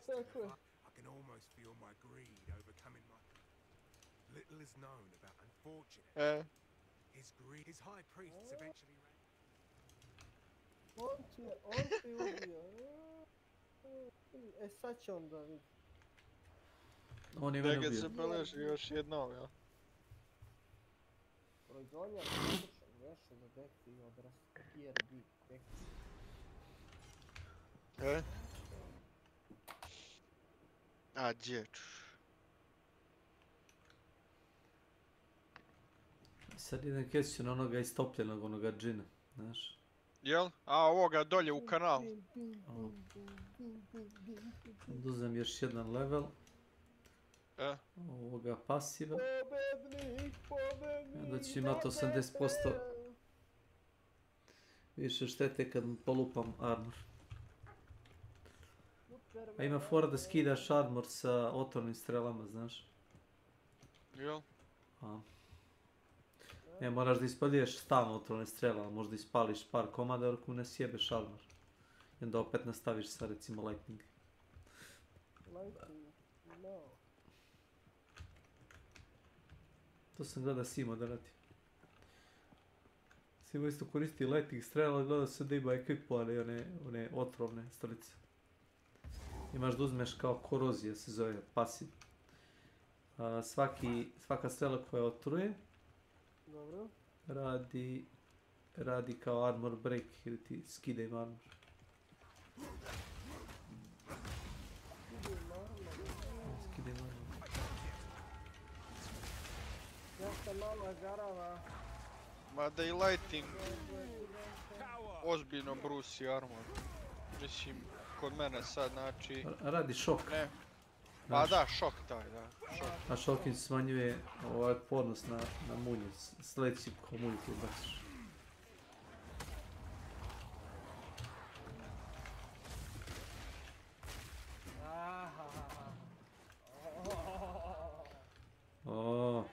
očekuje. I can almost feel my greed overcoming my... Little is known about unfortunate. His high priests eventually ran... On te ubio. Sad će on da vidi. On je mene Njega ubio. se beleži još jednom, ja. Proizvodnja pokušan veša za deki i odrasta. TRB, deki. A, dječu. Sad idem keću na onoga istopljenog, onoga džina, znaš. Jel? A, ovoga dolje u kanalu. Oduzem još jedan level. Ovoga pasiva. Onda ću imati 80% više štete kad mu polupam armor. A ima fora da skidaš armor sa otrovnim strelama, znaš. Jel? Ne, moraš da ispaliješ stalno otrovne strela, možda ispališ par komada dok mu ne sjebeš armor. I onda opet nastaviš sa recimo lightning. Lightning, no. To sam gleda Simo da radi. Simo isto koristi lightning strela, gleda se da ima ekipovane one otrovne strelice. Imaš da uzmeš kao korozija, se zove pasiv. Svaka strela koja otruje Dobro. radi kao armor break ili ti skida im armor. Skida im armor. Ja sam malo garava. Mada i lighting ozbiljno brusi armor. Mislim, kod mene sad, znači... Radi šok. Ne. Pa da, šok taj, da. A šok im smanjuje otpornost na mulje. Sljedeći ko mulju ti ubaciš. O.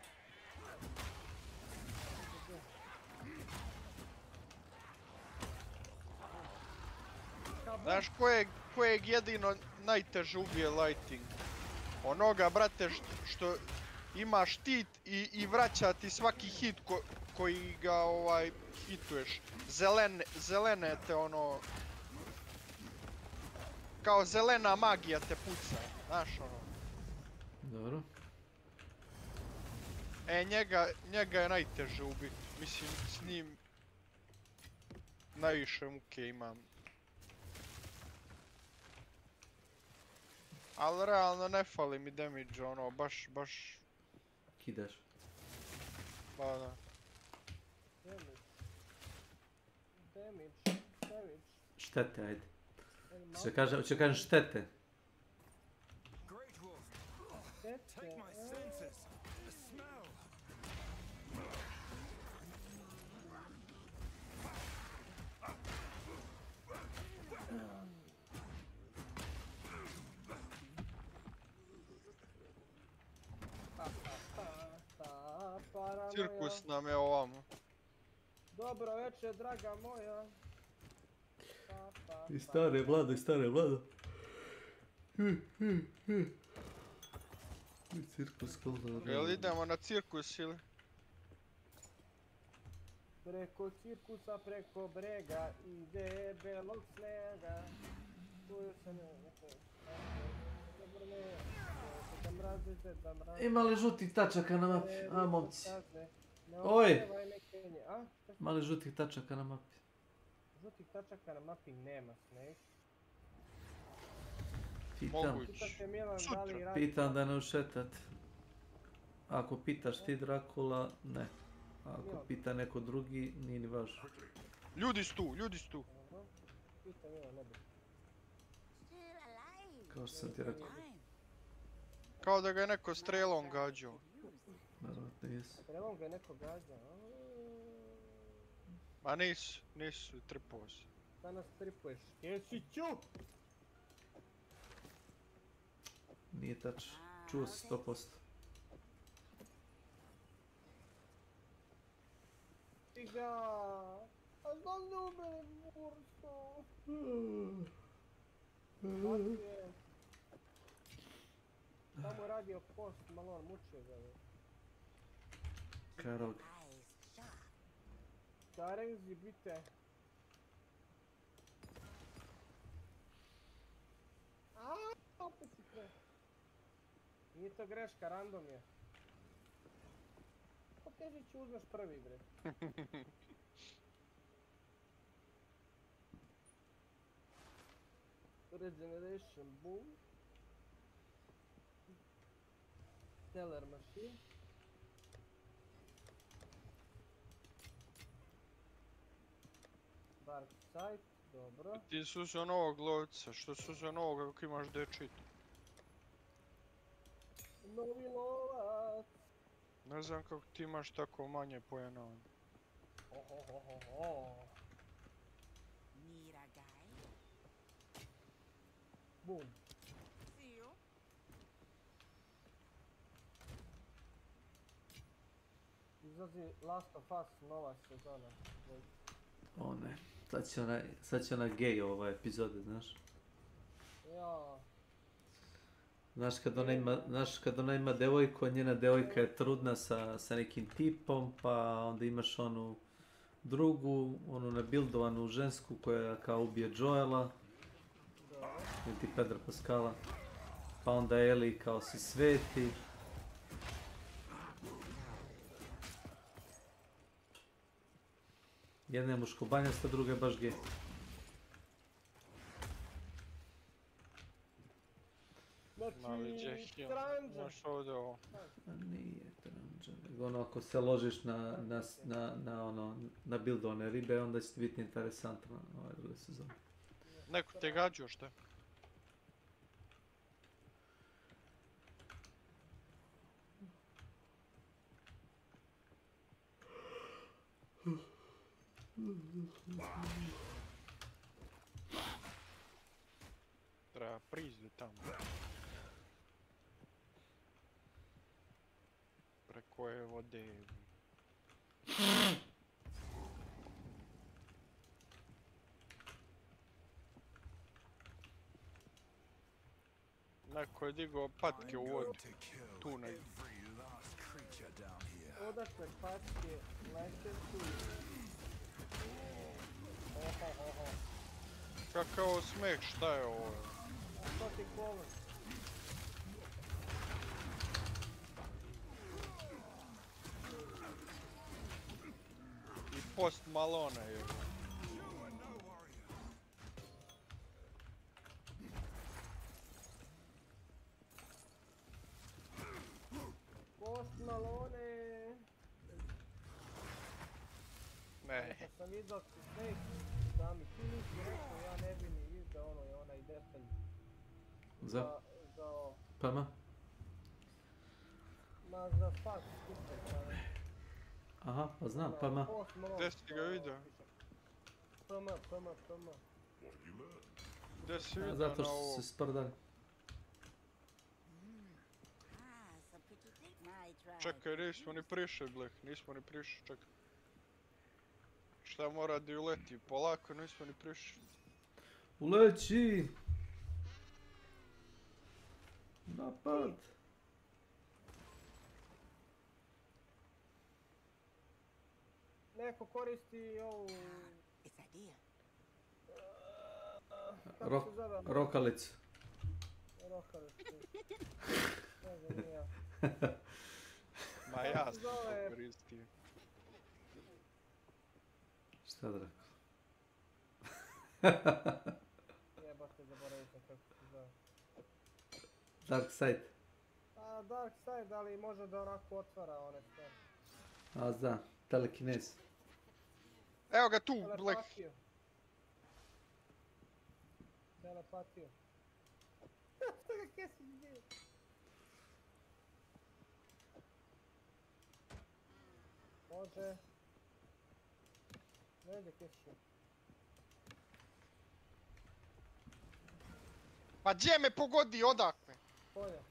Znaš kojeg jedino najteže ubije lighting? Onoga, brate, što ima štit i vraća ti svaki hit koji ga hituješ. Zelene te ono... Kao zelena magija te puca, znaš ono. Dobro. Njega je najteže ubiti. Mislim, s njim najviše muke imam. Ali realno ne fali mi damage, ono, baš... Kidaš. Pa da. Damage. Štete, ajde. Hoće kažem štete. Take my senses. The smell. Cirkus nam je ovamo. Dobro večer, draga moja. I stare vlado. I cirkus kolda. Jel idemo na cirkus ili? Preko cirkusa, preko brega, ide belog snega. Čuju se Ima li žutih tačaka na mapi? A, momci. Oj! Ima li žutih tačaka na mapi? Žutih tačaka na mapi nema, Snake. Pitam da ne ušetat. Ako pitaš ti Drakula, ne. Ako pita neko drugi, nije ni važno. Ljudi su tu. Kao što sam ti rekao. Kao da ga je neko strelom gađao. Naravno, jesu. Strelom ga je neko gađao. Ma nisu, tripao se. Da nas tripuješ. Jesi ću! Nije tač. Čuo si 100%. Ti ga! A znam da ubere Murso! Tamo je radio Post Malone, mučio ga je. Karog. Karenzi, bite. Opet si pre. Nije to greška, random je. Pa teži ću uzmeš prvi, bre. Regeneration boom. Teller machine. Dark side, dobro. Ti si uzeo novog lovca, što si uzeo novog ako imaš dečit? Novi lovac. Ne znam kako ti imaš tako manje pojena. Mira, guy. Boom. See Izlazi Last of Us, nova sezona. O ne, sad će ona gej ova epizode, znaš? Ja. Znaš kad ona ima devojku, a njena devojka je trudna sa nekim tipom, pa onda imaš onu drugu, onu nabildovanu žensku koja kao ubije Joela, ili ti Pedra Pascala, pa onda Eli kao si sveti. Jedna je muškobanjasta, druga je baš gej. Znači, tranđa. Znaš ovdje ovo. Nije tranđa, nego ono ako se ložiš na bildovane ribe, onda će ti biti interesantno na ove druge sezone. Neko te gađao šta? Treba priđi tamo. Preko je vode. Neko je digao patke u vodu. Tu negdje. Odakle patke lete tu. Kakav smeh, šta je ovo? Što ti kolos? I Post Malone je. Post Malone! Ne. Kad sam vidio Snake, da mi ti nisi rekao, ja ne bi ni vidio ono je onaj detalj. Za? Za... Pama? Ma za spas, super. Aha, pa znam, Pama. Gdje si ga vidio? Pama. Gdje si vidio Zato na što ovo? se sprdali. Čekaj, nismo ni prišli, Bleh, nismo ni prišli, čekaj. Šta mora da uleti? Polako, nismo ni prišli. Uleći! Napad! Neko koristi ovu... Rokalicu. Rokalicu. Ne znam, nije ja. Ma ja sam to koristio. Šta da rekao? Jebate, zaboravio sam kako se zove. Dark Side. A, Dark Side, ali može da onako otvara one stvari. A zna, telekinez. Evo ga tu, Bleh. Telepatiju. Što ga kesi gdje? Može. Ne ide kesi. Pa gdje me pogodi, odakle? Polja.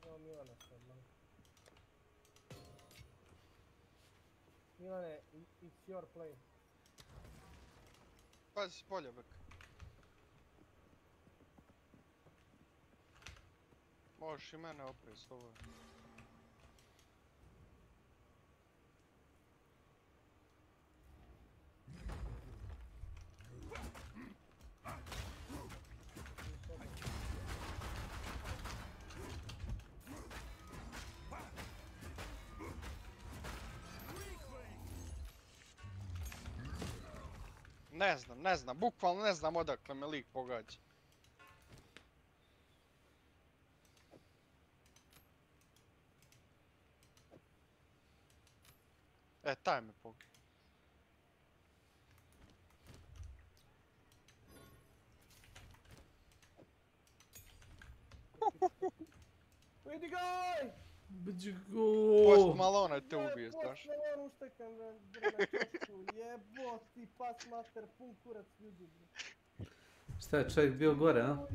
Evo Milana sad, man. Milane, it's your play. Pazi s polja, bek. Možeš i mene opet, slobodno. Ne znam, bukvalno ne znam odakle me lik pogađa. Taj me pogađa. Vidi gaj! Post Malone te ubije, znaš. Post Malone uštekam na čošku, jeboti pas mater, pun kurac ljudi. Šta je čovjek bio gore, a?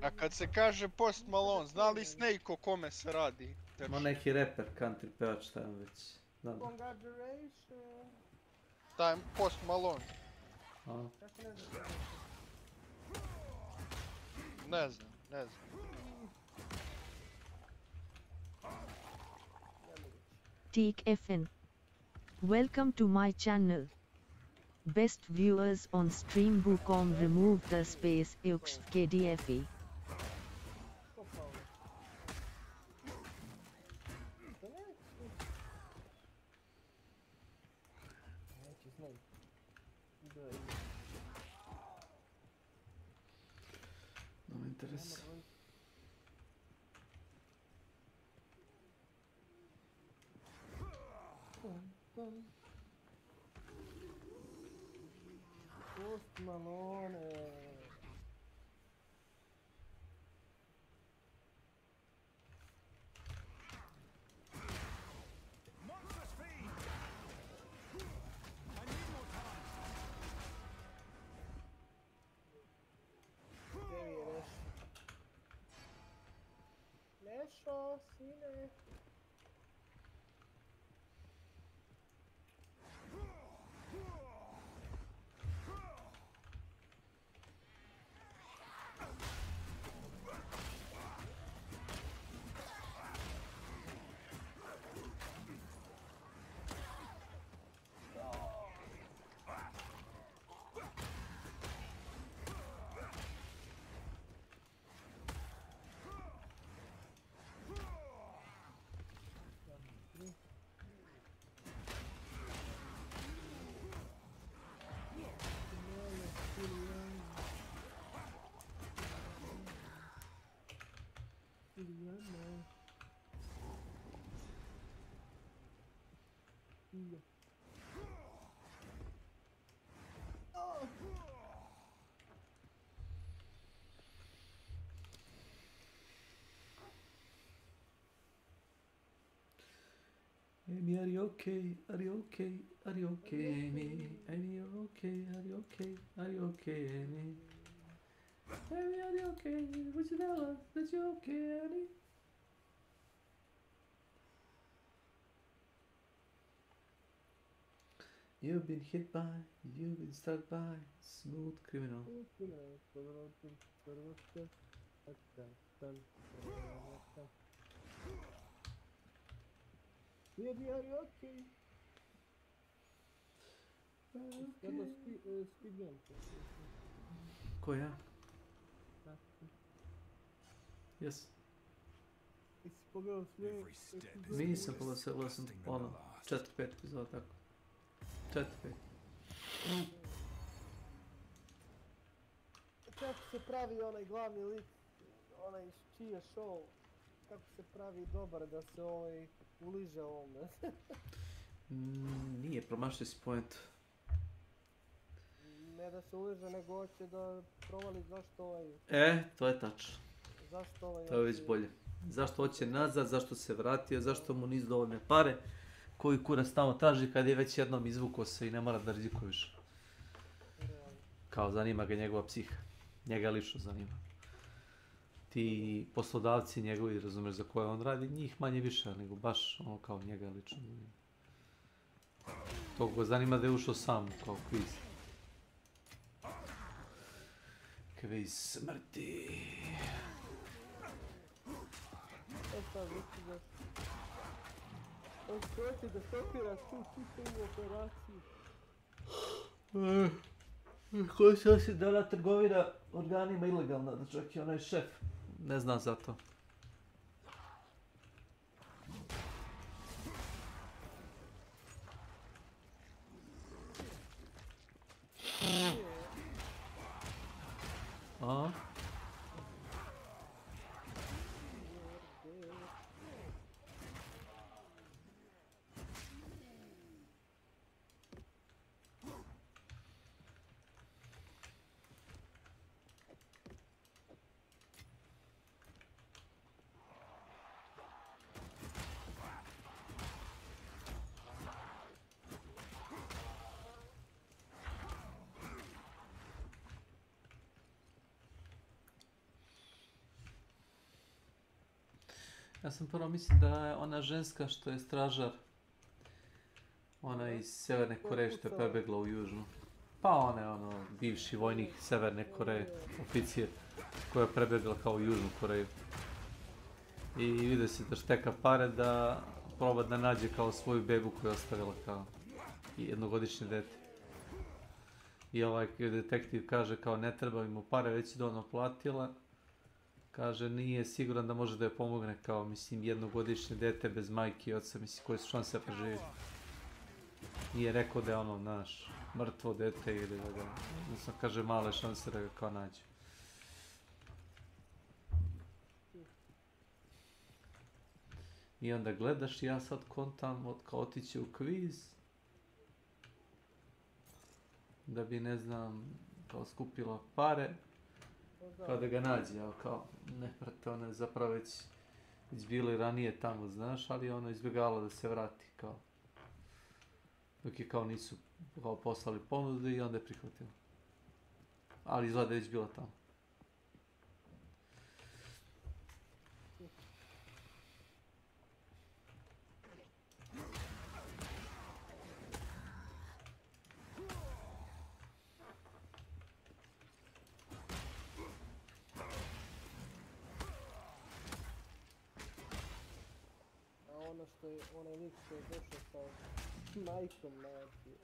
A kad se kaže Post Malone, zna li Snake o kome se radi? Ma neki reper, country pevač, šta je već. Congratulations. Taj Post Malone. Ne znam. Teak FN. Welcome to my channel. Best viewers on stream.com remove the space KDFE. No me interesa. Post Malone. Nešto, sine. Amy, are you okay? Are you okay? Are you okay, Amy? Amy, you're okay? Are you okay? Are you okay, Amy? Amy, are you okay? Would you tell us that you're okay, Amy? You've been hit by, you've been struck by, smooth criminal. Baby, are you okay? Koja? Yes. Nisam pogledao sam ono 4-5 epizoda tako. 4-5. Kako se pravi onaj glavni lik, onaj čiji je show, kako se pravi dobar da se uliže ovome? Nije, promašio si point. Ne da se uliže, nego hoće da provali zašto To je tačno. Zašto to je već bolje. Zašto hoće nazad, zašto se vratio, zašto mu nisu dovoljne pare, koji kurac tamo traži kad je već jednom izvukao se i ne mora da rizikuje više. Kao zanima ga njegova psiha. Njega lično zanima. Ti poslodavci njegovi, razumiješ, za koje on radi, njih manje više, nego baš ono kao njega lično zanima. To ga zanima da je ušao sam, kao kviz. Kviz smrti. sad gospođa. On hoće da stopira tu čitavu operaciju. Koji se osim da je trgovina organima ilegalna, da čak i onaj šef ne zna za to. A? Ja sam prvo mislio da je ona ženska što je stražar. Ona iz Severne Koreje što je prebegla u Južnu. Pa ona je ono, bivši vojnik Severne Koreje, oficir, koja je prebegla kao u Južnu Koreju. I vide se da šteka pare da proba da nađe kao svoju bebu koju je ostavila kao jednogodišnje dete. I ovaj detektiv kaže kao ne treba mu pare, već je dovoljno platila. Kaže, nije siguran da može da je pomogne kao, mislim, jednogodišnje dete bez majke i oca, mislim, koje su šanse da preživi. Nije rekao da je ono, naš, mrtvo dete ili da ga, mislim, kaže, male šanse da ga kao nađe. I onda gledaš i ja sad kontam kao otići u kviz. Da bi, ne znam, kao skupila pare. Kao da ga nađe, ali kao ne prate, ona je zapravo već bilo i ranije tamo, znaš, ali ona izbjegala da se vrati, kao. Dok je kao nisu kao poslali ponudu i onda je prihvatila. Ali izgleda je već bila tamo. Ono što je, onaj lik što je došao sa majkom na akciju.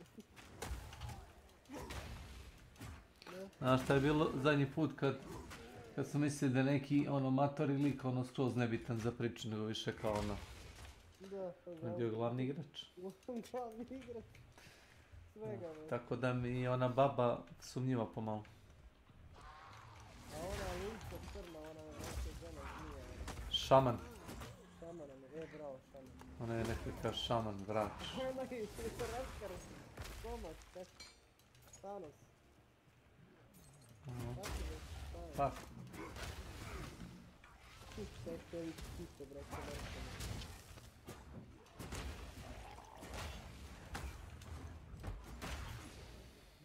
Znaš šta je bilo zadnji put kad su mislili da neki ono matori lik ono skroz nebitan za priču, nego više kao ono. Da, on je bio glavni igrač. Glavni igrač. Svega, ne. Tako da mi je ona baba sumnjiva pomalo. A ona linka crna, ona je žena zmija. Šaman. Šamana me, bravo, šaman. Ona je nekakav šaman, vrač. Ona je raskar, komad, tako. Thanos. Tako. Tako je čisto, brate, nešto.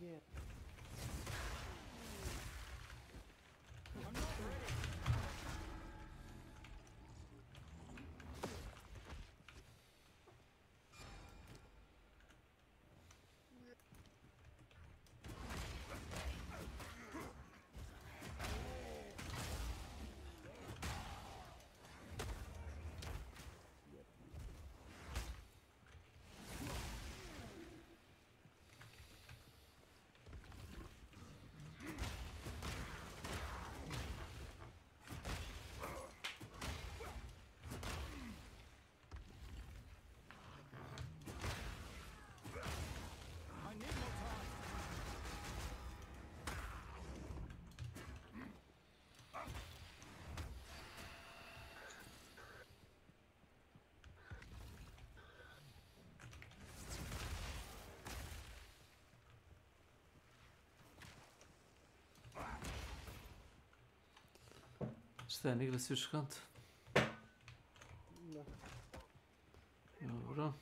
Yeah. Šta je, ne igra si još Hunt? Ne. Dobro.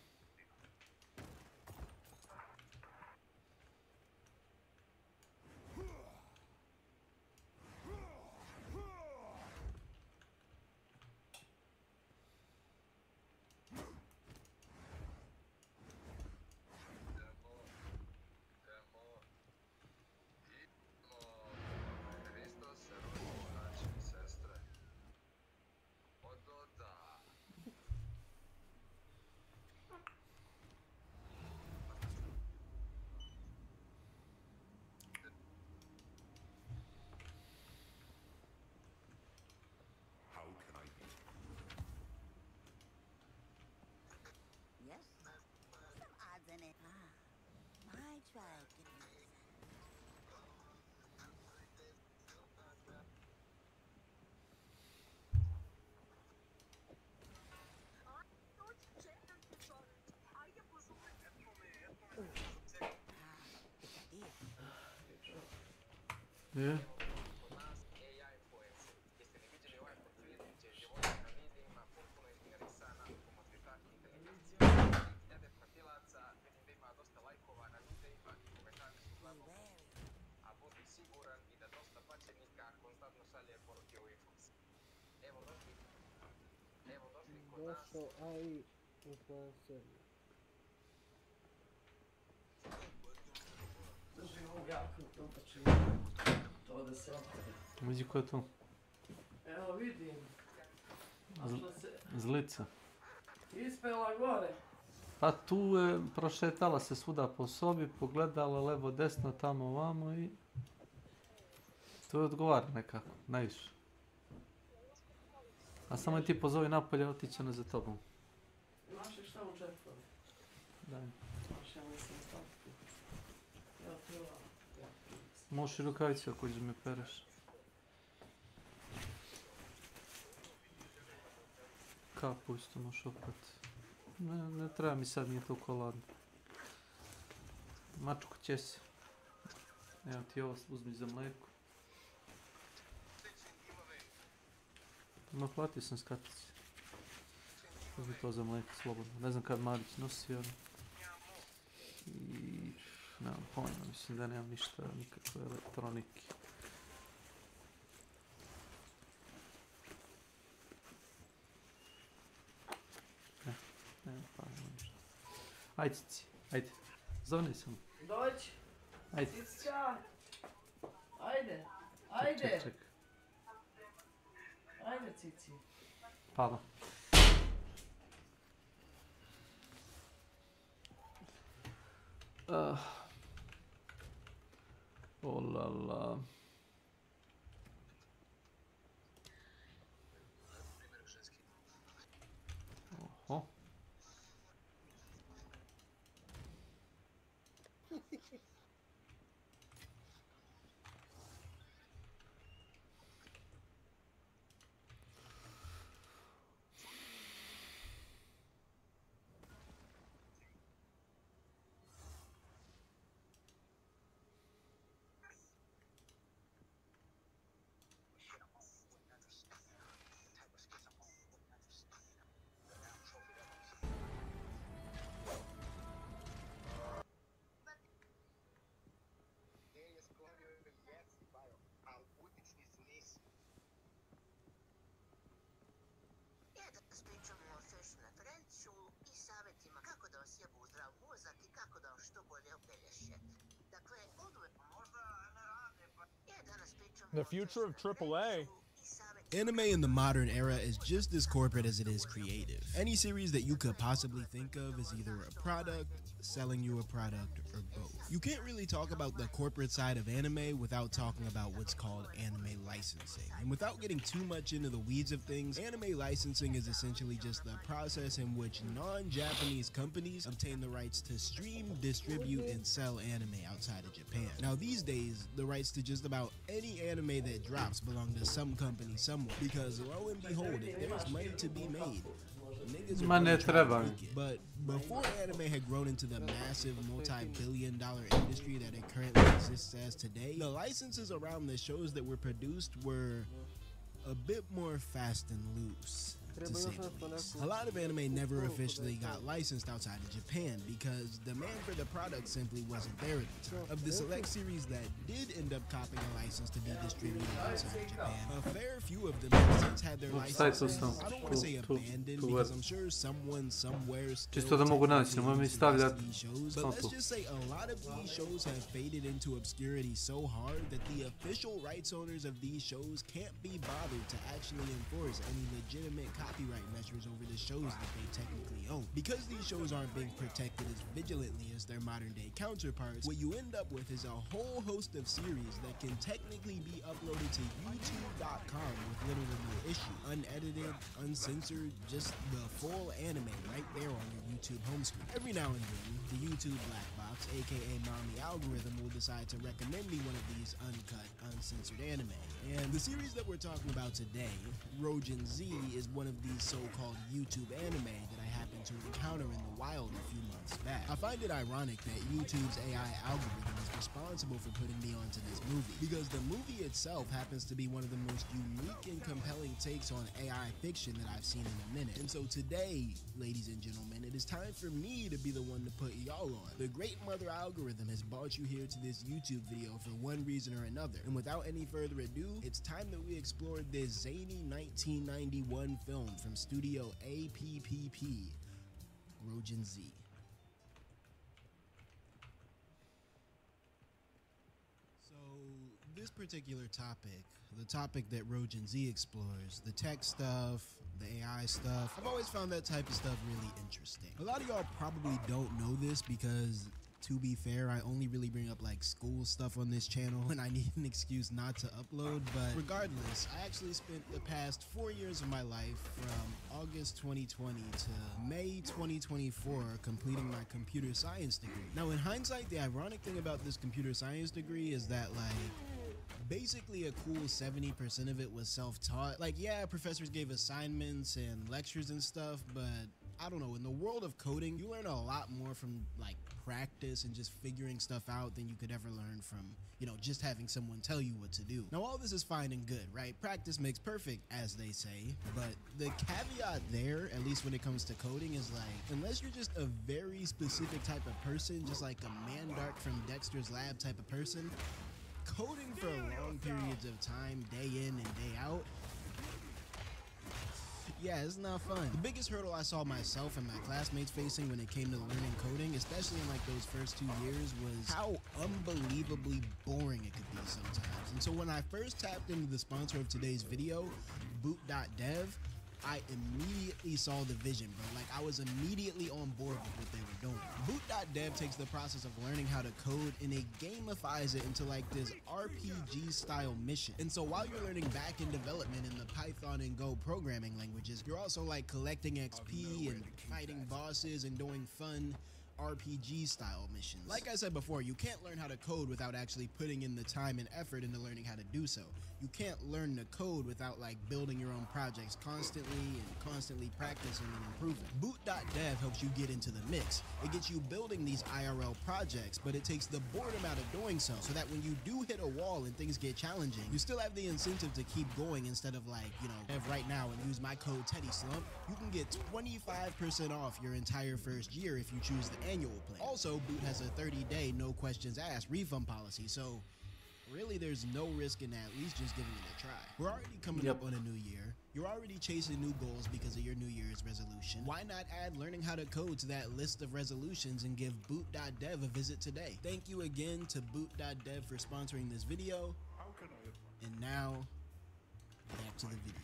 Yeah. Došao AI influencer. Vidi ko je tu. Evo vidim. Zlica. Ispela gore. Pa tu je, prošetala se svuda po sobi, pogledala levo, desno, tamo, ovamo i... To je odgovara nekako, najviše. A samo je ti pozovi napolje, otiće ona za tobom. Znaš li šta u džepu? Daj. Znaš, ja mislim staviti. Evo ti ova. Možeš i rukavicu ako ćeš me pereš. Kapu isto možeš oprati. Ne treba mi sad, nije toliko ladno. Mačku će si. Evo ti ovo uzmi za mlijeko. Ma platio sam s kartici. Uzmi to za mlijeko slobodno. Ne znam kad Marić nosi, ali... I... Nemam pojma, mislim da nemam ništa, nikakve elektronike. Nemam pojma ništa. Ajde, Cici, ajde. Zovni sam. Dođi. Ajde. Cicka. Ajde. Ajde. Ček. Ajde, Cici. Pala. Oh la la. Oho. The future of AAA. Anime in the modern era is just as corporate as it is creative. Any series that you could possibly think of is either a product, selling you a product, or both. You can't really talk about the corporate side of anime without talking about what's called anime licensing. And without getting too much into the weeds of things, anime licensing is essentially just the process in which non-Japanese companies obtain the rights to stream, distribute, and sell anime outside of Japan. Now these days, the rights to just about any anime that drops belong to some company somewhere, because lo and behold, if there's money to be made, niggas are gonna try to make it. But before anime had grown into the massive multi-billion-dollar industry that it currently exists as today, the licenses around the shows that were produced were a bit more fast and loose, to say the least. A lot of anime never officially got licensed outside of Japan because demand for the product simply wasn't there at the time. Of the select series that did end up copying a license to be distributed outside of Japan, a fair few of them have since had their licenses, I don't want to say abandoned because I'm sure someone somewhere still Čisto da mogu naći, nemoj mi stavljati. but let's just say a lot of these shows have faded into obscurity so hard that the official rights owners of these shows can't be bothered to actually enforce any legitimate copyright measures over the shows that they technically own. Because these shows aren't being protected as vigilantly as their modern day counterparts, what you end up with is a whole host of series that can technically be uploaded to YouTube.com with literally no issue. Unedited, uncensored, just the full anime right there on your YouTube home screen. Every now and then, the YouTube black box, aka mommy algorithm, will decide to recommend me one of these uncut, uncensored anime. And the series that we're talking about today, Rojin Z, is one of these so-called YouTube anime that I happened to encounter in the wild a few months back. I find it ironic that YouTube's AI algorithm is responsible for putting me onto this movie, because the movie itself happens to be one of the most unique and compelling takes on AI fiction that I've seen in a minute. And so today, ladies and gentlemen, it is time for me to be the one to put y'all on. The Great Mother algorithm has brought you here to this YouTube video for one reason or another. And without any further ado, it's time that we explored this zany 1991 film from Studio APPP, Rojin Z. So this particular topic, the topic that Rojin Z explores, the tech stuff, the AI stuff, I've always found that type of stuff really interesting. A lot of y'all probably don't know this because, to be fair, I only really bring up like school stuff on this channel when I need an excuse not to upload, but regardless, I actually spent the past 4 years of my life from August 2020 to May 2024 completing my computer science degree. Now in hindsight, the ironic thing about this computer science degree is that basically a cool 70% of it was self-taught. Like, yeah, professors gave assignments and lectures and stuff, but I don't know, in the world of coding, you learn a lot more from like practice and just figuring stuff out than you could ever learn from, you know, just having someone tell you what to do. Now, all this is fine and good, right? Practice makes perfect, as they say, but the caveat there, at least when it comes to coding, is like, unless you're just a very specific type of person, just like a Mandark from Dexter's Lab type of person, coding for long periods of time, day in and day out, yeah, it's not fun. The biggest hurdle I saw myself and my classmates facing when it came to learning coding, especially in like those first 2 years, was how unbelievably boring it could be sometimes. And so when I first tapped into the sponsor of today's video, Boot.dev, I immediately saw the vision, bro. Like, I was immediately on board with what they were doing. Boot.dev takes the process of learning how to code and it gamifies it into like this RPG style mission. And so while you're learning back-end development in the Python and Go programming languages, you're also like collecting XP and fighting bosses and doing fun RPG style missions. Like I said before, you can't learn how to code without actually putting in the time and effort into learning how to do so. You can't learn to code without like building your own projects constantly practicing and improving. Boot.dev helps you get into the mix. It gets you building these IRL projects, but it takes the boredom out of doing so that when you do hit a wall and things get challenging, you still have the incentive to keep going instead of like, you know, right now and use my code Teddy Slump, you can get 25% off your entire first year if you choose the annual plan. Also, Boot has a 30-day no questions asked refund policy, so really there's no risk in at least just giving it a try. We're already coming up on a new year. You're already chasing new goals because of your New Year's resolution. Why not add learning how to code to that list of resolutions and give Boot.dev a visit today? Thank you again to Boot.dev for sponsoring this video. And now, back to the video.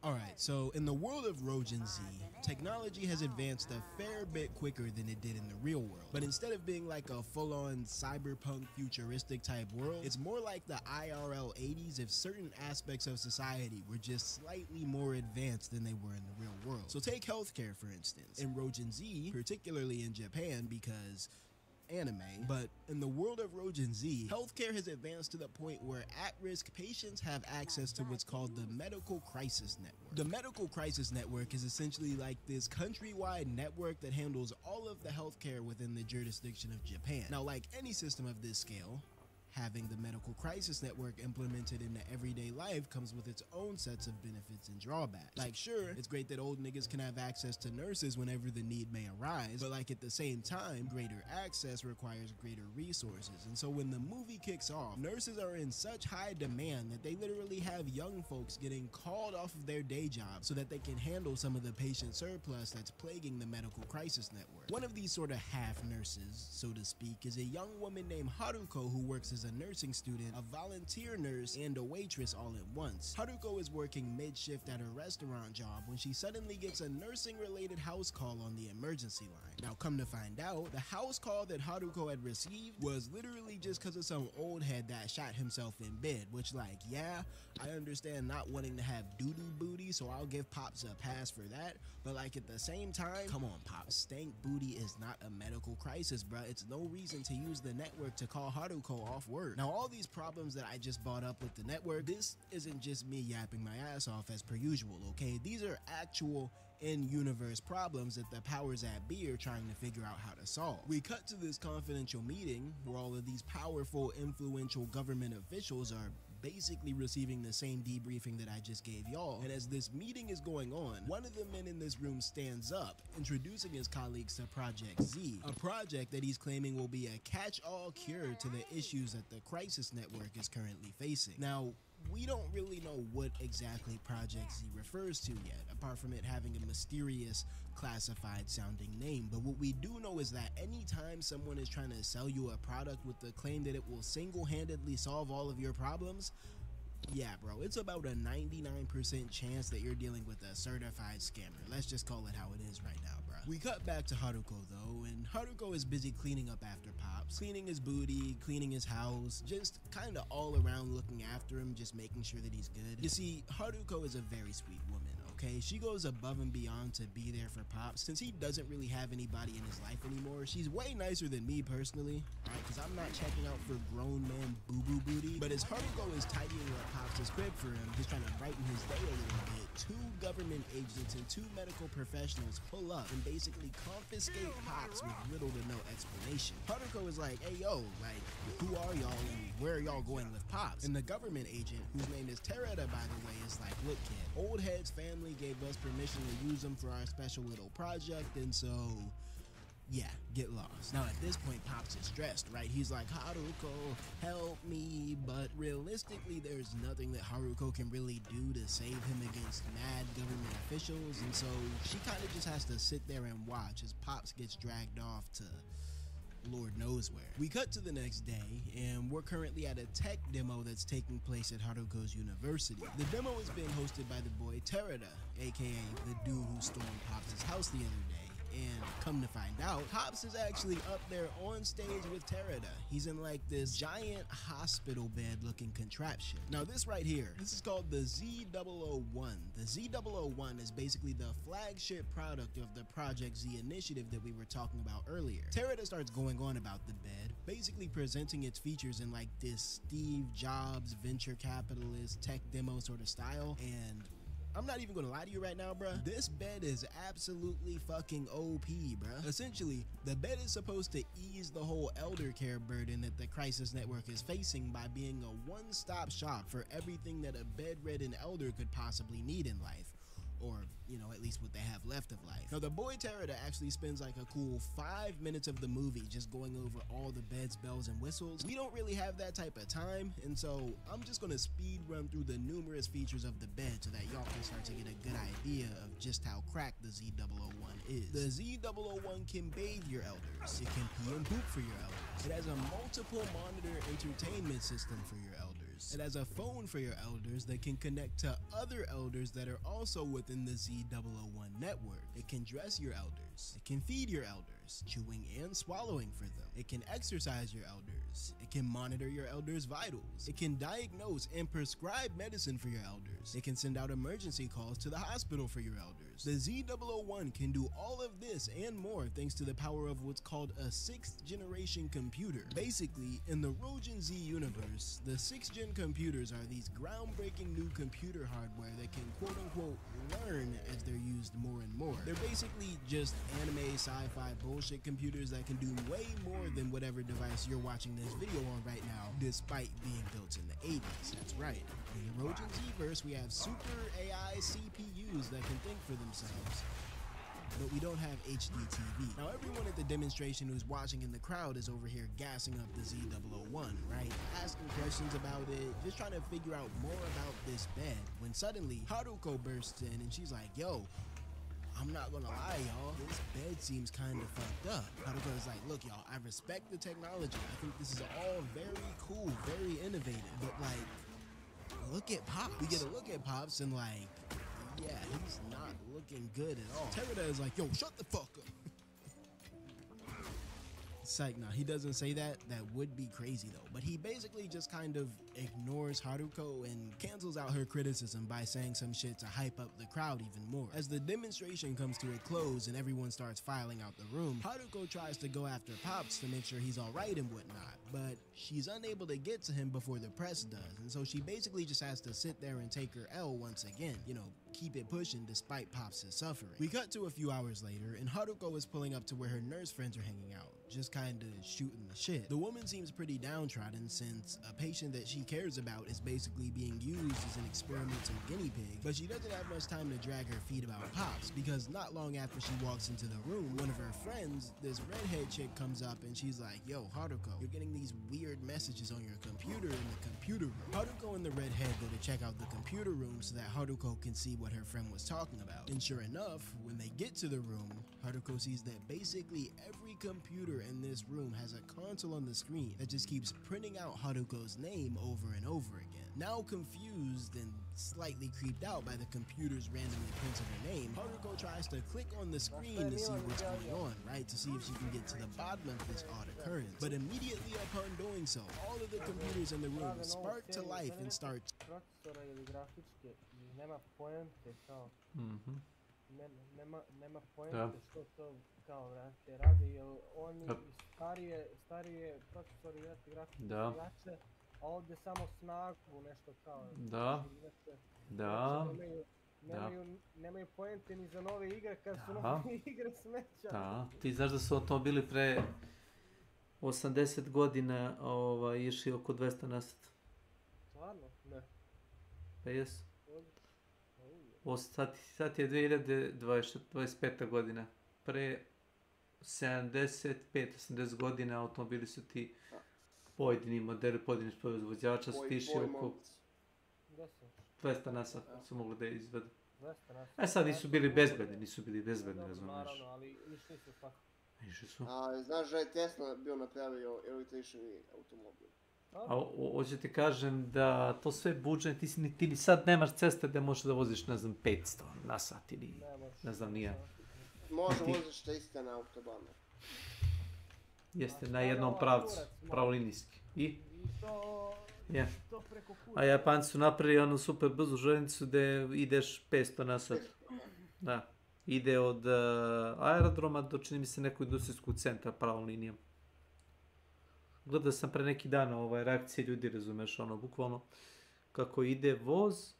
Alright, so in the world of Rojin Z, technology has advanced a fair bit quicker than it did in the real world. But instead of being like a full-on cyberpunk futuristic type world, it's more like the IRL 80s if certain aspects of society were just slightly more advanced than they were in the real world. So take healthcare for instance. In Rojin Z, particularly in Japan because anime, but in the world of Rojin Z, healthcare has advanced to the point where at-risk patients have access to what's called the Medical Crisis Network. The Medical Crisis Network is essentially like this countrywide network that handles all of the healthcare within the jurisdiction of Japan. Now, like any system of this scale, having the Medical Crisis Network implemented into everyday life comes with its own sets of benefits and drawbacks. Like, sure, it's great that old niggas can have access to nurses whenever the need may arise, but like at the same time, greater access requires greater resources. And so when the movie kicks off, nurses are in such high demand that they literally have young folks getting called off of their day job so that they can handle some of the patient surplus that's plaguing the Medical Crisis Network. One of these sort of half nurses, so to speak, is a young woman named Haruko who works as as a nursing student, a volunteer nurse, and a waitress all at once. Haruko is working mid-shift at her restaurant job when she suddenly gets a nursing-related house call on the emergency line. Now come to find out, the house call that Haruko had received was literally just because of some old head that shot himself in bed, which, like, yeah, I understand not wanting to have doo-doo booty, so I'll give Pops a pass for that, but like at the same time, come on Pops, stank booty is not a medical crisis, bruh. It's no reason to use the network to call Haruko off work. Now all these problems that I just brought up with the network, this isn't just me yapping my ass off as per usual, okay? These are actual in-universe problems that the powers that be are trying to figure out how to solve. We cut to this confidential meeting where all of these powerful, influential government officials are basically receiving the same debriefing that I just gave y'all, and as this meeting is going on, one of the men in this room stands up, introducing his colleagues to Project Z, a project that he's claiming will be a catch-all cure to the issues that the Crisis Network is currently facing. Now, we don't really know what exactly Project Z refers to yet, apart from it having a mysterious, classified sounding name, but what we do know is that anytime someone is trying to sell you a product with the claim that it will single-handedly solve all of your problems, yeah bro, it's about a 99% chance that you're dealing with a certified scammer. Let's just call it how it is right now, bro. We cut back to Haruko though, and Haruko is busy cleaning up after Pops, cleaning his booty, cleaning his house, just kinda all around looking after him, just making sure that he's good. You see, Haruko is a very sweet woman, okay? She goes above and beyond to be there for Pops. Since he doesn't really have anybody in his life anymore, she's way nicer than me personally, right? Because I'm not checking out for grown man boo-boo booty. But as Haruko is tidying up Pops' crib for him, just trying to brighten his day a little bit, 2 government agents and 2 medical professionals pull up and basically confiscate Pops with little to no explanation. Haruko is like, hey yo, like, who are y'all and where are y'all going with Pops? And the government agent, whose name is Terada by the way, is like, look kid, Old Head's family gave us permission to use them for our special little project, and so yeah, get lost. Now at this point Pops is stressed, right? He's like, Haruko, help me, but realistically there's nothing that Haruko can really do to save him against mad government officials, and so she kind of just has to sit there and watch as Pops gets dragged off to Lord knows where. We cut to the next day, and we're currently at a tech demo that's taking place at Haruko's university. The demo is being hosted by the boy Terada, aka the dude who stormed Pops' house the other day. And come to find out, Pops is actually up there on stage with Terada. He's in like this giant hospital bed looking contraption. Now this right here, this is called the Z001. The Z001 is basically the flagship product of the Project Z initiative that we were talking about earlier. Terada starts going on about the bed, basically presenting its features in like this Steve Jobs venture capitalist tech demo sort of style, and I'm not even gonna lie to you right now, bruh. This bed is absolutely fucking OP, bruh. Essentially, the bed is supposed to ease the whole elder care burden that the Crisis Network is facing by being a one-stop shop for everything that a bedridden elder could possibly need in life. Or, you know, at least what they have left of life. Now, the boy Terada actually spends like a cool 5 minutes of the movie just going over all the bed's bells and whistles. We don't really have that type of time, and so I'm just gonna speed run through the numerous features of the bed so that y'all can start to get a good idea of just how cracked the Z001 is. The Z001 can bathe your elders. It can pee and poop for your elders. It has a multiple monitor entertainment system for your elders. It has a phone for your elders that can connect to other elders that are also within the Z001 network. It can dress your elders. It can feed your elders, chewing and swallowing for them. It can exercise your elders. It can monitor your elders' vitals. It can diagnose and prescribe medicine for your elders. It can send out emergency calls to the hospital for your elders. The Z001 can do all of this and more thanks to the power of what's called a 6th generation computer. Basically, in the Rojan Z universe, the 6th gen computers are these groundbreaking new computer hardware that can quote-unquote learn as they're used more and more. They're basically just anime sci-fi bullshit computers that can do way more than whatever device you're watching this video on right now, despite being built in the 80s. That's right. In the Rojan Z-verse, we have super AI CPUs that can think for themselves, but we don't have HD TV. Now everyone at the demonstration who's watching in the crowd is over here gassing up the Z001, right? Asking questions about it, just trying to figure out more about this bed, when suddenly Haruko bursts in and she's like, yo, I'm not gonna lie, y'all, this bed head seems kind of fucked up. Haruko is like, look, y'all, I respect the technology. I think this is all very cool, very innovative. But, like, look at Pop. We get a look at Pops and, like, yeah, he's not looking good at all. Terada is like, yo, shut the fuck up. Psych, nah, he doesn't say that. That would be crazy though. But he basically just kind of ignores Haruko and cancels out her criticism by saying some shit to hype up the crowd even more. As the demonstration comes to a close and everyone starts filing out the room, Haruko tries to go after Pops to make sure he's alright and whatnot, but she's unable to get to him before the press does, and so she basically just has to sit there and take her L once again. You know, keep it pushing despite Pops' suffering. We cut to a few hours later, and Haruko is pulling up to where her nurse friends are hanging out, just kinda shooting the shit. The woman seems pretty downtrodden since a patient that she cares about is basically being used as an experimental guinea pig, but she doesn't have much time to drag her feet about Pops, because not long after she walks into the room, one of her friends, this redhead chick, comes up and she's like, yo, Haruko, you're getting these weird messages on your computer in the computer room. Haruko and the redhead go to check out the computer room so that Haruko can see what her friend was talking about. And sure enough, when they get to the room, Haruko sees that basically every computer in this room has a console on the screen that just keeps printing out Haruko's name over and over again. Now confused and slightly creeped out by the computer's randomly printed her name, Haruko tries to click on the screen to see what's going on, right? To see if she can get to the bottom of this odd occurrence. But immediately upon doing so, all of the computers in the room spark to life and start... Nema poente što to kao vrate radi, jer oni starije procesori grafičke jače, a ovdje samo snagu nešto kao. Nemaju poente ni za nove igre kad su nove igre smeća. Da, ti znaš da su automobili pre 80 godina išli oko 200 na sat. Stvarno? Ne. Pa jesu. Sad je 2025. godina. Pre 75-80 godina automobili su ti pojedini modeli, pojedini proizvođača su ti išli oko 200 na sat su mogli da izvedu. Sad nisu bili bezbedni, razumiješ. Naravno, ali išli su svakako. Išli su. A znaš da je Tesla bio napravio električni automobil? A hoću ti kažem da to sve budžet, ti ni sad nemaš ceste gde možeš da voziš, ne znam, 500 na sat ili ne znam nije. Može voziš 300 na autobanu. Jeste, na jednom pravcu, pravolinijski. I? A Japanci su napravili onu super brzu željeznicu gde ideš 500 na sat. Da. Ide od aerodroma do, čini mi se, nekog industrijskog centra pravom linijom. Gledao sam pre neki dan reakcije ljudi, razumeš, bukvalno kako ide voz,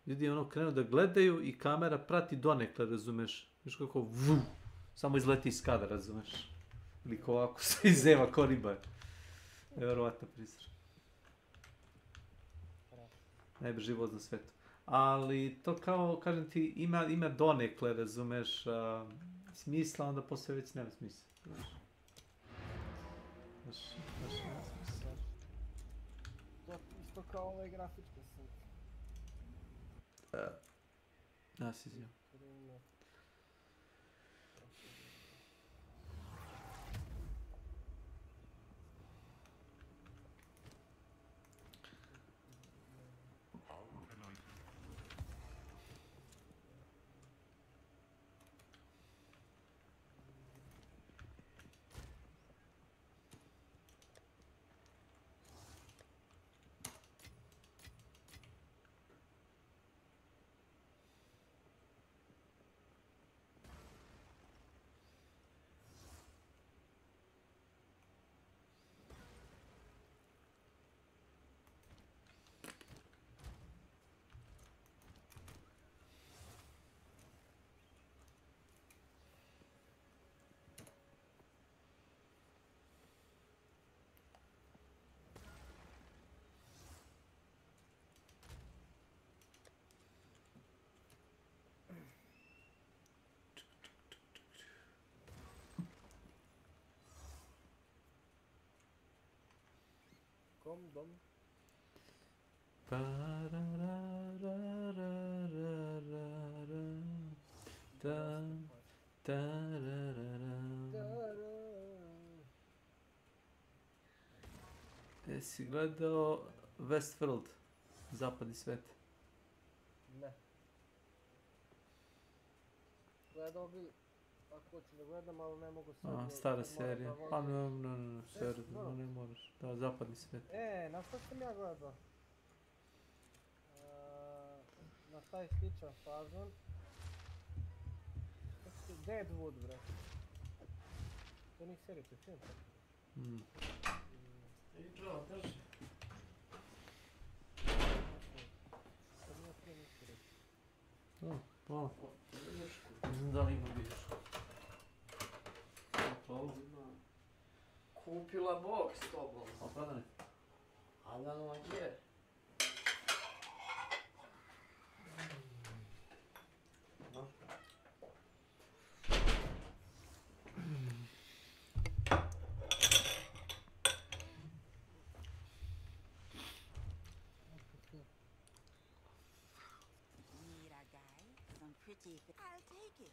ljudi krenu da gledaju i kamera prati donekle, razumeš, viš kako samo izleti iz kadra, razumeš, ili ko ovako se izeva ko riba. Nevjerovatno prizor. Najbrži voz na svetu. Ali to kao, kažem ti, ima donekle, razumeš, smisla, onda posle već nema smisla. To isto kao ove grafičke slike. Da, si zio. Dom. Jesi gledao Westworld, zapadni svet? Ne. Gledao bi, ako hoću da gledam, ali ne mogu sad. Stara serija. Pa ne, serija, ne moraš. Da, zapadni svet. Na što sam ja gledao? Na taj sličan fazon. Deadwood, bre. To nije serija, to je film. I Joe, drži. To nije film, nisam reći. Pa. Ne znam da li ima bilješko. Kupila bok s tobom. A prodane? A da no gdje? I'll take it.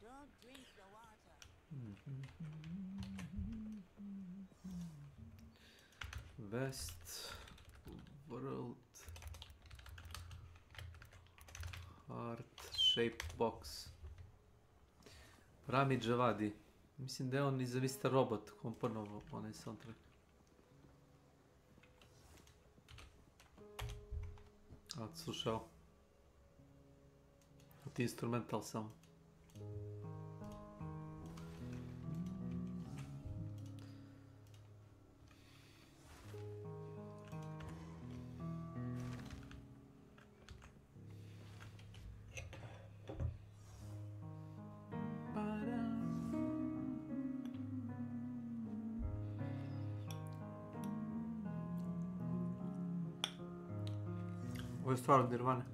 Don't drink the water. West World Heart Shaped Box. Rami Javadi. Mislim da je on iz Mr. Robot komponovao onaj soundtrack. Odslušao. Od instrumental samo. Ovo je stvar od Nirvane.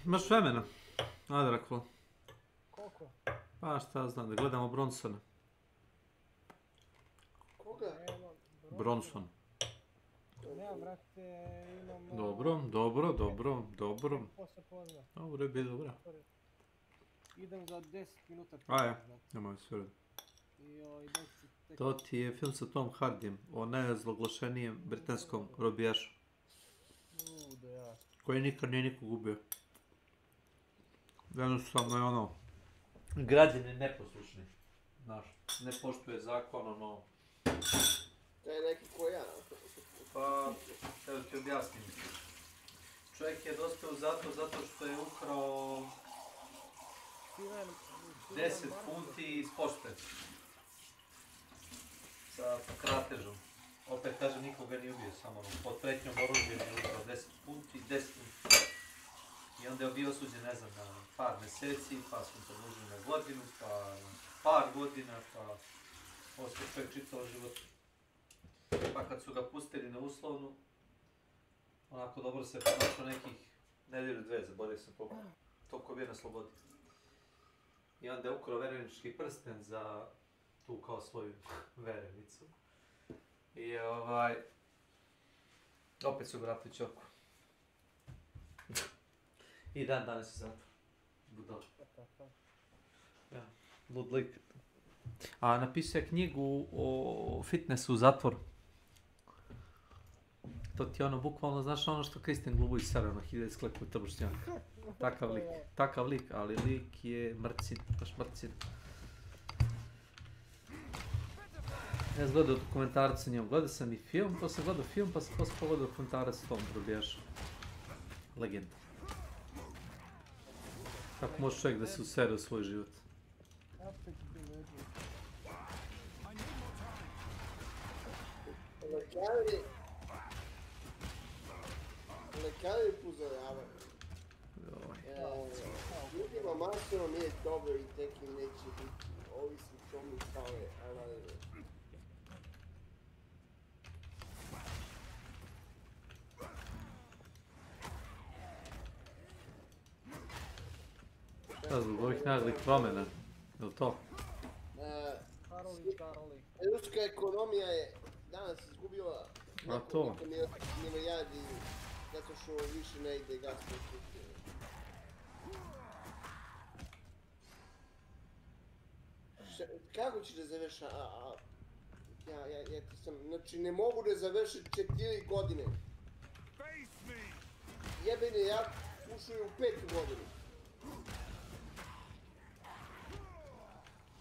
Imaš vremena, Adraklo. Koliko? Pa šta znam, da gledamo Bronsona. Koga? Bronson. Ja, brate, imam... Dobro, dobro, dobro, dobro. Posle pozna. Dobro je bilo, dobro. Idem za 10 minuta. Aja, nemoj sve. To ti je film sa Tom Hardyjem o najrazloglašenijem britanskom robijašu. Koji nikad nije nikog ubio. Jednostavno je ono... Građani neposlušni. Znaš, ne poštuje zakon, ono... To je neki ko ja. Pa, evo ti objasnim. Čovjek je dospio u zatvor zato što je ukrao 10 funti iz pošte. Sa kratežom. Opet kažem, nikoga nije ubio, samo pod pretnjom oružjem je ukrao 10 funti, 10 funti. I onda je bio osuđen, ne znam, na par mjeseci, pa smo produžili na godinu, pa na par godina, pa ostaje čovjek čitao život. Pa kad su ga pustili na uslovnu, onako dobro se ponašao nekih nedjelju dve, zaboravio sam toliko je bio na slobodi. I onda je ukrao verenički prsten za tu kao svoju verenicu. I opet su ga vratili čoku. I dan danas je zatvor. Budal. Ja, lud lik. A napisao je knjigu o fitnessu u zatvoru. To ti je ono, bukvalno, znaš ono što Kristijan Glubović sara na 1000 sklepu trbušnjaka. Takav lik, ali lik je mrcin, baš mrcin. Ja sam gledao dokumentarac o njemu, gledao sam i film, to sam gledao film, pa sam poslije pogledao dokumentarac o tom robijašu. Legenda. Kako može čovjek da se usere u svoj život? Lekari upozoravaju. Ljudima masno nije dobro i tek im neće biti. Ovi simptomi stave, ali... Šta zbog ovih naglih promjena? Je li to? Ruska ekonomija je danas izgubila nekoliko milijardi zato što više ne ide gas po strukturi. Kako će da završa? Ja ti sam, znači ne mogu da završi 4 godine. Jebeni rat ušao je u 5 godinu.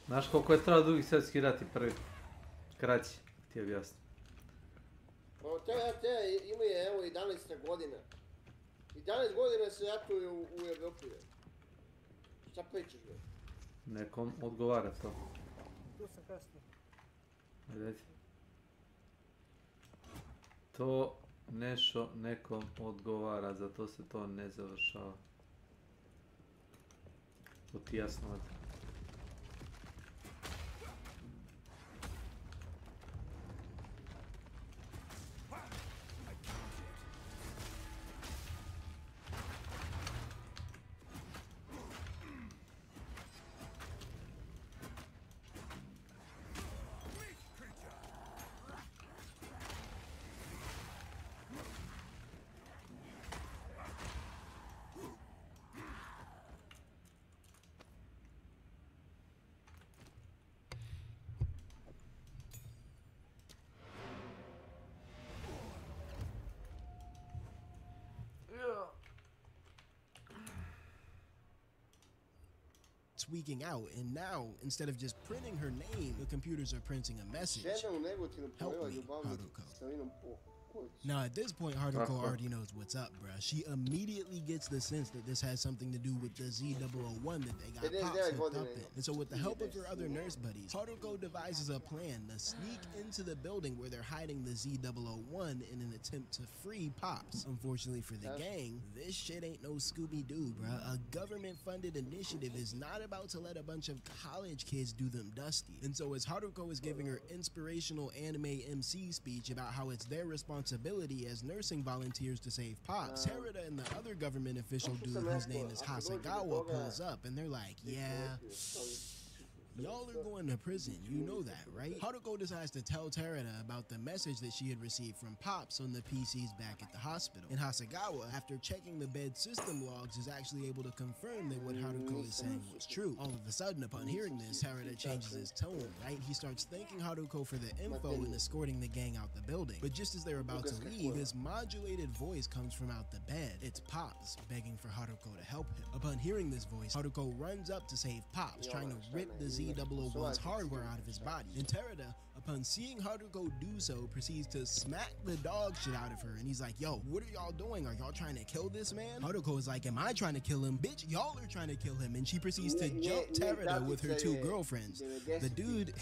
Znaš koliko je trao Drugi svjetski rat i prvi? Kraći, ti objasnim. Ima je evo 11. godina. 11 godina se ratuje u Evropi. Šta pričaš be? Nekom odgovara to. Tu sam kasno. Ajde. To nešto nekom odgovara, zato se to ne završava. To ti jasno vadi. Tweaking out, and now instead of just printing her name, the computers are printing a message. Help me, Haruko. Now at this point, Haruko already knows what's up, bruh. She immediately gets the sense that this has something to do with the Z001 that they got Pops hooked up in. And so with the help of her other nurse buddies, Haruko devises a plan to sneak into the building where they're hiding the Z001 in an attempt to free Pops. Unfortunately for the gang, this shit ain't no Scooby-Doo, bruh. A government-funded initiative is not about to let a bunch of college kids do them dusty. And so as Haruko is giving her inspirational anime MC speech about how it's their responsibility as nursing volunteers to save Pops, Terada and the other government official dude whose name is Hasegawa pulls up and they're like, yeah, Y'all are going to prison, you know that, right? Haruko decides to tell Terada about the message that she had received from Pops on the PCs back at the hospital. And Hasegawa, after checking the bed system logs, is actually able to confirm that what Haruko is saying was true. All of a sudden, upon hearing this, Terada changes his tone, right? He starts thanking Haruko for the info and escorting the gang out the building. But just as they're about to leave, this modulated voice comes from out the bed. It's Pops, begging for Haruko to help him. Upon hearing this voice, Haruko runs up to save Pops, trying to rip the Z001's hardware out of his body. And Terada, upon seeing Haruko do so, proceeds to smack the dog shit out of her, and he's like, yo, what are y'all doing? Are y'all trying to kill this man? Haruko is like, am I trying to kill him? Bitch, y'all are trying to kill him. And she proceeds to jump Terada with her two girlfriends. The dude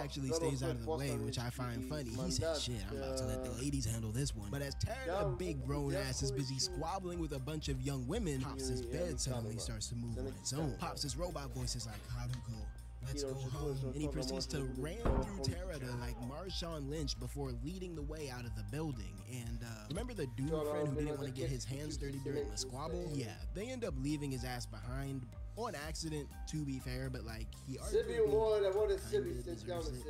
actually stays out of the way, which I find funny. He said, shit, I'm about to let the ladies handle this one. But as Terada, big grown ass, is busy squabbling with a bunch of young women, Pops' bed suddenly starts to move on its own. Pops' robot voice is like, Haruko, let's go home. And he proceeds to ram through Terada like Marshawn Lynch before leading the way out of the building. And remember the dude friend who didn't want to get his hands dirty during the squabble? Yeah, they end up leaving his ass behind on accident, to be fair, but like he arguably deserves it.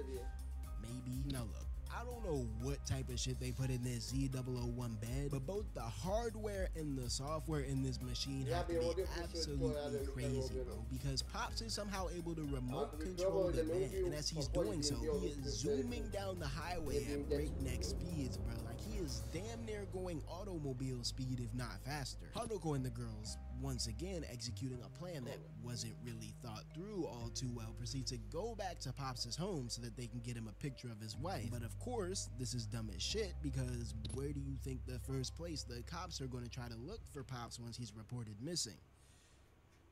Maybe. Now look, I don't know what type of shit they put in this Z001 bed, but both the hardware and the software in this machine have to be absolutely crazy, bro, because Pops is somehow able to remote control the bed, and as he's doing so, he is zooming down the highway at breakneck speeds, bro. Like, he is damn near going automobile speed, if not faster. Haruko and the girls, once again executing a plan that wasn't really thought through all too well, proceed to go back to Pops' home so that they can get him a picture of his wife. But of course, this is dumb as shit, because where do you think the first place the cops are going to try to look for Pops once he's reported missing?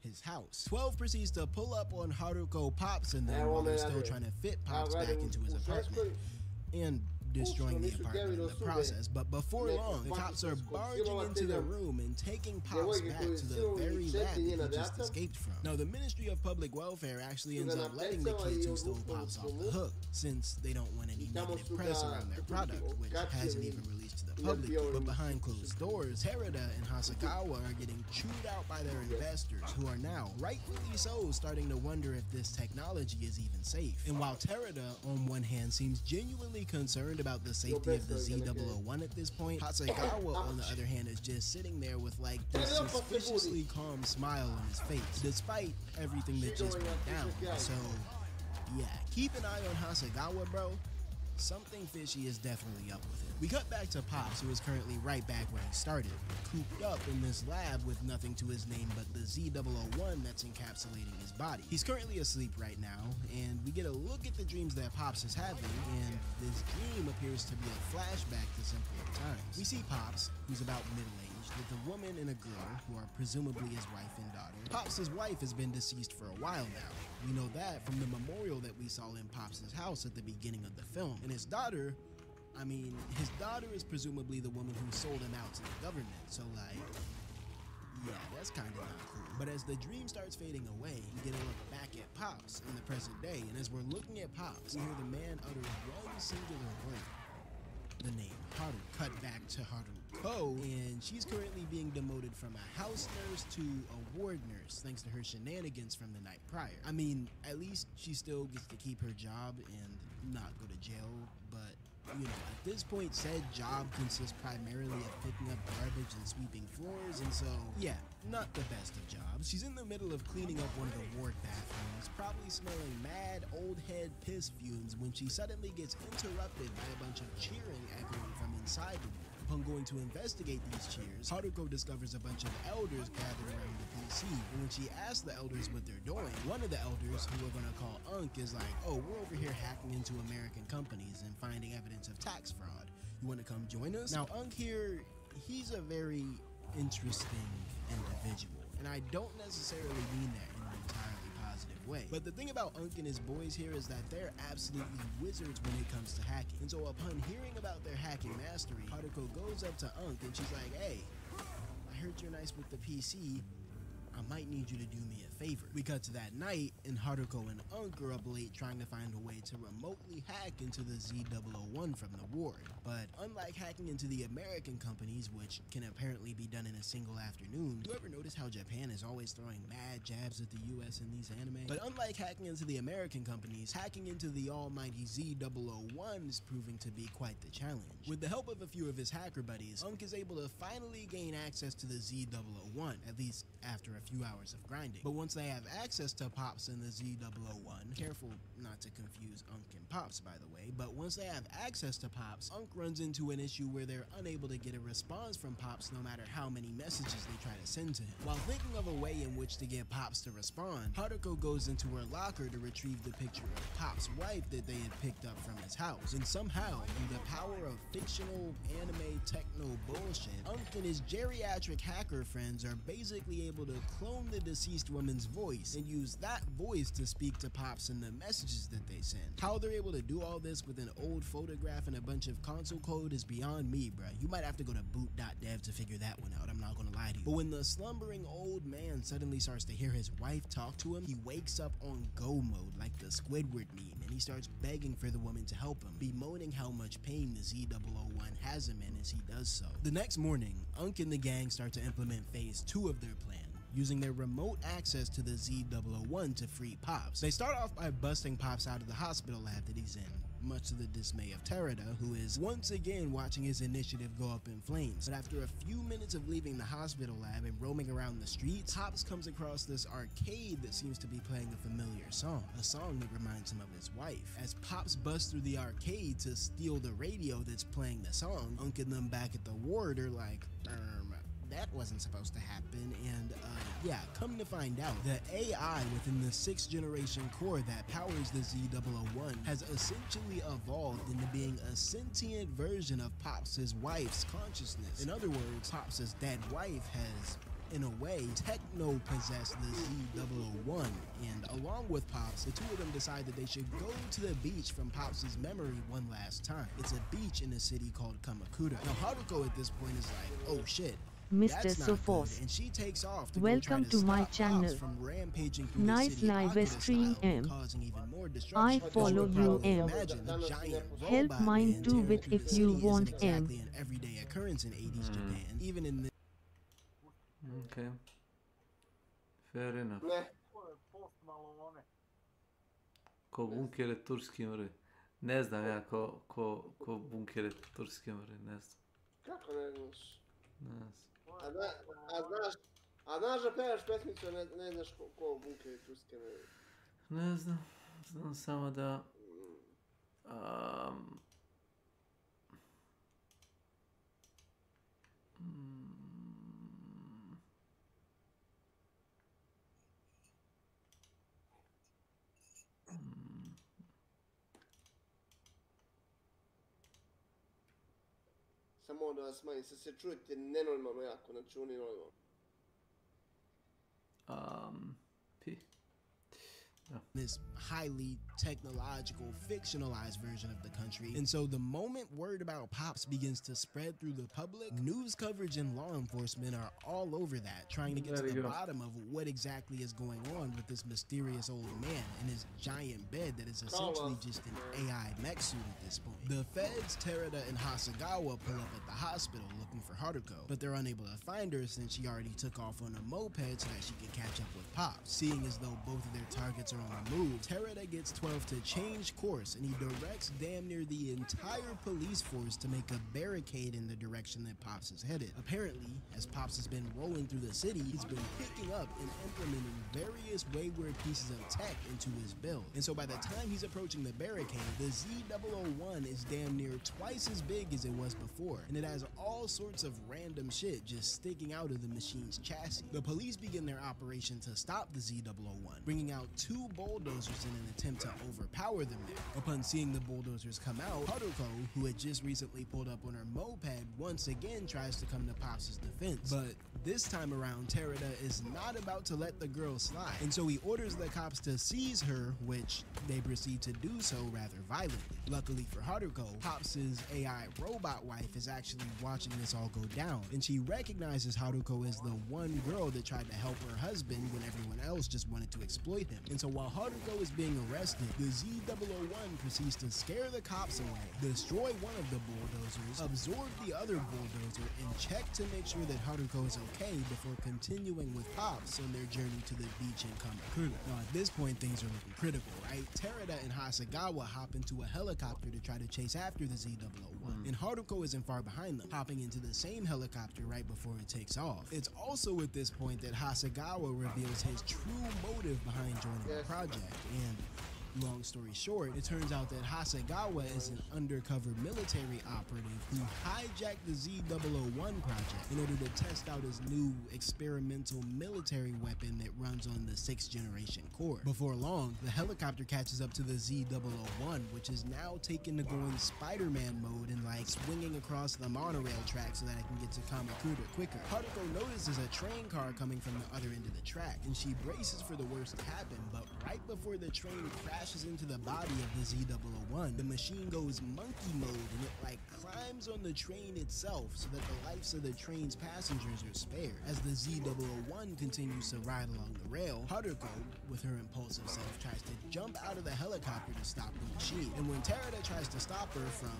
His house. 12 proceeds to pull up on Haruko, Pops, and them while they're still trying to fit Pops back into his apartment, and destroying the apartment in the process. But before long, the cops are barging into the room and taking Pops back to the very lab that he just escaped from. Now, the Ministry of Public Welfare actually ends up letting the kids who stole Pops off the hook, since they don't want any negative press around their product, which hasn't even released to the public yet. But behind closed doors, Terada and Hasegawa are getting chewed out by their investors, who are now, rightfully so, starting to wonder if this technology is even safe. And while Terada, on one hand, seems genuinely concerned about the safety of the Z001 at this point, Hasegawa, on the other hand, is just sitting there with like this suspiciously calm smile on his face, despite everything that just went down. So yeah, keep an eye on Hasegawa, bro. Something fishy is definitely up with him. We cut back to Pops, who is currently right back where he started, cooped up in this lab with nothing to his name but the Z001 that's encapsulating his body. He's currently asleep right now, and we get a look at the dreams that Pops is having, and this dream appears to be a flashback to simpler times. We see Pops, who's about middle-aged, with a woman and a girl who are presumably his wife and daughter. Pops' wife has been deceased for a while now. We know that from the memorial that we saw in Pops' house at the beginning of the film. And his daughter, his daughter is presumably the woman who sold him out to the government. So like, yeah, that's kind of not cool. But as the dream starts fading away, we get a look back at Pops in the present day. And as we're looking at Pops, we hear the man utter one singular word. The name Haru. Cut back to Haruko, and she's currently being demoted from a house nurse to a ward nurse thanks to her shenanigans from the night prior. I mean, at least she still gets to keep her job and not go to jail, but you know, at this point, said job consists primarily of picking up garbage and sweeping floors, and so, yeah, not the best of jobs. She's in the middle of cleaning up one of the ward bathrooms, probably smelling mad old head piss fumes, when she suddenly gets interrupted by a bunch of cheering echoing from inside the ward. Upon going to investigate these cheers, Haruko discovers a bunch of elders gathered around the PC, and when she asks the elders what they're doing, one of the elders, who we're gonna call Unk, is like, oh, we're over here hacking into American companies and finding evidence of tax fraud. You wanna come join us? Now, Unk here, he's a very interesting individual, and I don't necessarily mean that in an entirely positive way. But the thing about Unk and his boys here is that they're absolutely wizards when it comes to hacking. And so upon hearing about their hacking mastery, Haruko goes up to Unk and she's like, hey, I heard you're nice with the PC. I might need you to do me a favor. We cut to that night, and Haruko and Unk are up late trying to find a way to remotely hack into the Z001 from the ward. But unlike hacking into the American companies, which can apparently be done in a single afternoon, you ever notice how Japan is always throwing mad jabs at the US in these anime? But unlike hacking into the American companies, hacking into the almighty Z001 is proving to be quite the challenge. With the help of a few of his hacker buddies, Unk is able to finally gain access to the Z001, at least after a few hours of grinding. But once they have access to Pops in the Z001, careful not to confuse Unk and Pops by the way, but once they have access to Pops, Unk runs into an issue where they're unable to get a response from Pops no matter how many messages they try to send to him. While thinking of a way in which to get Pops to respond, Haruko goes into her locker to retrieve the picture of Pop's wife that they had picked up from his house, and somehow, through the power of fictional anime techno bullshit, Unk and his geriatric hacker friends are basically able to clone the deceased woman's voice and use that voice to speak to Pops in the messages that they send. How they're able to do all this with an old photograph and a bunch of console code is beyond me, bruh. You might have to go to boot.dev to figure that one out, I'm not gonna lie to you. But when the slumbering old man suddenly starts to hear his wife talk to him, he wakes up on go mode like the Squidward meme, and he starts begging for the woman to help him, bemoaning how much pain the Z001 has him in as he does so. The next morning, Unk and the gang start to implement phase 2 of their plan, using their remote access to the Z001 to free Pops. They start off by busting Pops out of the hospital lab that he's in, much to the dismay of Terada, who is once again watching his initiative go up in flames. But after a few minutes of leaving the hospital lab and roaming around the streets, Pops comes across this arcade that seems to be playing a familiar song, a song that reminds him of his wife. As Pops busts through the arcade to steal the radio that's playing the song, Unk and them back at the ward are like, that wasn't supposed to happen, and yeah, come to find out, the AI within the 6th generation core that powers the Z001 has essentially evolved into being a sentient version of Pops' wife's consciousness. In other words, Pops' dead wife has, in a way, techno-possessed the Z001, and along with Pops, the two of them decide that they should go to the beach from Pops' memory one last time. It's a beach in a city called Kamakura. Now Haruko at this point is like, oh shit, Mr. S.W.Frost, and she takes off to welcome to my channel. Nice live stream M. I follow you M. Help mine too with if you want M. An everyday occurrence in 80s Japan, even in the Okay. Fair enough. Ko bunkere turski mre. Ne znam ja ko bunkere turski mre, ne znam. Kako ne znaš? Ne znam. A znaš da pevaš pesmicu, ne znaš ko bunkere turske mre? Ne znam. Znam samo da... Samo da vas smanjim, sad se čujete nenormalno jako, znači uninormalno. This highly technological, fictionalized version of the country. And so the moment word about Pops begins to spread through the public, news coverage and law enforcement are all over that, trying to get to the bottom of what exactly is going on with this mysterious old man and his giant bed that is essentially just an AI mech suit at this point. The feds, Terada and Hasegawa, pull up at the hospital looking for Haruko, but they're unable to find her since she already took off on a moped so that she could catch up with Pops. Seeing as though both of their targets are on the move, Terada gets 12 to change course, and he directs damn near the entire police force to make a barricade in the direction that Pops is headed. Apparently, as Pops has been rolling through the city, he's been picking up and implementing various wayward pieces of tech into his build. And so by the time he's approaching the barricade, the Z001 is damn near twice as big as it was before, and it has all sorts of random shit just sticking out of the machine's chassis. The police begin their operation to stop the Z001, bringing out 2 2 bulldozers in an attempt to overpower them there. Upon seeing the bulldozers come out, Haruko, who had just recently pulled up on her moped, once again tries to come to Pops' defense. But this time around, Terada is not about to let the girl slide, and so he orders the cops to seize her, which they proceed to do so rather violently. Luckily for Haruko, Pops' AI robot wife is actually watching this all go down, and she recognizes Haruko as the one girl that tried to help her husband when everyone else just wanted to exploit him. And so while Haruko is being arrested, the Z-001 proceeds to scare the cops away, destroy one of the bulldozers, absorb the other bulldozer, and check to make sure that Haruko is okay before continuing with Pops on their journey to the beach in Kamakura. Now at this point things are looking critical, right? Terada and Hasegawa hop into a helicopter to try to chase after the Z-001, and Haruko isn't far behind them, hopping into the same helicopter right before it takes off. It's also at this point that Hasegawa reveals his true motive behind joining the project, and long story short, it turns out that Hasegawa is an undercover military operative who hijacked the Z-001 project in order to test out his new experimental military weapon that runs on the 6th generation core. Before long, the helicopter catches up to the Z-001, which is now taken to going Spider-Man mode and like swinging across the monorail track so that it can get to Kamakura quicker. Haruko notices a train car coming from the other end of the track, and she braces for the worst to happen, but right before the train crashes into the body of the Z-001, the machine goes monkey mode and it like climbs on the train itself so that the lives of the train's passengers are spared. As the Z-001 continues to ride along the rail, Haruko, with her impulsive self, tries to jump out of the helicopter to stop the machine. And when Terada tries to stop her from,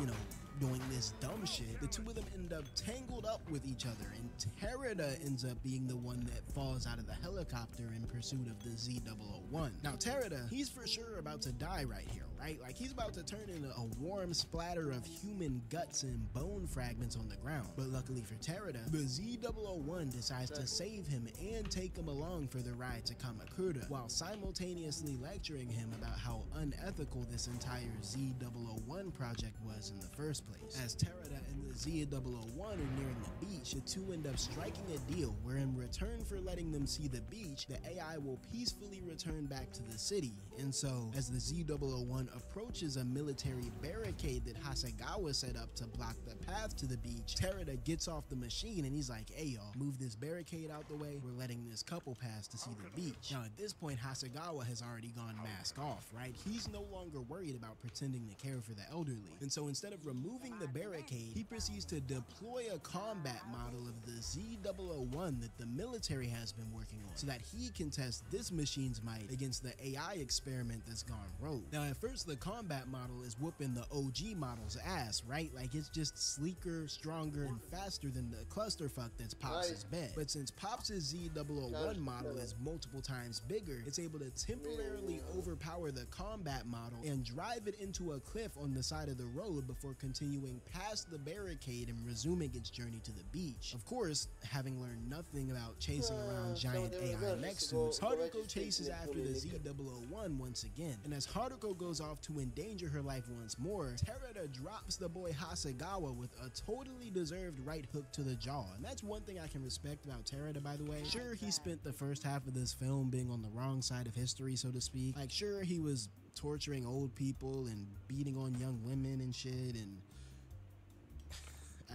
you know, doing this dumb shit, the two of them end up tangled up with each other, and Terada ends up being the one that falls out of the helicopter in pursuit of the Z-001. Now Terada, he's for sure about to die right here, right? Like he's about to turn into a warm splatter of human guts and bone fragments on the ground. But luckily for Terada, the Z-001 decides to save him and take him along for the ride to Kamakura, while simultaneously lecturing him about how unethical this entire Z-001 project was in the first place. As Terada and the Z-001 are nearing the beach, the two end up striking a deal where in return for letting them see the beach, the AI will peacefully return back to the city. And so, as the Z-001 approaches a military barricade that Hasegawa set up to block the path to the beach, Terada gets off the machine and he's like, hey y'all, move this barricade out the way, we're letting this couple pass to see the beach. Now at this point, Hasegawa has already gone mask off, right? He's no longer worried about pretending to care for the elderly. And so instead of removing the barricade, he proceeds to deploy a combat model of the Z-001 that the military has been working on so that he can test this machine's might against the AI experiment that's gone rogue. Now at first the combat model is whooping the OG model's ass, right? Like it's just sleeker, stronger, and faster than the clusterfuck that's Pops' bed. But since Pops' Z-001 model is multiple times bigger, it's able to temporarily overpower the combat model and drive it into a cliff on the side of the road before continuing past the barricade and resuming its journey to the beach. Of course, having learned nothing about chasing around giant AI mech suits, Haruko chases after the Z-001 once again, and as Haruko goes off to endanger her life once more, Terada drops the boy Hasegawa with a totally deserved right hook to the jaw. And that's one thing I can respect about Terada, by the way. Sure, he spent the first half of this film being on the wrong side of history, so to speak. Like, sure, he was torturing old people and beating on young women and shit, and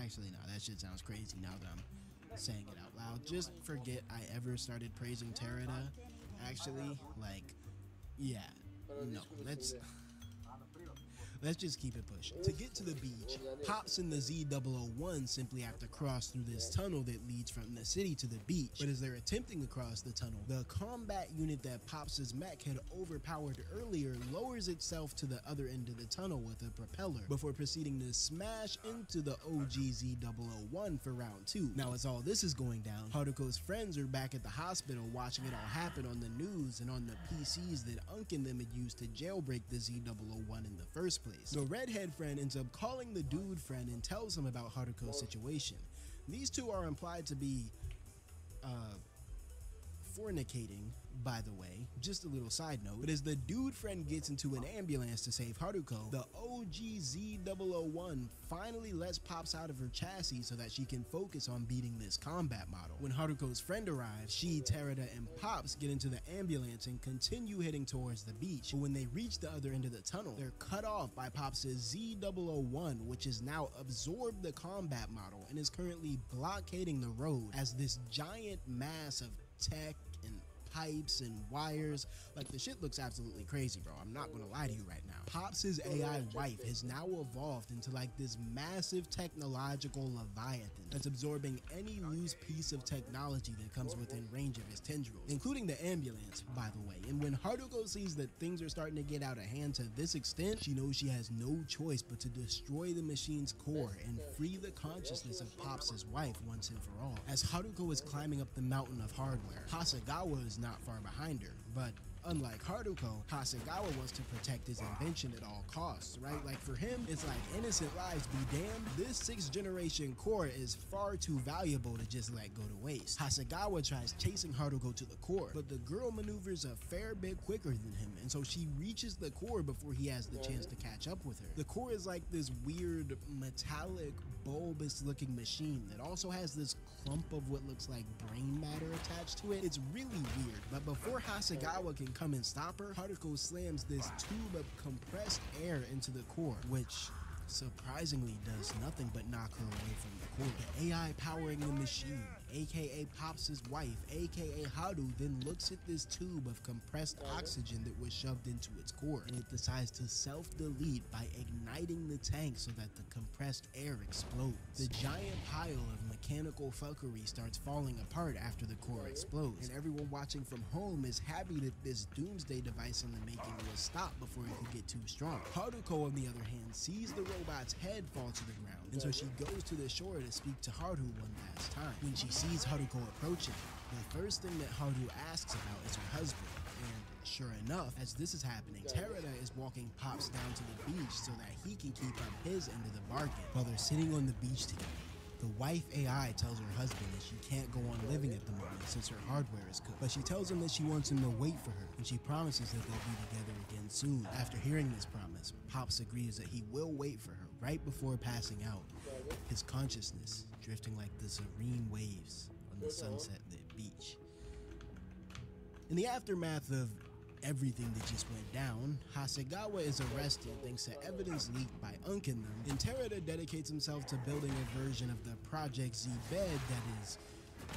actually no, that shit sounds crazy now that I'm saying it out loud. Just forget I ever started praising Terada. Actually, like, yeah, no, let's just keep it pushing. To get to the beach, Pops and the Z-001 simply have to cross through this tunnel that leads from the city to the beach. But as they're attempting to cross the tunnel, the combat unit that Pops' mech had overpowered earlier lowers itself to the other end of the tunnel with a propeller before proceeding to smash into the OG Z-001 for round 2. Now as all this is going down, Haruko's friends are back at the hospital watching it all happen on the news and on the PCs that Unk and them had used to jailbreak the Z-001 in the first place. The redhead friend ends up calling the dude friend and tells him about Haruko's situation. These two are implied to be fornicating, by the way, just a little side note, but as the dude friend gets into an ambulance to save Haruko, the OG Z001 finally lets Pops out of her chassis so that she can focus on beating this combat model. When Haruko's friend arrives, she, Terada, and Pops get into the ambulance and continue heading towards the beach, but when they reach the other end of the tunnel, they're cut off by Pops' Z001, which has now absorbed the combat model and is currently blockading the road as this giant mass of tech and pipes and wires. Like, the shit looks absolutely crazy, bro. I'm not gonna lie to you right now. Pops' AI wife has now evolved into like this massive technological leviathan that's absorbing any loose piece of technology that comes within range of his tendrils, including the ambulance, by the way. And when Haruko sees that things are starting to get out of hand to this extent, she knows she has no choice but to destroy the machine's core and free the consciousness of Pops' wife once and for all. As Haruko is climbing up the mountain of hardware, Hasegawa is not far behind her, but unlike Haruko, Hasegawa wants to protect his invention at all costs, right? Like, for him, it's like innocent lives be damned. This 6th generation core is far too valuable to just let go to waste. Hasegawa tries chasing Haruko to the core, but the girl maneuvers a fair bit quicker than him, and so she reaches the core before he has the chance to catch up with her. The core is like this weird, metallic, bulbous looking machine that also has this clump of what looks like brain matter attached to it. It's really weird, but before Hasegawa can come and stop her, Haruko slams this tube of compressed air into the core, which surprisingly does nothing but knock her away from the core. The AI powering the machine, aka Pops' wife, aka Haru, then looks at this tube of compressed oxygen that was shoved into its core, and it decides to self-delete by igniting the tank so that the compressed air explodes. The giant pile of mechanical fuckery starts falling apart after the core explodes, and everyone watching from home is happy that this doomsday device in the making was stopped before it could get too strong. Haruko, on the other hand, sees the robot's head fall to the ground, and so she goes to the shore to speak to Haru one last time. When she sees Haruko approaching, the first thing that Haru asks about is her husband, and sure enough, as this is happening, Terada is walking Pops down to the beach so that he can keep up his end of the bargain. While they're sitting on the beach together, the wife AI tells her husband that she can't go on living at the moment since her hardware is cooked, but she tells him that she wants him to wait for her, and she promises that they'll be together again soon. After hearing this promise, Pops agrees that he will wait for her right before passing out, his consciousness drifting like the serene waves on the sunset-lit beach. In the aftermath of everything that just went down, Hasegawa is arrested thanks to evidence leaked by Unk and them, and Terada dedicates himself to building a version of the Project Z bed that is,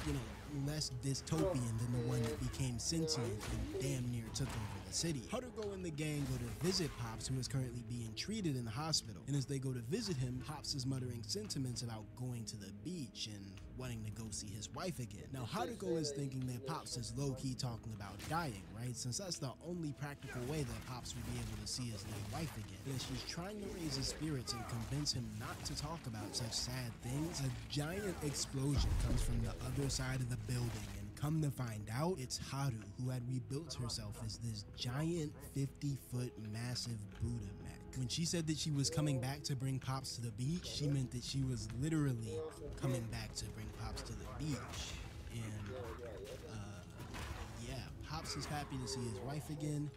you know, less dystopian than the one that became sentient and damn near took over the city. Haruko and the gang go to visit Pops, who is currently being treated in the hospital, and as they go to visit him, Pops is muttering sentiments about going to the beach and wanting to go see his wife again. Now, Haruko is thinking that Pops is low-key talking about dying, right? Since that's the only practical way that Pops would be able to see his late wife again. And as she's trying to raise his spirits and convince him not to talk about such sad things, a giant explosion comes from the other side of the building, and come to find out, it's Haru, who had rebuilt herself as this giant 50-foot massive Buddha mech. When she said that she was coming back to bring Pops to the beach, she meant that she was literally coming back to bring Pops to the beach. And yeah, Pops is happy to see his wife again,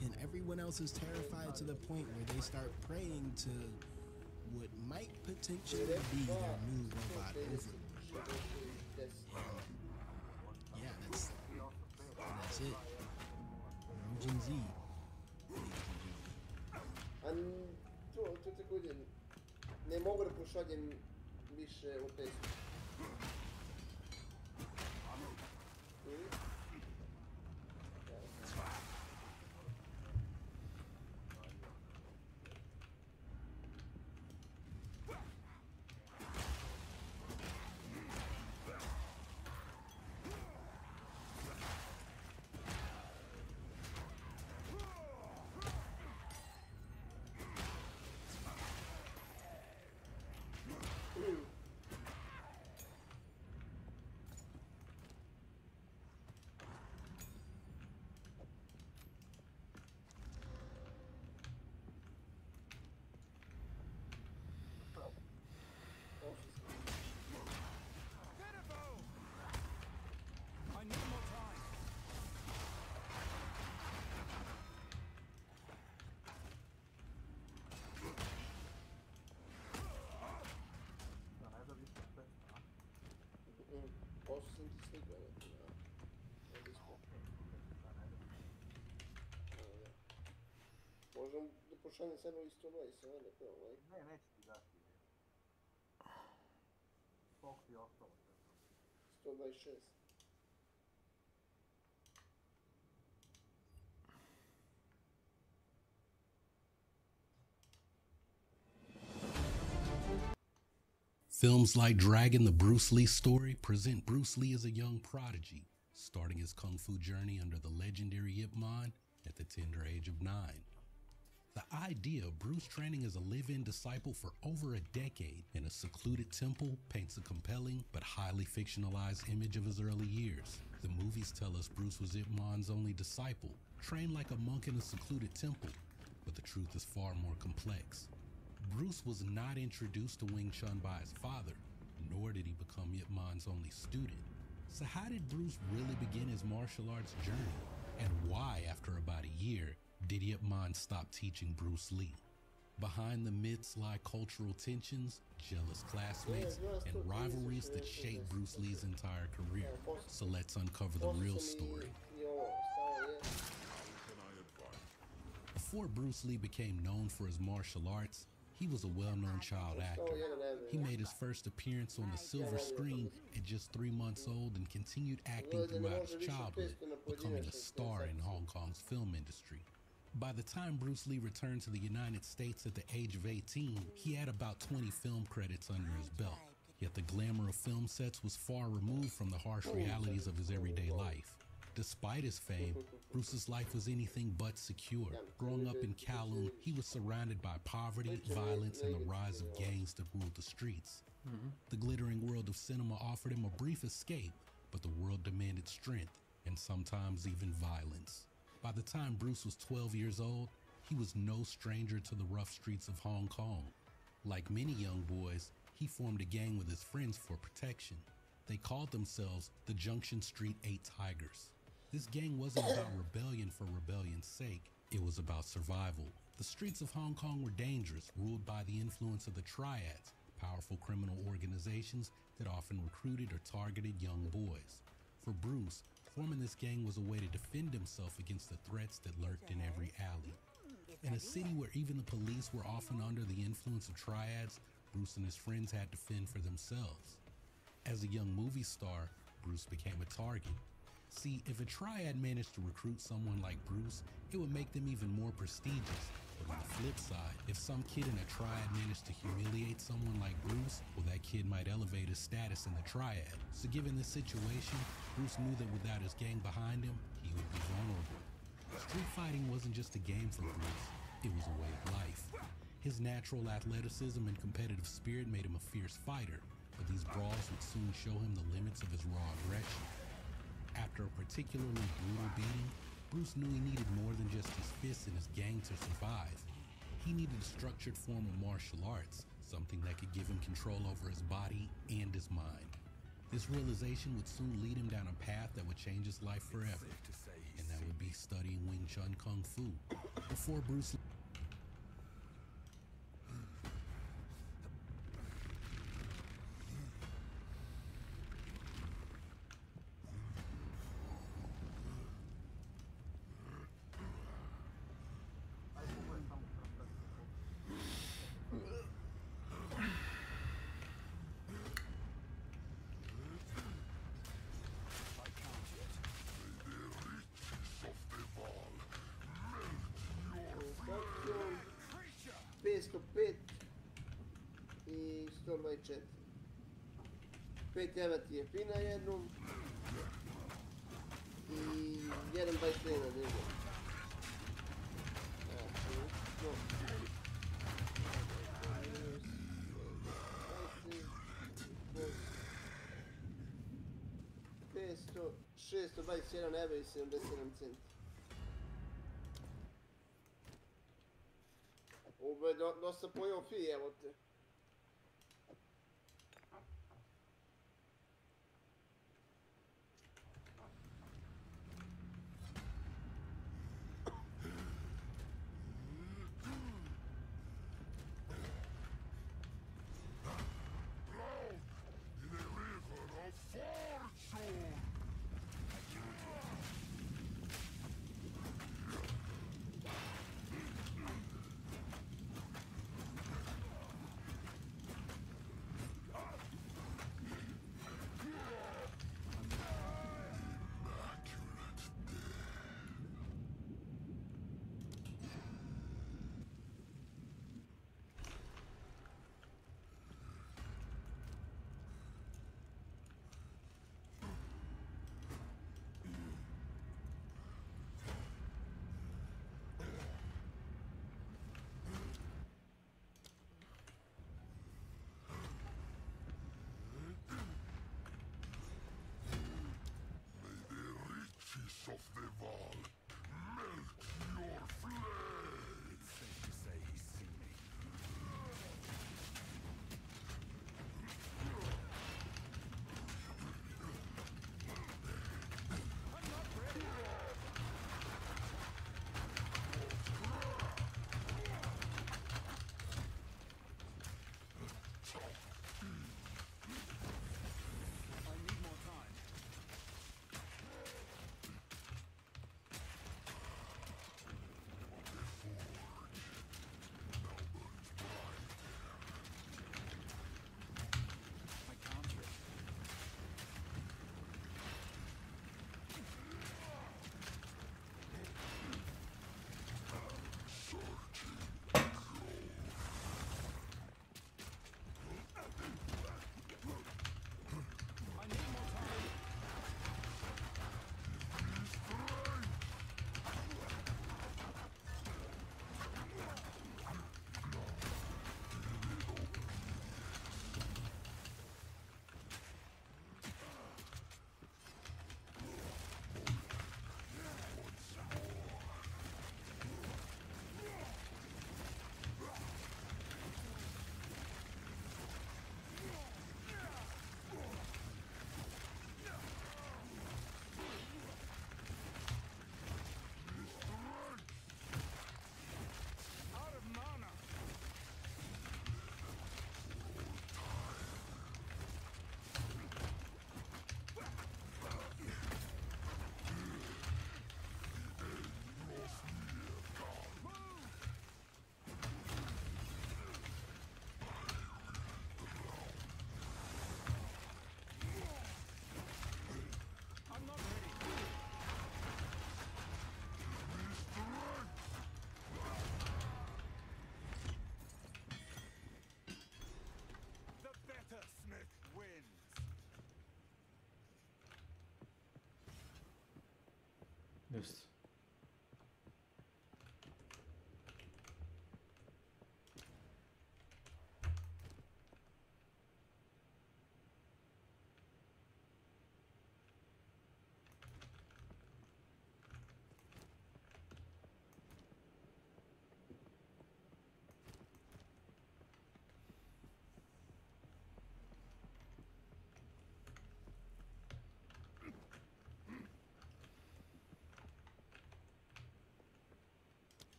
and everyone else is terrified to the point where they start praying to what might potentially be their new robot overlord. Yeah, that's it. Origin Z. Čujte koji ne mogu da pošaljem više u testu. pošaljem sad u isto broj se vede to ovaj. Ne, neće ti dati. Koliko ti je ostalo? 126. Films like Dragon, the Bruce Lee story, present Bruce Lee as a young prodigy, starting his kung fu journey under the legendary Ip Man at the tender age of 9. The idea of Bruce training as a live-in disciple for over a decade in a secluded temple paints a compelling but highly fictionalized image of his early years. The movies tell us Bruce was Ip Man's only disciple, trained like a monk in a secluded temple, but the truth is far more complex. Bruce was not introduced to Wing Chun by his father, nor did he become Ip Man's only student. So how did Bruce really begin his martial arts journey? And why, after about a year, did Ip Man stop teaching Bruce Lee? Behind the myths lie cultural tensions, jealous classmates, and rivalries that shaped Bruce Lee's entire career. So let's uncover the real story. Before Bruce Lee became known for his martial arts, he was a well-known child actor. He made his first appearance on the silver screen at just 3 months old and continued acting throughout his childhood, becoming a star in Hong Kong's film industry. By the time Bruce Lee returned to the United States at the age of 18, he had about 20 film credits under his belt. Yet the glamour of film sets was far removed from the harsh realities of his everyday life. Despite his fame, Bruce's life was anything but secure. Growing up in Kowloon, he was surrounded by poverty, violence, and the rise of gangs that ruled the streets. The glittering world of cinema offered him a brief escape, but the world demanded strength, and sometimes even violence. By the time Bruce was 12 years old, he was no stranger to the rough streets of Hong Kong. Like many young boys, he formed a gang with his friends for protection. They called themselves the Junction Street 8 Tigers. This gang wasn't about rebellion for rebellion's sake, it was about survival. The streets of Hong Kong were dangerous, ruled by the influence of the Triads, powerful criminal organizations that often recruited or targeted young boys. For Bruce, forming this gang was a way to defend himself against the threats that lurked in every alley. In a city where even the police were often under the influence of Triads, Bruce and his friends had to fend for themselves. As a young movie star, Bruce became a target. See, if a Triad managed to recruit someone like Bruce, it would make them even more prestigious. But on the flip side, if some kid in a Triad managed to humiliate someone like Bruce, well, that kid might elevate his status in the Triad. So given this situation, Bruce knew that without his gang behind him, he would be vulnerable. Street fighting wasn't just a game for Bruce, it was a way of life. His natural athleticism and competitive spirit made him a fierce fighter, but these brawls would soon show him the limits of his raw aggression. After a particularly brutal beating, Bruce knew he needed more than just his fists and his gang to survive. He needed a structured form of martial arts, something that could give him control over his body and his mind. This realization would soon lead him down a path that would change his life forever, and that would be studying Wing Chun Kung Fu. Before Bruce I 124. 5 jevati je na jednom i 1,23 na drugom. Znači, 621 evra i 77 centi. Ovo je dosta pojao fi, evo te.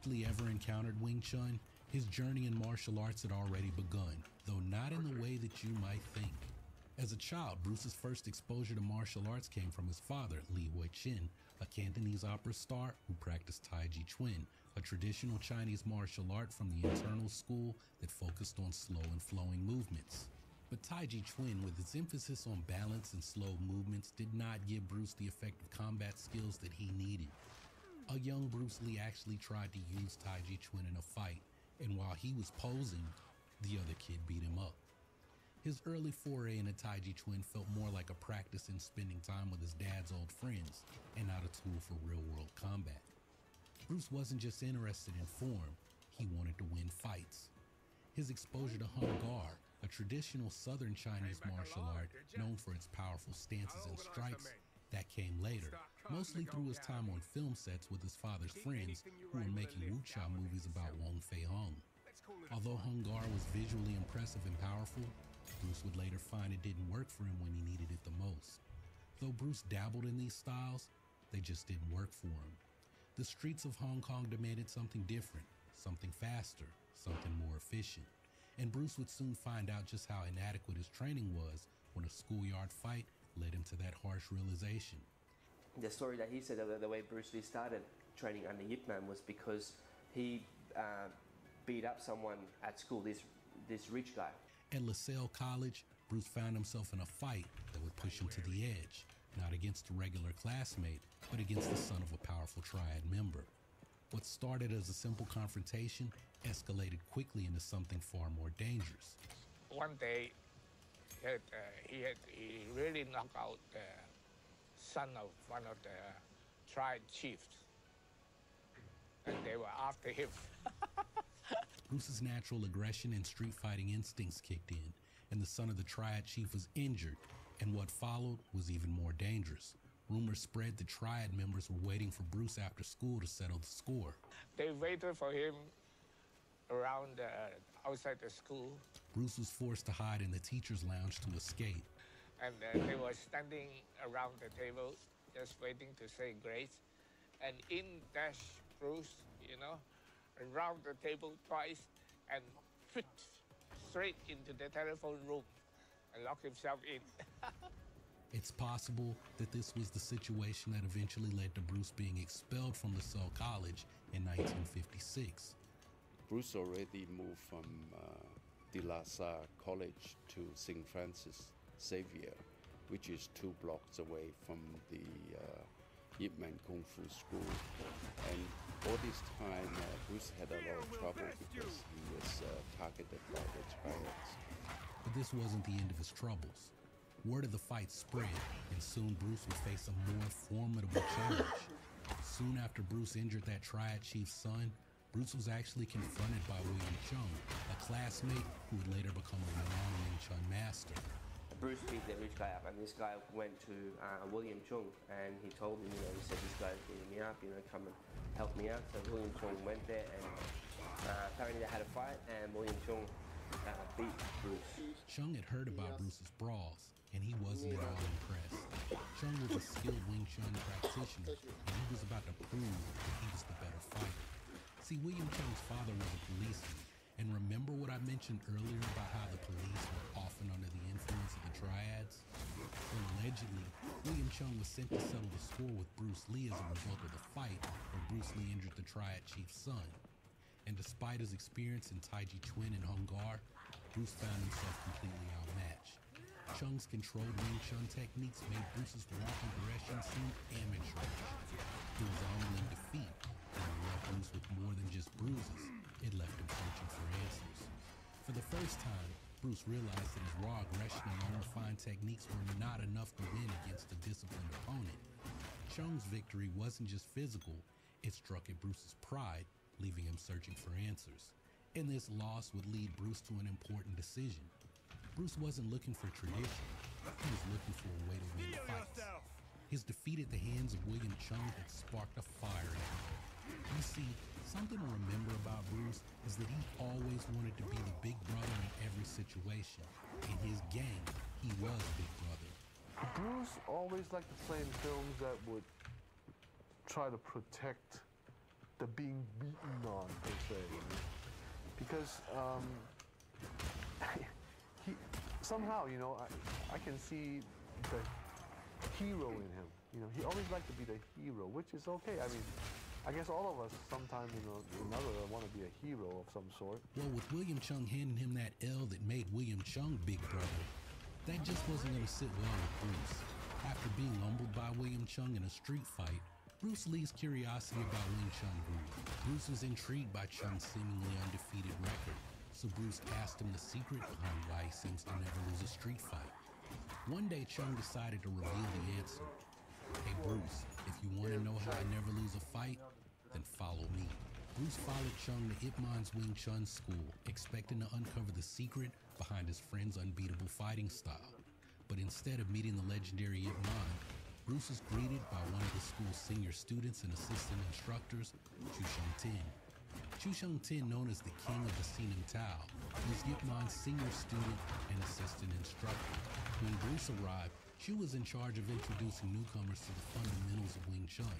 Lee ever encountered Wing Chun, his journey in martial arts had already begun, though not in the way that you might think. As a child, Bruce's first exposure to martial arts came from his father, Li Huichin, a Cantonese opera star who practiced Tai Chi Chuan, a traditional Chinese martial art from the internal school that focused on slow and flowing movements. But Tai Chi Chuan, with its emphasis on balance and slow movements, did not give Bruce the effective combat skills that he needed. A young Bruce Lee actually tried to use Tai Chi Chuan in a fight, and while he was posing, the other kid beat him up. His early foray into Tai Chi Chuan felt more like a practice in spending time with his dad's old friends and not a tool for real-world combat. Bruce wasn't just interested in form, he wanted to win fights. His exposure to Hung Gar, a traditional southern Chinese martial art known for its powerful stances and strikes, that came later, mostly through his time on film sets with his father's friends who were making wuxia movies about Wong Fei Hung. Although Hung Gar was visually impressive and powerful, Bruce would later find it didn't work for him when he needed it the most. Though Bruce dabbled in these styles, they just didn't work for him. The streets of Hong Kong demanded something different, something faster, something more efficient. And Bruce would soon find out just how inadequate his training was when a schoolyard fight led him to that harsh realization. The story that he said, the way Bruce Lee started training under Yip Man was because he beat up someone at school, this rich guy. At LaSalle College, Bruce found himself in a fight that would push him to the edge, not against a regular classmate, but against the son of a powerful triad member. What started as a simple confrontation escalated quickly into something far more dangerous. One day, he really knocked out the son of one of the triad chiefs, and they were after him. Bruce's natural aggression and street fighting instincts kicked in, and the son of the triad chief was injured, and what followed was even more dangerous. Rumors spread the triad members were waiting for Bruce after school to settle the score. They waited for him around outside the school. Bruce was forced to hide in the teacher's lounge to escape. And they were standing around the table, just waiting to say grace. And in dashed Bruce, around the table twice, and fit straight into the telephone room and locked himself in. It's possible that this was the situation that eventually led to Bruce being expelled from LaSalle College in 1956. Bruce already moved from De La Salle College to St. Francis Xavier, which is 2 blocks away from the Yip Man Kung Fu School. And all this time, Bruce had a lot of trouble because he was targeted by the triads. But this wasn't the end of his troubles. Word of the fight spread, and soon Bruce would face a more formidable challenge. Soon after Bruce injured that triad chief's son, Bruce was actually confronted by William Chung, a classmate who would later become a renowned Wing Chun master. Bruce beat the rich guy up, and this guy went to William Chung, and he told him, he said, this guy's beating me up, come and help me out. So William Chung went there, and apparently they had a fight, and William Chung beat Bruce. Chung had heard about Bruce's brawls, and he wasn't at all impressed. Chung was a skilled Wing Chun practitioner, and he was about to prove that he was the better fighter. See, William Chung's father was a policeman, and remember what I mentioned earlier about how the police were often under the influence of the triads? Well, allegedly, William Chung was sent to settle the score with Bruce Lee as a result of the fight where Bruce Lee injured the triad chief's son. And despite his experience in Tai Chi Chuan and Hung Gar, Bruce found himself completely outmatched. Chung's controlled Wing Chun techniques made Bruce's walk and aggression seem amateurish. He was only in defeat, and it left Bruce with more than just bruises. It left him searching for answers. For the first time, Bruce realized that his raw aggression and unrefined techniques were not enough to win against a disciplined opponent. Chung's victory wasn't just physical, it struck at Bruce's pride, leaving him searching for answers. And this loss would lead Bruce to an important decision. Bruce wasn't looking for tradition, he was looking for a way to win fights. His defeat at the hands of William Chung had sparked a fire in him. You see, something to remember about Bruce is that he always wanted to be the big brother in every situation. In his gang, he was big brother. Bruce always liked to play in films that would try to protect the being beaten on per se, you know? Because he somehow, you know, I can see the hero in him. You know, he always liked to be the hero, which is okay. I mean, I guess all of us sometime or another want to be a hero of some sort. Well, with William Chung handing him that L that made William Chung Big Brother, that just wasn't going to sit well with Bruce. After being humbled by William Chung in a street fight, Bruce Lee's curiosity about Wing Chun grew. Bruce was intrigued by Chung's seemingly undefeated record, so Bruce asked him the secret behind why he seems to never lose a street fight. One day, Chung decided to reveal the answer. Hey Bruce, if you want to know how I never lose a fight, then follow me. Bruce followed Chung to Ip Man's Wing Chun school, expecting to uncover the secret behind his friend's unbeatable fighting style. But instead of meeting the legendary Ip Man, Bruce was greeted by one of the school's senior students and assistant instructors, Chu Sheng Tin. Chu Sheng Tin, known as the King of the Sinam Tao, was Ip Man's senior student and assistant instructor. When Bruce arrived, Chu was in charge of introducing newcomers to the fundamentals of Wing Chun.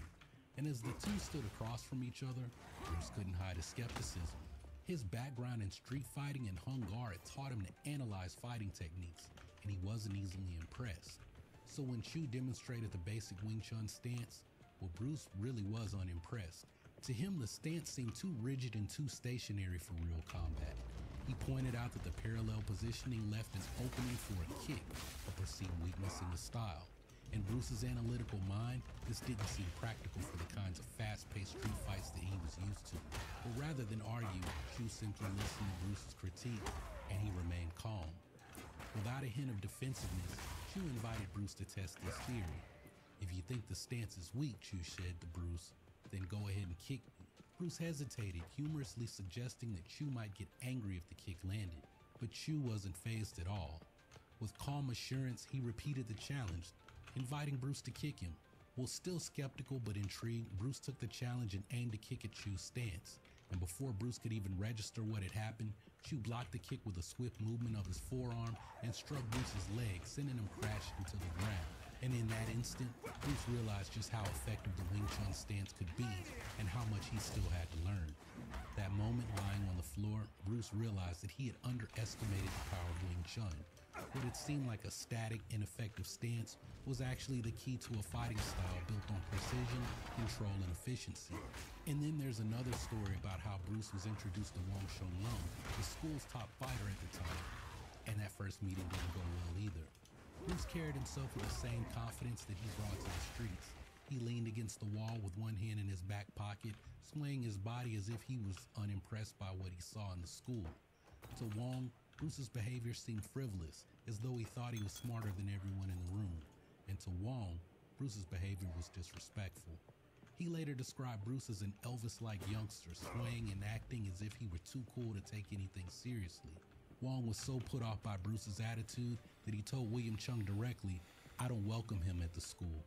And as the two stood across from each other, Bruce couldn't hide his skepticism. His background in street fighting and Hung Gar had taught him to analyze fighting techniques, and he wasn't easily impressed. So when Chu demonstrated the basic Wing Chun stance, well, Bruce really was unimpressed. To him, the stance seemed too rigid and too stationary for real combat. He pointed out that the parallel positioning left an opening for a kick, a perceived weakness in the style. In Bruce's analytical mind, this didn't seem practical for the kinds of fast-paced street fights that he was used to. But rather than argue, Chu simply listened to Bruce's critique, and he remained calm. Without a hint of defensiveness, Chu invited Bruce to test his theory. If you think the stance is weak, Chu said to Bruce, then go ahead and kick me. Bruce hesitated, humorously suggesting that Chu might get angry if the kick landed. But Chu wasn't fazed at all. With calm assurance, he repeated the challenge, inviting Bruce to kick him. While still skeptical but intrigued, Bruce took the challenge and aimed to kick at Chu's stance. And before Bruce could even register what had happened, Chu blocked the kick with a swift movement of his forearm and struck Bruce's leg, sending him crashing to the ground. And in that instant, Bruce realized just how effective the Wing Chun stance could be and how much he still had to learn. That moment, lying on the floor, Bruce realized that he had underestimated the power of Wing Chun. What had seemed like a static, ineffective stance was actually the key to a fighting style built on precision, control, and efficiency. And then there's another story about how Bruce was introduced to Wong Shun Lung, the school's top fighter at the time, and that first meeting didn't go well either. Bruce carried himself with the same confidence that he brought to the streets. He leaned against the wall with one hand in his back pocket, swaying his body as if he was unimpressed by what he saw in the school. To Wong, Bruce's behavior seemed frivolous, as though he thought he was smarter than everyone in the room. And to Wong, Bruce's behavior was disrespectful. He later described Bruce as an Elvis-like youngster, swaying and acting as if he were too cool to take anything seriously. Wong was so put off by Bruce's attitude that he told William Chung directly, "I don't welcome him at the school."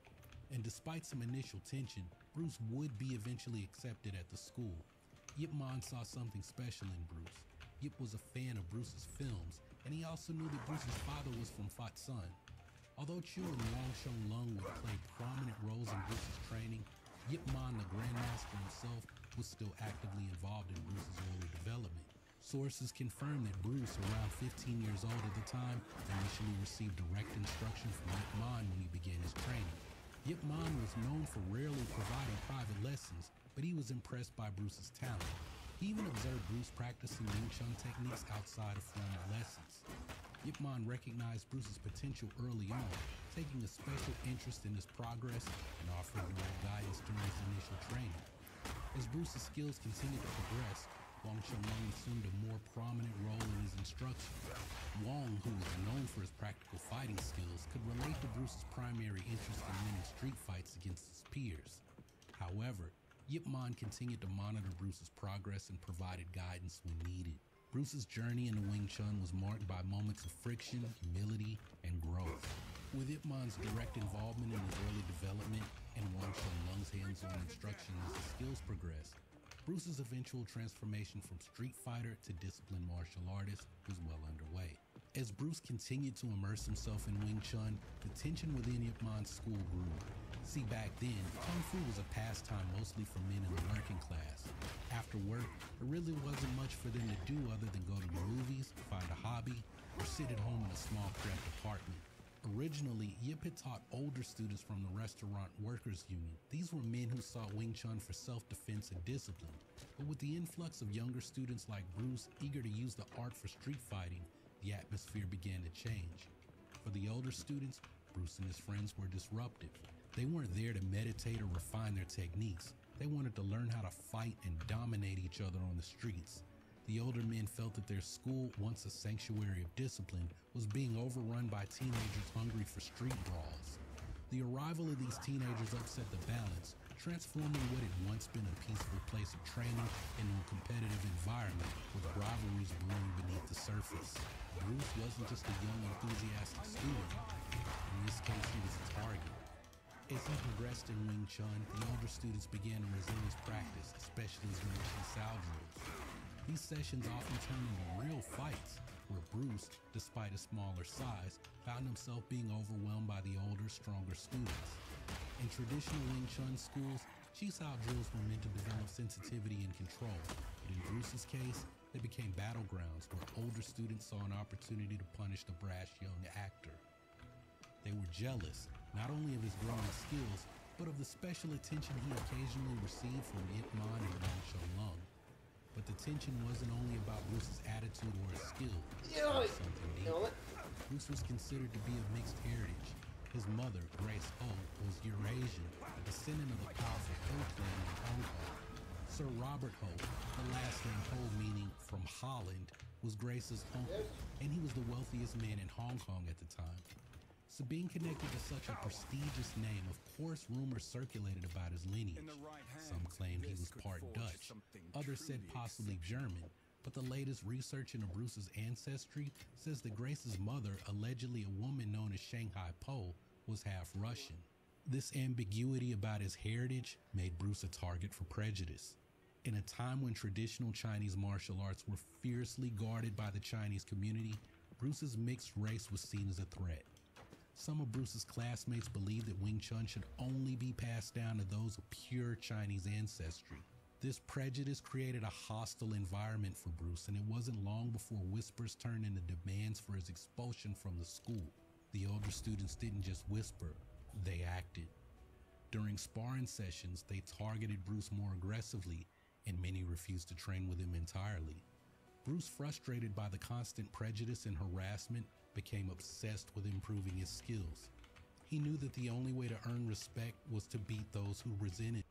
And despite some initial tension, Bruce would be eventually accepted at the school. Yip Man saw something special in Bruce. Yip was a fan of Bruce's films, and he also knew that Bruce's father was from Fat Sun. Although Chu and Wong Shun Lung would play prominent roles in Bruce's training, Yip Man, the Grandmaster himself, was still actively involved in Bruce's early development. Sources confirm that Bruce, around 15 years old at the time, initially received direct instruction from Yip Man when he began his training. Yip Man was known for rarely providing private lessons, but he was impressed by Bruce's talent. He even observed Bruce practicing Wing Chun techniques outside of formal lessons. Yip Man recognized Bruce's potential early on, taking a special interest in his progress and offering direct guidance during his initial training. As Bruce's skills continued to progress, Wong Shun Lung assumed a more prominent role in his instruction. Wong, who was known for his practical fighting skills, could relate to Bruce's primary interest in winning street fights against his peers. However, Yip Man continued to monitor Bruce's progress and provided guidance when needed. Bruce's journey into Wing Chun was marked by moments of friction, humility, and growth. With Yip Man's direct involvement in his early development and Wong Shun Lung's hands-on instruction as his skills progressed, Bruce's eventual transformation from street fighter to disciplined martial artist was well underway. As Bruce continued to immerse himself in Wing Chun, the tension within Ip Man's school grew. See, back then, Kung Fu was a pastime mostly for men in the working class. After work, there really wasn't much for them to do other than go to the movies, find a hobby, or sit at home in a small cramped apartment. Originally, Yip had taught older students from the Restaurant Workers Union. These were men who sought Wing Chun for self-defense and discipline. But with the influx of younger students like Bruce eager to use the art for street fighting, the atmosphere began to change. For the older students, Bruce and his friends were disruptive. They weren't there to meditate or refine their techniques. They wanted to learn how to fight and dominate each other on the streets. The older men felt that their school, once a sanctuary of discipline, was being overrun by teenagers hungry for street brawls. The arrival of these teenagers upset the balance, transforming what had once been a peaceful place of training into a competitive environment with rivalries brewing beneath the surface. Bruce wasn't just a young, enthusiastic student. In this case, he was a target. As he progressed in Wing Chun, the older students began to resent his practice, especially during Chisao drills. These sessions often turned into real fights, where Bruce, despite his smaller size, found himself being overwhelmed by the older, stronger students. In traditional Wing Chun schools, Chisao drills were meant to develop sensitivity and control, but in Bruce's case, they became battlegrounds where older students saw an opportunity to punish the brash young actor. They were jealous, not only of his growing skills, but of the special attention he occasionally received from Ip Man and Wang Shou-lung. But the tension wasn't only about Bruce's attitude or his skill. It was something deeper. Bruce was considered to be of mixed heritage. His mother, Grace Ho, was Eurasian, a descendant of the powerful Ho clan in Hong Kong. Sir Robert Ho, the last name Ho meaning from Holland, was Grace's uncle, and he was the wealthiest man in Hong Kong at the time. So being connected to such a prestigious name, of course rumors circulated about his lineage. Some claimed he was part Dutch, others said possibly German, but the latest research into Bruce's ancestry says that Grace's mother, allegedly a woman known as Shanghai Po, was half Russian. This ambiguity about his heritage made Bruce a target for prejudice. In a time when traditional Chinese martial arts were fiercely guarded by the Chinese community, Bruce's mixed race was seen as a threat. Some of Bruce's classmates believed that Wing Chun should only be passed down to those of pure Chinese ancestry. This prejudice created a hostile environment for Bruce, and it wasn't long before whispers turned into demands for his expulsion from the school. The older students didn't just whisper, they acted. During sparring sessions, they targeted Bruce more aggressively, and many refused to train with him entirely. Bruce, frustrated by the constant prejudice and harassment, became obsessed with improving his skills. He knew that the only way to earn respect was to beat those who resented.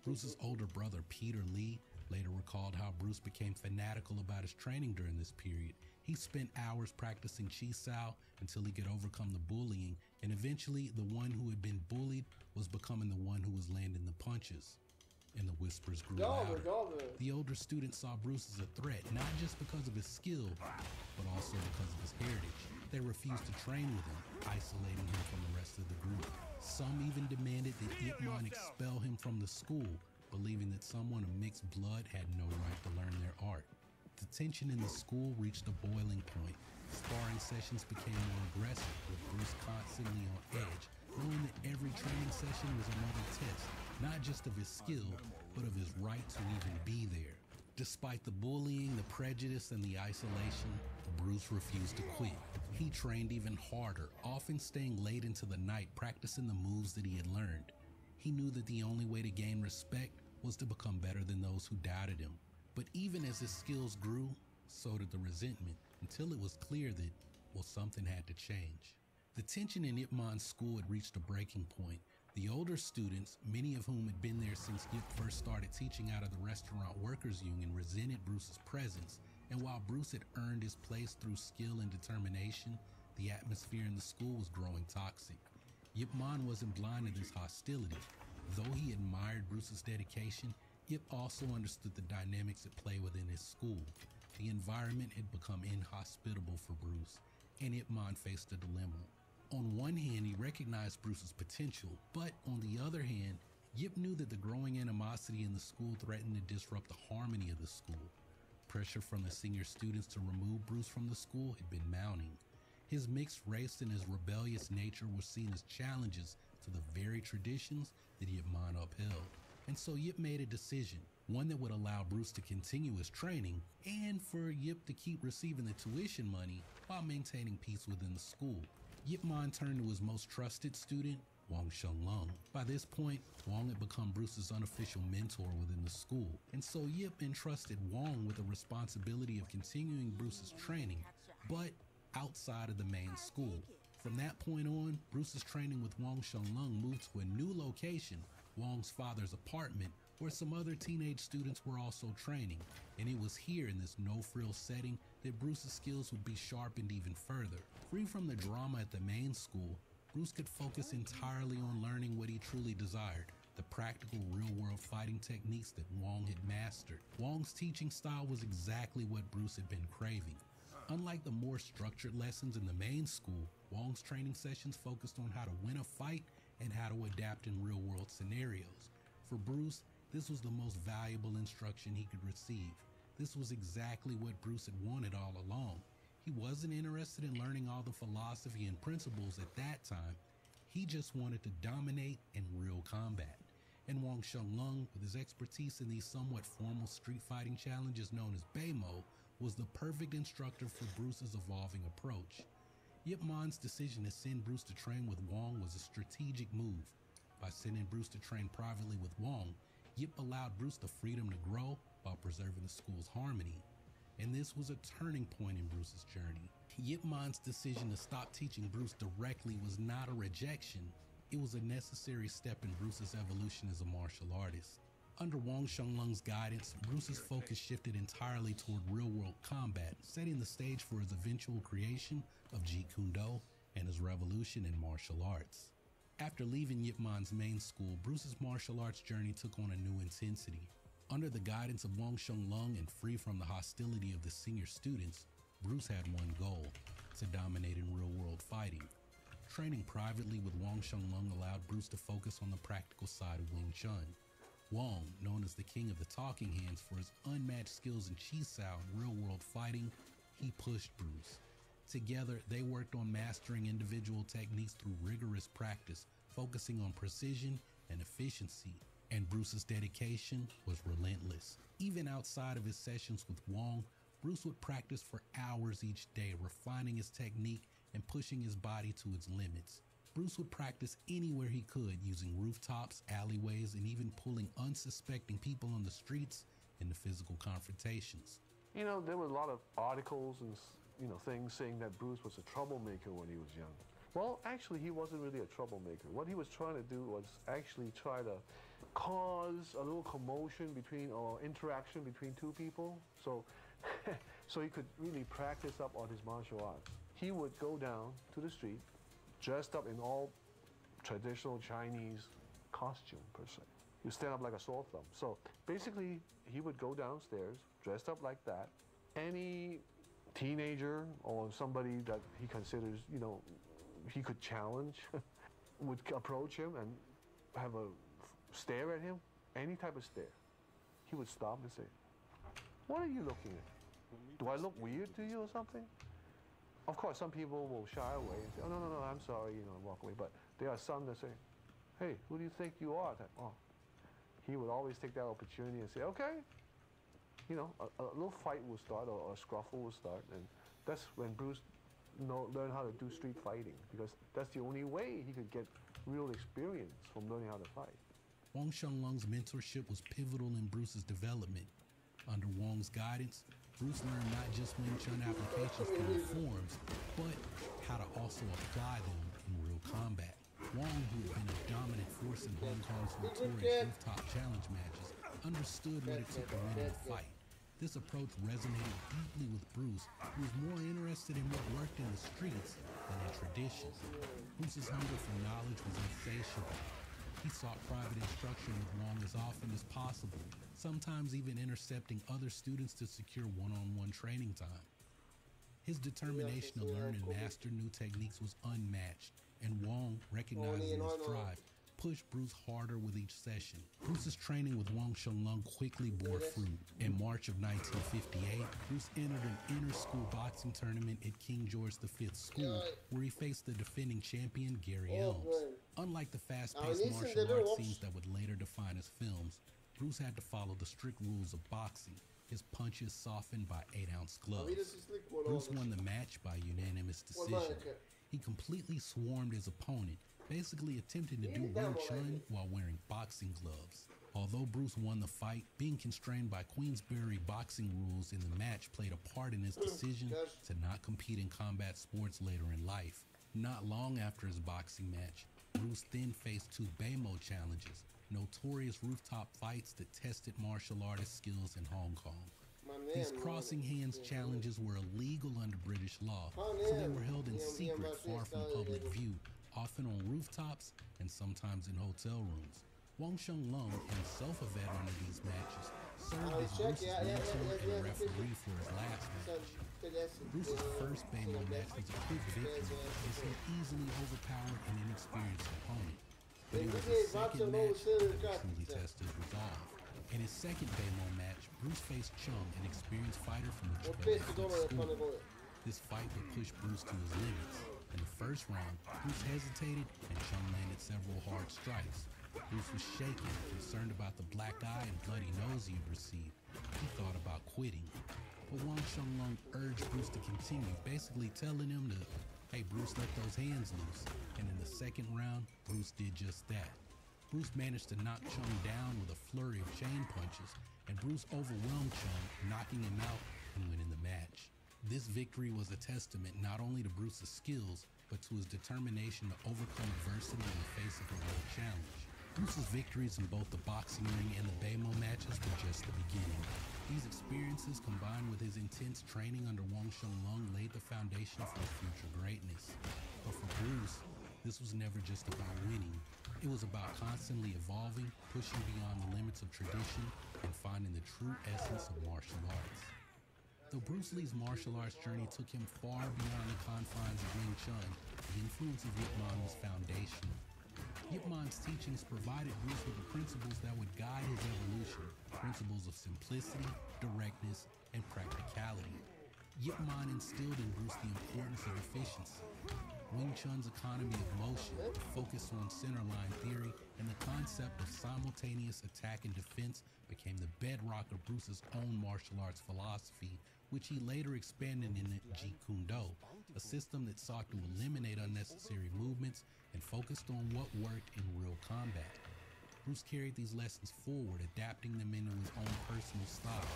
Bruce's older brother, Peter Lee, later recalled how Bruce became fanatical about his training during this period. He spent hours practicing Chi Sao until he could overcome the bullying, and eventually the one who had been bullied was becoming the one who was landing the punches. And the whispers grew louder. The older student saw Bruce as a threat, not just because of his skill, but also because of his heritage. They refused to train with him, isolating him from the rest of the group. Some even demanded that Ip Man expel him from the school, believing that someone of mixed blood had no right to learn their art. The tension in the school reached a boiling point. Sparring sessions became more aggressive, with Bruce constantly on edge, knowing that every training session was another test, not just of his skill, but of his right to even be there. Despite the bullying, the prejudice, and the isolation, Bruce refused to quit. He trained even harder, often staying late into the night practicing the moves that he had learned. He knew that the only way to gain respect was to become better than those who doubted him. But even as his skills grew, so did the resentment, until it was clear that, well, something had to change. The tension in Ip Man's school had reached a breaking point. The older students, many of whom had been there since Yip first started teaching out of the Restaurant Workers Union, resented Bruce's presence, and while Bruce had earned his place through skill and determination, the atmosphere in the school was growing toxic. Yip Man wasn't blind to this hostility. Though he admired Bruce's dedication, Yip also understood the dynamics at play within his school. The environment had become inhospitable for Bruce, and Ip Man faced a dilemma. On one hand, he recognized Bruce's potential, but on the other hand, Yip knew that the growing animosity in the school threatened to disrupt the harmony of the school. Pressure from the senior students to remove Bruce from the school had been mounting. His mixed race and his rebellious nature were seen as challenges to the very traditions that Yip Man upheld. And so Yip made a decision, one that would allow Bruce to continue his training and for Yip to keep receiving the tuition money while maintaining peace within the school. Yip Man turned to his most trusted student, Wang Shenglong. By this point, Wang had become Bruce's unofficial mentor within the school, and so Yip entrusted Wang with the responsibility of continuing Bruce's training, but outside of the main school. From that point on, Bruce's training with Wang Shenglong moved to a new location, Wang's father's apartment, where some other teenage students were also training, and it was here in this no-frills setting that Bruce's skills would be sharpened even further. Free from the drama at the main school, Bruce could focus entirely on learning what he truly desired, the practical real-world fighting techniques that Wang had mastered. Wang's teaching style was exactly what Bruce had been craving. Unlike the more structured lessons in the main school, Wang's training sessions focused on how to win a fight and how to adapt in real-world scenarios. For Bruce, this was the most valuable instruction he could receive. This was exactly what Bruce had wanted all along. He wasn't interested in learning all the philosophy and principles at that time. He just wanted to dominate in real combat. And Wang Shenglong, with his expertise in these somewhat formal street fighting challenges known as Beimo, was the perfect instructor for Bruce's evolving approach. Yip Man's decision to send Bruce to train with Wang was a strategic move. By sending Bruce to train privately with Wang, Yip allowed Bruce the freedom to grow while preserving the school's harmony. And this was a turning point in Bruce's journey. Yip Man's decision to stop teaching Bruce directly was not a rejection. It was a necessary step in Bruce's evolution as a martial artist. Under Wang Shenglong's guidance, Bruce's focus shifted entirely toward real-world combat, setting the stage for his eventual creation of Jeet Kune Do and his revolution in martial arts. After leaving Yip Man's main school, Bruce's martial arts journey took on a new intensity. Under the guidance of Wang Shenglong and free from the hostility of the senior students, Bruce had one goal: to dominate in real-world fighting. Training privately with Wang Shenglong allowed Bruce to focus on the practical side of Wing Chun. Wang, known as the king of the talking hands for his unmatched skills in Chi Sao and real-world fighting, he pushed Bruce. Together, they worked on mastering individual techniques through rigorous practice, focusing on precision and efficiency, and Bruce's dedication was relentless. Even outside of his sessions with Wang, Bruce would practice for hours each day, refining his technique and pushing his body to its limits. Bruce would practice anywhere he could, using rooftops, alleyways, and even pulling unsuspecting people on the streets into physical confrontations. You know, there were a lot of articles and things saying that Bruce was a troublemaker when he was young. Well, actually, he wasn't really a troublemaker. What he was trying to do was actually try to cause a little commotion between or interaction between two people. So, so he could really practice up on his martial arts. He would go down to the street, dressed up in all traditional Chinese costume per se. He would stand up like a sore thumb. So basically, he would go downstairs, dressed up like that. Any teenager or somebody that he considers, you know, he could challenge would approach him and have a stare at him, any type of stare. He would stop and say, "What are you looking at? Do I look weird to you or something?" Of course, some people will shy away and say, "Oh, no, no, no, I'm sorry," you know, and walk away. But there are some that say, "Hey, who do you think you are?" Oh, he would always take that opportunity and say, "Okay." You know, a little fight will start, or a scuffle will start, and that's when Bruce learned how to do street fighting, because that's the only way he could get real experience from learning how to fight. Wang Xianglong's mentorship was pivotal in Bruce's development. Under Wang's guidance, Bruce learned not just Wing Chun applications from forms, but how to also apply them in real combat. Wang, who had been a dominant force in Hong Kong's notorious rooftop challenge matches, understood what it took to win in a fight. This approach resonated deeply with Bruce, who was more interested in what worked in the streets than in tradition. Bruce's hunger for knowledge was insatiable. He sought private instruction with Wang as often as possible, sometimes even intercepting other students to secure one-on-one training time. His determination to learn and master new techniques was unmatched, and Wang, recognizing his drive, pushed Bruce harder with each session. Bruce's training with Wang Xianglong quickly bore fruit. In March of 1958, Bruce entered an inter-school boxing tournament at King George V School, where he faced the defending champion Gary Elms. Unlike the fast-paced martial arts scenes that would later define his films, Bruce had to follow the strict rules of boxing, his punches softened by 8-ounce gloves. Bruce won the match by unanimous decision. He completely swarmed his opponent, basically attempting to do Wing Chun while wearing boxing gloves. Although Bruce won the fight, being constrained by Queensberry boxing rules in the match played a part in his decision to not compete in combat sports later in life. Not long after his boxing match, Bruce then faced two Beimo challenges, notorious rooftop fights that tested martial artist skills in Hong Kong. These crossing hands challenges were illegal under British law, so they were held in secret far from public view, often on rooftops and sometimes in hotel rooms. Wang Xianglong, himself a veteran of these matches, served as Bruce's mentor and referee for his last match. Bruce's first Beimo match was a quick victory as he easily overpowered an inexperienced opponent. But it was his second match that truly tested his resolve. In his second Beimo match, Bruce faced Chung, an experienced fighter from the School. This fight would push Bruce to his limits. In the first round, Bruce hesitated and Chung landed several hard strikes. Bruce was shaken, concerned about the black eye and bloody nose he had received. He thought about quitting. But Wang Xianglong urged Bruce to continue, basically telling him to, "Hey Bruce, let those hands loose." And in the second round, Bruce did just that. Bruce managed to knock Chung down with a flurry of chain punches, and Bruce overwhelmed Chung, knocking him out and winning the match. This victory was a testament not only to Bruce's skills, but to his determination to overcome adversity in the face of a world challenge. Bruce's victories in both the boxing ring and the Beimo matches were just the beginning. These experiences, combined with his intense training under Wang Xianglong, laid the foundation for his future greatness. But for Bruce, this was never just about winning. It was about constantly evolving, pushing beyond the limits of tradition, and finding the true essence of martial arts. Though Bruce Lee's martial arts journey took him far beyond the confines of Wing Chun, the influence of Yip Man was foundational. Yip Man's teachings provided Bruce with the principles that would guide his evolution, principles of simplicity, directness, and practicality. Yip Man instilled in Bruce the importance of efficiency. Wing Chun's economy of motion focused on centerline theory, and the concept of simultaneous attack and defense became the bedrock of Bruce's own martial arts philosophy, which he later expanded in Jeet Kune Do, a system that sought to eliminate unnecessary movements and focused on what worked in real combat. Bruce carried these lessons forward, adapting them into his own personal style.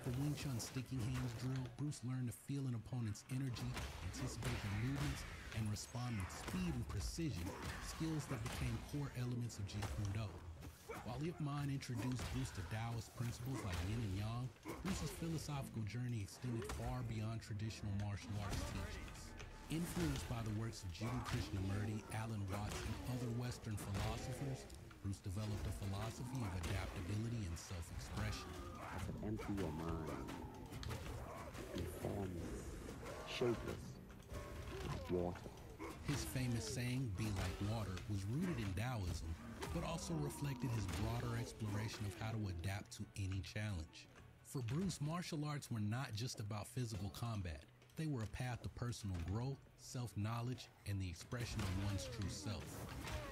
For Wing Chun's sticking hands drill, Bruce learned to feel an opponent's energy, anticipate their movements, and respond with speed and precision, skills that became core elements of Jeet Kune Do. While Yip Man introduced Bruce to Taoist principles like yin and yang, Bruce's philosophical journey extended far beyond traditional martial arts teachings. Influenced by the works of Jiddu Krishnamurti, Alan Watts, and other Western philosophers, Bruce developed a philosophy of adaptability and self-expression. Empty your mind. Be formless, shapeless, like water. His famous saying, "Be like water," was rooted in Taoism, but also reflected his broader exploration of how to adapt to any challenge. For Bruce, martial arts were not just about physical combat. They were a path to personal growth, self-knowledge, and the expression of one's true self.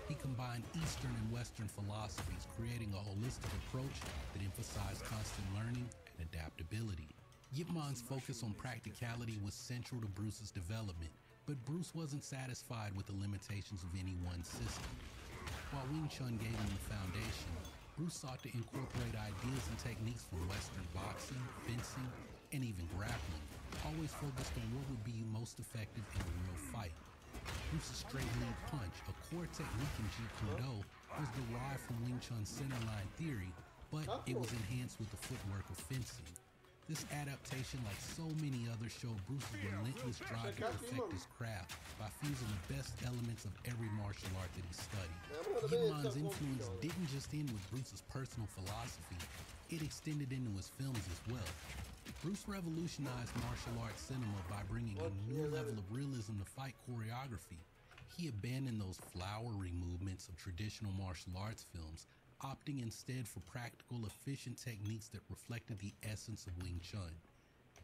He combined Eastern and Western philosophies, creating a holistic approach that emphasized constant learning and adaptability. Yip Man's focus on practicality was central to Bruce's development, but Bruce wasn't satisfied with the limitations of any one system. While Wing Chun gave him the foundation, Bruce sought to incorporate ideas and techniques from Western boxing, fencing, and even grappling, always focused on what would be most effective in a real fight. Bruce's straight lead punch, a core technique in Jeet Kune Do, was derived from Wing Chun's centerline theory, but it was enhanced with the footwork of fencing. This adaptation, like so many others, showed Bruce's relentless drive to perfect his craft by fusing the best elements of every martial art that he studied. Yip Man's influence didn't just end with Bruce's personal philosophy, it extended into his films as well. Bruce revolutionized martial arts cinema by bringing a new level of realism to fight choreography. He abandoned those flowery movements of traditional martial arts films, opting instead for practical, efficient techniques that reflected the essence of Wing Chun.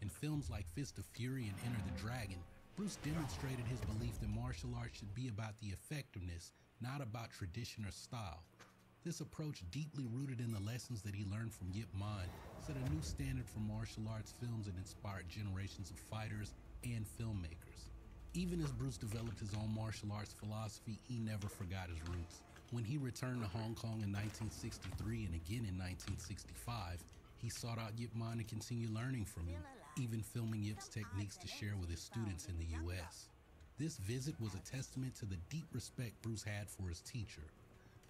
In films like Fist of Fury and Enter the Dragon, Bruce demonstrated his belief that martial arts should be about the effectiveness, not about tradition or style. This approach, deeply rooted in the lessons that he learned from Yip Man, set a new standard for martial arts films and inspired generations of fighters and filmmakers. Even as Bruce developed his own martial arts philosophy, he never forgot his roots. When he returned to Hong Kong in 1963 and again in 1965, he sought out Yip Man to continue learning from him, even filming Yip's techniques to share with his students in the US. This visit was a testament to the deep respect Bruce had for his teacher.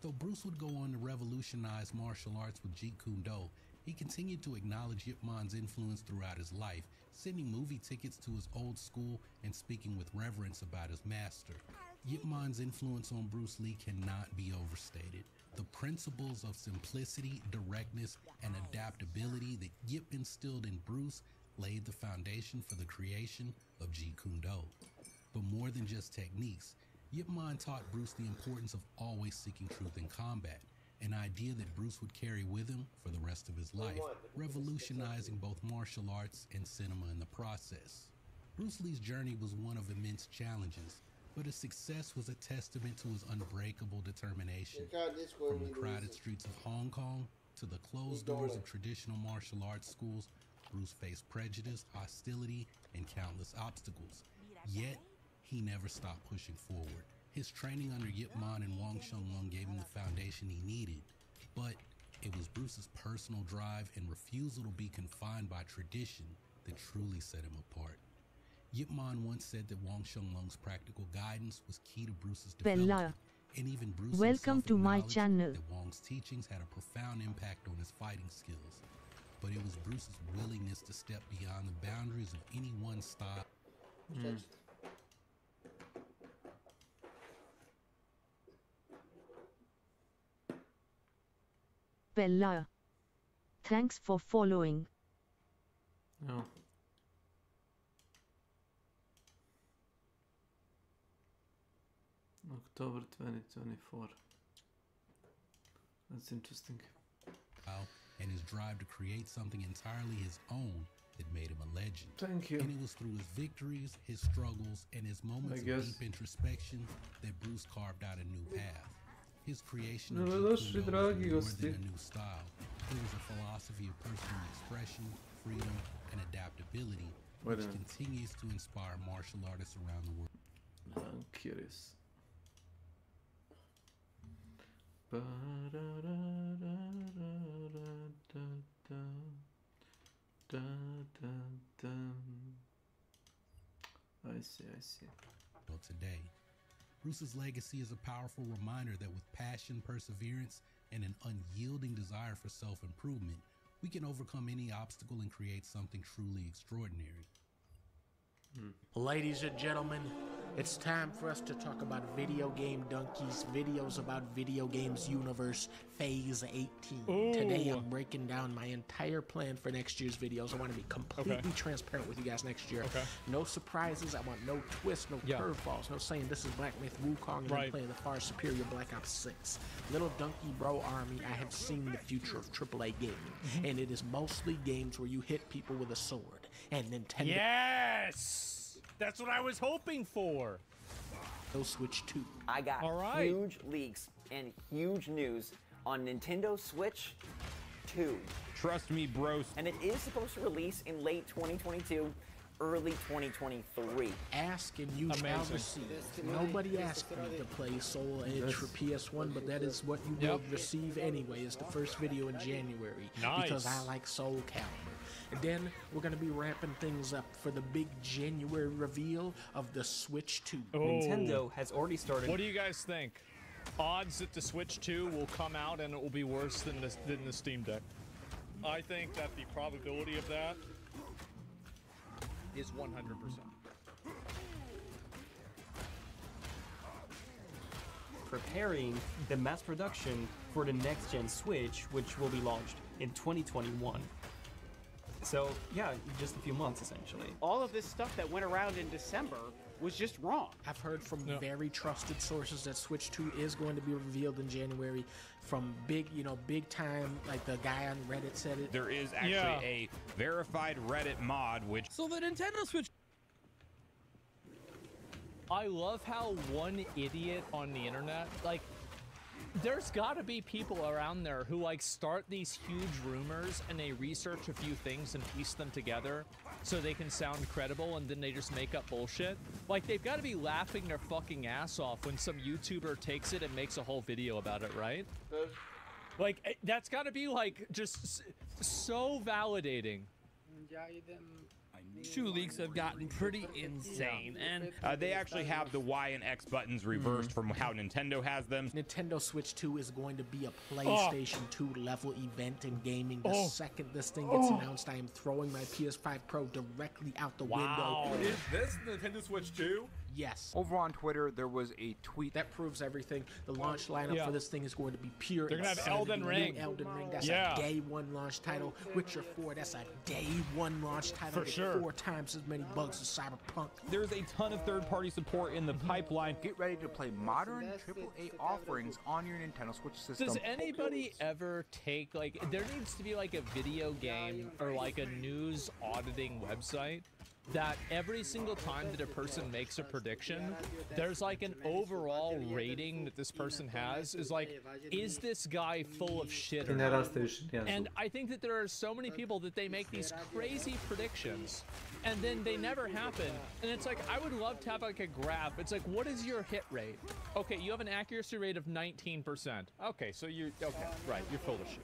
Though Bruce would go on to revolutionize martial arts with Jeet Kune Do, he continued to acknowledge Yip Man's influence throughout his life, sending movie tickets to his old school and speaking with reverence about his master. Yip Man's influence on Bruce Lee cannot be overstated. The principles of simplicity, directness, and adaptability that Yip instilled in Bruce laid the foundation for the creation of Jeet Kune Do. But more than just techniques, Yip Man taught Bruce the importance of always seeking truth in combat, an idea that Bruce would carry with him for the rest of his life, revolutionizing both martial arts and cinema in the process. Bruce Lee's journey was one of immense challenges, but his success was a testament to his unbreakable determination. From the crowded streets of Hong Kong to the closed doors of traditional martial arts schools, Bruce faced prejudice, hostility, and countless obstacles. Yet, he never stopped pushing forward. His training under Yip Man and Wong Sheng Lung gave him the foundation he needed, but it was Bruce's personal drive and refusal to be confined by tradition that truly set him apart. Yip Man once said that Wong Sheng Lung's practical guidance was key to Bruce's development, and even Bruce welcome to my channel. That Wong's teachings had a profound impact on his fighting skills, but it was Bruce's willingness to step beyond the boundaries of any one style. Bella, thanks for following. No. October 2024. That's interesting. And his drive to create something entirely his own that made him a legend. Thank you. And it was through his victories, his struggles, and his moments of deep introspection that Bruce carved out a new path. His creation of Jeet Kune Do was more than a new style. It was a philosophy of personal expression, freedom, and adaptability, which continues to inspire martial artists around the world. I'm curious. I see. Today, Bruce's legacy is a powerful reminder that with passion, perseverance, and an unyielding desire for self-improvement, we can overcome any obstacle and create something truly extraordinary. Ladies and gentlemen, it's time for us to talk about Video Game Donkeys, videos about video games universe, phase 18. Ooh. Today I'm breaking down my entire plan for next year's videos. I want to be completely transparent with you guys next year. No surprises. I want no twists, no curveballs, no saying this is Black Myth Wukong and I'm playing the far superior Black Ops 6. Little Donkey Bro Army, I have seen the future of AAA gaming, and it is mostly games where you hit people with a sword. And Nintendo. Yes! That's what I was hoping for. Switch 2. I got huge leaks and huge news on Nintendo Switch 2. Trust me, bros. And it is supposed to release in late 2022, early 2023. Ask and you shall receive. Nobody asked me to play Soul Edge for PS1, but that is what you will receive anyway. It's the first video in January. Because I like Soul Calibur. And then we're going to be wrapping things up for the big January reveal of the Switch 2. Nintendo has already started. What do you guys think? Odds that the Switch 2 will come out and it will be worse than the Steam Deck. I think that the probability of that is 100%. Preparing the mass production for the next-gen Switch, which will be launched in 2021. So, yeah, just a few months, essentially. All of this stuff that went around in December was just wrong. I've heard from very trusted sources that Switch 2 is going to be revealed in January from big time, like the guy on Reddit said it. There is actually a verified Reddit mod, which... So the Nintendo Switch... I love how one idiot on the internet, like, there's gotta be people around there who like start these huge rumors and they research a few things and piece them together so they can sound credible and then they just make up bullshit. Like they've gotta be laughing their fucking ass off when some YouTuber takes it and makes a whole video about it, right? Like that's gotta be like just so validating. Shoe leaks have gotten pretty insane, and they actually have the Y and X buttons reversed from how Nintendo has them. Nintendo Switch 2 is going to be a PlayStation 2 level event in gaming. The second this thing gets announced, I am throwing my PS5 Pro directly out the window. Is this Nintendo Switch 2? Yes. Over on Twitter, there was a tweet that proves everything. The launch lineup for this thing is going to be pure. They're gonna have Elden Ring. Elden Ring. That's a day one launch title. Witcher 4. That's a day one launch title. For sure. 4 times as many bugs as Cyberpunk. There's a ton of third-party support in the pipeline. Get ready to play modern AAA offerings on your Nintendo Switch system. Does anybody ever take like? There needs to be like a video game or like a news auditing website that every single time that a person makes a prediction, there's like an overall rating that this person has is like, is this guy full of shit or not? And I think that there are so many people that they make these crazy predictions and then they never happen. And it's like, I would love to have like a graph. It's like, what is your hit rate? Okay, you have an accuracy rate of 19%. Okay, so you're, okay, right, you're full of shit.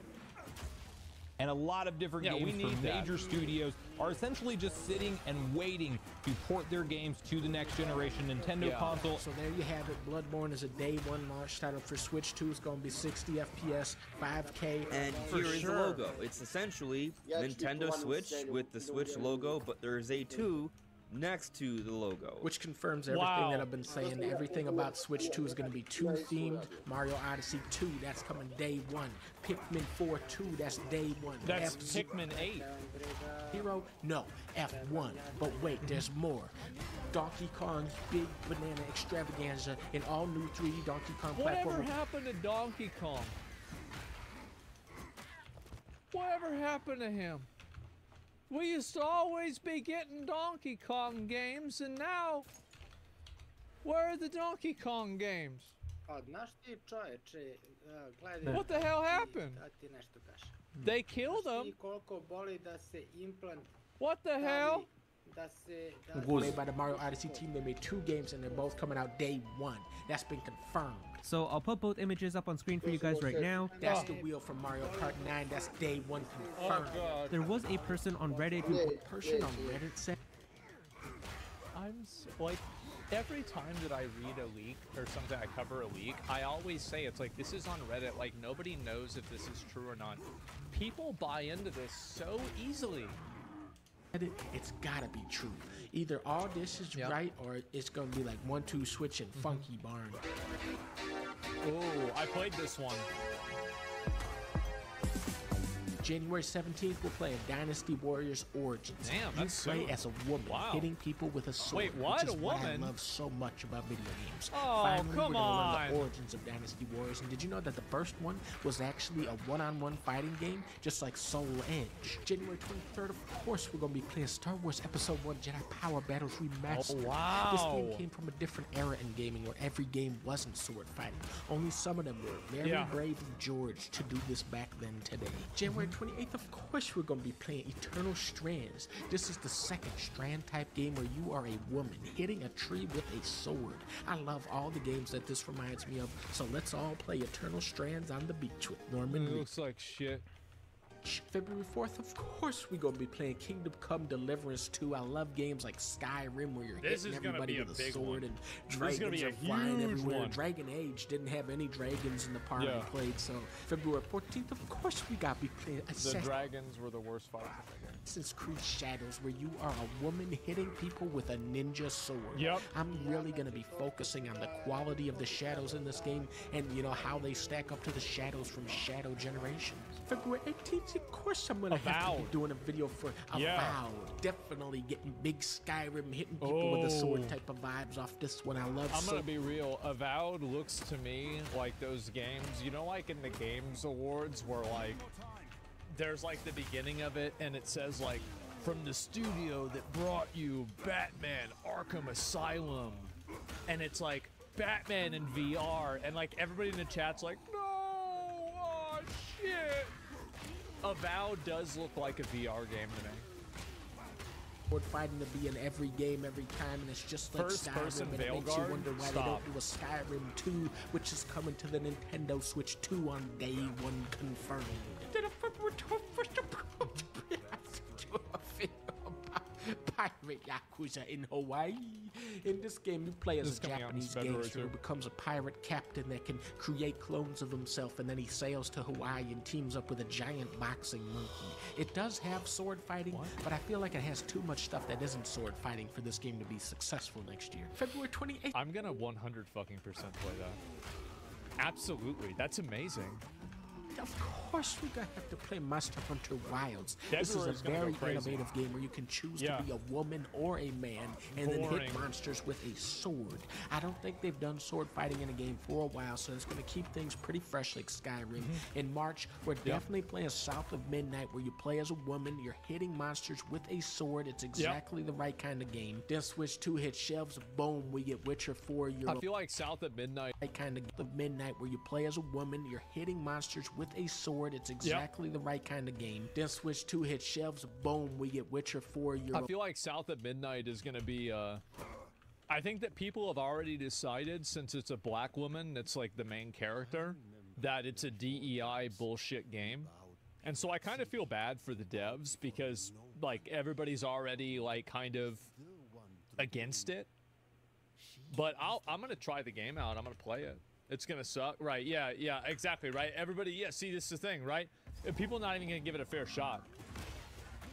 And a lot of different games from major studios are essentially just sitting and waiting to port their games to the next generation Nintendo console. So there you have it. Bloodborne is a day one launch title for Switch 2. It's going to be 60 FPS, 5K. And here is the logo. It's essentially Nintendo Switch with the Switch logo, but there's a 2 next to the logo. Which confirms everything that I've been saying. Everything about Switch 2 is going to be 2 themed. Mario Odyssey 2, that's coming day one. Pikmin 4 2, that's day one. That's Pikmin 8. Hero? No, F1. But wait, there's more. Donkey Kong's Big Banana Extravaganza, an all-new 3D Donkey Kong platform. Whatever happened to Donkey Kong? Whatever happened to him? We used to always be getting Donkey Kong games, and now, where are the Donkey Kong games? What the hell happened? They killed him. What the hell? Made by the Mario Odyssey team, they made 2 games, and they're both coming out day one. That's been confirmed. So I'll put both images up on screen for you guys right now. That's the wheel from Mario Kart 9. That's day one confirmed. There was a person on Reddit who said, like, every time that I read a leak or something, I cover a leak, I always say it's like, this is on Reddit, like, nobody knows if this is true or not. People buy into this so easily. It's gotta be true. Either all this is right, or it's gonna be like 1-2 switch and Funky Barn. Oh, I played this one. January 17th, we'll play a Dynasty Warriors Origins. Damn, that's You play soon. as a woman, hitting people with a sword. Wait, what? Which is A what woman? I love so much about video games. Oh, Finally, come we're gonna learn on. the origins of Dynasty Warriors. And did you know that the first one was actually a one-on-one fighting game, just like Soul Edge? January 23rd, of course, we're gonna be playing Star Wars Episode 1 Jedi Power Battles Remastered. Oh, wow. This game came from a different era in gaming where every game wasn't sword fighting. Only some of them were. Very brave of George to do this back then today. January 28th, of course, we're gonna be playing Eternal Strands. This is the second Strand type game where you are a woman hitting a tree with a sword. I love all the games that this reminds me of, so let's all play Eternal Strands on the beach with Norman It Reedus. looks like shit. February 4th, of course, we're gonna be playing Kingdom Come Deliverance 2. I love games like Skyrim where you're This hitting is gonna everybody be a with a big sword one. and This is gonna dragons be a are flying huge everywhere. one. Dragon Age didn't have any dragons in the part we played, so February 14th, of course, we gotta be playing The dragons were the worst fights in the game. Assassin's Creed Shadows, where you are a woman hitting people with a ninja sword. Yep. I'm really going to be focusing on the quality of the shadows in this game and, you know, how they stack up to the shadows from Shadow Generation. February 18th, of course, I'm going to have to be doing a video for Avowed. Definitely getting big Skyrim, hitting people with a sword type of vibes off this one. I love I'm gonna be real. Avowed looks to me like those games, you know, like in the Games Awards where, like, there's like the beginning of it and it says like, from the studio that brought you Batman Arkham Asylum, and it's like Batman in VR, and like everybody in the chat's like, no, oh shit. Avowed does look like a VR game to me. Sword fighting to be in every game every time, and it's just like First person Skyrim, and it makes you Veilguard? wonder why Stop. they don't do a Skyrim 2, which is coming to the Nintendo Switch 2 on day 1 confirmed. Pirate Yakuza in Hawaii. In this game, you play as a Japanese gangster who becomes a pirate captain that can create clones of himself, and then he sails to Hawaii and teams up with a giant boxing monkey. It does have sword fighting, but I feel like it has too much stuff that isn't sword fighting for this game to be successful next year. February 28th. I'm gonna 100% play that. Absolutely, that's amazing. Of course, we're gonna have to play Monster Hunter Wilds. This is February's a gonna go very crazy. innovative game where you can choose to be a woman or a man and then Boring. hit monsters with a sword. I don't think they've done sword fighting in a game for a while, so it's gonna keep things pretty fresh like Skyrim. In March, we're definitely playing South of Midnight where you play as a woman, you're hitting monsters with a sword. It's exactly the right kind of game. Then Switch 2 hits shelves, boom, we get Witcher 4. I feel like South at Midnight. Kind of midnight where you play as a woman, you're hitting monsters with a sword. It's exactly the right kind of game. Then Switch 2 hits shelves, boom, we get Witcher 4. I feel like South at Midnight is gonna be I think that people have already decided, since it's a black woman that's like the main character, that it's a DEI bullshit game. And so I kind of feel bad for the devs because like everybody's already like kind of against it. But I'm gonna try the game out. I'm gonna play it. It's gonna suck, right? Yeah, exactly, right? Everybody, see, this is the thing, right? People not even gonna give it a fair shot.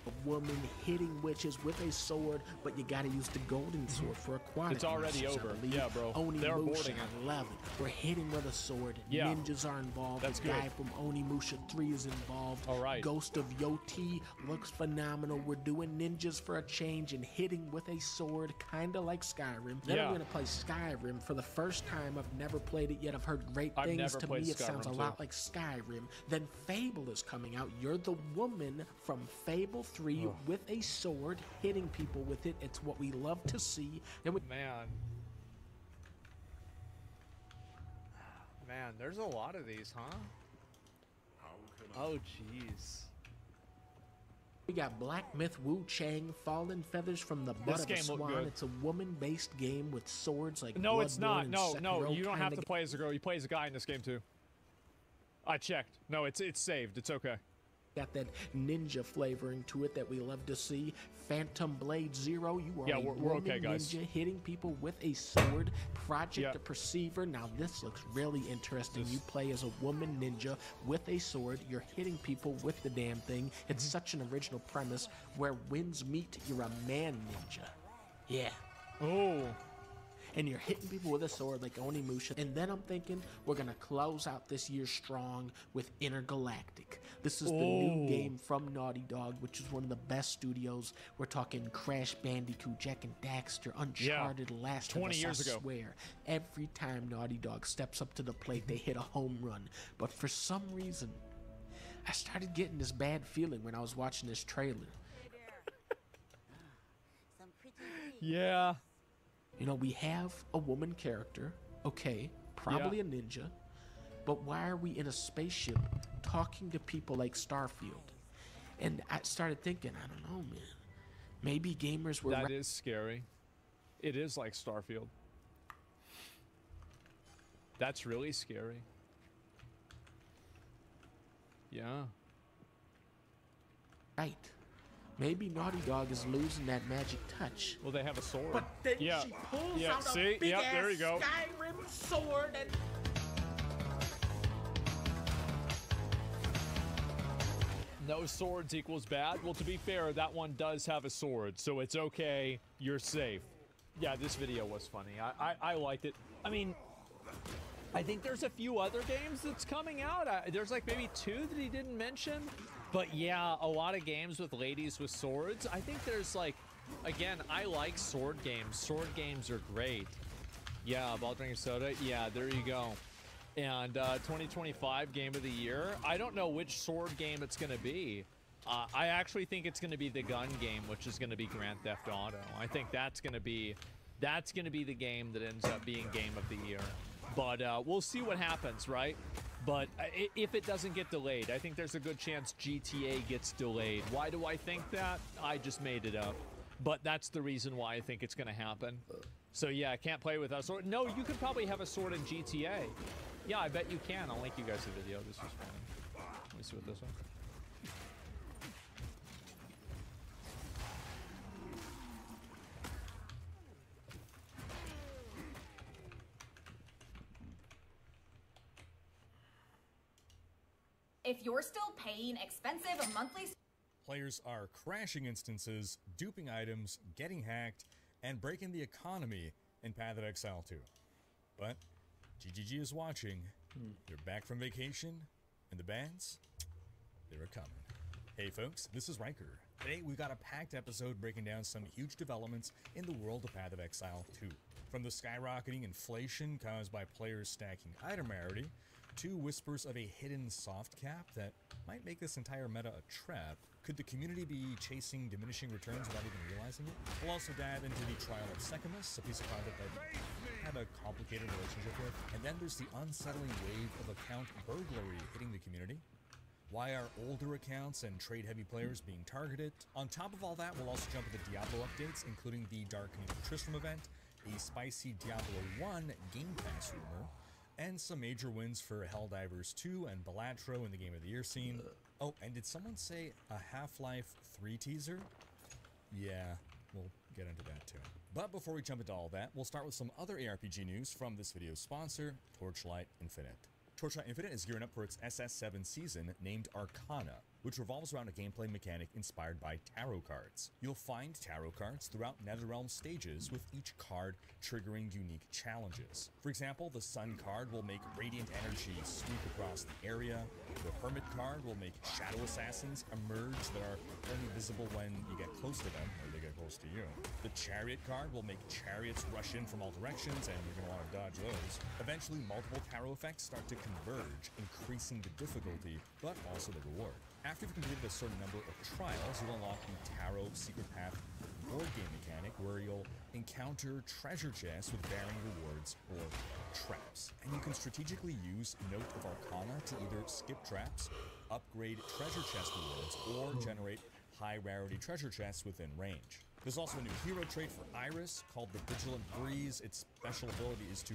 A woman hitting witches with a sword, but you gotta use the golden sword for aquatic It's already monsters, I over. believe. Yeah, bro. They're Onimusha, boarding it. I love it. We're hitting with a sword. Yeah. Ninjas are involved. That's the guy good. from Onimusha 3 is involved. All right. Ghost of Yoti looks phenomenal. We're doing ninjas for a change and hitting with a sword, kinda like Skyrim. Then I'm gonna play Skyrim for the first time. I've never played it yet. I've heard great I've things. never To played me, it sounds a Skyrim, lot too. like Skyrim. Then Fable is coming out. You're the woman from Fable 3 with a sword, hitting people with it. It's what we love to see. Then we Man, there's a lot of these, huh? Oh, jeez. We got Black Myth Wu Chang, Fallen Feathers from the Butt This of a game looked Swan. good. It's a woman-based game with swords like No, it's Bloodborne not. and No, Sekiro you don't have kinda to play as a girl. You play as a guy in this game too. I checked. No, it's saved. It's okay. got that ninja flavoring to it that we love to see. Phantom Blade Zero, you are a we're woman okay, guys. ninja hitting people with a sword. Project the Perceiver, now this looks really interesting. You play as a woman ninja with a sword. You're hitting people with the damn thing. It's such an original premise. Where winds meet, you're a man ninja. Yeah. Oh. And you're hitting people with a sword like Onimusha. And then I'm thinking we're going to close out this year strong with Intergalactic. This is the new game from Naughty Dog, which is one of the best studios. We're talking Crash Bandicoot, Jak and Daxter, Uncharted, Last of Us. 20 years ago. I swear, every time Naughty Dog steps up to the plate, they hit a home run. But for some reason, I started getting this bad feeling when I was watching this trailer. Yeah. You know, we have a woman character, okay, probably a ninja, but why are we in a spaceship talking to people like Starfield? And I started thinking, I don't know, man. Maybe gamers were... That is scary. It is like Starfield. That's really scary. Yeah. Right. Maybe Naughty Dog is losing that magic touch. Well, they have a sword. But then she pulls out a big there you go. Skyrim sword and... No swords equals bad. Well, to be fair, that one does have a sword, so it's okay. You're safe. Yeah, this video was funny. I liked it. I mean, I think there's a few other games that's coming out. There's like maybe 2 that he didn't mention. But yeah, a lot of games with ladies with swords. I think there's like, again, I like sword games. Sword games are great. Yeah, Baldwin Soda. Yeah, there you go. And 2025 Game of the Year. I don't know which sword game it's going to be. I actually think it's going to be the gun game, which is going to be Grand Theft Auto. I think that's going to be the game that ends up being Game of the Year. But we'll see what happens, right? But if it doesn't get delayed, I think there's a good chance GTA gets delayed. Why do I think that? I just made it up. But that's the reason why I think it's going to happen. So yeah, I can't play with a sword. No, you could probably have a sword in GTA. Yeah, I bet you can. I'll link you guys the video. This is fun. Let me see what this one. If you're still paying expensive monthly... Players are crashing instances, duping items, getting hacked, and breaking the economy in Path of Exile 2. But GGG is watching. They're back from vacation, and the bands, they're coming. Hey folks, this is Riker. Today we've got a packed episode breaking down some huge developments in the world of Path of Exile 2. From the skyrocketing inflation caused by players stacking item rarity, to whispers of a hidden soft cap that might make this entire meta a trap. Could the community be chasing diminishing returns without even realizing it? We'll also dive into the trial of Secamus, a piece of content that I have a complicated relationship with. And then there's the unsettling wave of account burglary hitting the community. Why are older accounts and trade-heavy players being targeted? On top of all that, we'll also jump into Diablo updates, including the Darkening of Tristram event, a spicy Diablo 1 Game Pass rumor, and some major wins for Helldivers 2 and Balatro in the Game of the Year scene. Oh, and did someone say a Half-Life 3 teaser? Yeah, we'll get into that too. But before we jump into all that, we'll start with some other ARPG news from this video's sponsor, Torchlight Infinite. Torchlight Infinite is gearing up for its SS7 season named Arcana, which revolves around a gameplay mechanic inspired by tarot cards. You'll find tarot cards throughout Netherrealm stages, with each card triggering unique challenges. For example, the Sun card will make radiant energy sweep across the area, the Hermit card will make shadow assassins emerge that are only visible when you get close to them, or they get close to you. The Chariot card will make chariots rush in from all directions, and you're going to want to dodge those. Eventually, multiple tarot effects start to converge, increasing the difficulty, but also the reward. After you've completed a certain number of trials, you'll unlock the Tarot Secret Path board game mechanic, where you'll encounter treasure chests with varying rewards or traps. And you can strategically use Note of Arcana to either skip traps, upgrade treasure chest rewards, or generate high rarity treasure chests within range. There's also a new hero trait for Iris called the Vigilant Breeze. Its special ability is to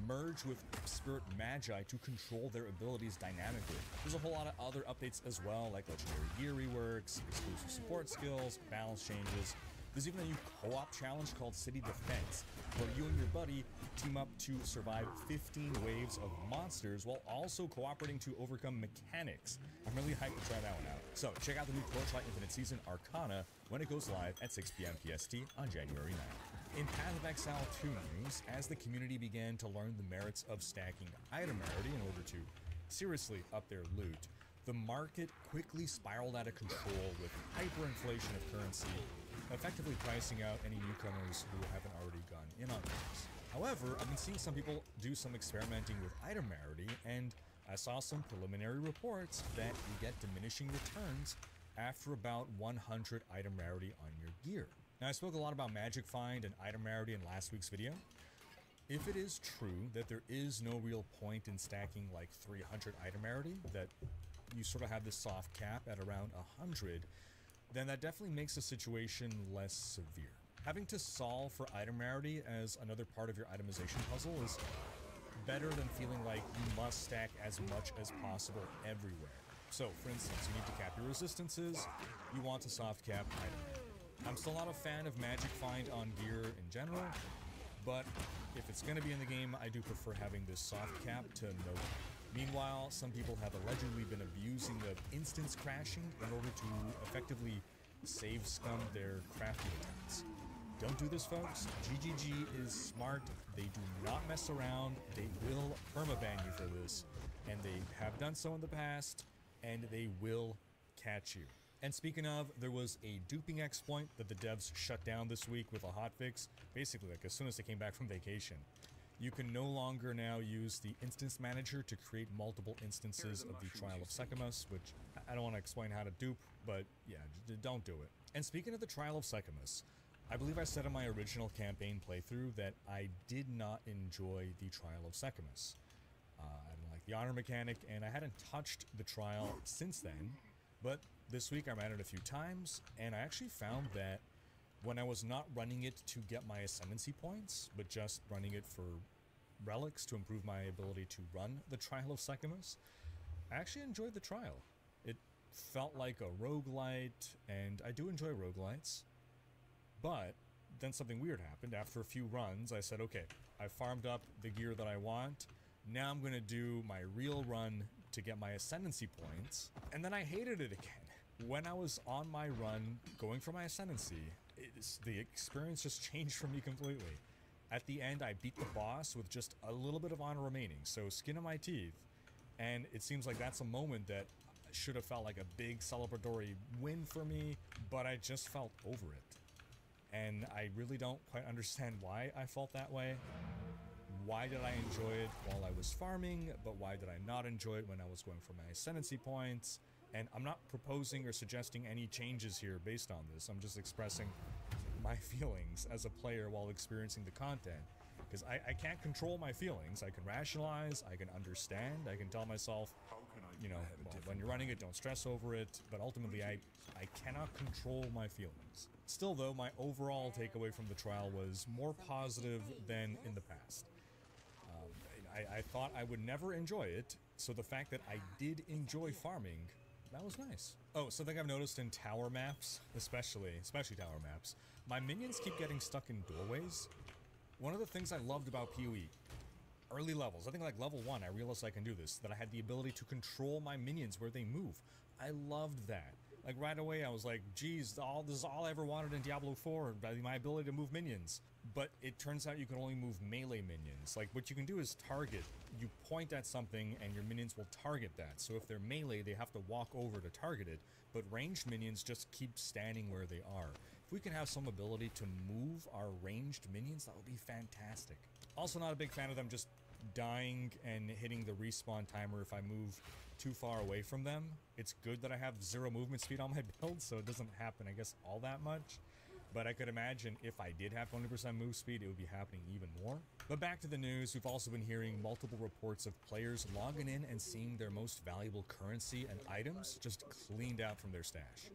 merge with Spirit Magi to control their abilities dynamically. There's a whole lot of other updates as well, like legendary gear reworks, exclusive support skills, balance changes. There's even a new co-op challenge called City Defense, where you and your buddy team up to survive 15 waves of monsters while also cooperating to overcome mechanics. I'm really hyped to try that one out. So check out the new Torchlight Infinite Season Arcana when it goes live at 6 p.m. PST on January 9th. In Path of Exile 2 news, as the community began to learn the merits of stacking item rarity in order to seriously up their loot, the market quickly spiraled out of control with hyperinflation of currency, effectively pricing out any newcomers who haven't already gone in on things. However, I've been seeing some people do some experimenting with item rarity, and I saw some preliminary reports that you get diminishing returns after about 100 item rarity on your gear. Now, I spoke a lot about Magic Find and item rarity in last week's video. If it is true that there is no real point in stacking like 300 item rarity, that you sort of have this soft cap at around 100, then that definitely makes the situation less severe. Having to solve for item rarity as another part of your itemization puzzle is better than feeling like you must stack as much as possible everywhere. So, for instance, you need to cap your resistances, you want to soft cap item rarity. I'm still not a fan of Magic Find on gear in general, but if it's going to be in the game, I do prefer having this soft cap to no cap. Meanwhile, some people have allegedly been abusing the instance crashing in order to effectively save scum their crafting attempts. Don't do this, folks. GGG is smart. They do not mess around. They will permaban you for this, and they have done so in the past, and they will catch you. And speaking of, there was a duping exploit that the devs shut down this week with a hotfix, basically like as soon as they came back from vacation. You can no longer now use the instance manager to create multiple instances of the Trial of Secamus, which I don't want to explain how to dupe, but yeah, don't do it. And speaking of the Trial of Secamus, I believe I said in my original campaign playthrough that I did not enjoy the Trial of Secamus. I didn't like the honor mechanic, and I hadn't touched the trial since then, but this week I ran it a few times, and I actually found that when I was not running it to get my ascendancy points, but just running it for relics to improve my ability to run the Trial of Secamus, I actually enjoyed the trial. It felt like a roguelite, and I do enjoy roguelites, but then something weird happened. After a few runs, I said, okay, I farmed up the gear that I want, now I'm going to do my real run to get my ascendancy points, and then I hated it again. When I was on my run, going for my ascendancy, the experience just changed for me completely. At the end, I beat the boss with just a little bit of honor remaining, so skin of my teeth, and it seems like that's a moment that should have felt like a big celebratory win for me, but I just felt over it. And I really don't quite understand why I felt that way. Why did I enjoy it while I was farming, but why did I not enjoy it when I was going for my ascendancy points? And I'm not proposing or suggesting any changes here based on this. I'm just expressing my feelings as a player while experiencing the content. Because I can't control my feelings. I can rationalize, I can understand, I can tell myself, you know, well, when you're running it, don't stress over it. But ultimately, I cannot control my feelings. Still, though, my overall takeaway from the trial was more positive than in the past. I thought I would never enjoy it, so the fact that I did enjoy farming, that was nice. Oh, something I've noticed in tower maps, especially tower maps, my minions keep getting stuck in doorways. One of the things I loved about PoE, early levels, I think like level 1, I realized I can do this, that I had the ability to control my minions where they move. I loved that. Like right away I was like, geez, this is all I ever wanted in Diablo 4, my ability to move minions. But it turns out you can only move melee minions. Like what you can do is target. You point at something and your minions will target that. So if they're melee, they have to walk over to target it. But ranged minions just keep standing where they are. If we can have some ability to move our ranged minions, that would be fantastic. Also not a big fan of them just dying and hitting the respawn timer if I move too far away from them. It's good that I have 0 movement speed on my build, so it doesn't happen, I guess, all that much. But I could imagine if I did have 20% move speed, it would be happening even more. But back to the news, we've also been hearing multiple reports of players logging in and seeing their most valuable currency and items just cleaned out from their stash.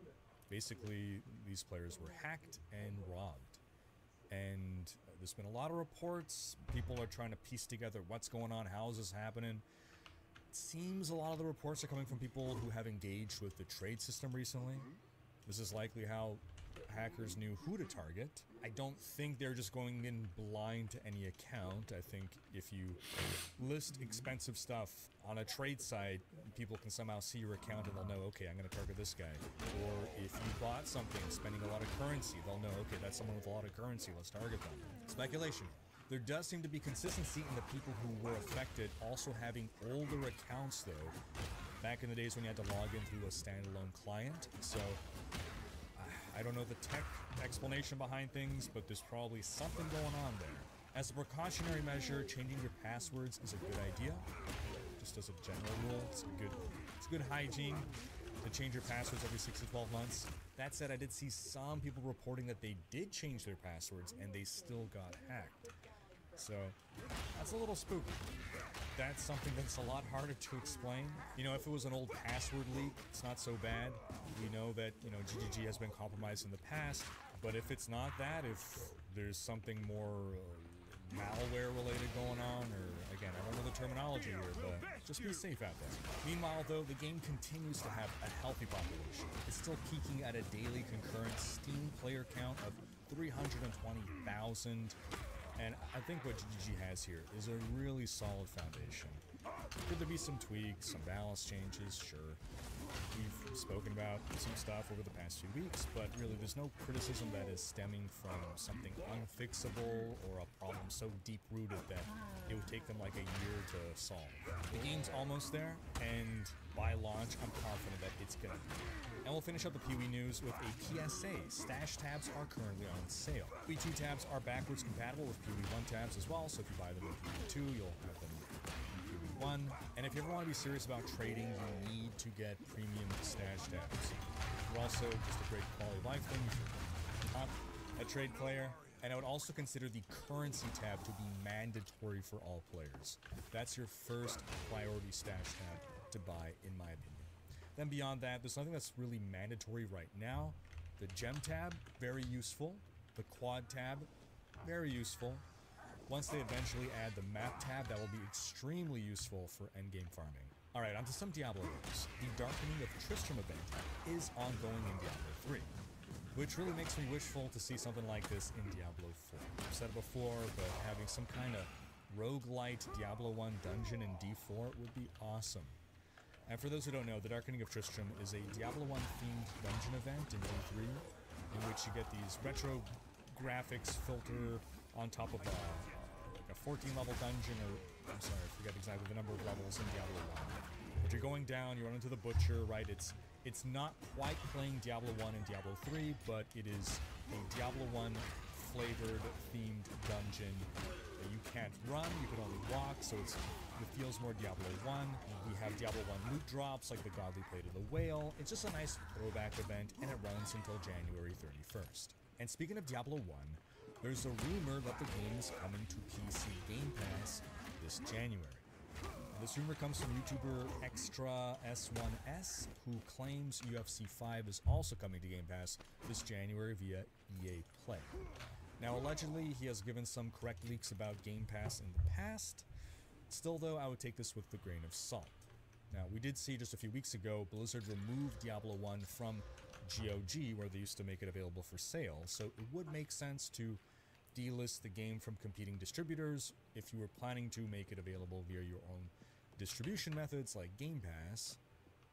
Basically, these players were hacked and robbed. And there's been a lot of reports. People are trying to piece together what's going on, how is this happening. It seems a lot of the reports are coming from people who have engaged with the trade system recently. This is likely how hackers knew who to target. I don't think they're just going in blind to any account. I think if you list expensive stuff on a trade site, people can somehow see your account and they'll know, okay, I'm going to target this guy. Or if you bought something spending a lot of currency, they'll know, okay, that's someone with a lot of currency, let's target them. Speculation. There does seem to be consistency in the people who were affected also having older accounts, though. Back in the days when you had to log in through a standalone client. So I don't know the tech explanation behind things, but there's probably something going on there. As a precautionary measure, changing your passwords is a good idea. Just as a general rule, it's good hygiene to change your passwords every 6 to 12 months. That said, I did see some people reporting that they did change their passwords and they still got hacked. So that's a little spooky. That's something that's a lot harder to explain. You know, if it was an old password leak, it's not so bad. We know that, you know, GGG has been compromised in the past, but if it's not that, if there's something more malware related going on, or again, I don't know the terminology here, but just be safe out there. Meanwhile, though, the game continues to have a healthy population. It's still peaking at a daily concurrent Steam player count of 320,000. And I think what GGG has here is a really solid foundation. Could there be some tweaks, some balance changes? Sure. We've spoken about some stuff over the past few weeks, but really there's no criticism that is stemming from something unfixable or a problem so deep-rooted that it would take them like a year to solve. The game's almost there, and by launch, I'm confident that it's gonna be. And we'll finish up the PoE news with a PSA. Stash tabs are currently on sale. PoE 2 tabs are backwards compatible with PoE 1 tabs as well, so if you buy them in PoE 2, you'll have them in PoE 1. And if you ever want to be serious about trading, you need to get premium stash tabs. They're also just a great quality of life thing if you're not a trade player. And I would also consider the currency tab to be mandatory for all players. That's your first priority stash tab to buy, in my opinion. Then beyond that, there's nothing that's really mandatory right now. The gem tab, very useful. The quad tab, very useful. Once they eventually add the map tab, that will be extremely useful for endgame farming. Alright, onto some Diablo news. The Darkening of Tristram event is ongoing in Diablo 3, which really makes me wishful to see something like this in Diablo 4. I've said it before, but having some kind of roguelite Diablo 1 dungeon in D4 would be awesome. And for those who don't know, the Darkening of Tristram is a Diablo 1 themed dungeon event in D3, in which you get these retro graphics filter on top of a 14-level dungeon, or I'm sorry, I forget exactly the number of levels in Diablo 1. But you're going down, you run into the Butcher, right? It's not quite playing Diablo 1 and Diablo 3, but it is a Diablo 1 flavored themed dungeon. You can't run, you can only walk, so it feels more Diablo 1. We have Diablo 1 loot drops like the Godly Plate of the Whale. It's just a nice throwback event, and it runs until January 31st. And speaking of Diablo 1, there's a rumor that the game is coming to PC Game Pass this January. And this rumor comes from YouTuber Extra S1S, who claims UFC 5 is also coming to Game Pass this January via EA Play. Now, allegedly, he has given some correct leaks about Game Pass in the past. Still, though, I would take this with a grain of salt. Now, we did see just a few weeks ago, Blizzard removed Diablo 1 from GOG, where they used to make it available for sale, so it would make sense to delist the game from competing distributors if you were planning to make it available via your own distribution methods like Game Pass.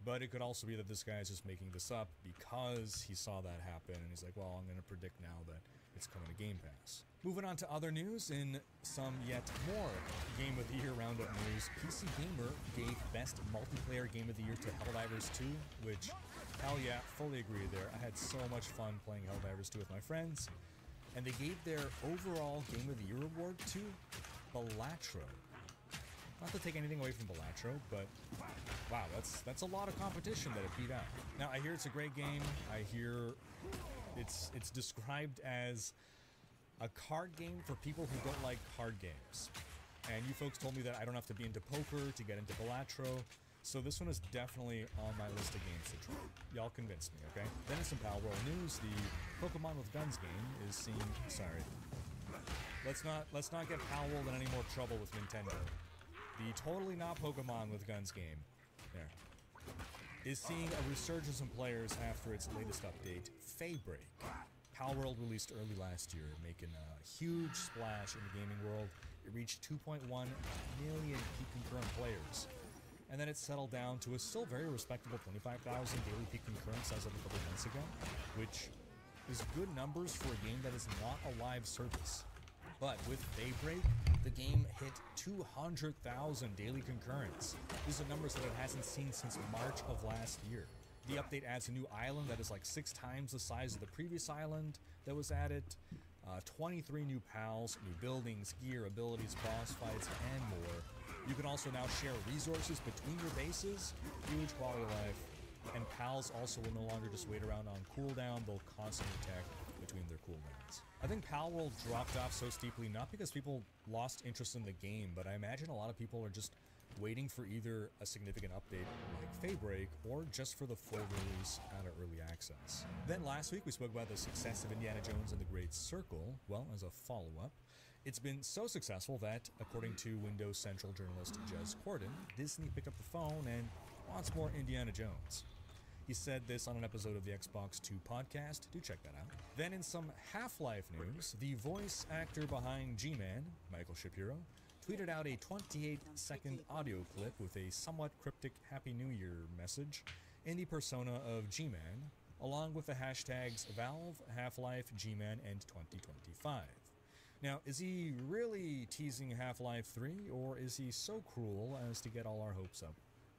But it could also be that this guy is just making this up because he saw that happen, and he's like, well, I'm going to predict now that it's coming to Game Pass. Moving on to other news, in some yet more Game of the Year roundup news, PC Gamer gave Best Multiplayer Game of the Year to Helldivers 2, which, hell yeah, fully agree there. I had so much fun playing Helldivers 2 with my friends. And they gave their overall Game of the Year award to Balatro. Not to take anything away from Balatro, but wow, that's a lot of competition that it beat out. Now, I hear it's a great game. I hear it's described as a card game for people who don't like card games. And you folks told me that I don't have to be into poker to get into Balatro. So this one is definitely on my list of games to try. Y'all convinced me, okay? Then in some Pal World news, the Pokemon with Guns game is seeing... Sorry. let's not get Powell in any more trouble with Nintendo. The totally not Pokemon with guns game, there, is seeing a resurgence in players after its latest update, Faybreak. Palworld released early last year, making a huge splash in the gaming world. It reached 2.1 million peak concurrent players. And then it settled down to a still very respectable 25,000 daily peak concurrents as of a couple months ago, which is good numbers for a game that is not a live service. But with Daybreak, the game hit 200,000 daily concurrents. These are numbers that it hasn't seen since March of last year. The update adds a new island that is like 6 times the size of the previous island that was added, 23 new pals, new buildings, gear, abilities, boss fights, and more. You can also now share resources between your bases, huge quality of life, and pals also will no longer just wait around on cooldown, they'll constantly attack between their cooldowns. I think Palworld dropped off so steeply not because people lost interest in the game, but I imagine a lot of people are just waiting for either a significant update like Faybreak or just for the full release out of early access. Then last week we spoke about the success of Indiana Jones and the Great Circle. Well, as a follow-up, it's been so successful that, according to Windows Central journalist Jez Corden, Disney picked up the phone and wants more Indiana Jones. He said this on an episode of the Xbox 2 podcast. Do check that out. Then in some Half-Life news, the voice actor behind G-Man, Michael Shapiro, tweeted out a 28-second audio clip with a somewhat cryptic Happy New Year message in the persona of G-Man, along with the hashtags Valve, Half-Life, G-Man, and 2025. Now, is he really teasing Half-Life 3, or is he so cruel as to get all our hopes up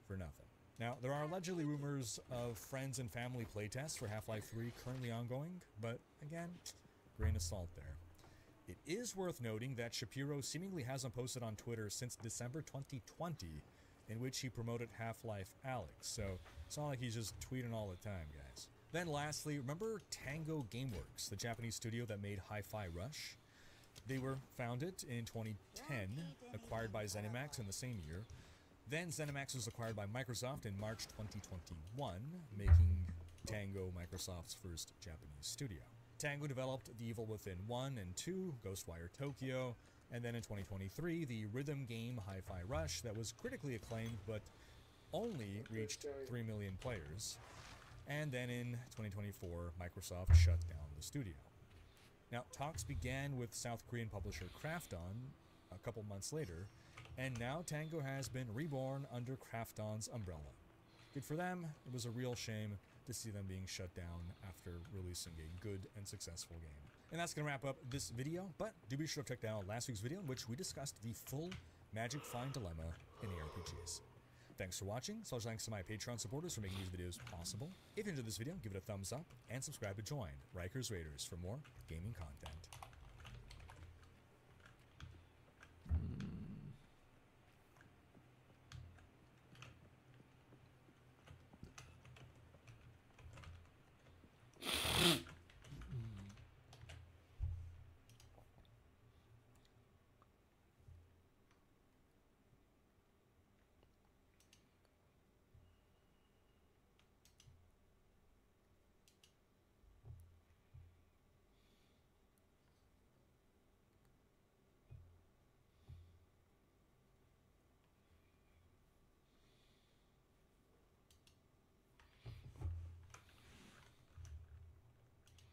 for nothing? Now, there are allegedly rumors of friends and family playtests for Half-Life 3 currently ongoing, but again, grain of salt there. It is worth noting that Shapiro seemingly hasn't posted on Twitter since December 2020, in which he promoted Half-Life Alyx, so it's not like he's just tweeting all the time, guys. Then lastly, remember Tango Gameworks, the Japanese studio that made Hi-Fi Rush? They were founded in 2010, acquired by ZeniMax in the same year. Then ZeniMax was acquired by Microsoft in March 2021, making Tango Microsoft's first Japanese studio. Tango developed The Evil Within 1 and 2, Ghostwire Tokyo, and then in 2023, the rhythm game Hi-Fi Rush that was critically acclaimed but only reached 3 million players. And then in 2024, Microsoft shut down the studio. Now, talks began with South Korean publisher Krafton a couple months later, and now Tango has been reborn under Krafton's umbrella. Good for them. It was a real shame to see them being shut down after releasing a good and successful game. And that's going to wrap up this video, but do be sure to check out last week's video in which we discussed the full Magic Find dilemma in ARPGs. Thanks for watching. Special thanks to my Patreon supporters for making these videos possible. If you enjoyed this video, give it a thumbs up and subscribe to join Riker's Raiders for more gaming content.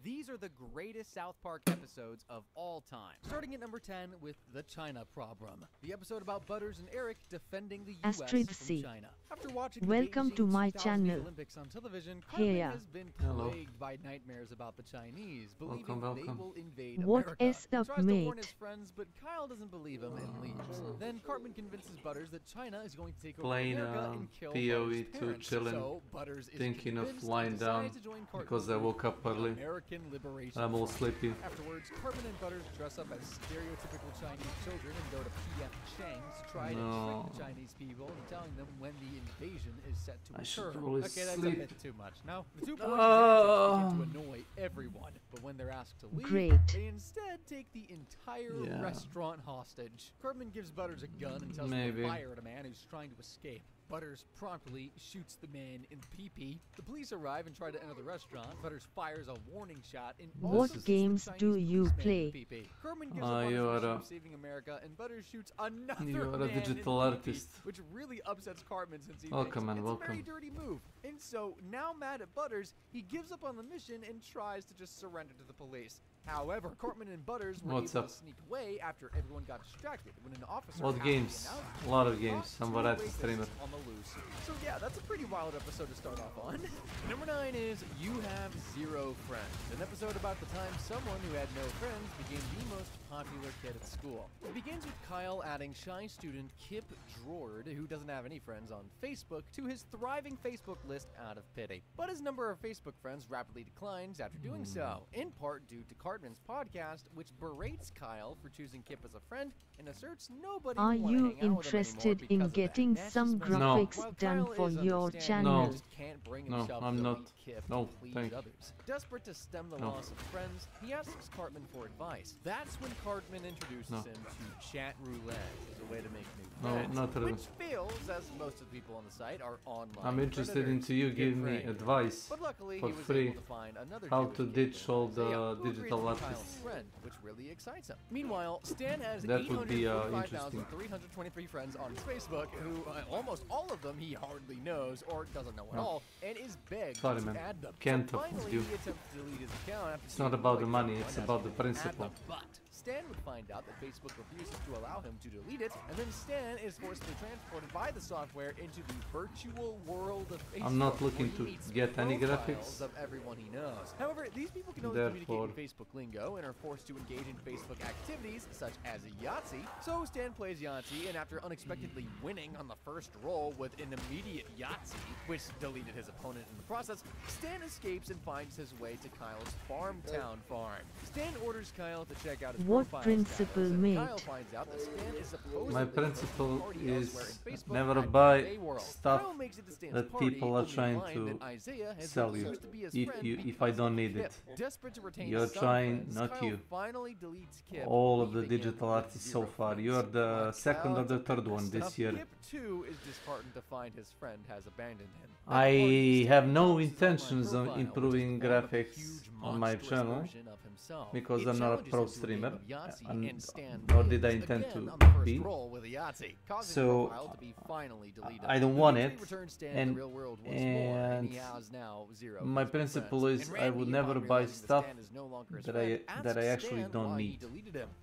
These are the greatest South Park episodes of all time. Starting at number 10 with The China Problem, the episode about Butters and Eric defending the U.S. Astrid from C. China. After watching Welcome the to my 2000 channel. Olympics on television, Cartman Here. has been Hello. plagued by nightmares about the Chinese, believing Welcome. they will invade What America. is He up, tries to warn mate? his friends, but Kyle doesn't believe him and leaves. Then Cartman convinces Butters that China is going to take over Playing America and kill PoE Butters' 2 parents. chilling, So Butters is thinking of convinced lying and down decides to join Cartman's because I group, woke up early. American Liberation I'm all Front. sleepy. Afterwards, Cartman and Butters dress up as stereotypical Chinese children and go to P.F. Chang's to try to trick the Chinese people into telling them when the invasion is set to I should occur. probably Okay, that's a sleep. bit too much. Now, the 2 boys begin to annoy everyone, but when they're asked to leave, Great. they instead take the entire Yeah. restaurant hostage. Cartman gives Butters a gun and tells him Maybe. to fire at a man who's trying to escape. Butters promptly shoots the man in the pee-pee. The police arrive and try to enter the restaurant. Butters fires a warning shot and What games do you play? Cartman gives up on his mission of saving America, and Butters shoots another man digital in the artist. pee-pee, which really upsets Cartman since he Welcome, thinks man, it's welcome. a very dirty move. And so, now mad at Butters, he gives up on the mission and tries to just surrender to the police. However, Cartman and Butters were able to sneak away after everyone got distracted when an officer What games? A lot of games. I'm variety streamer. on the loose. So yeah, that's a pretty wild episode to start off on. Number 9 is You Have Zero Friends, an episode about the time someone who had no friends became the most popular kid at school. It begins with Kyle adding shy student Kip Drord, who doesn't have any friends on Facebook, to his thriving Facebook list out of pity. But his number of Facebook friends rapidly declines after doing so, in part due to Cartman's podcast, which berates Kyle for choosing Kip as a friend and asserts nobody Are will wanna you hang out with him interested anymore in because of getting that. some graphics done for your channel? No, I'm not. No, thank you. Desperate to stem the loss of friends, he asks Cartman for advice. That's when Cartman introduces him to chat roulette as a way to make new friends, not really. which feels, as most of the people on the site are online. I'm interested predators into you who get giving me framed. advice But luckily, for he was free able to find another how Jewish to kid ditch all the Isaiah, who agrees digital to be Kyle's artists. friend, which really excites him. Meanwhile, Stan has That would be interesting. 845,323 friends on his Facebook, who almost all of them he hardly knows or doesn't know at all, and is begged Sorry, to man. add them. Can't so afford finally, you. he attempts to delete his account after It's not seeing about the like money, everyone it's has about the to add them. principle. But Stan would find out that Facebook refuses to allow him to delete it, and then Stan is forcibly transported by the software into the virtual world of Facebook. I'm not looking where to he meets get any profiles graphics. of everyone he knows. However, these people can only Therefore- communicate in Facebook lingo and are forced to engage in Facebook activities such as Yahtzee. So Stan plays Yahtzee, and after unexpectedly winning on the first roll with an immediate Yahtzee, which deleted his opponent in the process, Stan escapes and finds his way to Kyle's Farmtown farm. Stan orders Kyle to check out his What profile principle, status, and mate? Kyle finds out that Stan is supposedly My at a principle party elsewhere is in Facebook never at buy Cafe World. stuff Kyle makes it to Stan's that party, people are only trying find to that Isaiah has sell you refused to be his if friend I because don't of need Kip. it. Desperate to retain You're some trying, friends, not Kyle you. finally deletes Kip, All of the leaving him digital with artists zero so far. friends. You are the But second Kyle or the third took one this this stuff. year. Kip too is disheartened to find his friend has abandoned him. I have no intentions of improving graphics on my channel because I'm not a pro streamer, nor did I intend to be. So I don't want it, and my principle is I would never buy stuff that I actually don't need.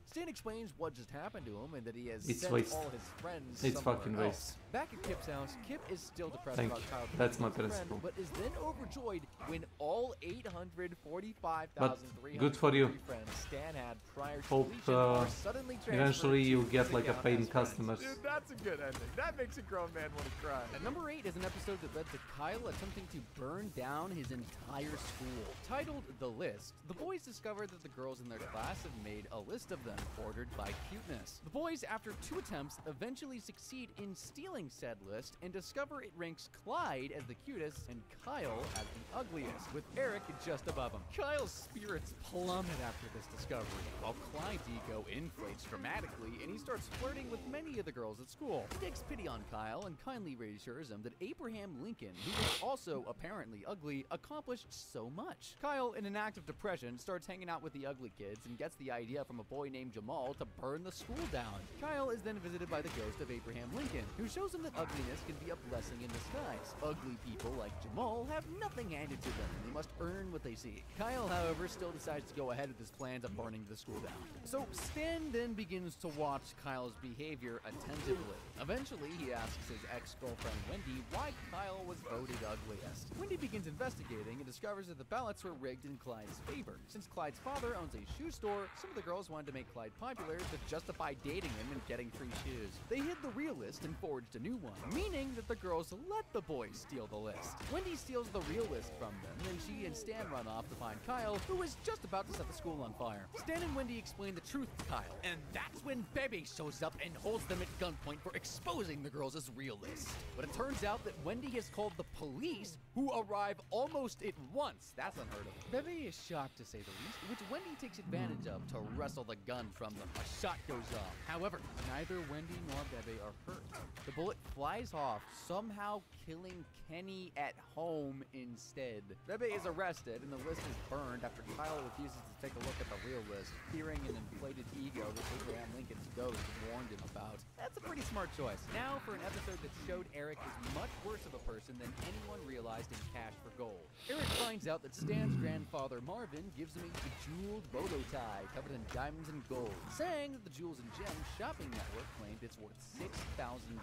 Stan explains what just happened to him and that he has It's sent waste. all his friends It's somewhere fucking else. waste. Back at Kip's house, Kip is still depressed Thank about you. Kyle That's my becoming his friend, principle. but is then overjoyed when all 845,303 But good for you. friends Stan had prior to Hope deletion are suddenly transferred eventually to you his get like a account paying as friends. customers. Dude, that's a good ending. That makes a grown man want to cry. At number 8 is an episode that led to Kyle attempting to burn down his entire school. Titled The List, the boys discover that the girls in their class have made a list of them, ordered by cuteness. The boys, after 2 attempts, eventually succeed in stealing said list and discover it ranks Clyde as the cutest and Kyle as the ugliest, with Eric just above him. Kyle's spirits plummet after this discovery, while Clyde's ego inflates dramatically and he starts flirting with many of the girls at school. He takes pity on Kyle and kindly reassures him that Abraham Lincoln, who was also apparently ugly, accomplished so much. Kyle, in an act of depression, starts hanging out with the ugly kids and gets the idea from a boy named Jamal to burn the school down. Kyle is then visited by the ghost of Abraham Lincoln, who shows him that ugliness can be a blessing in disguise. Ugly people like Jamal have nothing handed to them, and they must earn what they seek. Kyle, however, still decides to go ahead with his plans of burning the school down. So Stan then begins to watch Kyle's behavior attentively. Eventually, he asks his ex-girlfriend Wendy why Kyle was voted ugliest. Wendy begins investigating and discovers that the ballots were rigged in Clyde's favor. Since Clyde's father owns a shoe store, some of the girls wanted to make Clyde popular to justify dating him and getting free shoes. They hid the real list and forged a new one, meaning that the girls let the boys steal the list. Wendy steals the real list from them, and she and Stan run off to find Kyle, who is just about to set the school on fire. Stan and Wendy explain the truth to Kyle, and that's when Bebe shows up and holds them at gunpoint for exposing the girls' real list. But it turns out that Wendy has called the police, who arrive almost at once. That's unheard of. Bebe is shocked, to say the least, which Wendy takes advantage of to wrestle the gun from them. A shot goes off. However, neither Wendy nor Bebe are hurt. The bullet flies off, somehow killing Kenny at home instead. Bebe is arrested, and the list is burned after Kyle refuses to take a look at the real list, fearing an inflated ego that Abraham Lincoln's ghost warned him about. That's a pretty smart choice. Now for an episode that showed Eric is much worse of a person than anyone realized in Cash for Gold. Eric finds out that Stan's grandfather Marvin gives him a bejeweled bolo tie covered in diamonds and gold, saying that the Jewels and Gems shopping network claimed it's worth $6,000.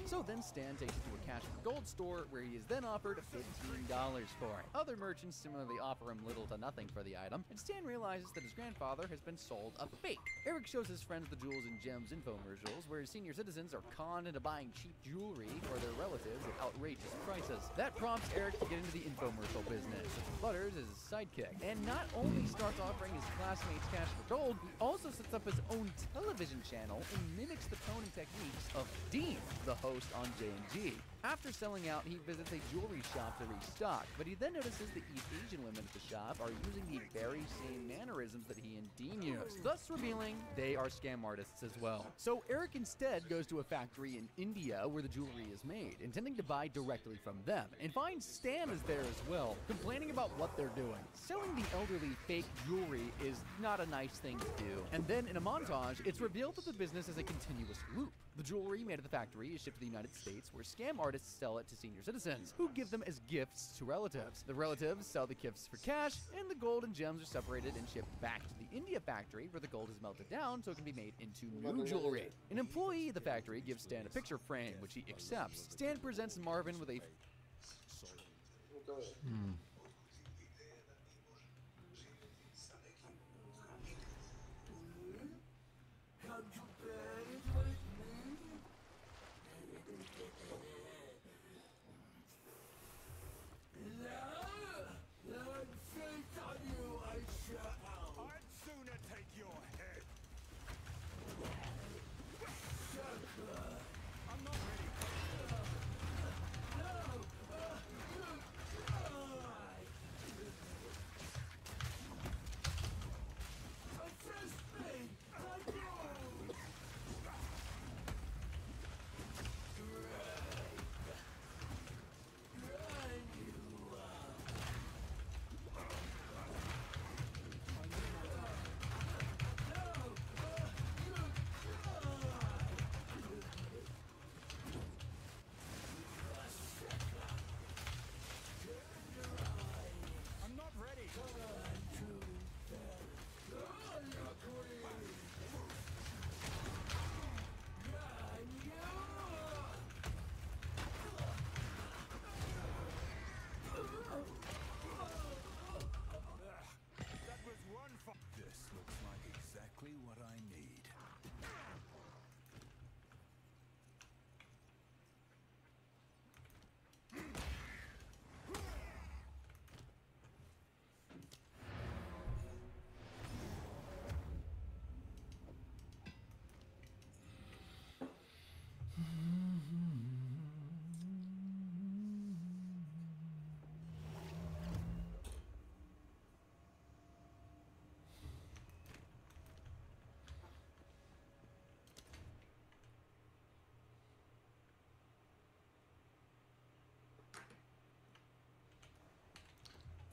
So then Stan takes it to a Cash for Gold store where he is then offered $15 for it. Other merchants similarly offer him little to nothing for the item, and Stan realizes that his grandfather has been sold a fake. Eric shows his friends the Jewels and Gems infomercials where senior citizens are conned into buying cheap jewelry for their relatives at outrageous prices. That prompts Eric to get into the infomercial business, with Butters as his sidekick, and not only starts offering his classmates Cash for Gold, he also sets up his own television channel and mimics the tone and techniques of Dean, the host on J&G. After selling out, he visits a jewelry shop to restock, but he then notices the East Asian women at the shop are using the very same mannerisms that he and Dean use, thus revealing they are scam artists as well. So Eric instead goes to a factory in India where the jewelry is made, intending to buy directly from them, and finds Stan is there as well, complaining about what they're doing. Selling the elderly fake jewelry is not a nice thing to do. And then in a montage, it's revealed that the business is a continuous loop. The jewelry made at the factory is shipped to the United States, where scam artists sell it to senior citizens, who give them as gifts to relatives. The relatives sell the gifts for cash, and the gold and gems are separated and shipped back to the India factory, where the gold is melted down so it can be made into new jewelry. An employee at the factory gives Stan a picture frame, which he accepts. Stan presents Marvin with a...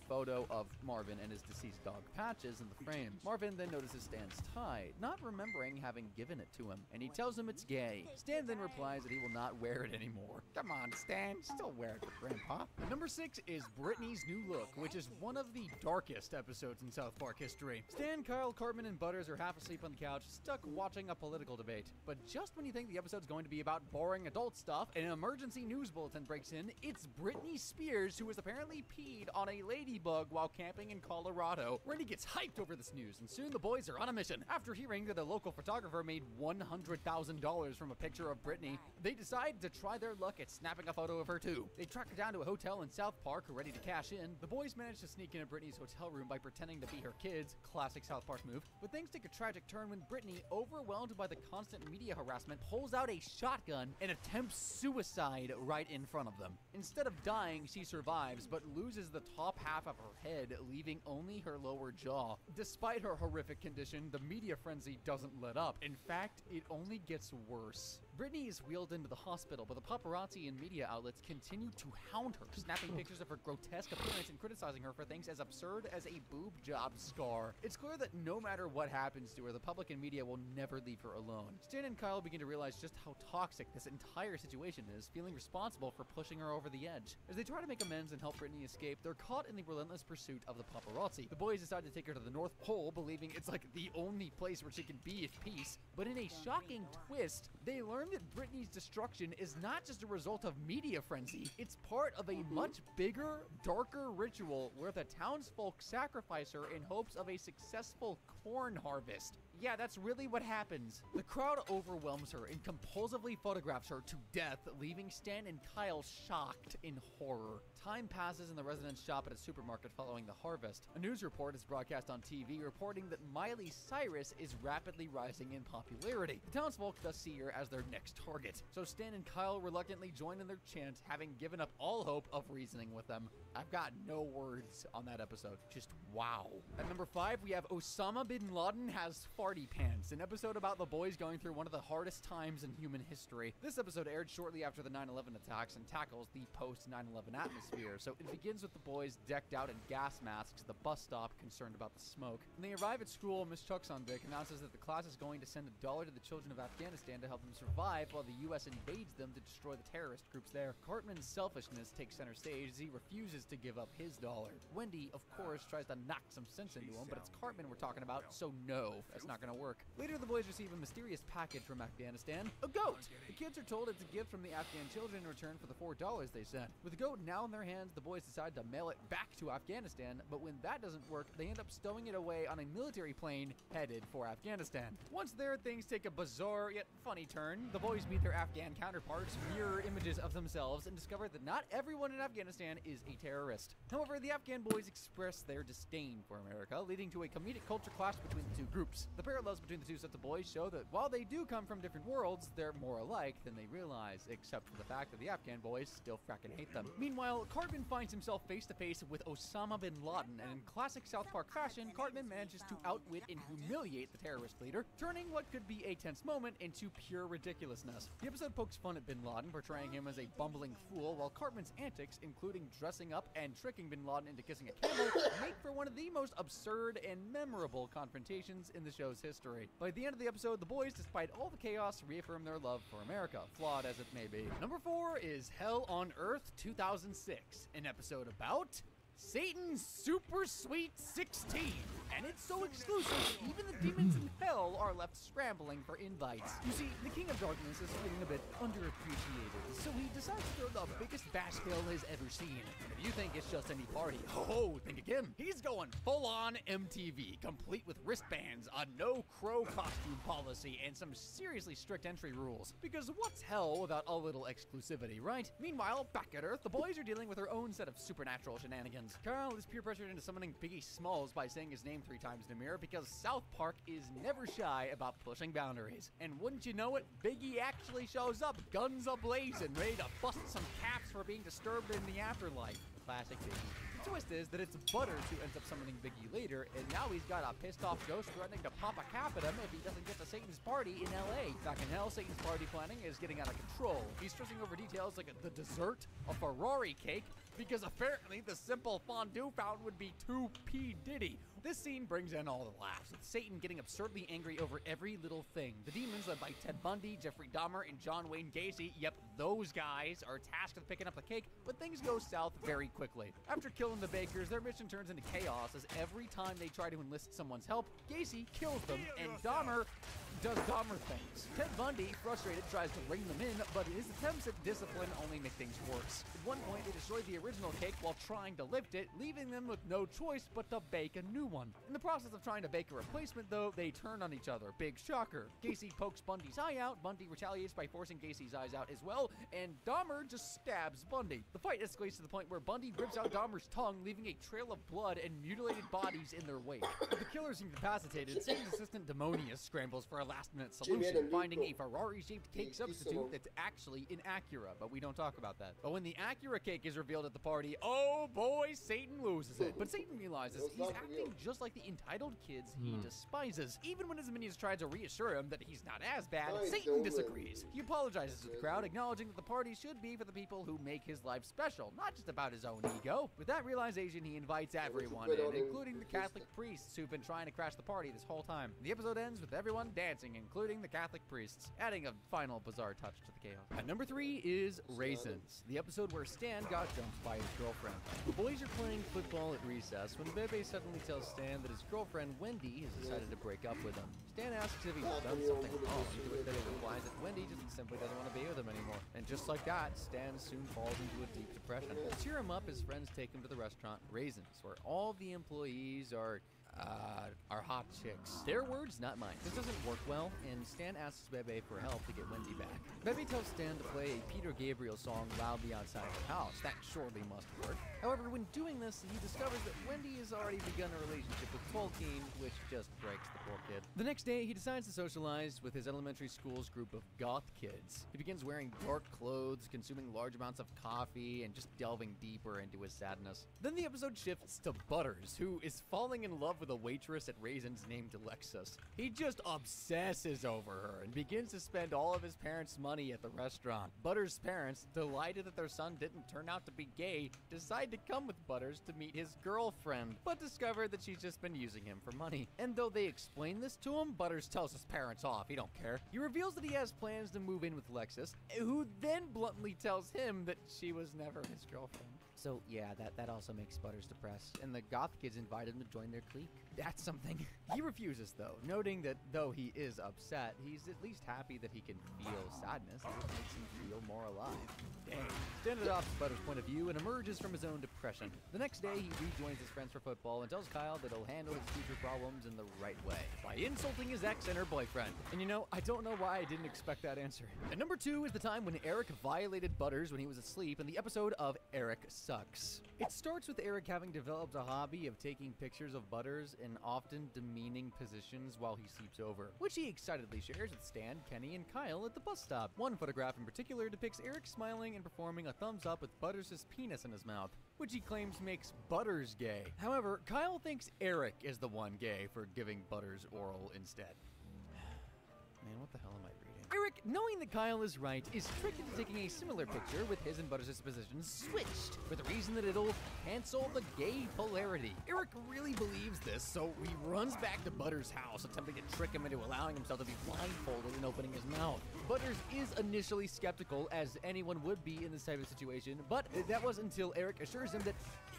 photo of Marvin and his deceased dog Patches in the frame. Marvin then notices Stan's tie, not remembering having given it to him, and he tells him it's gay. Stan then replies that he will not wear it anymore. Come on, Stan, still wear it for Grandpa. Number 6 is Brittany's new look, which is one of the darkest episodes in South Park history. Stan, Kyle, Cartman, and Butters are half asleep on the couch, stuck watching a political debate. But just when you think the episode's going to be about boring adult stuff, an emergency news bulletin breaks in. It's Britney Spears, who has apparently peed on a ladybug while camping in Colorado. Randy gets hyped over this news, and soon the boys are on a mission. After hearing that a local photographer made $100,000 from a picture of Britney, they decide to try their luck at snapping a photo of her too. They track her down to a hotel in South Park, ready to cash in. The boys manage to sneak into Britney's hotel room by pretending to be her kids, classic South Park move. But things take a tragic turn when Britney, overwhelmed by the constant media harassment, pulls out a shotgun and attempts suicide right in front of them. Instead of dying, she survives, but loses the top half half of her head, leaving only her lower jaw. Despite her horrific condition, the media frenzy doesn't let up. In fact, it only gets worse. Britney is wheeled into the hospital, but the paparazzi and media outlets continue to hound her, snapping pictures of her grotesque appearance and criticizing her for things as absurd as a boob job scar. It's clear that no matter what happens to her, the public and media will never leave her alone. Stan and Kyle begin to realize just how toxic this entire situation is, feeling responsible for pushing her over the edge. As they try to make amends and help Britney escape, they're caught in the relentless pursuit of the paparazzi. The boys decide to take her to the North Pole, believing it's like the only place where she can be at peace, but in a shocking twist, they learn that Britney's destruction is not just a result of media frenzy. It's part of a much bigger, darker ritual where the townsfolk sacrifice her in hopes of a successful corn harvest. Yeah, that's really what happens. The crowd overwhelms her and compulsively photographs her to death, leaving Stan and Kyle shocked in horror. Time passes and the residents shop at a supermarket following the harvest. A news report is broadcast on TV reporting that Miley Cyrus is rapidly rising in popularity. The townsfolk thus see her as their next target. So Stan and Kyle reluctantly join in their chant, having given up all hope of reasoning with them. I've got no words on that episode. Just wow. At number 5, we have Osama bin Laden Has Farty Pants, an episode about the boys going through one of the hardest times in human history. This episode aired shortly after the 9/11 attacks and tackles the post-9/11 atmosphere. So it begins with the boys decked out in gas masks at the bus stop, concerned about the smoke. When they arrive at school, Miss Chucksondick announces that the class is going to send $1 to the children of Afghanistan to help them survive while the U.S. invades them to destroy the terrorist groups there. Cartman's selfishness takes center stage as he refuses to give up his $1. Wendy, of course, tries to knock some sense into him, but it's Cartman we're talking about, so no, that's not gonna work. Later, the boys receive a mysterious package from Afghanistan, a goat! The kids are told it's a gift from the Afghan children in return for the $4 they sent. With the goat now in their hands, the boys decide to mail it back to Afghanistan, but when that doesn't work, they end up stowing it away on a military plane headed for Afghanistan. Once there, things take a bizarre yet funny turn. The boys meet their Afghan counterparts, mirror images of themselves, and discover that not everyone in Afghanistan is a terrorist. However, the Afghan boys express their disdain for America, leading to a comedic culture clash between the two groups. The parallels between the two sets of boys show that while they do come from different worlds, they're more alike than they realize, except for the fact that the Afghan boys still fracking hate them. Meanwhile, Cartman finds himself face to face with Osama bin Laden, and in classic South Park fashion, Cartman manages to outwit and humiliate the terrorist leader, turning what could be a tense moment into pure ridiculousness. The episode pokes fun at bin Laden, portraying him as a bumbling fool, while Cartman's antics, including dressing up and tricking bin Laden into kissing a camel, make for one of the most absurd and memorable confrontations in the show's history. By the end of the episode, the boys, despite all the chaos, reaffirm their love for America, flawed as it may be. Number 4 is Hell on Earth 2006, an episode about Satan's Super Sweet 16. And it's so exclusive, even the demons in hell are left scrambling for invites. You see, the King of Darkness is feeling a bit underappreciated, so he decides to throw the biggest bash hell has ever seen. If you think it's just any party, oh, think again. He's going full-on MTV, complete with wristbands, a no-crow costume policy, and some seriously strict entry rules. Because what's hell without a little exclusivity, right? Meanwhile, back at Earth, the boys are dealing with their own set of supernatural shenanigans. Carl is peer pressured into summoning Biggie Smalls by saying his name 3 times in the mirror because South Park is never shy about pushing boundaries. And wouldn't you know it, Biggie actually shows up, guns a-blazing, ready to bust some caps for being disturbed in the afterlife. Classic Biggie. The twist is that it's Butters who ends up summoning Biggie later, and now he's got a pissed off ghost threatening to pop a cap at him if he doesn't get to Satan's party in LA. Back in hell, Satan's party planning is getting out of control. He's stressing over details like the dessert, a Ferrari cake, because apparently the simple fondue fountain would be too P. Diddy. This scene brings in all the laughs, with Satan getting absurdly angry over every little thing. The demons led by Ted Bundy, Jeffrey Dahmer, and John Wayne Gacy, yep, those guys, are tasked with picking up the cake, but things go south very quickly. After killing the bakers, their mission turns into chaos as every time they try to enlist someone's help, Gacy kills them, and Dahmer does Dahmer things. Ted Bundy, frustrated, tries to rein them in, but his attempts at discipline only make things worse. At one point, they destroy the original cake while trying to lift it, leaving them with no choice but to bake a new one. In the process of trying to bake a replacement, though, they turn on each other. Big shocker. Gacy pokes Bundy's eye out, Bundy retaliates by forcing Gacy's eyes out as well, and Dahmer just stabs Bundy. The fight escalates to the point where Bundy rips out Dahmer's tongue, leaving a trail of blood and mutilated bodies in their wake. With the killers incapacitated, Satan's assistant Demonius scrambles for a last-minute solution, finding a Ferrari-shaped cake substitute that's actually an Acura, but we don't talk about that. But when the Acura cake is revealed at the party, oh boy, Satan loses it. But Satan realizes he's acting just like the entitled kids he despises. Even when his minions try to reassure him that he's not as bad, Satan disagrees. He apologizes to the crowd, acknowledging that the party should be for the people who make his life special, not just about his own ego. With that realization, he invites everyone in, including the Catholic priests who've been trying to crash the party this whole time. The episode ends with everyone dancing, including the Catholic priests, adding a final bizarre touch to the chaos. At number 3 is Raisins, the episode where Stan got jumped by his girlfriend. The boys are playing football at recess when Bebe suddenly tells Stan that his girlfriend Wendy has decided to break up with him. Stan asks if he's done something wrong, to which Bebe replies that Wendy just simply doesn't want to be with him anymore. And just like that, Stan soon falls into a deep depression. To cheer him up, his friends take him to the restaurant Raisins, where all the employees are hot chicks. Their words, not mine. This doesn't work well, and Stan asks Bebe for help to get Wendy back. Bebe tells Stan to play a Peter Gabriel song loudly outside the house. That surely must work. However, when doing this, he discovers that Wendy has already begun a relationship with Tolkien, which just breaks the poor kid. The next day, he decides to socialize with his elementary school's group of goth kids. He begins wearing dark clothes, consuming large amounts of coffee, and just delving deeper into his sadness. Then the episode shifts to Butters, who is falling in love with a waitress at Raisins named Alexis. He just obsesses over her and begins to spend all of his parents' money at the restaurant. Butters' parents, delighted that their son didn't turn out to be gay, decide to come with Butters to meet his girlfriend, but discover that she's just been using him for money. And though they explain this to him, Butters tells his parents off. He don't care. He reveals that he has plans to move in with Alexis, who then bluntly tells him that she was never his girlfriend. So yeah, that also makes Butters depressed, and the goth kids invite him to join their clique. That's something. He refuses though, noting that though he is upset, he's at least happy that he can feel sadness. It makes him feel more alive. Dang. Stan adopts Butters' point of view and emerges from his own depression. The next day, he rejoins his friends for football and tells Kyle that he'll handle his future problems in the right way, by insulting his ex and her boyfriend. And you know, I don't know why I didn't expect that answer. And number 2 is the time when Eric violated Butters when he was asleep in the episode of Eric Sucks. It starts with Eric having developed a hobby of taking pictures of Butters in often demeaning positions while he sleeps over, which he excitedly shares with Stan, Kenny, and Kyle at the bus stop. One photograph in particular depicts Eric smiling and performing a thumbs up with Butters' penis in his mouth, which he claims makes Butters gay. However, Kyle thinks Eric is the one gay for giving Butters oral instead. Man, what the hell am I reading? Eric, knowing that Kyle is right, is tricked into taking a similar picture with his and Butters' positions switched, for the reason that it'll cancel the gay polarity. Eric really believes this, so he runs back to Butters' house, attempting to trick him into allowing himself to be blindfolded and opening his mouth. Butters is initially skeptical, as anyone would be in this type of situation, but that was until Eric assures him that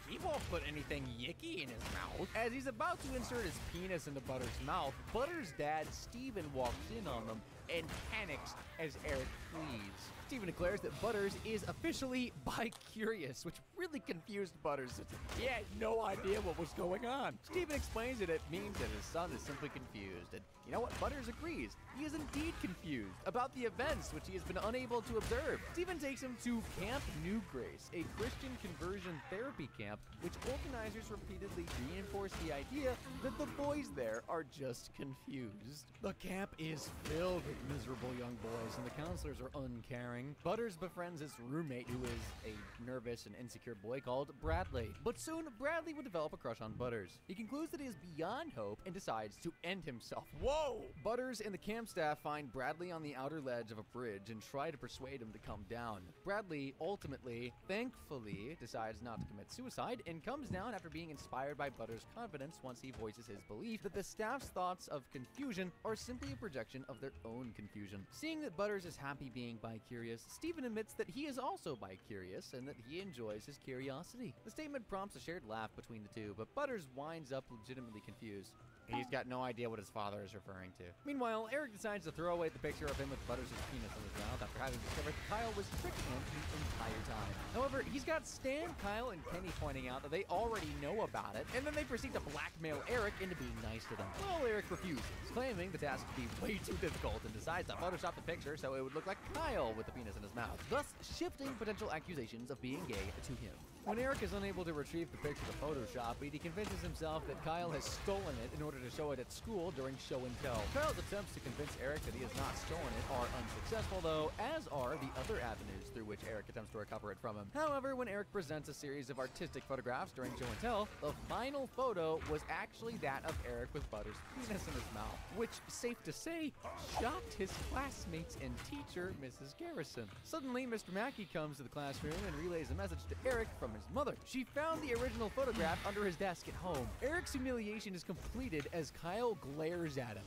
he won't put anything yicky in his mouth. As he's about to insert his penis into Butters' mouth, Butters' dad, Steven, walks in on them and panics as Eric flees. Steven declares that Butters is officially bi-curious, which really confused Butters. He had no idea what was going on. Steven explains that it means that his son is simply confused, and you know what? Butters agrees. He is indeed confused about the events which he has been unable to observe. Steven takes him to Camp New Grace, a Christian conversion therapy camp, which organizers repeatedly reinforce the idea that the boys there are just confused. The camp is filled with miserable young boys, and the counselors are uncaring. Butters befriends his roommate, who is a nervous and insecure boy called Bradley. But soon, Bradley would develop a crush on Butters. He concludes that he is beyond hope and decides to end himself. Whoa! Butters and the camp staff find Bradley on the outer ledge of a bridge and try to persuade him to come down. Bradley ultimately, thankfully, decides not to commit suicide and comes down after being inspired by Butters' confidence once he voices his belief that the staff's thoughts of confusion are simply a projection of their own confusion. Seeing that Butters is happy being bi-curious, Steven admits that he is also bi-curious and that he enjoys his curiosity. The statement prompts a shared laugh between the two, but Butters winds up legitimately confused. He's got no idea what his father is referring to. Meanwhile, Eric decides to throw away the picture of him with Butters' penis in his mouth after having discovered that Kyle was tricking him the entire time. However, he's got Stan, Kyle, and Kenny pointing out that they already know about it, and then they proceed to blackmail Eric into being nice to them. Well, Eric refuses, claiming the task to be way too difficult, and decides to Photoshop the picture so it would look like Kyle with the penis in his mouth, thus shifting potential accusations of being gay to him. When Eric is unable to retrieve the picture to Photoshop it, he convinces himself that Kyle has stolen it in order to show it at school during show and tell. Kyle's attempts to convince Eric that he has not stolen it are unsuccessful though, as are the other avenues through which Eric attempts to recover it from him. However, when Eric presents a series of artistic photographs during show and tell, the final photo was actually that of Eric with Butter's penis in his mouth, which, safe to say, shocked his classmates and teacher, Mrs. Garrison. Suddenly, Mr. Mackey comes to the classroom and relays a message to Eric from his mother. She found the original photograph under his desk at home. Eric's humiliation is completed as Kyle glares at him.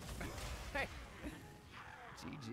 Hey! GG.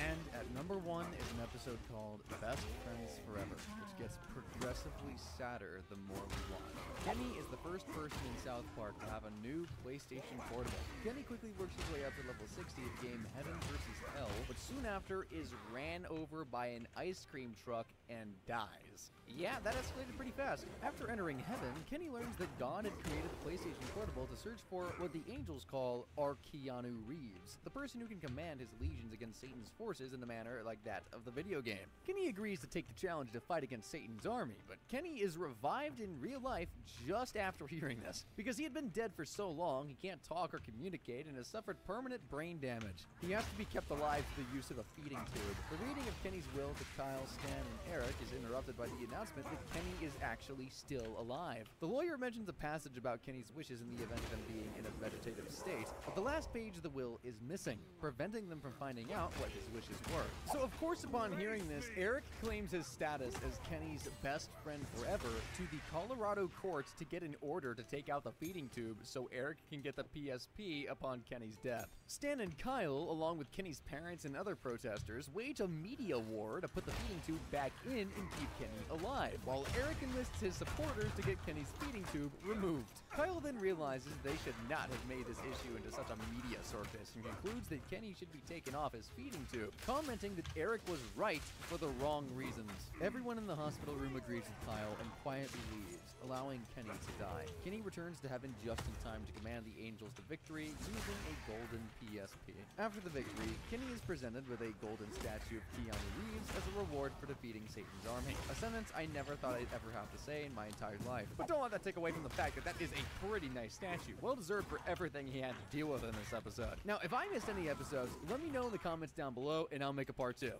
And at number 1 is an episode called Best Friends Forever, which gets progressively sadder the more we watch. Kenny is the first person in South Park to have a new PlayStation Portable. Kenny quickly works his way up to level 60 of the game Heaven vs. Hell, but soon after is ran over by an ice cream truck and dies. Yeah, that escalated pretty fast. After entering Heaven, Kenny learns that God had created the PlayStation Portable to search for what the angels call Keanu Reeves, the person who can command his legions against Satan's forces in a manner like that of the video game. Kenny agrees to take the challenge to fight against Satan's army, but Kenny is revived in real life just after hearing this. Because he had been dead for so long, he can't talk or communicate and has suffered permanent brain damage. He has to be kept alive through the use of a feeding tube. The reading of Kenny's will to Kyle, Stan, and Eric is interrupted by the announcement that Kenny is actually still alive. The lawyer mentions a passage about Kenny's wishes in the event of him being in a vegetative state, but the last page of the will is missing, preventing them from finding out what his wishes were. So of course upon hearing this, Eric claims his status as Kenny's best friend forever to the Colorado courts to get an order to take out the feeding tube so Eric can get the PSP upon Kenny's death. Stan and Kyle, along with Kenny's parents and other protesters, wage a media war to put the feeding tube back in and keep Kenny alive, while Eric enlists his supporters to get Kenny's feeding tube removed. Kyle then realizes they should not have made this issue into such a media circus and concludes that Kenny should be taken off his feeding tube, commenting that Eric was right for the wrong reasons. Everyone in the hospital room agrees with Kyle and quietly leaves, allowing Kenny to die. Kenny returns to heaven just in time to command the angels to victory using a golden PSP. After the victory, Kenny is presented with a golden statue of Keanu Reeves as a reward for defeating Satan's army. A sentence I never thought I'd ever have to say in my entire life. But don't let that take away from the fact that that is a pretty nice statue. Well deserved for everything he had to deal with in this episode. Now, if I missed any episodes, let me know in the comments down below and I'll make a part 2.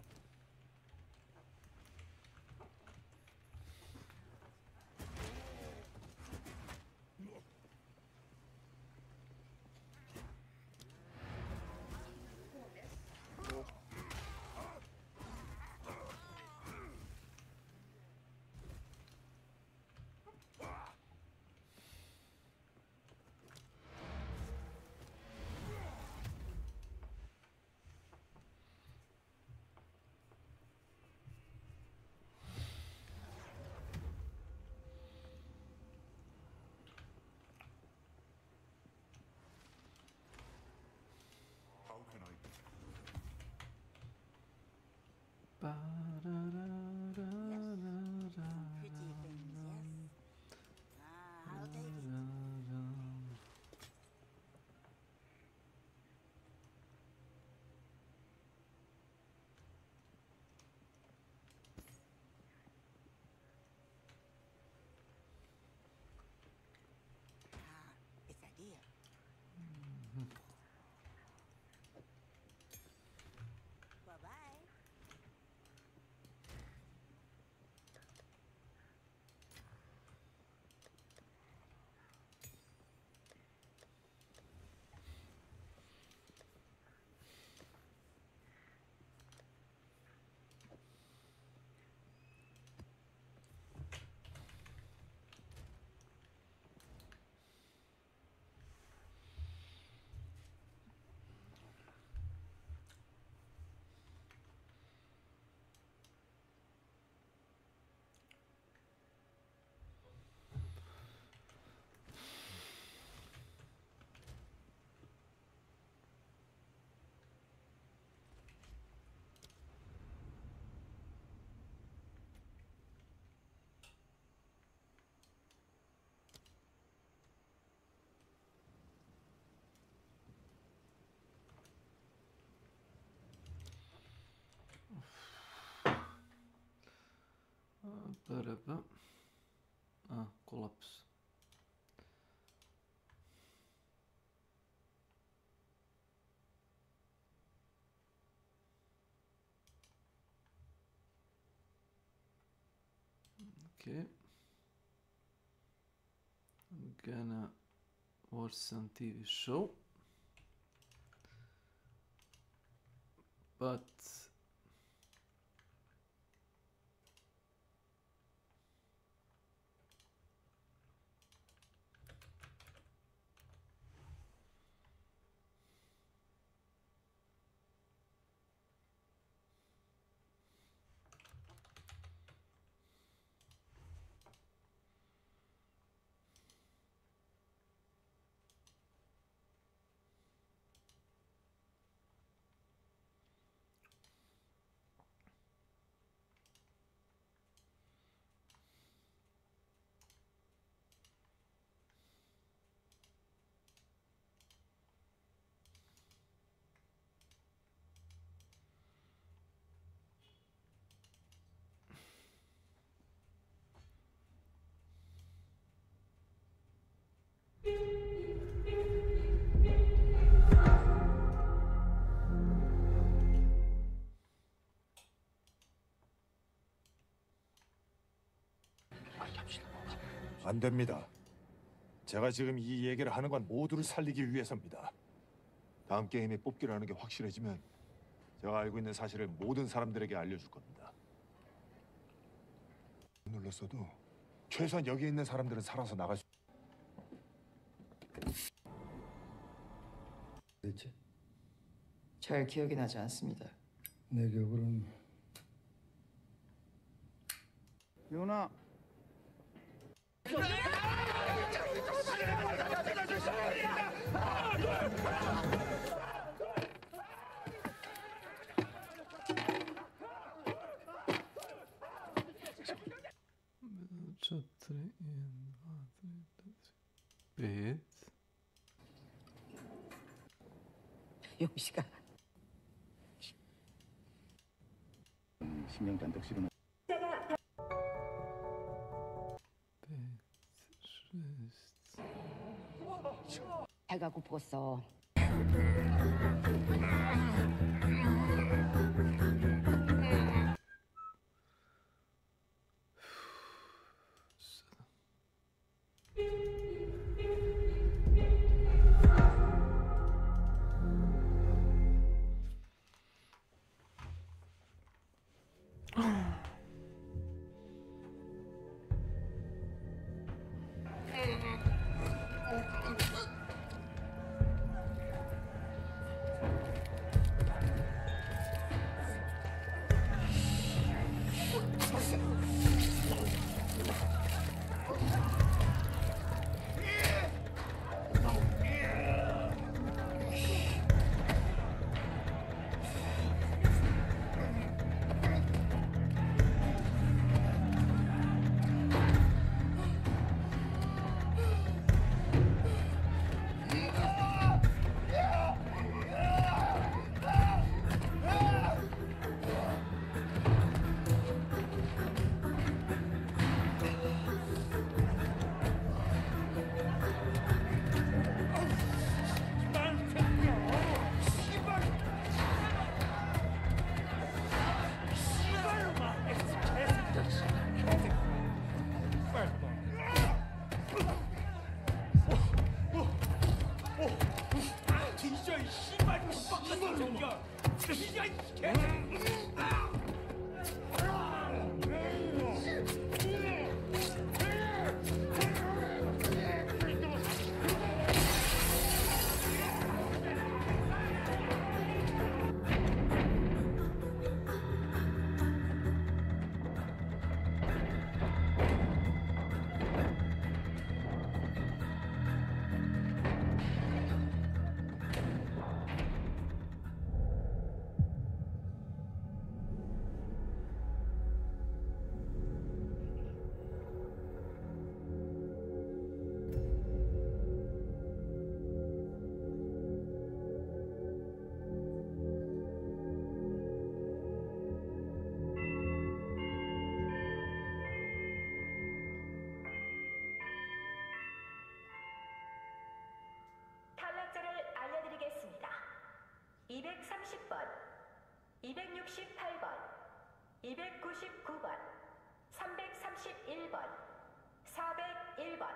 But kolaps. Okay. I'm gonna watch some TV show. But 안 됩니다. 제가 지금 이 얘기를 하는 건 모두를 살리기 위해서입니다. 다음 게임에 뽑기라는 게 확실해지면 제가 알고 있는 사실을 모든 사람들에게 알려줄 겁니다. 눌렀어도 최소한 여기 있는 사람들은 살아서 나갈 수... 됐지? 잘 기억이 나지 않습니다. 내 기억으로는 유나. 용씨가 신경 잔뜩 쓰고 배가 고팠어. 268번, 299번, 331번, 401번.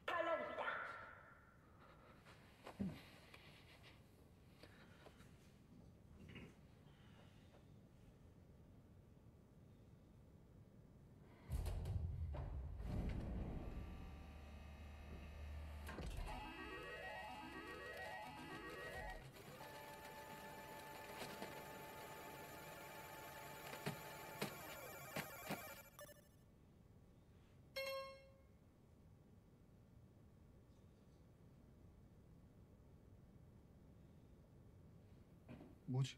탈락입니다. 뭐지?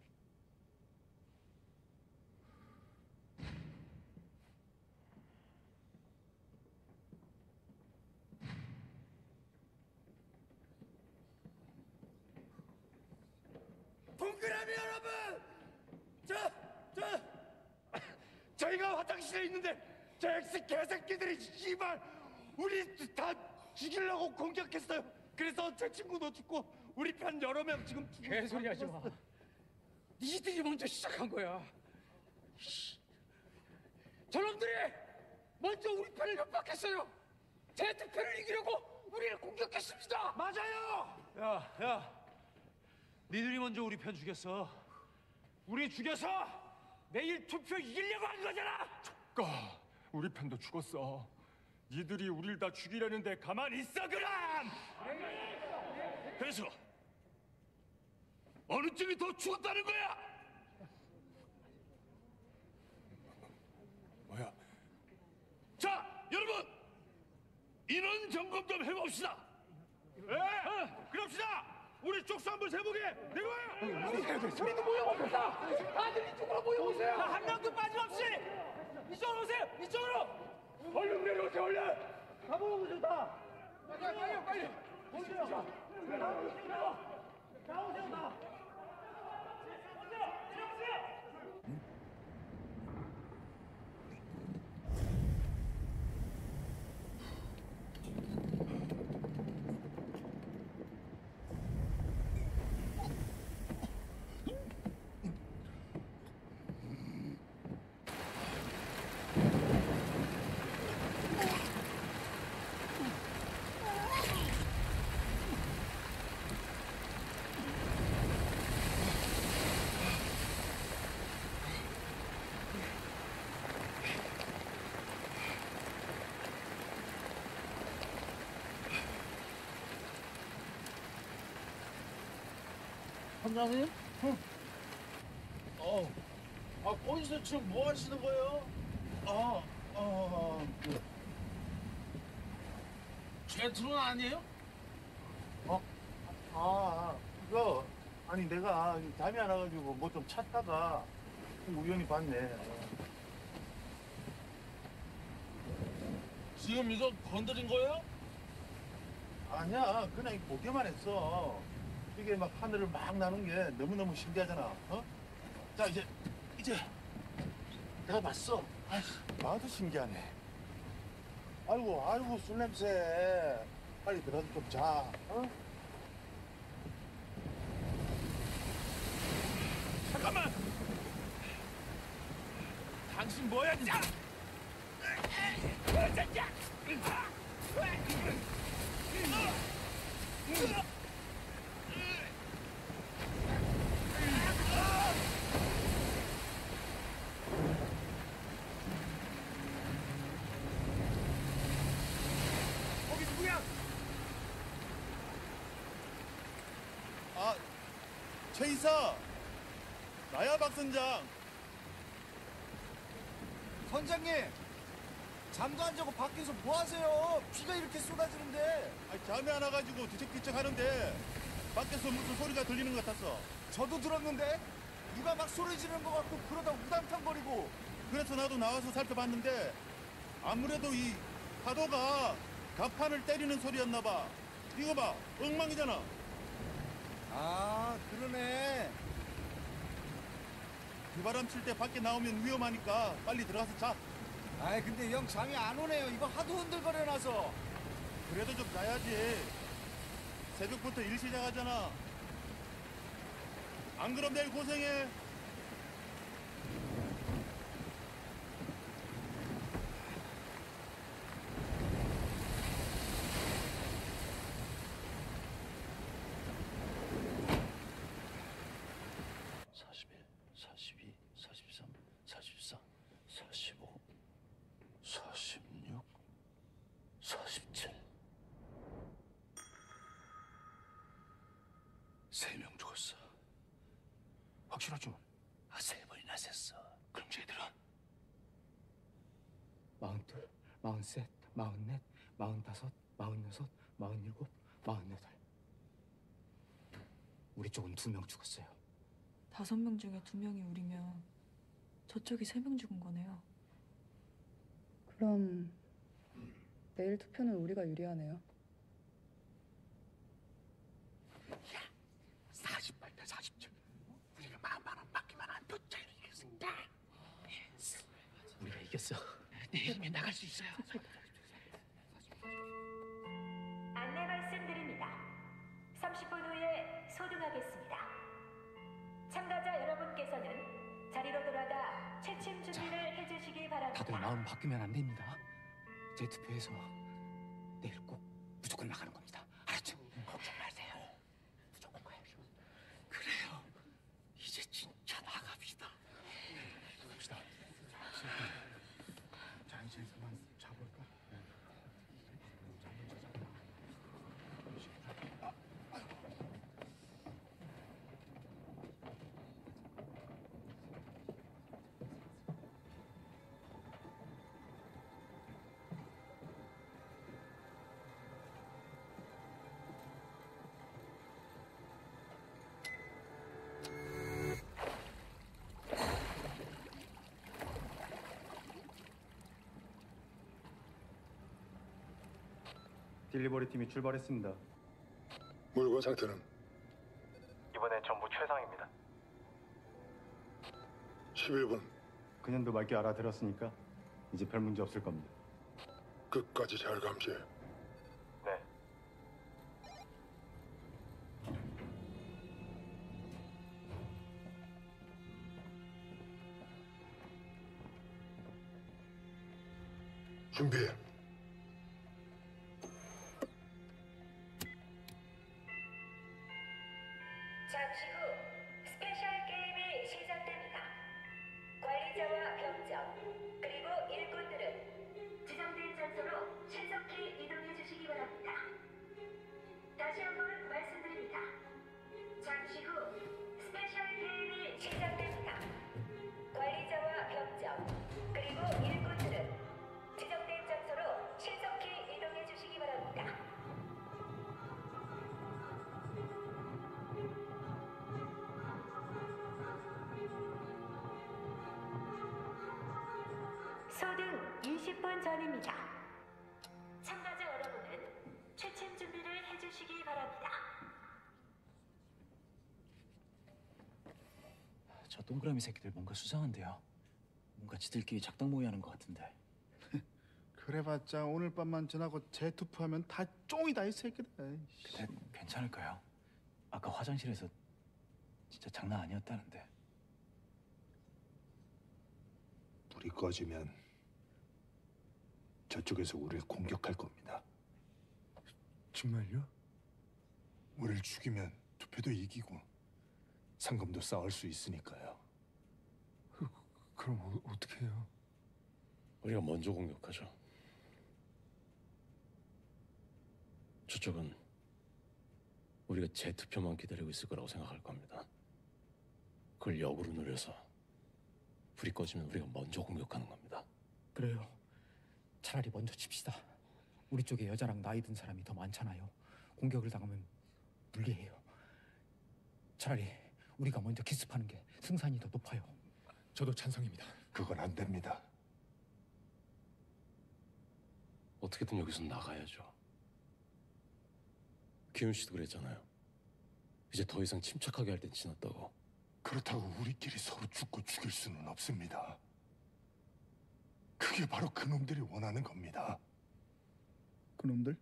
동그라미 여러분! 저희가 화장실에 있는데 저 X 개새끼들이 씨발 우리 다 죽이려고 공격했어요. 그래서 제 친구도 죽고 우리 편 여러 명 지금 죽고. 개소리 하지 마. 니들이 먼저 시작한 거야. 저놈들이 먼저 우리 편을 협박했어요. 제 투표를 이기려고 우리를 공격했습니다. 맞아요. 야, 니들이 먼저 우리 편 죽였어. 우리 죽여서 내일 투표 이기려고 한 거잖아. 우리 편도 죽었어. 니들이 우릴 다 죽이려는데 가만히 있어 그럼. 그래서 어느 쪽이 더 죽었다는 거야? 뭐야? 자, 여러분 인원 점검 좀 해봅시다. 그럽시다. 우리 쪽수 한번 세보게. 내가 우리도 모여봅시다. 다들 이쪽으로 모여보세요. 한 명도 빠짐없이 이쪽으로 오세요. 이쪽으로. 얼른 내려오세요. 얼른. 다 모여보세요. 다. 빨리. 오세요. 나오세요. 다. 선장님? 거기서 지금 뭐 하시는 거예요? 제트론 아니에요? 그거 아니 내가 잠이 안 와가지고 뭐 좀 찾다가 우연히 봤네. 지금 이거 건드린 거예요? 아니야, 그냥 보기만 했어. 이게 막 하늘을 막 나는 게 너무너무 신기하잖아. 자, 이제 내가 봤어. 나도 신기하네. 아이고, 술 냄새. 빨리 들어가서 좀 자. 잠깐만! 당신 뭐야, 진짜! 거기 누구야? 최 이사. 나야, 박 선장. 선장님! 잠도 안 자고 밖에서 뭐 하세요? 비가 이렇게 쏟아지는데. 잠이 안 와가지고 뒤척뒤척 하는데 밖에서 무슨 소리가 들리는 것 같았어. 저도 들었는데 누가 막 소리 지르는 것 같고 그러다 우당탕거리고. 그래서 나도 나와서 살펴봤는데 아무래도 이 파도가 갑판을 때리는 소리였나 봐. 이거 봐, 엉망이잖아. 그러네. 비바람 칠 때 밖에 나오면 위험하니까 빨리 들어가서 자. 근데 영 잠이 안 오네요. 이거 하도 흔들거려놔서. 그래도 좀 자야지. 새벽부터 일 시작하잖아. 안 그럼 내일 고생해. 42, 43, 44, 45, 46, 47, 48. 우리 쪽은 2명 죽었어요. 5명 중에 2명이 우리면 저쪽이 3명 죽은 거네요. 그럼 내일 투표는 우리가 유리하네요. 48대 47. 우리가 마음만 바뀌면 한 표 차이로 이겼습니다. 우리가 이겼어. 내일이면 나갈 수 있어요. 안내 말씀드립니다. 30분 후에 소등하겠습니다. 참가자 여러분께서는 자리로 돌아가 취침 준비를 해주시기 바랍니다. 다들 마음 바뀌면 안 됩니다. 재투표해서 내일 꼭 무조건 나가는 겁니다. 알았죠? 걱정 마세요. 무조건 가야죠. 그래요. 이제 진짜 나갑시다. 갑시다. 자, 이제 그만 자볼까? 딜리버리 팀이 출발했습니다. 물건 상태는? 이번엔 전부 최상입니다. 11번. 그년도 맑게 알아들었으니까 이제 별 문제 없을 겁니다. 끝까지 잘 감시해. 네. 준비해. 잠시 후 스페셜 게임이 시작됩니다. 관리자와 병정 그리고 일꾼들은 지정된 장소로 신속히 이동해 주시기 바랍니다. 다시 한번 말씀드립니다. 잠시 후 스페셜 게임이 시작됩니다. 관리자와 병정 그리고 일꾼들은 지정된 장소로 신속히 이동해 주시기 바랍니다. 소등 20분 전입니다. 참가자 여러분은 취침 준비를 해주시기 바랍니다. 저 동그라미 새끼들 뭔가 수상한데요. 뭔가 지들끼리 작당 모의하는 것 같은데. 그래봤자 오늘 밤만 지나고 재투표하면 다 쫑이다 이 새끼들. 근데 괜찮을까요? 아까 화장실에서 진짜 장난 아니었다는데. 불이 꺼지면 저쪽에서 우리를 공격할 겁니다. 정말요? 우리를 죽이면 투표도 이기고 상금도 쌓을 수 있으니까요. 그럼 어떻게 해요? 우리가 먼저 공격하죠. 저쪽은 우리가 재투표만 기다리고 있을 거라고 생각할 겁니다. 그걸 역으로 노려서 불이 꺼지면 우리가 먼저 공격하는 겁니다. 그래요. 차라리 먼저 칩시다. 우리 쪽에 여자랑 나이 든 사람이 더 많잖아요. 공격을 당하면 불리해요. 차라리 우리가 먼저 기습하는 게 승산이 더 높아요. 저도 찬성입니다. 그건 안 됩니다. 어떻게든 여기서 나가야죠. 기훈 씨도 그랬잖아요. 이제 더 이상 침착하게 할 땐 지났다고. 그렇다고 우리끼리 서로 죽고 죽일 수는 없습니다. 그게 바로 그놈들이 원하는 겁니다. 그놈들?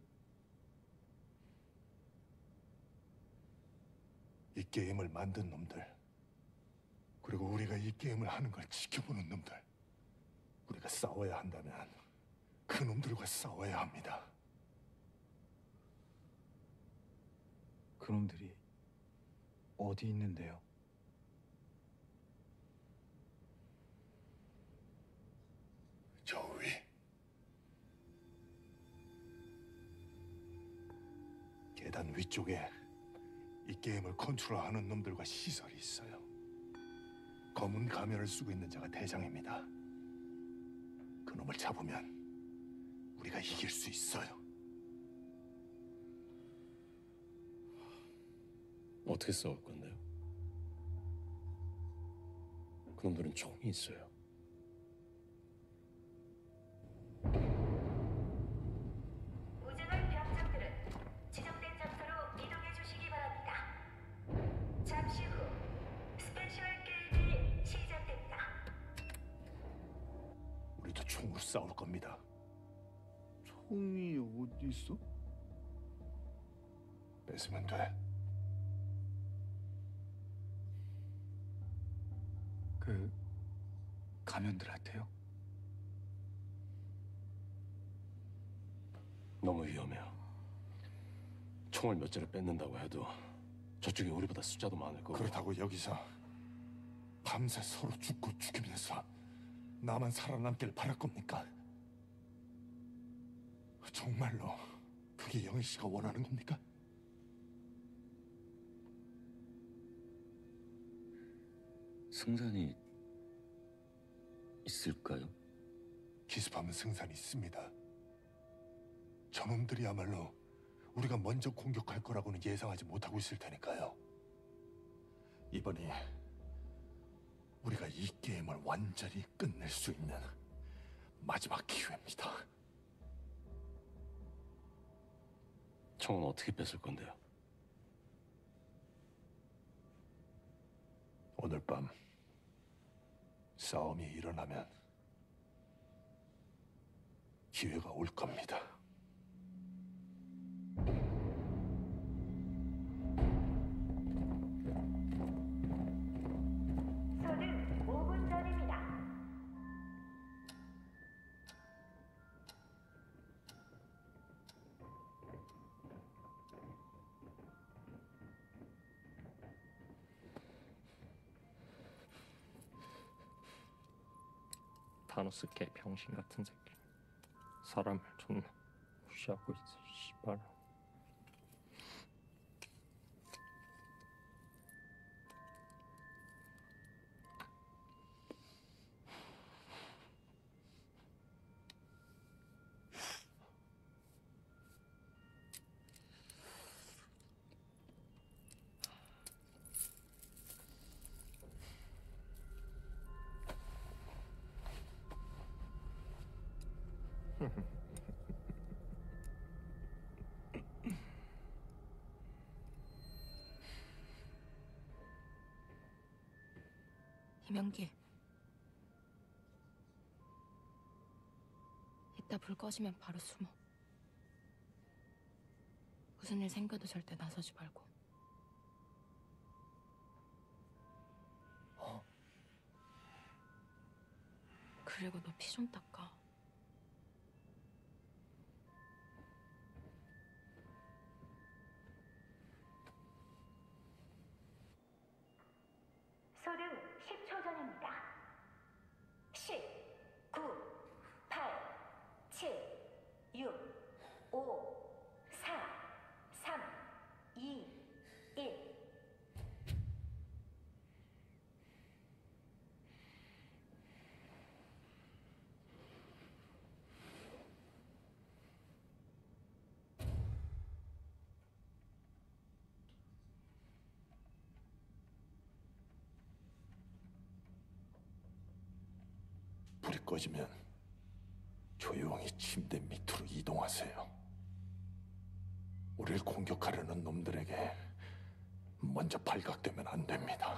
이 게임을 만든 놈들, 그리고 우리가 이 게임을 하는 걸 지켜보는 놈들. 우리가 싸워야 한다면 그놈들과 싸워야 합니다. 그놈들이 어디 있는데요? 저 위. 계단 위쪽에 이 게임을 컨트롤하는 놈들과 시설이 있어요. 검은 가면을 쓰고 있는 자가 대장입니다. 그놈을 잡으면 우리가 이길 수 있어요. 어떻게 싸울 건데요? 그놈들은 총이 있어요. 우주선 병정들은 지정된 장소로 이동해 주시기 바랍니다. 잠시 후 스페셜 게임이 시작됩니다. 우리도 총으로 싸울 겁니다. 총이 어디 있어? 뺏으면 돼. 그 가면들한테요? 너무 위험해요. 총을 몇 자를 뺏는다고 해도 저쪽에 우리보다 숫자도 많을 거고. 그렇다고 여기서 밤새 서로 죽고 죽이면서 나만 살아남길 바랄 겁니까? 정말로 그게 영희 씨가 원하는 겁니까? 승산이 있을까요? 기습하면 승산이 있습니다. 저놈들이야말로 우리가 먼저 공격할 거라고는 예상하지 못하고 있을 테니까요. 이번이 우리가 이 게임을 완전히 끝낼 수 있는 마지막 기회입니다. 총은 어떻게 뺏을 건데요? 오늘 밤 싸움이 일어나면 기회가 올 겁니다. 서든 5분 전입니다. 타노스 개 병신 같은 새끼. 사람을 존나 무시하고 있어. 씨발. 이명기, 이따 불 꺼지면 바로 숨어. 무슨 일 생겨도 절대 나서지 말고. 그리고 너 피 좀 닦아. 소등 10초 전입니다. 10, 9, 8, 7, 6, 5, 4, 3, 2, 1. 불이 꺼지면 조용히 침대 밑으로 이동하세요. 우리를 공격하려는 놈들에게 먼저 발각되면 안 됩니다.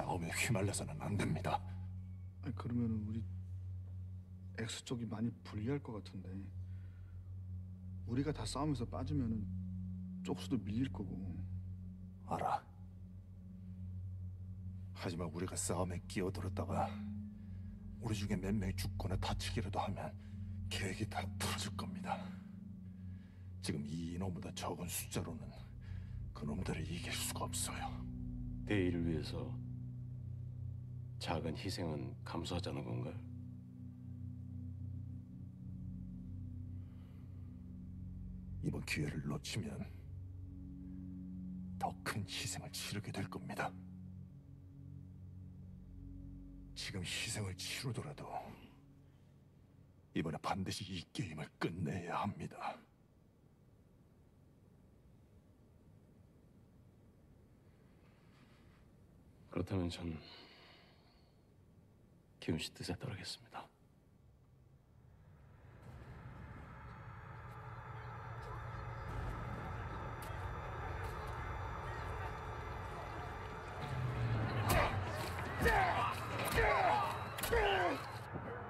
싸움에 휘말려서는 안 됩니다. 아니, 그러면 우리 X 쪽이 많이 불리할 것 같은데 우리가 다 싸움에서 빠지면은 쪽수도 밀릴 거고. 알아. 하지만 우리가 싸움에 끼어들었다가 우리 중에 몇 명이 죽거나 다치기라도 하면 계획이 다 틀어질 겁니다. 지금 이 인원보다 적은 숫자로는 그놈들을 이길 수가 없어요. 대의를 위해서 작은 희생은 감수하자는 건가요? 이번 기회를 놓치면 더 큰 희생을 치르게 될 겁니다. 지금 희생을 치르더라도 이번에 반드시 이 게임을 끝내야 합니다. 그렇다면 전 기훈 씨 뜻에 따르겠습니다.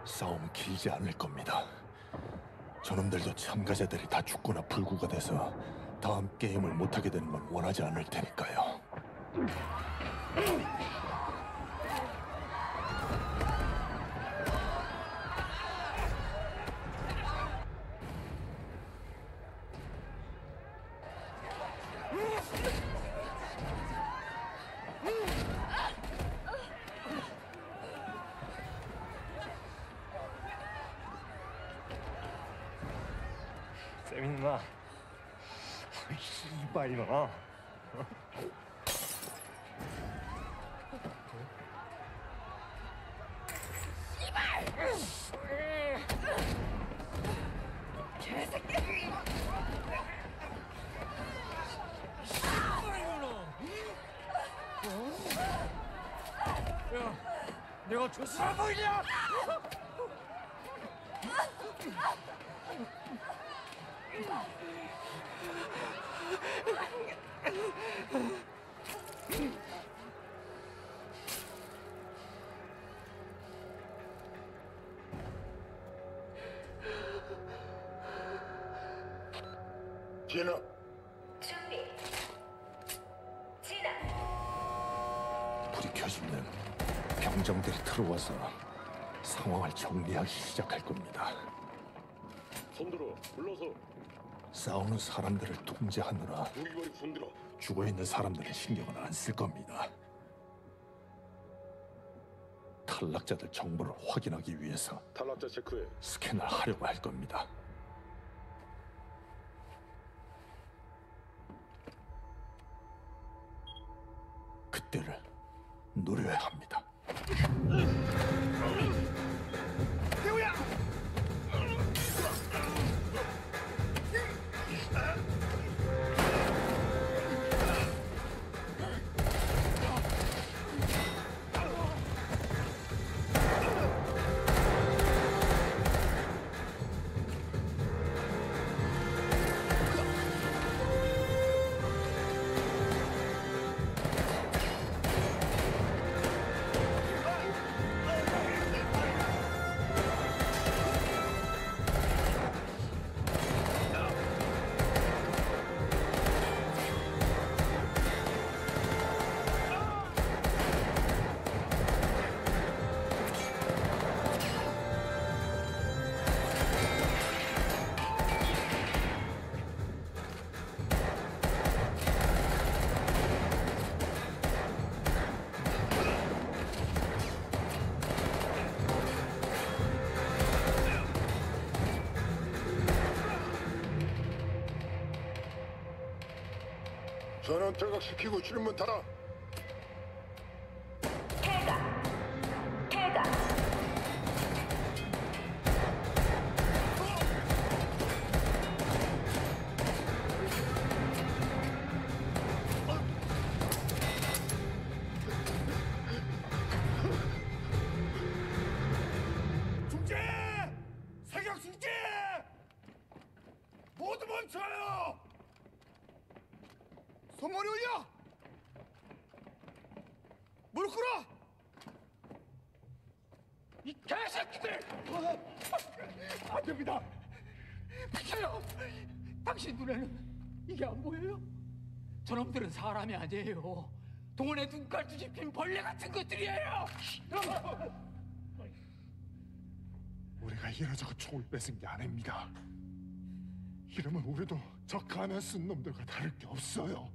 싸움은 길지 않을 겁니다. 저놈들도 참가자들이 다 죽거나 불구가 돼서 다음 게임을 못하게 되는 건 원하지 않을 테니까요. 세민아, 이봐 이놈아. 개새끼! 야, 내가 조수라 보이냐? 진아. 준비. 진아. 불이 켜지면 병정들이 들어와서 상황을 정리하기 시작할 겁니다. 손들어. 불러서. 싸우는 사람들을 통제하느라 무기버리 손들어. 죽어있는 사람들의 신경은 안 쓸 겁니다. 탈락자들 정보를 확인하기 위해서 탈락자 체크해. 스캔을 하려고 할 겁니다. 그때를 노려야 합니다. 대우야! 전원 퇴각시키고 출입문 닫아. 퇴각. 중재! 사격 중재! 모두 멈춰요! 손머리 올려! 물 무릎 꿇어! 이 개새끼들! 안 됩니다. 비켜요. 당신 눈에는 이게 안 보여요? 저놈들은 사람이 아니에요. 동원에 눈깔 뒤집힌 벌레 같은 것들이에요. 우리가 이러저거 총을 뺏은 게 아닙니다. 이러면 우리도 저 가면 쓴 놈들과 다를 게 없어요.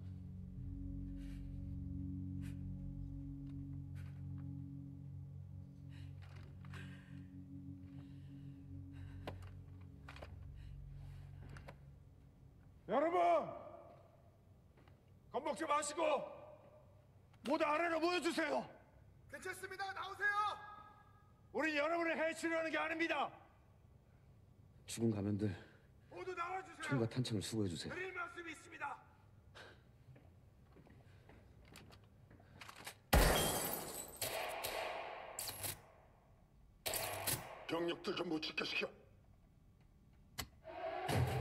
여러분! 겁먹지 마시고 모두 아래로 모여주세요. 괜찮습니다. 나오세요. 우린 여러분을 해치려는 게 아닙니다. 죽은 가면들 모두 나와주세요. 총과 탄창을 수거해 주세요. 드릴 말씀이 있습니다. 병력들 전부 집결시켜.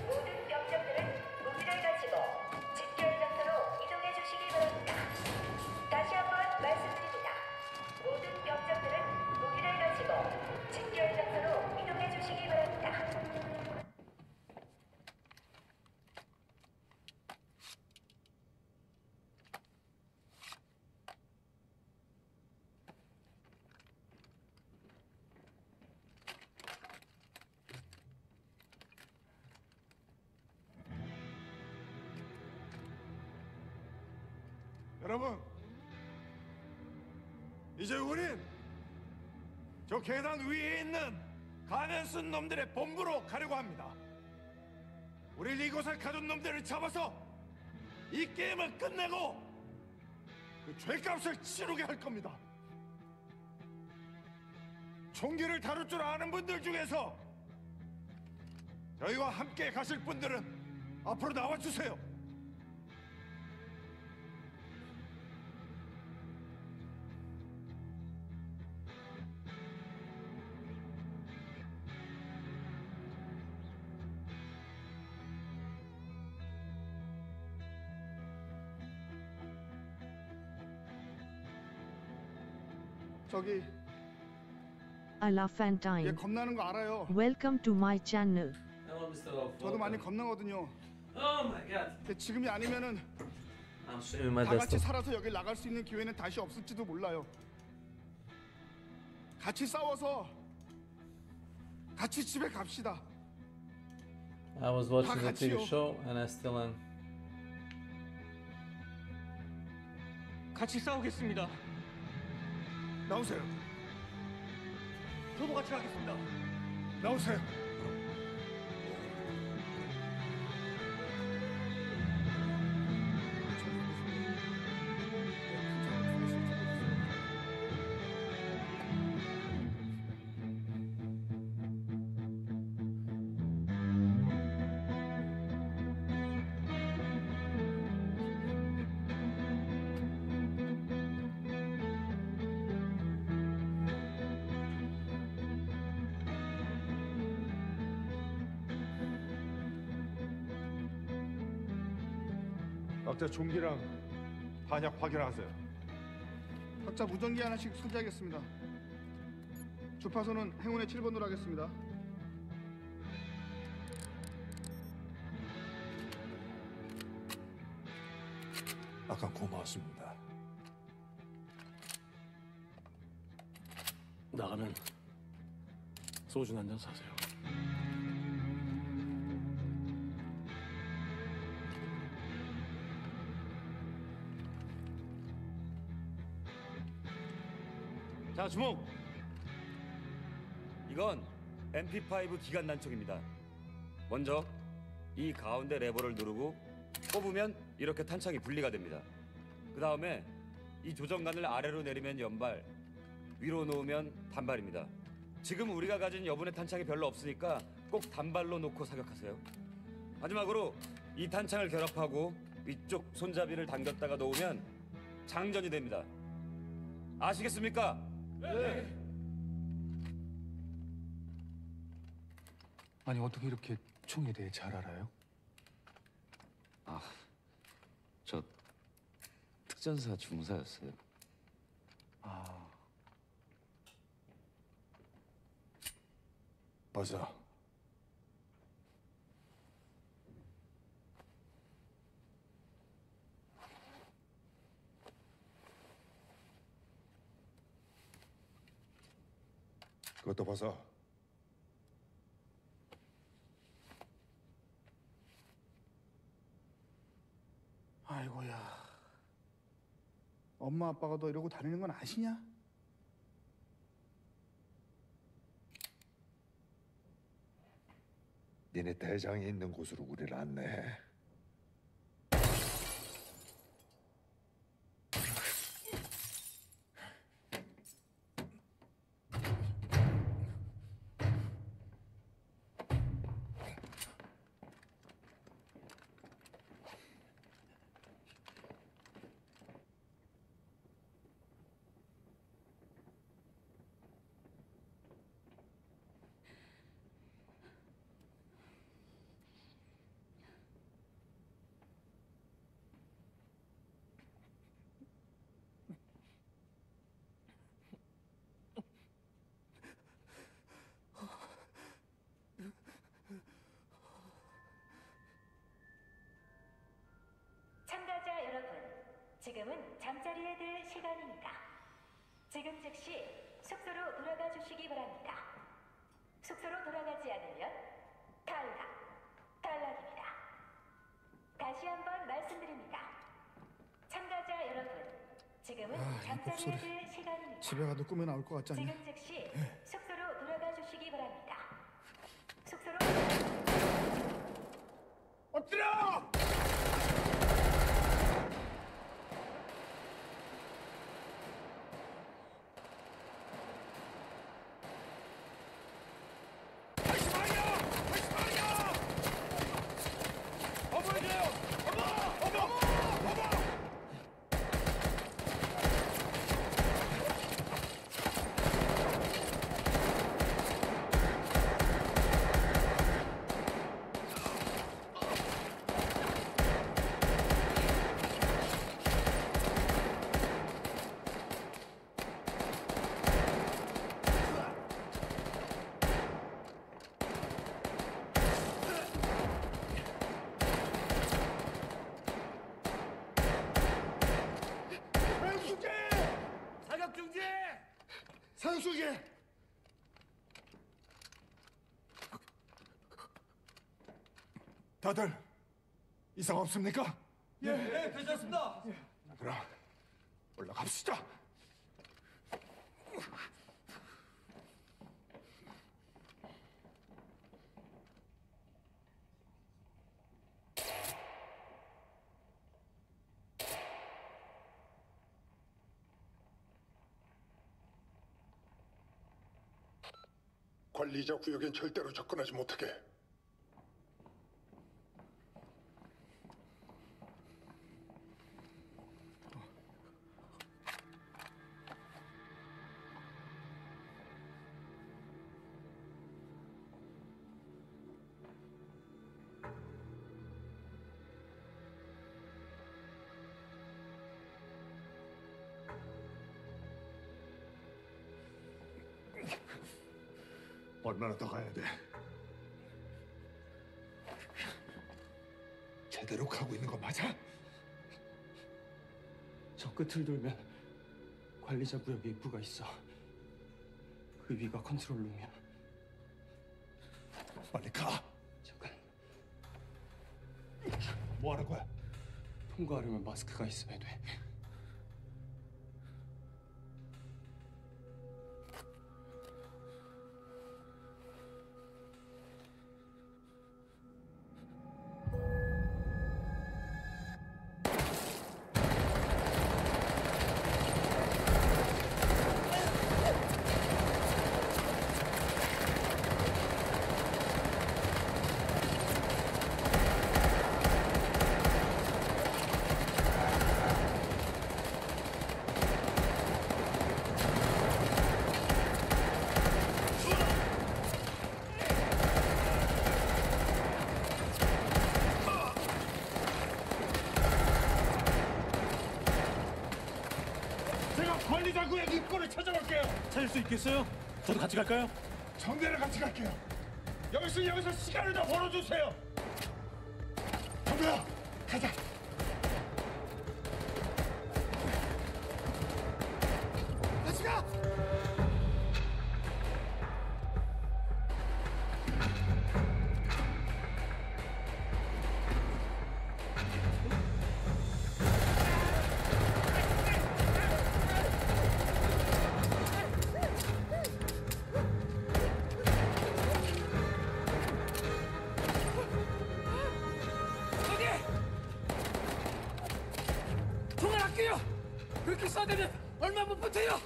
모든 병력들은 무기를 가지고 집결 장소로 이동해 주시기 바랍니다. 다시 한번 말씀드립니다. 모든 병력들은 무기를 가지고 집결 장소로 이동해 주시기 바랍니다. 여러분, 이제 우린 저 계단 위에 있는 가면 쓴 놈들의 본부로 가려고 합니다. 우리 이곳을 가둔 놈들을 잡아서 이 게임을 끝내고 그 죄값을 치르게 할 겁니다. 총기를 다룰 줄 아는 분들 중에서 저희와 함께 가실 분들은 앞으로 나와주세요. 저기 Alafantine. 얘 겁나는 거 알아요. Welcome to my channel. Hello, Mr. 저도 많이 겁나거든요. Oh my god. 근데 지금이 아니면은 I'm showing my 다 같이 desktop. 살아서 여길 나갈 수 있는 기회는 다시 없을지도 몰라요. 같이 싸워서 같이 집에 갑시다. I was watching the 같이요. TV show and I still am. 같이 싸우겠습니다. 나오세요. 저도 같이 가겠습니다. 나오세요. 각자 종기랑 탄약 확인하세요. 각자 무전기 하나씩 소지하겠습니다. 주파수는 행운의 7번으로 하겠습니다. 아까 고마웠습니다. 나가면 소주 한 잔 사세요. 자, 주목! 이건 MP5 기관 난척입니다. 먼저 이 가운데 레버를 누르고 꼽으면 이렇게 탄창이 분리가 됩니다. 그 다음에 이 조정관을 아래로 내리면 연발, 위로 놓으면 단발입니다. 지금 우리가 가진 여분의 탄창이 별로 없으니까 꼭 단발로 놓고 사격하세요. 마지막으로 이 탄창을 결합하고 위쪽 손잡이를 당겼다가 놓으면 장전이 됩니다. 아시겠습니까? 네. 아니 어떻게 이렇게 총에 대해 잘 알아요? 저 특전사 중사였어요. 벗어. 그것도 벗어. 아이고야. 엄마 아빠가 너 이러고 다니는 건 아시냐? 니네 대장이 있는 곳으로 우리를 안내해. 참가자 여러분, 지금은 잠자리에 들 시간입니다. 지금 즉시 숙소로 돌아가 주시기 바랍니다. 숙소로 돌아가지 않으면 탈락입니다. 다시 한번 말씀드립니다. 참가자 여러분, 지금은 이 잠자리에 목소리. 들 시간입니다. 집에 가도 꿈에 나올 것 같지 않냐? 지금 즉시 숙소로 돌아가 주시기 바랍니다. 숙소로 엎드려! 사육수제! 다들 이상 없습니까? 예, 괜찮습니다. 그럼 올라갑시다. 관리자 구역엔 절대로 접근하지 못하게. 얼마나 더 가야 돼? 제대로 가고 있는 거 맞아? 저 끝을 돌면 관리자 구역에 입구가 있어. 그 위가 컨트롤룸이야. 빨리 가. 잠깐. 뭐 하는 거야? 통과하려면 마스크가 있어야 돼. 찾을 수 있겠어요? 저도 같이 갈까요? 정대를 같이 갈게요. 여기서 시간을 더 벌어주세요. 정대야, 가자. 같이 가. 총알 아껴요. 그렇게 쏴대면 얼마 못 버텨요.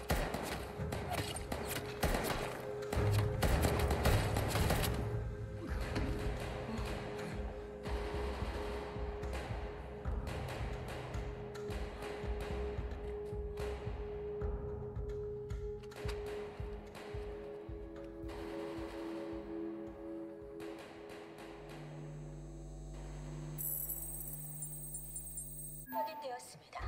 확인되었습니다.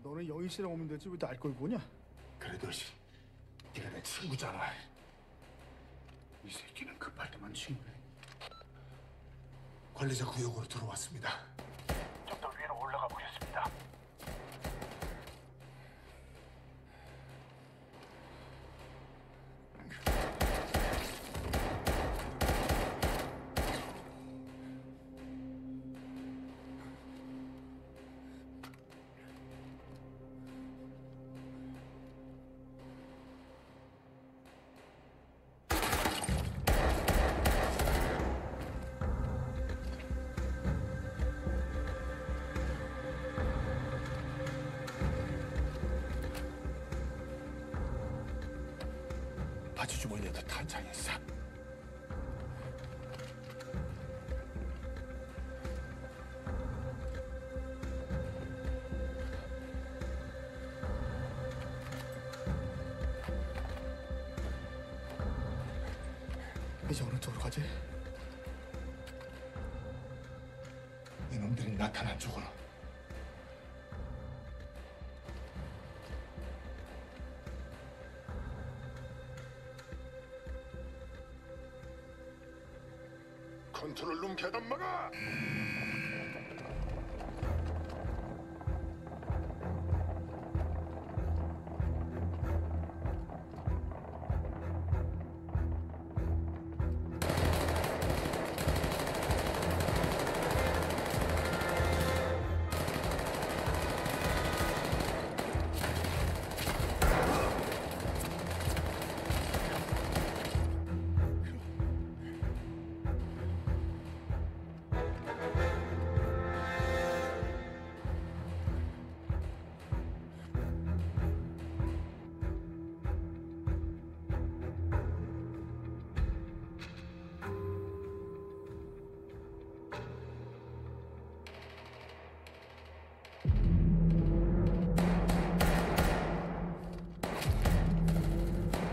너네 영희 씨랑 오면 되지 왜 날 걸 보냐? 그래도 네가 내 친구잖아. 이 새끼는 급할 때만 친구해. 관리자 구역으로 들어왔습니다. 좀 더 위로 올라가 보겠습니다. 바지 주머니에도 탄창이 있어. 이제 어느 쪽으로 가지? 이놈들이 나타난 쪽으로. 컨트롤룸 계단 막아!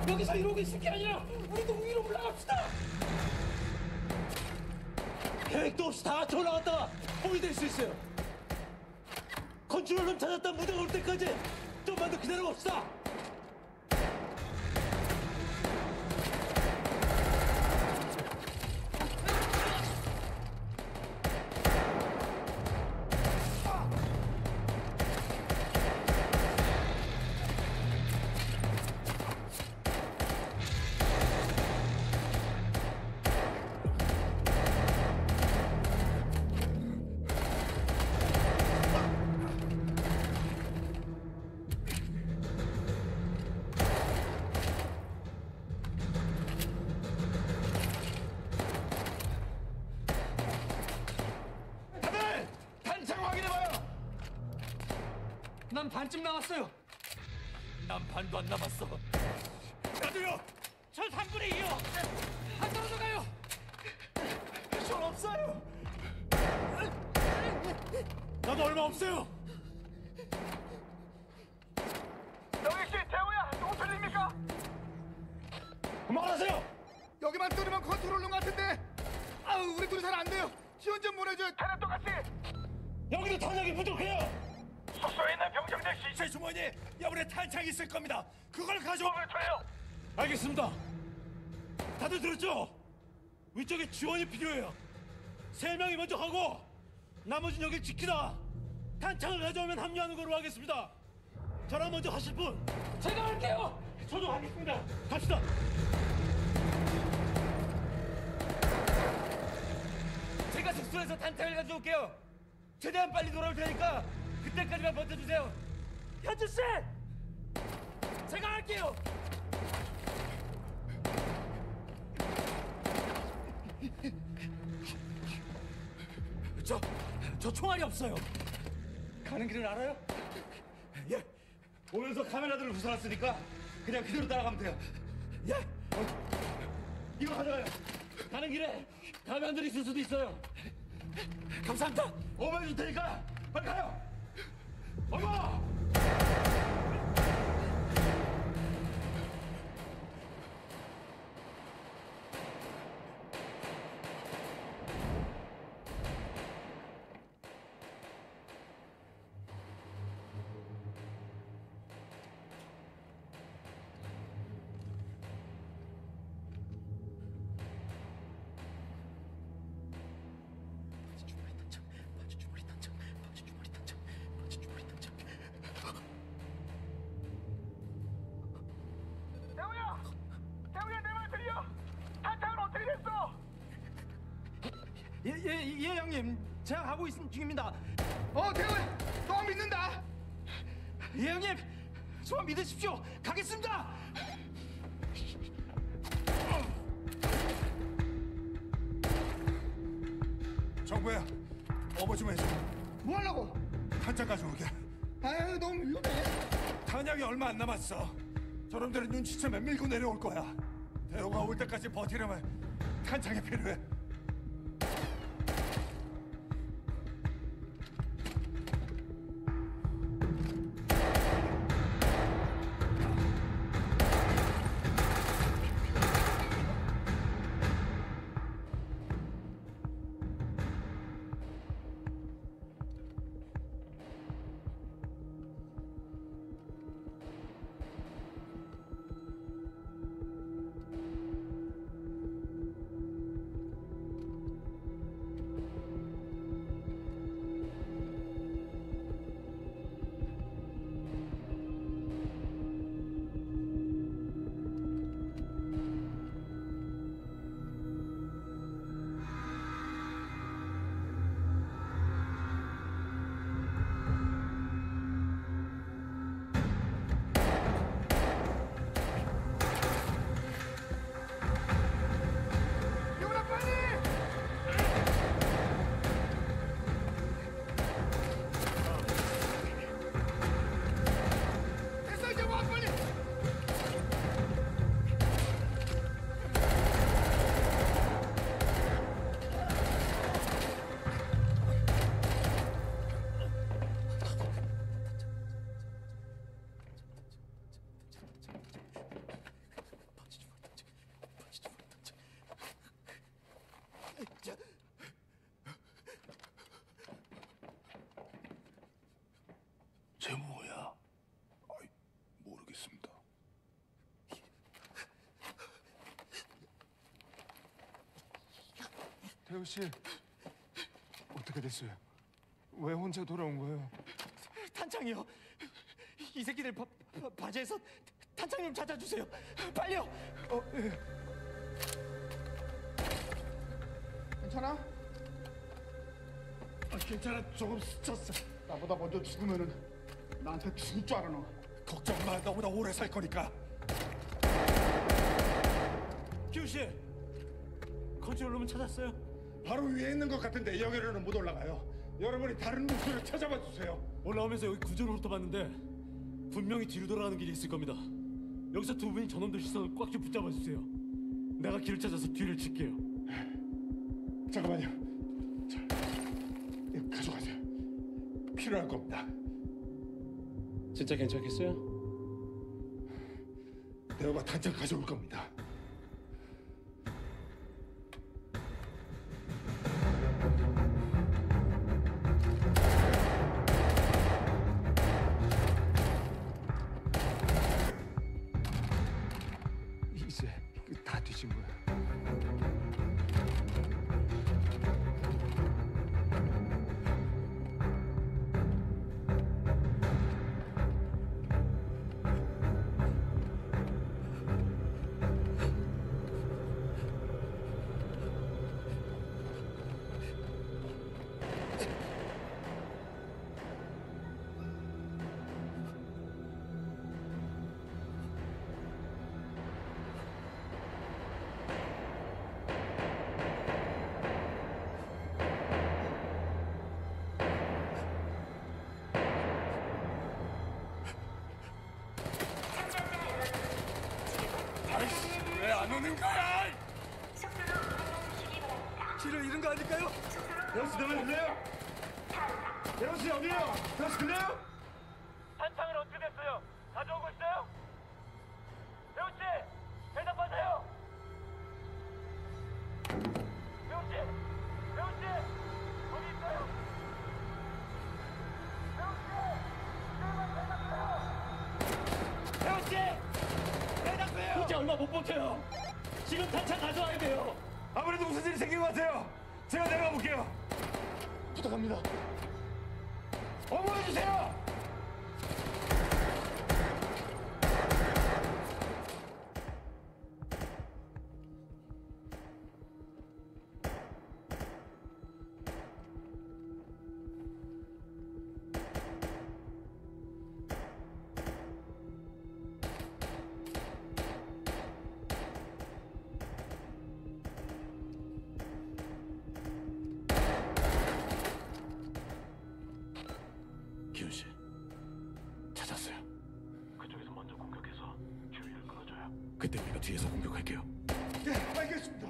여기서 이러고 있을 게 아니라 우리도 위로 올라갑시다. 계획도 없이 다 같이 올라갔다가 뽕이 될 수 있어요. 컨트롤룸 찾았다 무대가 올 때까지 좀만 더 기다려봅시다. 난 반쯤 남았어요. 난 반도 안 남았어. 나도요. 전 3분의 2요. 안 떨어져가요. 전 없어요. 나도 얼마 없어요. 그만하세요. 여기만 뚫으면 컨트롤룸 같은데. 아우 우리 둘이 잘 안 돼요. 지원 좀 보내줘요. 탄약도 같이. 여기도 탄약이 부족해요. 숙소에 있는 병정들 시체 주머니에 여분의 탄창이 있을 겁니다. 그걸 가져오면 돼요. 알겠습니다. 다들 들었죠? 위쪽에 지원이 필요해요. 3명이 먼저 가고 나머지는 여길 지키다. 탄창을 가져오면 합류하는 걸로 하겠습니다. 저랑 먼저 하실 분? 제가 할게요. 저도 하겠습니다. 갑시다. 제가 숙소에서 탄창을 가져올게요. 최대한 빨리 돌아올 테니까 그때까지만 버텨주세요. 현주 씨, 제가 할게요. 저 총알이 없어요. 가는 길을 알아요? 예. 오면서 카메라들을 부숴놨으니까 그냥 그대로 따라가면 돼요. 예. 이거 가져가요. 가는 길에 가면들이 있을 수도 있어요. 감사합니다. 오면 줄 테니까 빨리 가요. 어머! 예, 형님. 제가 가고 있는 중입니다. 대우야, 너 믿는다. 예, 형님. 저만 믿으십시오. 가겠습니다. 정부야, 어머 좀 해줘. 뭐 하려고? 탄창 가져오게. 아유, 너무 위험해. 탄약이 얼마 안 남았어. 저놈들은 눈치채면 밀고 내려올 거야. 대호가 올 때까지 버티려면 탄창이 필요해. 쟤 뭐야? 모르겠습니다. 대호 씨, 어떻게 됐어요? 왜 혼자 돌아온 거예요? 탄창이요. 이 새끼들 바지에서 탄창 좀 찾아주세요. 빨리요. 예. 괜찮아? 괜찮아. 조금 스쳤어. 나보다 먼저 죽으면은 나한테 죽을 줄 알아 너. 걱정 마. 너보다 오래 살 거니까. 기우 씨, 컨트롤룸은 찾았어요? 바로 위에 있는 것 같은데 여기로는 못 올라가요. 여러분이 다른 루트를 찾아봐 주세요. 올라오면서 여기 구조를 훑어봤는데 분명히 뒤로 돌아가는 길이 있을 겁니다. 여기서 두 분이 저놈들 시선을 꽉 좀 붙잡아 주세요. 내가 길을 찾아서 뒤를 칠게요. 잠깐만요. 자, 이거 가져가세요. 필요할 겁니다. 진짜 괜찮겠어요? 대호가 탄창 가져올 겁니다. 친구야. 왜 안 오는 거야? 길을 잃은 거 아닐까요? 여수 너무 들려요? 여수 여기요. 여수 들려요? 탄창은 어떻게 됐어요? 가져오고 있어요? 배우 씨, 대답하세요. 배우 씨, 배우 씨, 어디 있어요? 배우 씨, 제발 대답해요. 배우 씨, 대답해요. 이제 얼마 못 버텨요. 지금 탄창 가져와야 돼요. 아무래도 무슨 일이 생긴 것 같아요. 제가 내려가 볼게요. 부탁합니다. 어머해 주세요. 기훈 씨, 찾았어요. 그쪽에서 먼저 공격해서 주의를 끌어줘요. 그때 우리가 뒤에서 공격할게요. 네, 알겠습니다.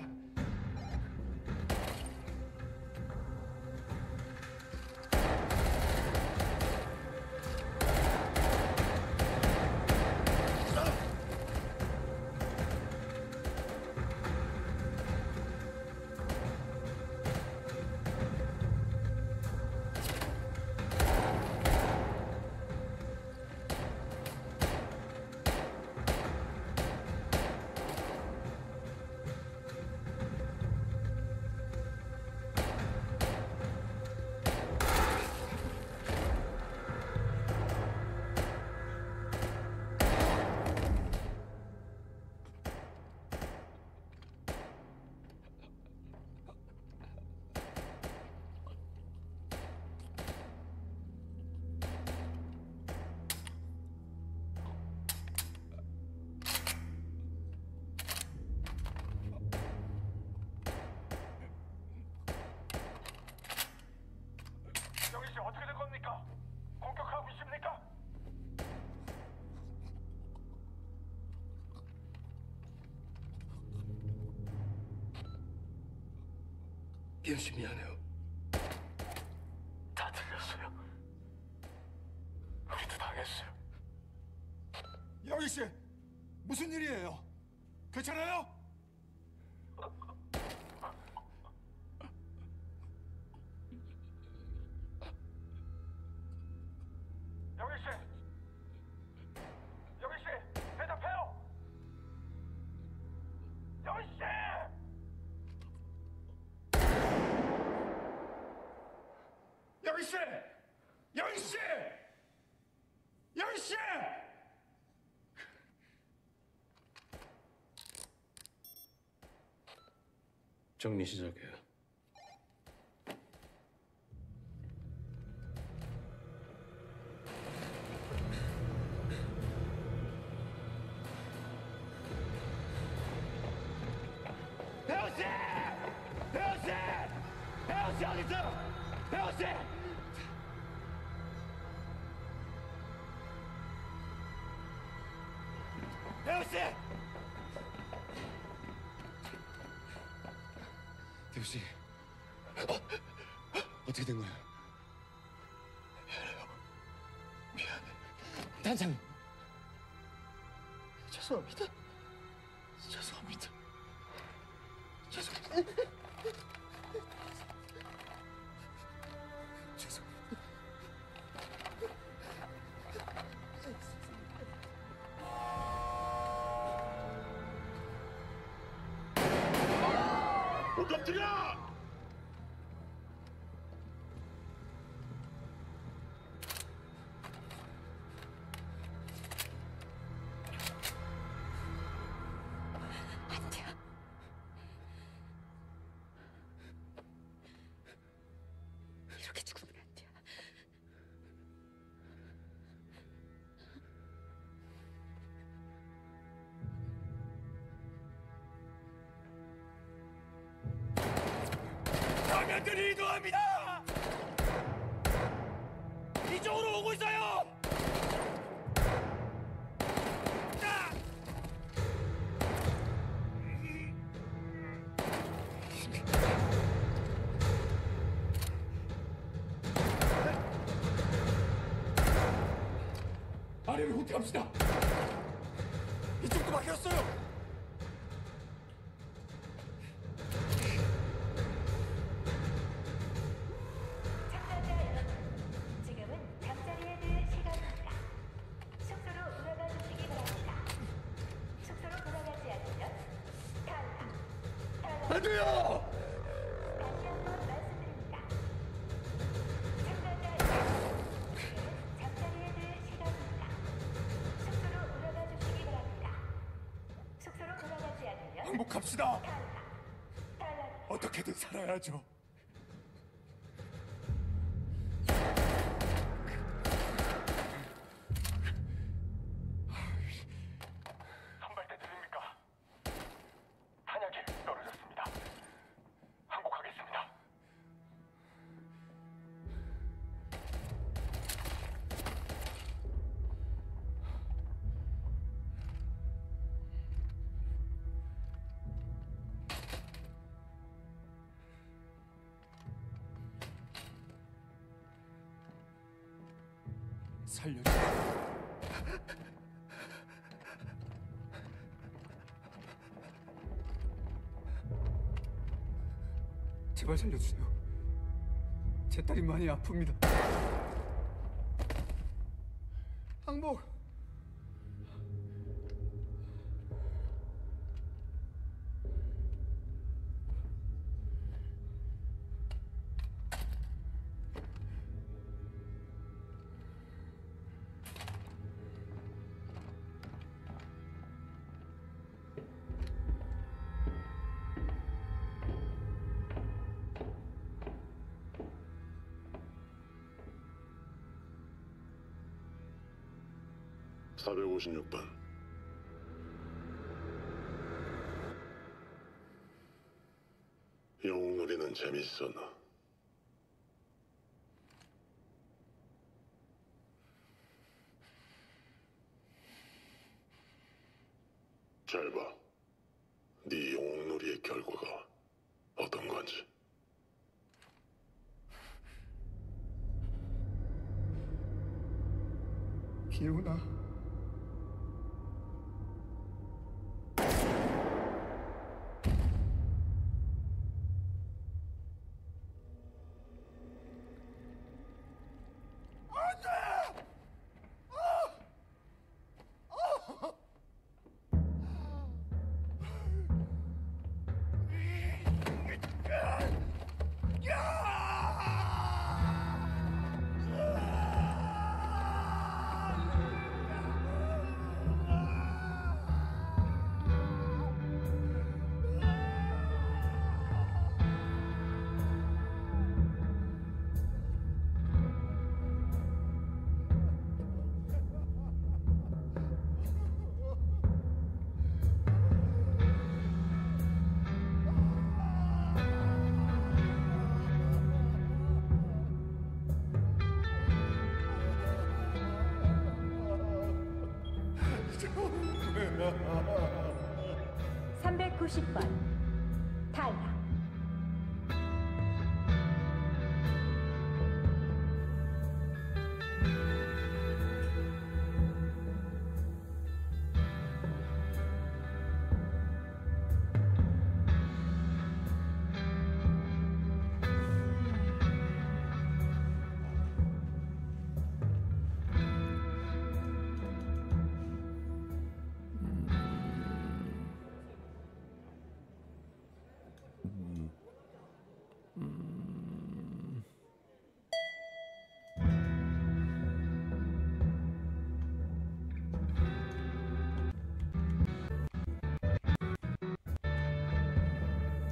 영희 씨 어떻게 된 겁니까? 공격하고 있습니까? 기훈 씨 미안해요. 다 들렸어요. 우리도 당했어요. 영희 씨, 무슨 일이에요? 괜찮아요? 영희 씨, 영희 씨, 대답해요. 영희 씨. 영희 씨! 영희 씨! 영희 씨! 정리 시작해요. 배우 씨! 배우 씨! 배우 씨 어디 있어? 배우 씨! 배우 씨! 대우 씨, 어떻게 된 거야? 미안해. 단장. 죄송합니다. 죄송합니다. 죄송합니다. 엎드려! 안돼요. 이렇게 죽으면 안 돼요. 장면들이 이동합니다! 이쪽으로 오고 있어요! 아래로 후퇴합시다. 이쪽도 막혔어요. 참가자 여러분, 지금은 잠자리에 들 시간입니다. 숙소로 돌아가 주시기 바랍니다. 숙소로 돌아가지 않으면 탈락. 안 돼요! 다시 한번 말씀드립니다. 참가자 여러분, 지금은 잠자리에 들 시간입니다. 숙소로 돌아가 주시기 바랍니다. 숙소로 돌아가지 않으면 항복합시다. 탈락. 어떻게든 살아야죠. 선발대 들립니까? 탄약이 떨어졌습니다. 항복하겠습니다. 살려주세요. 제발 살려주세요. 제 딸이 많이 아픕니다. 항복. (456번) 영웅놀이는 재밌었나? 잘 봐. 네 영웅놀이의 결과가 어떤 건지. 기훈아. (390번) 탈락.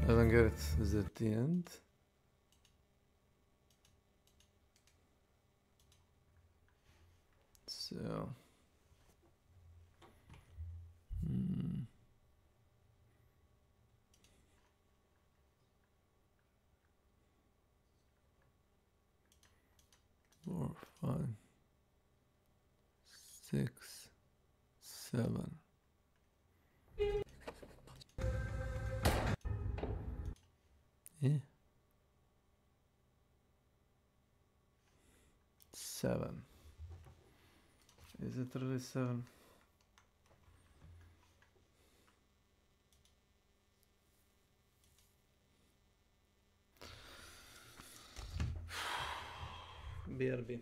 I don't get it. Is it the end? So. 4, 5, 6, 7. Yeah. 7. Is it really 7? BRB.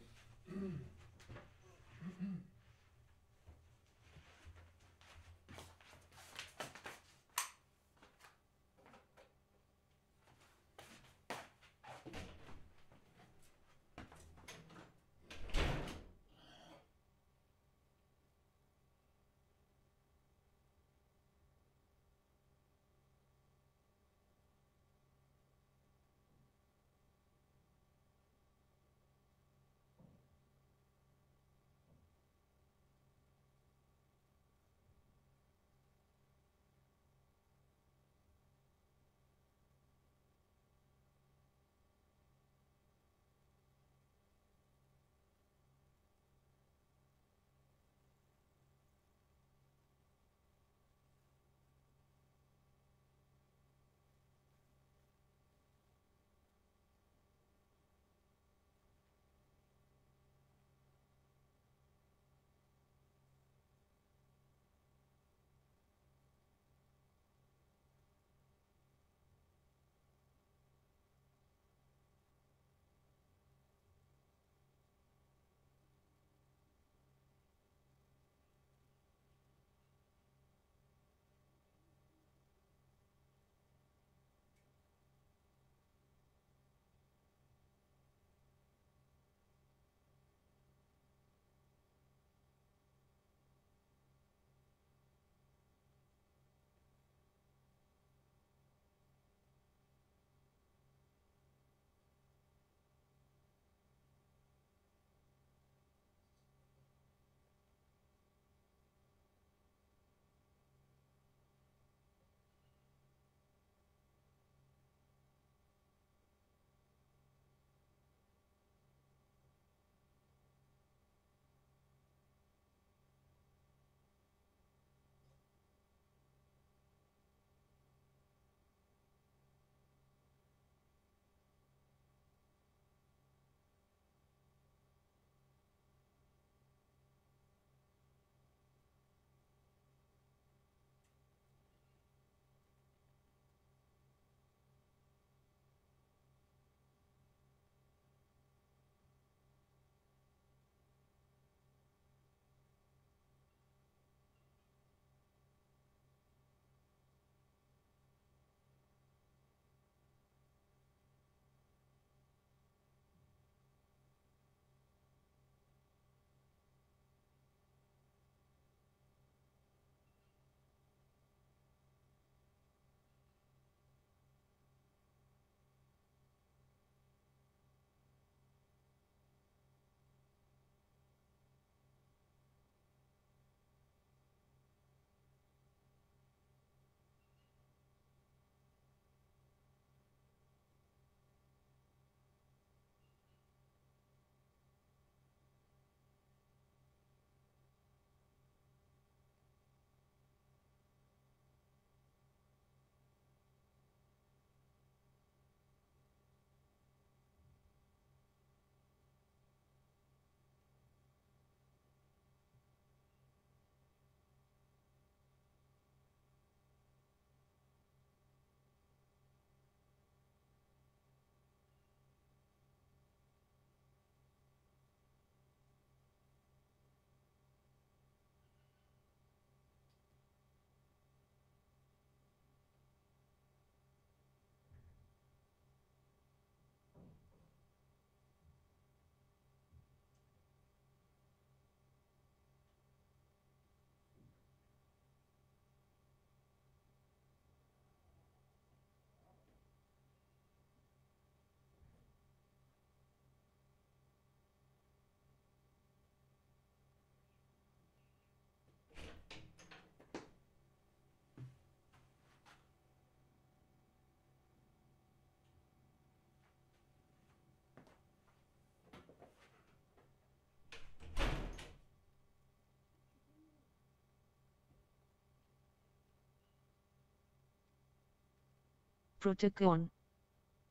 Protocon.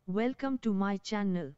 Welcome to my channel.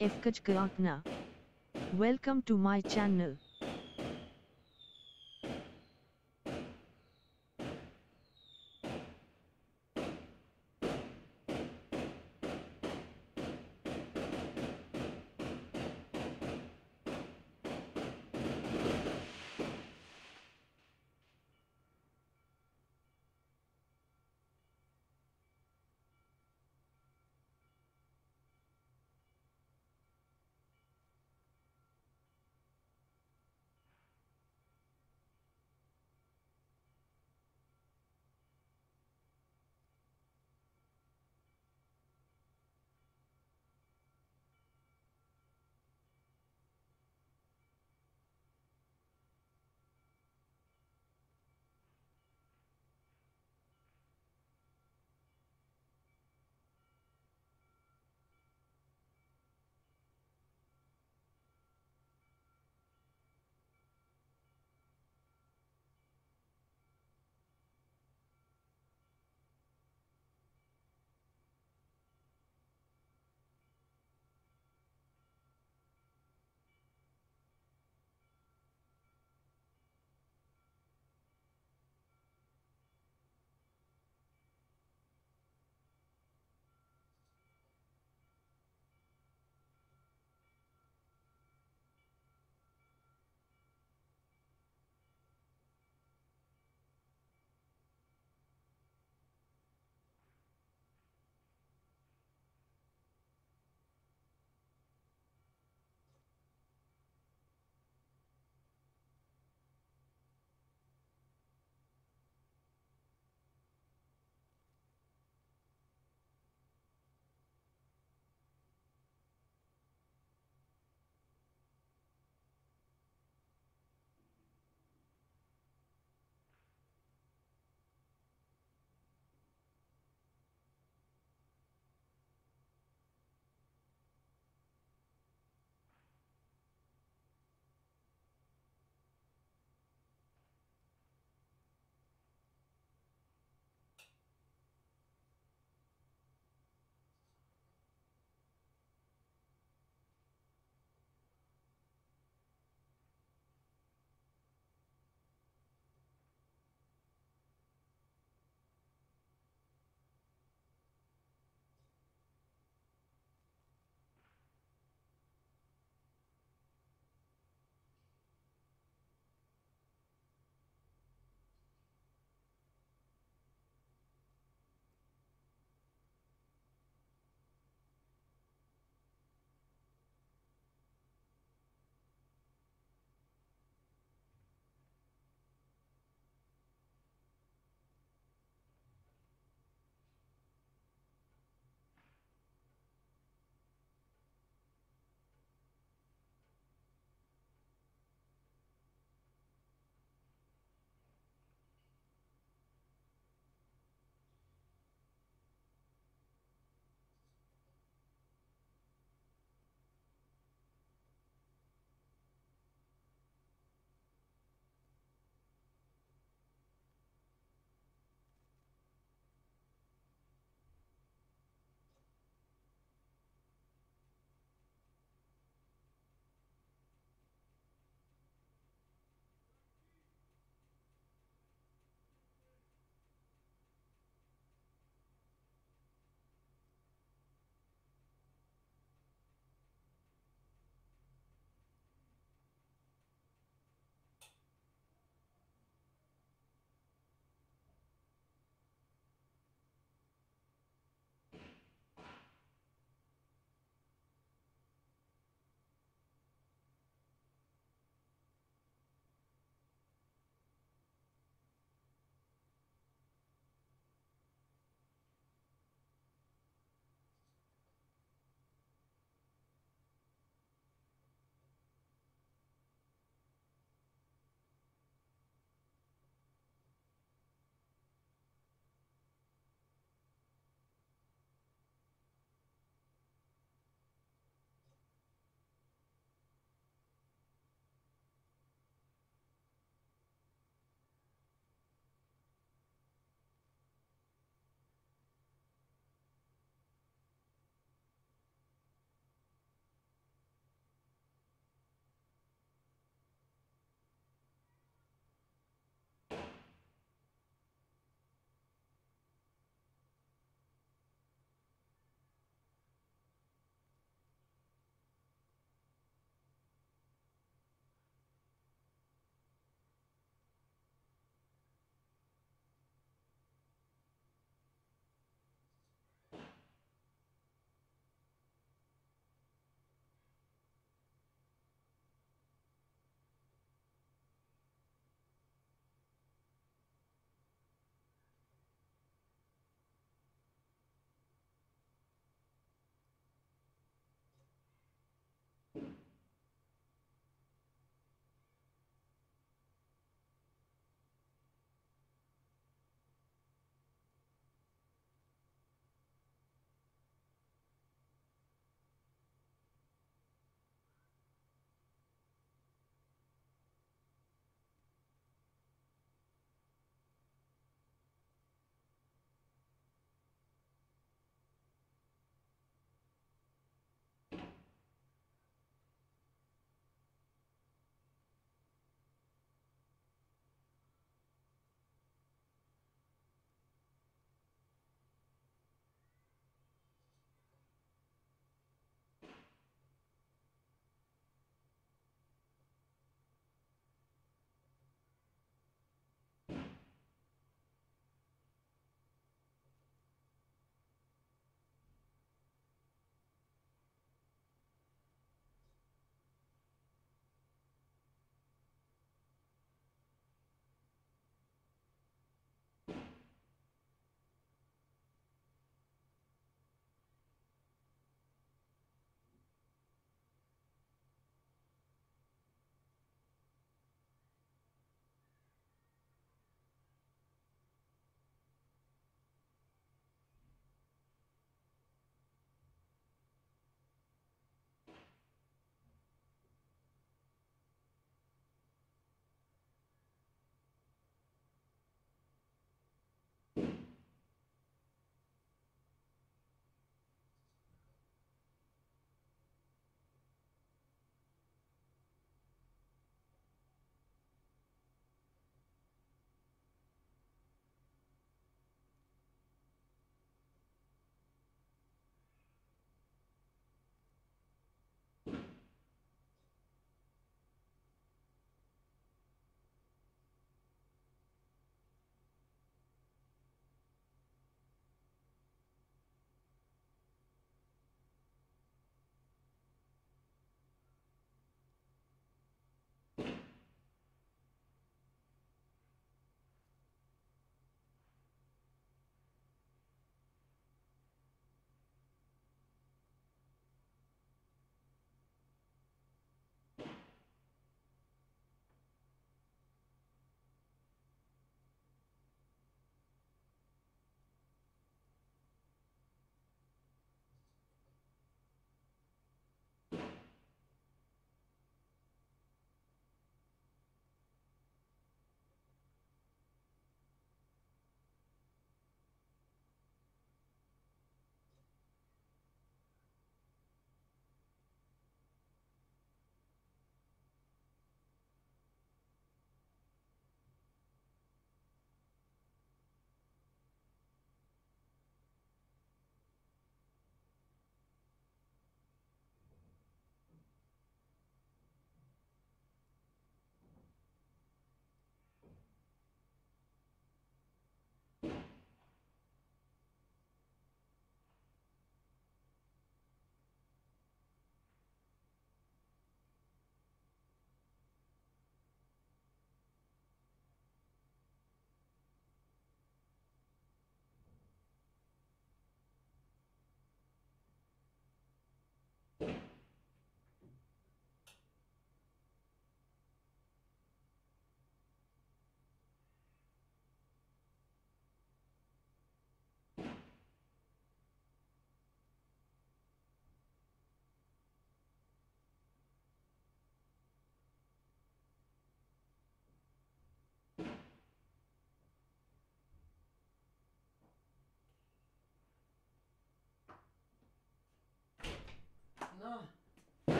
S.W.Frost. Welcome to my channel.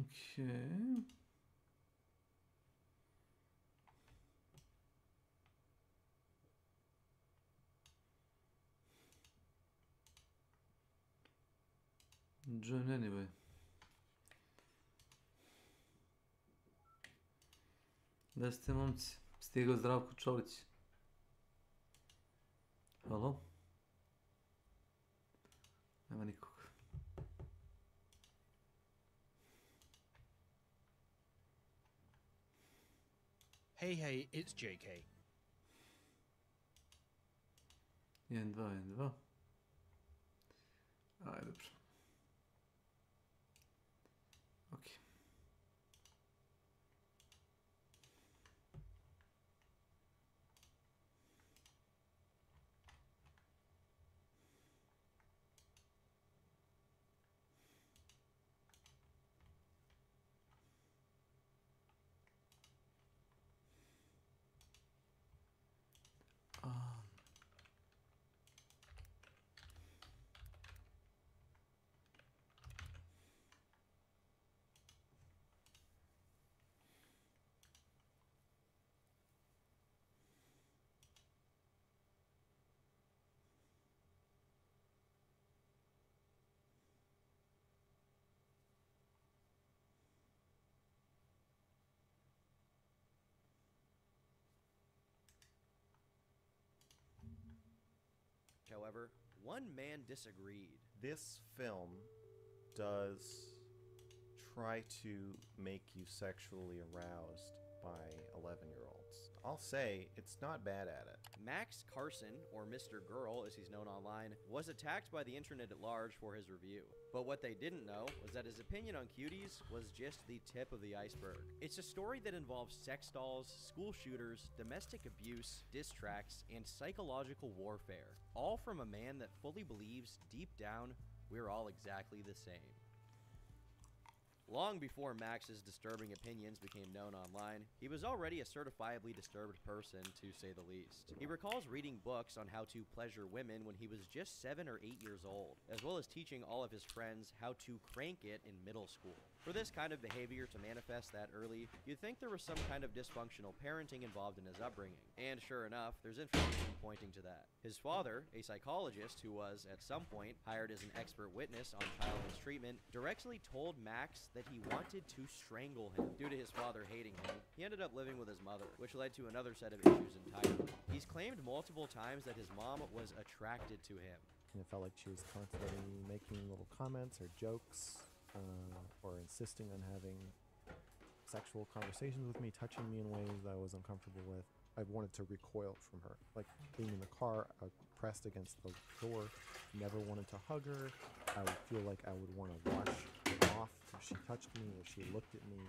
Okay. John anyway. Da ste momci? Stigao Zdravko Čolić. Halo? Nema nikog. Hey, it's JK. 1, 2, 1, 2. Ajde, dobro. Ok. However, one man disagreed. This film does try to make you sexually aroused by 11-year-olds. I'll say it's not bad at it. Max Carson, or Mr. Girl as he's known online, was attacked by the internet at large for his review. But what they didn't know was that his opinion on cuties was just the tip of the iceberg. It's a story that involves sex dolls, school shooters, domestic abuse, diss tracks, and psychological warfare. All from a man that fully believes, deep down, we're all exactly the same. Long before Max's disturbing opinions became known online, he was already a certifiably disturbed person, to say the least. He recalls reading books on how to pleasure women when he was just 7 or 8 years old, as well as teaching all of his friends how to crank it in middle school. For this kind of behavior to manifest that early, you'd think there was some kind of dysfunctional parenting involved in his upbringing. And sure enough, there's information pointing to that. His father, a psychologist who was, at some point, hired as an expert witness on child mistreatment, directly told Max that he wanted to strangle him. Due to his father hating him, he ended up living with his mother, which led to another set of issues entirely. He's claimed multiple times that his mom was attracted to him. And it felt like she was constantly making little comments or jokes, or insisting on having sexual conversations with me, touching me in ways that I was uncomfortable with. I wanted to recoil from her. Like being in the car, pressed against the door, never wanted to hug her. I would feel like I would want to wash her off if she touched me, if she looked at me,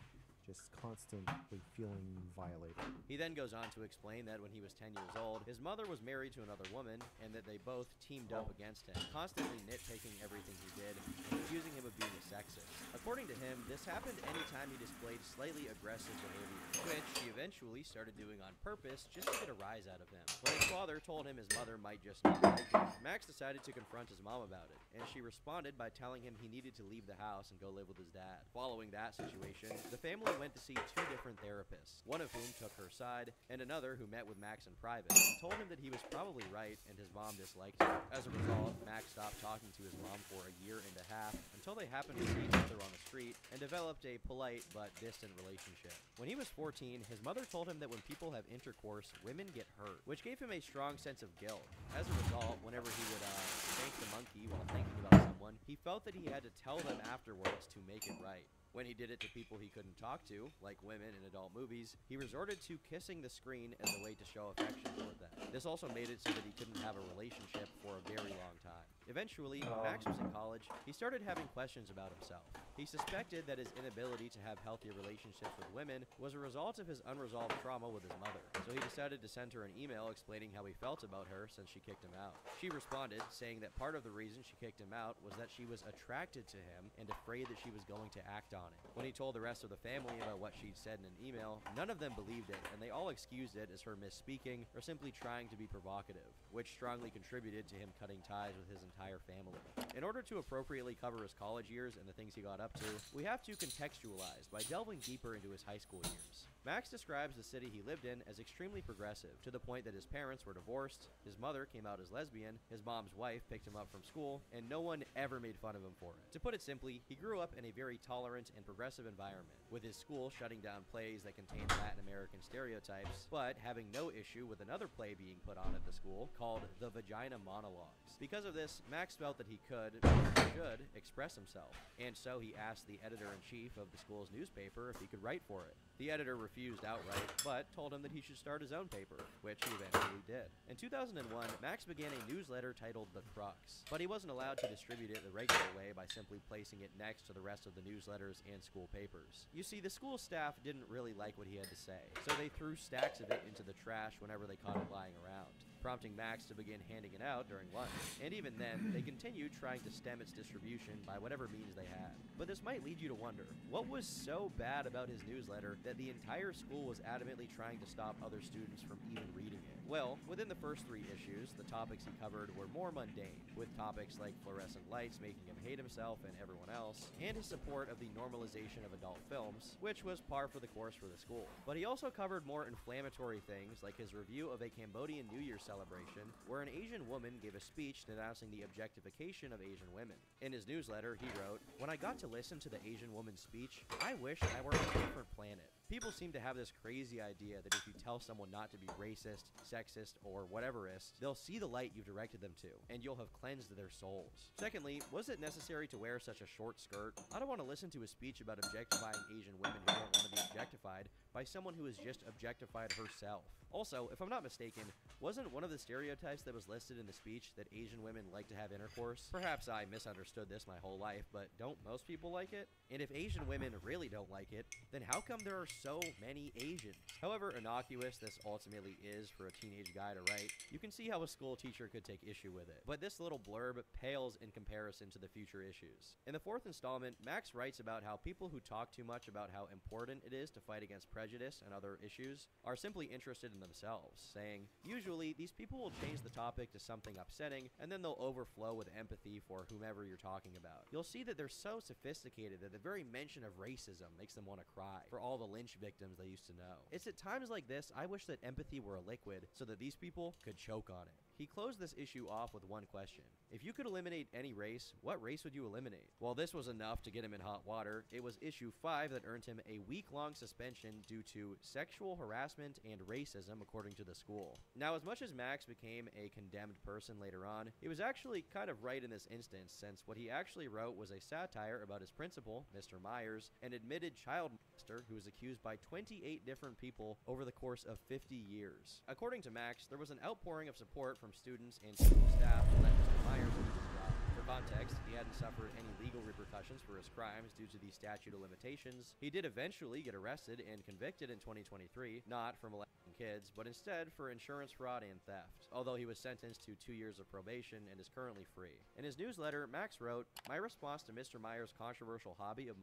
just constantly feeling violated. He then goes on to explain that when he was 10 years old, his mother was married to another woman, and that they both teamed up against him, constantly nitpicking everything he did, and accusing him of being a sexist. According to him, this happened anytime he displayed slightly aggressive behavior, which he eventually started doing on purpose just to get a rise out of him. When his father told him his mother might just not like him, Max decided to confront his mom about it, and she responded by telling him he needed to leave the house and go live with his dad. Following that situation, the family went to see 2 different therapists, one of whom took her side, and another who met with Max in private, and told him that he was probably right and his mom disliked him. As a result, Max stopped talking to his mom for a year and a half until they happened to see each other on the street and developed a polite but distant relationship. When he was 14, his mother told him that when people have intercourse, women get hurt, which gave him a strong sense of guilt. As a result, whenever he would spank the monkey while thinking about someone, he felt that he had to tell them afterwards to make it right. When he did it to people he couldn't talk to, like women in adult movies, he resorted to kissing the screen as a way to show affection toward them. This also made it so that he couldn't have a relationship for a very long time. Eventually, when Max was in college, he started having questions about himself. He suspected that his inability to have healthy relationships with women was a result of his unresolved trauma with his mother. So he decided to send her an email explaining how he felt about her since she kicked him out. She responded, saying that part of the reason she kicked him out was that she was attracted to him and afraid that she was going to act on it. When he told the rest of the family about what she'd said in an email, none of them believed it, and they all excused it as her misspeaking or simply trying to be provocative, which strongly contributed to him cutting ties with his entire family. In order to appropriately cover his college years and the things he got up to, we have to contextualize by delving deeper into his high school years. Max describes the city he lived in as extremely progressive, to the point that his parents were divorced, his mother came out as lesbian, his mom's wife picked him up from school, and no one ever made fun of him for it. To put it simply, he grew up in a very tolerant and progressive environment, with his school shutting down plays that contained Latin American stereotypes, but having no issue with another play being put on at the school called The Vagina Monologues. Because of this, Max felt that he could, or should, express himself, and so he asked the editor-in-chief of the school's newspaper if he could write for it. The editor refused outright, but told him that he should start his own paper, which he eventually did. In 2001, Max began a newsletter titled The Crux, but he wasn't allowed to distribute it the regular way by simply placing it next to the rest of the newsletters and school papers. You see, the school staff didn't really like what he had to say, so they threw stacks of it into the trash whenever they caught it lying around, prompting Max to begin handing it out during lunch. And even then, they continued trying to stem its distribution by whatever means they had. But this might lead you to wonder, what was so bad about his newsletter that the entire school was adamantly trying to stop other students from even reading it? Well, within the first 3 issues, the topics he covered were more mundane, with topics like fluorescent lights making him hate himself and everyone else, and his support of the normalization of adult films, which was par for the course for the school. But he also covered more inflammatory things, like his review of a Cambodian New Year celebration, where an Asian woman gave a speech denouncing the objectification of Asian women. In his newsletter, he wrote, "When I got to listen to the Asian woman's speech, I wish I were on a different planet. People seem to have this crazy idea that if you tell someone not to be racist, sexist, or whateverist, they'll see the light you've directed them to, and you'll have cleansed their souls. Secondly, was it necessary to wear such a short skirt? I don't want to listen to a speech about objectifying Asian women who don't want to be objectified by someone who has just objectified herself. Also, if I'm not mistaken, wasn't one of the stereotypes that was listed in the speech that Asian women like to have intercourse? Perhaps I misunderstood this my whole life, but don't most people like it? And if Asian women really don't like it, then how come there are so many Asians? However innocuous this ultimately is for a teenage guy to write, you can see how a school teacher could take issue with it. But this little blurb pales in comparison to the future issues. In the 4th installment, Max writes about how people who talk too much about how important it is to fight against prejudice and other issues are simply interested in themselves, saying, usually, these people will change the topic to something upsetting, and then they'll overflow with empathy for whomever you're talking about. You'll see that they're so sophisticated that the very mention of racism makes them want to cry for all the lynch victims they used to know. It's at times like this I wish that empathy were a liquid so that these people could choke on it. He closed this issue off with one question. If you could eliminate any race, what race would you eliminate? While this was enough to get him in hot water, it was issue 5 that earned him a week-long suspension due to sexual harassment and racism, according to the school. Now, as much as Max became a condemned person later on, he was actually kind of right in this instance, since what he actually wrote was a satire about his principal, Mr. Myers, an admitted child molester who was accused by 28 different people over the course of 50 years. According to Max, there was an outpouring of support from students and school staff to let Mr. Myers do his job. For context, he hadn't suffered any legal repercussions for his crimes due to the statute of limitations. He did eventually get arrested and convicted in 2023, not for molesting kids, but instead for insurance fraud and theft, although he was sentenced to 2 years of probation and is currently free. In his newsletter, Max wrote, "My response to Mr. Myers' controversial hobby of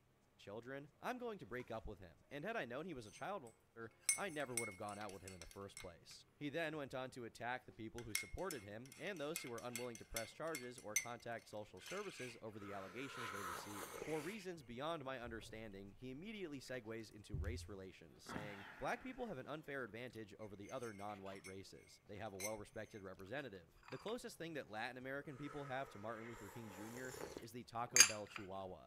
children, I'm going to break up with him, and had I known he was a child molester, I never would have gone out with him in the first place." He then went on to attack the people who supported him and those who were unwilling to press charges or contact social services over the allegations they received. For reasons beyond my understanding, he immediately segues into race relations, saying, "Black people have an unfair advantage over the other non-white races. They have a well-respected representative. The closest thing that Latin American people have to Martin Luther King Jr. is the Taco Bell Chihuahua."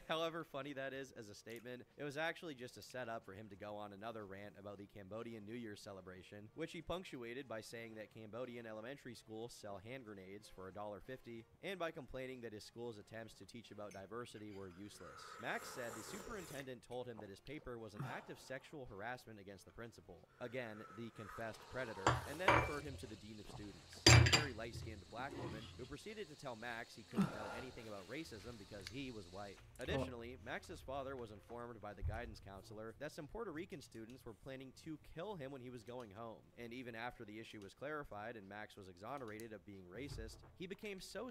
However funny that is as a statement, it was actually just a setup for him to go on another rant about the Cambodian New Year celebration, which he punctuated by saying that Cambodian elementary schools sell hand grenades for $1.50, and by complaining that his school's attempts to teach about diversity were useless. Max said the superintendent told him that his paper was an act of sexual harassment against the principal, again, the confessed predator, and then referred him to the dean of students, a very light-skinned black woman who proceeded to tell Max he couldn't know anything about racism because he was white. Additionally, Max's father was informed by the guidance counselor that some Puerto Rican students were planning to kill him when he was going home, and even after the issue was clarified and Max was exonerated of being racist, he became so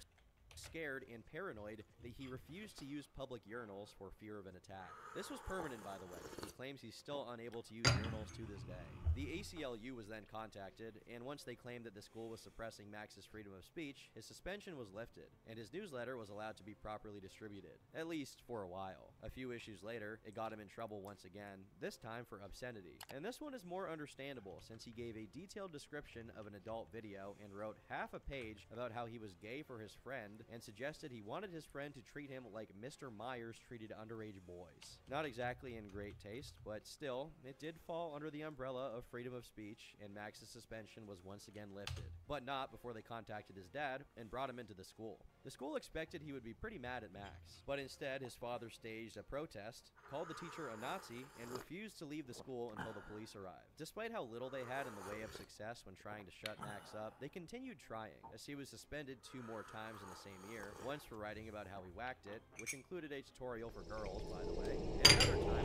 scared and paranoid that he refused to use public urinals for fear of an attack. This was permanent, by the way. He claims he's still unable to use urinals to this day. The ACLU was then contacted, and once they claimed that the school was suppressing Max's freedom of speech, his suspension was lifted, and his newsletter was allowed to be properly distributed, at least for a while. A few issues later, it got him in trouble once again, this time for obscenity. And this one is more understandable since he gave a detailed description of an adult video and wrote half a page about how he was gay for his friend and suggested he wanted his friend to treat him like Mr. Myers treated underage boys. Not exactly in great taste, but still, it did fall under the umbrella of freedom of speech, and Max's suspension was once again lifted. But not before they contacted his dad and brought him into the school. The school expected he would be pretty mad at Max, but instead his father staged a protest, called the teacher a Nazi, and refused to leave the school until the police arrived. Despite how little they had in the way of success when trying to shut Max up, they continued trying, as he was suspended 2 more times in the same year, once for writing about how he whacked it, which included a tutorial for girls, by the way, and another time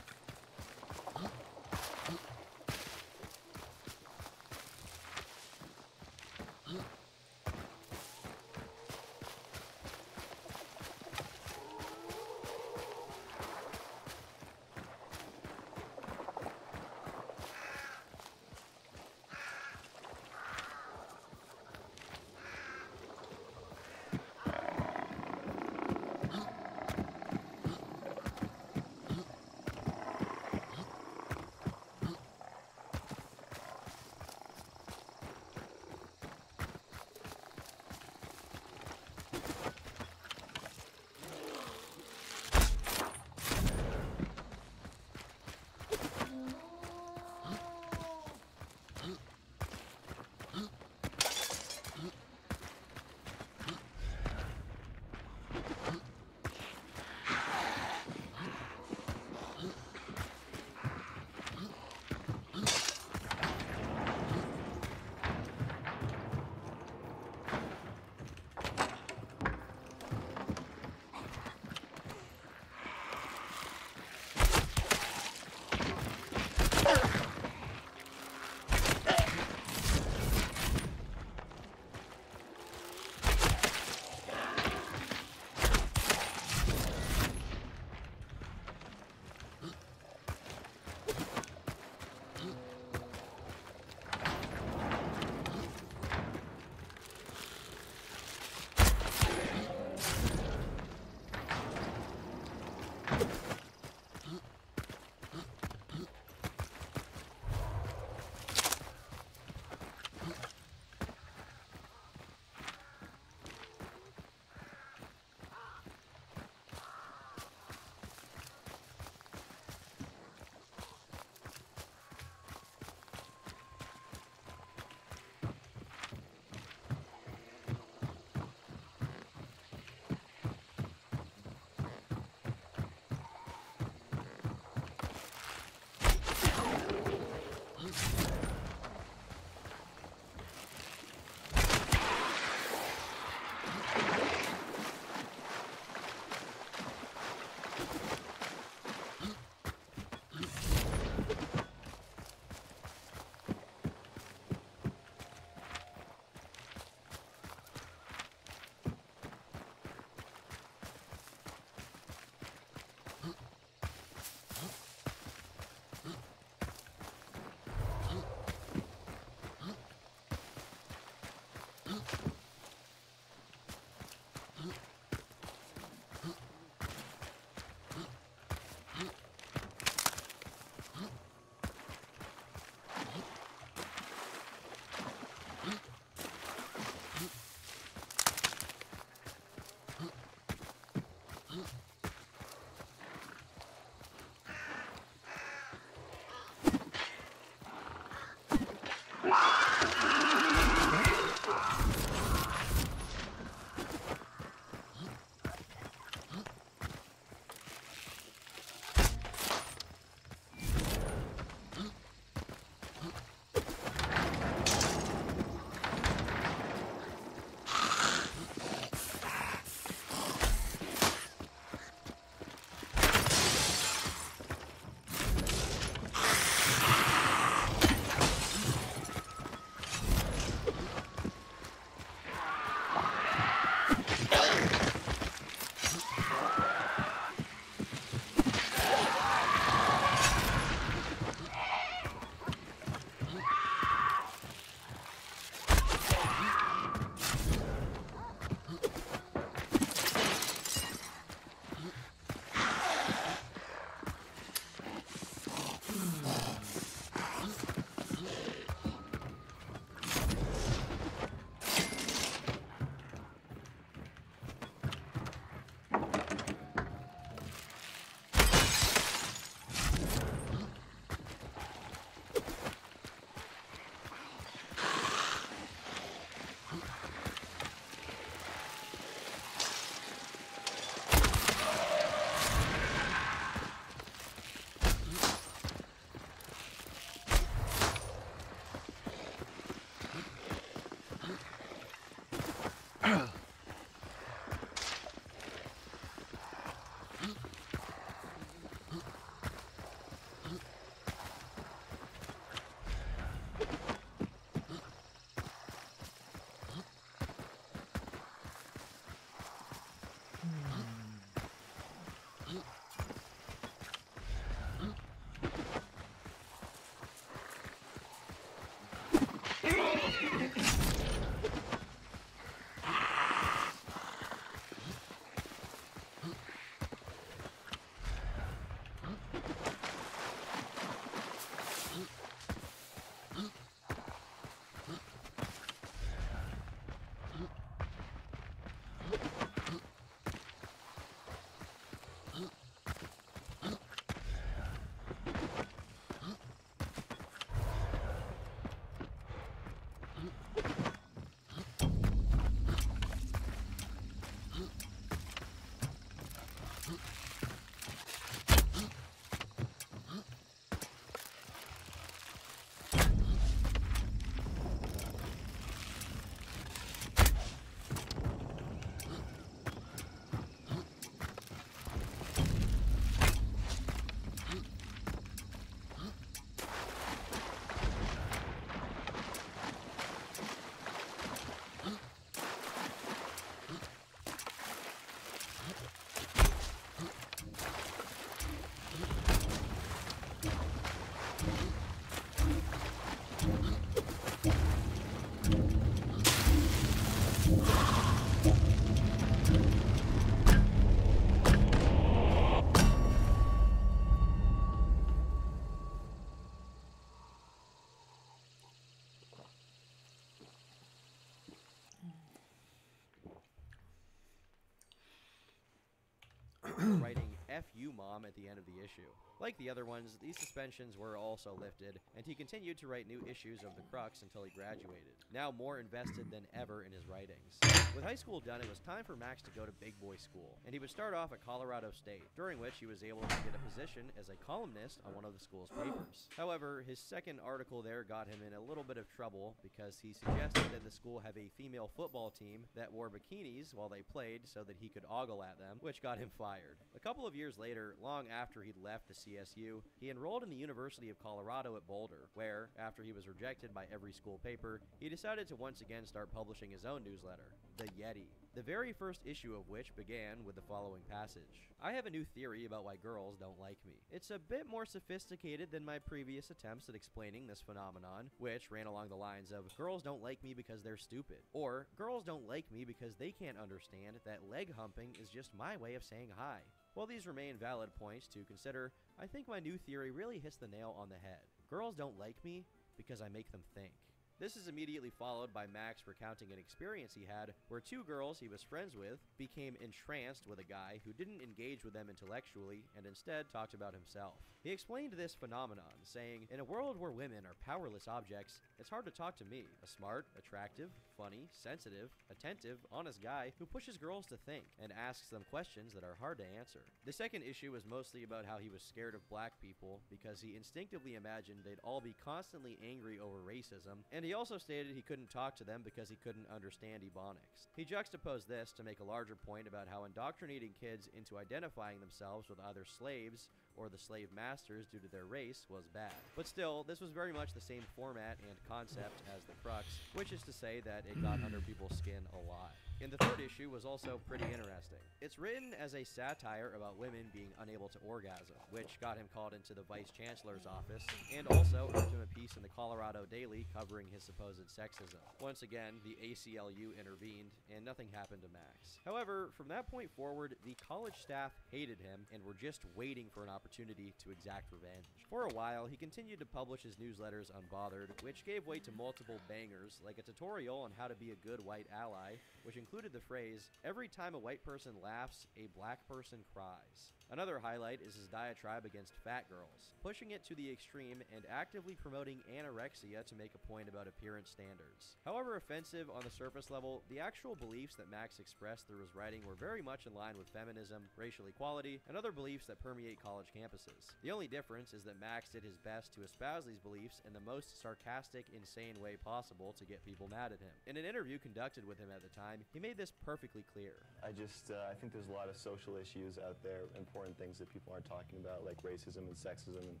F you mom at the end of the issue. Like the other ones, these suspensions were also lifted, and he continued to write new issues of the Crux until he graduated, now more invested than ever in his writings. With high school done, it was time for Max to go to big boy school, and he would start off at Colorado State, during which he was able to get a position as a columnist on one of the school's papers. However, his second article there got him in a little bit of trouble because he suggested that the school have a female football team that wore bikinis while they played so that he could ogle at them, which got him fired. A couple of years later, long after he'd left the CSU, he enrolled in the University of Colorado at Boulder, where, after he was rejected by every school paper, he decided to once again start publishing his own newsletter, The Yeti. The very first issue of which began with the following passage. I have a new theory about why girls don't like me. It's a bit more sophisticated than my previous attempts at explaining this phenomenon, which ran along the lines of, girls don't like me because they're stupid, or girls don't like me because they can't understand that leg humping is just my way of saying hi. While these remain valid points to consider, I think my new theory really hits the nail on the head. Girls don't like me because I make them think. This is immediately followed by Max recounting an experience he had where two girls he was friends with became entranced with a guy who didn't engage with them intellectually and instead talked about himself. He explained this phenomenon, saying, "In a world where women are powerless objects, it's hard to talk to me, a smart, attractive, funny, sensitive, attentive, honest guy who pushes girls to think and asks them questions that are hard to answer." The second issue was mostly about how he was scared of black people because he instinctively imagined they'd all be constantly angry over racism, and he also stated he couldn't talk to them because he couldn't understand ebonics. He juxtaposed this to make a larger point about how indoctrinating kids into identifying themselves with either slaves or the slave masters due to their race was bad. But still, this was very much the same format and concept as the Crux, which is to say that it got under people's skin a lot. And the third issue was also pretty interesting. It's written as a satire about women being unable to orgasm, which got him called into the Vice Chancellor's office, and also earned him a piece in the Colorado Daily covering his supposed sexism. Once again, the ACLU intervened, and nothing happened to Max. However, from that point forward, the college staff hated him and were just waiting for an opportunity to exact revenge. For a while, he continued to publish his newsletters unbothered, which gave way to multiple bangers, like a tutorial on how to be a good white ally, which included the phrase, "Every time a white person laughs, a black person cries." Another highlight is his diatribe against fat girls, pushing it to the extreme and actively promoting anorexia to make a point about appearance standards. However offensive on the surface level, the actual beliefs that Max expressed through his writing were very much in line with feminism, racial equality, and other beliefs that permeate college campuses. The only difference is that Max did his best to espouse these beliefs in the most sarcastic, insane way possible to get people mad at him. In an interview conducted with him at the time, he made this perfectly clear. I think there's a lot of social issues out there, important things that people aren't talking about, like racism and sexism and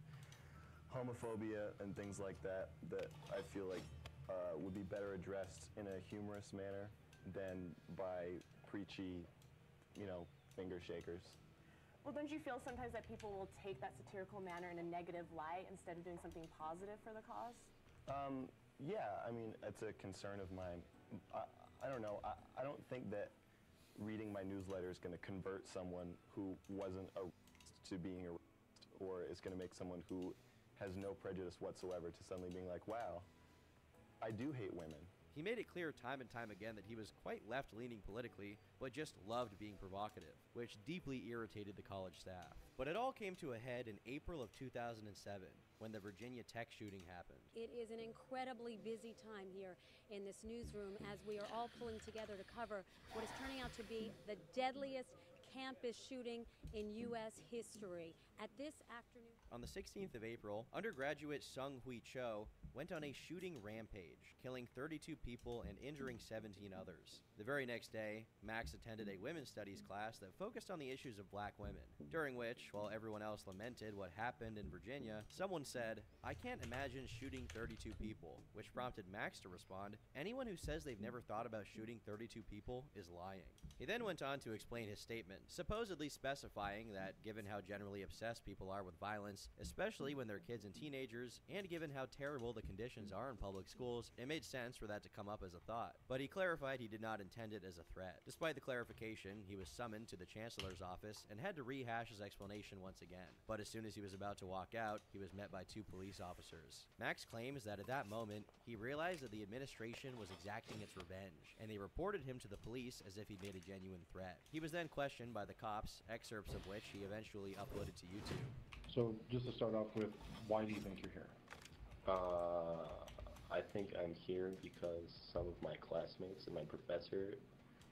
homophobia and things like that, that I feel like would be better addressed in a humorous manner than by preachy, finger shakers. Well, don't you feel sometimes that people will take that satirical manner in a negative light instead of doing something positive for the cause? Yeah, I mean, it's a concern of mine. I don't know. I don't think that reading my newsletter is going to convert someone who wasn't a racist to being a racist, or it's going to make someone who has no prejudice whatsoever to suddenly being like, wow, I do hate women. He made it clear time and time again that he was quite left-leaning politically, but just loved being provocative, which deeply irritated the college staff. But it all came to a head in April of 2007, when the Virginia Tech shooting happened. It is an incredibly busy time here in this newsroom as we are all pulling together to cover what is turning out to be the deadliest campus shooting in U.S. history. At this afternoon... On the 16th of April, undergraduate Sung Hui Cho went on a shooting rampage, killing 32 people and injuring 17 others. The very next day, Max attended a women's studies class that focused on the issues of black women, during which, while everyone else lamented what happened in Virginia, someone said, "I can't imagine shooting 32 people," which prompted Max to respond, "Anyone who says they've never thought about shooting 32 people is lying." He then went on to explain his statement, supposedly specifying that given how generally obsessed people are with violence, especially when they're kids and teenagers, and given how terrible the the conditions are in public schools, it made sense for that to come up as a thought. But he clarified he did not intend it as a threat. Despite the clarification, he was summoned to the Chancellor's office and had to rehash his explanation once again. But as soon as he was about to walk out, he was met by 2 police officers. Max claims that at that moment, he realized that the administration was exacting its revenge, and they reported him to the police as if he made a genuine threat. He was then questioned by the cops, excerpts of which he eventually uploaded to YouTube. So just to start off with, why do you think you're here? I think I'm here because some of my classmates and my professor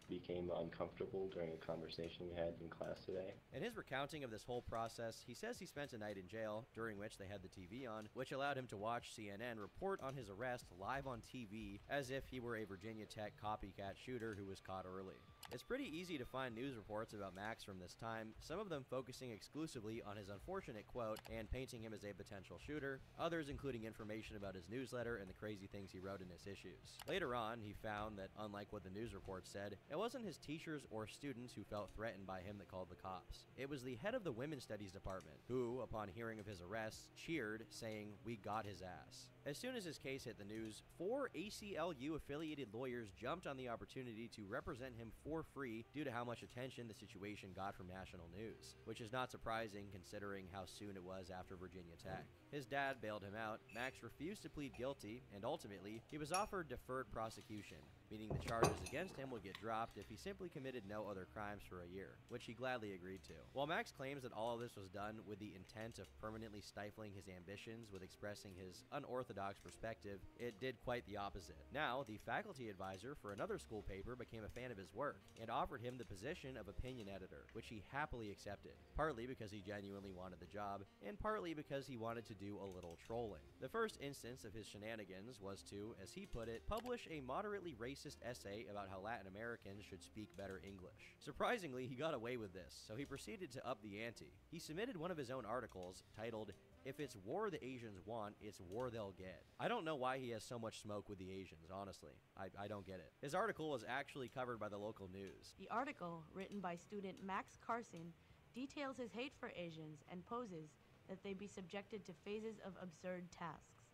became uncomfortable during a conversation we had in class today. In his recounting of this whole process, he says he spent a night in jail, during which they had the TV on, which allowed him to watch CNN report on his arrest live on TV as if he were a Virginia Tech copycat shooter who was caught early. It's pretty easy to find news reports about Max from this time, some of them focusing exclusively on his unfortunate quote and painting him as a potential shooter, others including information about his newsletter and the crazy things he wrote in his issues. Later on, he found that, unlike what the news reports said, it wasn't his teachers or students who felt threatened by him that called the cops. It was the head of the Women's Studies department, who, upon hearing of his arrest, cheered, saying, "We got his ass." As soon as his case hit the news, 4 ACLU-affiliated lawyers jumped on the opportunity to represent him for free due to how much attention the situation got from national news, which is not surprising considering how soon it was after Virginia Tech. His dad bailed him out, Max refused to plead guilty, and ultimately, he was offered deferred prosecution, meaning the charges against him would get dropped if he simply committed no other crimes for a year, which he gladly agreed to. While Max claims that all of this was done with the intent of permanently stifling his ambitions with expressing his unorthodox perspective, it did quite the opposite. Now, the faculty advisor for another school paper became a fan of his work and offered him the position of opinion editor, which he happily accepted, partly because he genuinely wanted the job, and partly because he wanted to do a little trolling. The first instance of his shenanigans was to, as he put it, publish a moderately racist essay about how Latin Americans should speak better English. Surprisingly, he got away with this, so he proceeded to up the ante. He submitted one of his own articles titled, "If it's war the Asians want, it's war they'll get." I don't know why he has so much smoke with the Asians, honestly. I don't get it. His article was actually covered by the local news. The article, written by student Max Carson, details his hate for Asians and poses that they be subjected to phases of absurd tasks.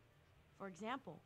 For example,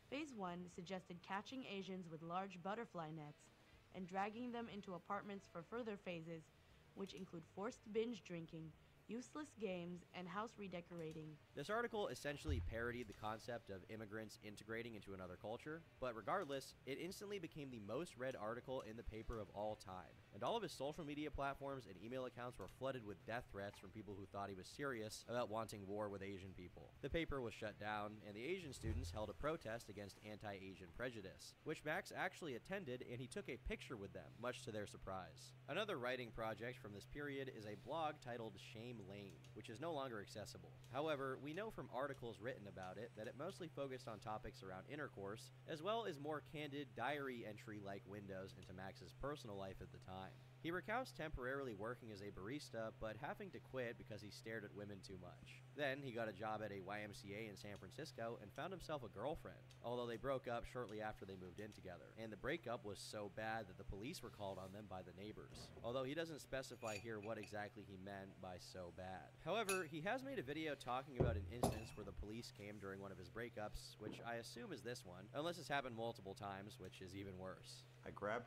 Phase 1 suggested catching Asians with large butterfly nets and dragging them into apartments for further phases, which include forced binge drinking, useless games, and house redecorating. This article essentially parodied the concept of immigrants integrating into another culture, but regardless, it instantly became the most read article in the paper of all time, and all of his social media platforms and email accounts were flooded with death threats from people who thought he was serious about wanting war with Asian people. The paper was shut down, and the Asian students held a protest against anti-Asian prejudice, which Max actually attended, and he took a picture with them, much to their surprise. Another writing project from this period is a blog titled Shame Lane, which is no longer accessible. However, we know from articles written about it that it mostly focused on topics around intercourse, as well as more candid diary entry-like windows into Max's personal life at the time. He recounts temporarily working as a barista, but having to quit because he stared at women too much. Then he got a job at a YMCA in San Francisco and found himself a girlfriend, although they broke up shortly after they moved in together. And the breakup was so bad that the police were called on them by the neighbors, although he doesn't specify here what exactly he meant by so bad. However, he has made a video talking about an instance where the police came during one of his breakups, which I assume is this one, unless it's happened multiple times, which is even worse. I grabbed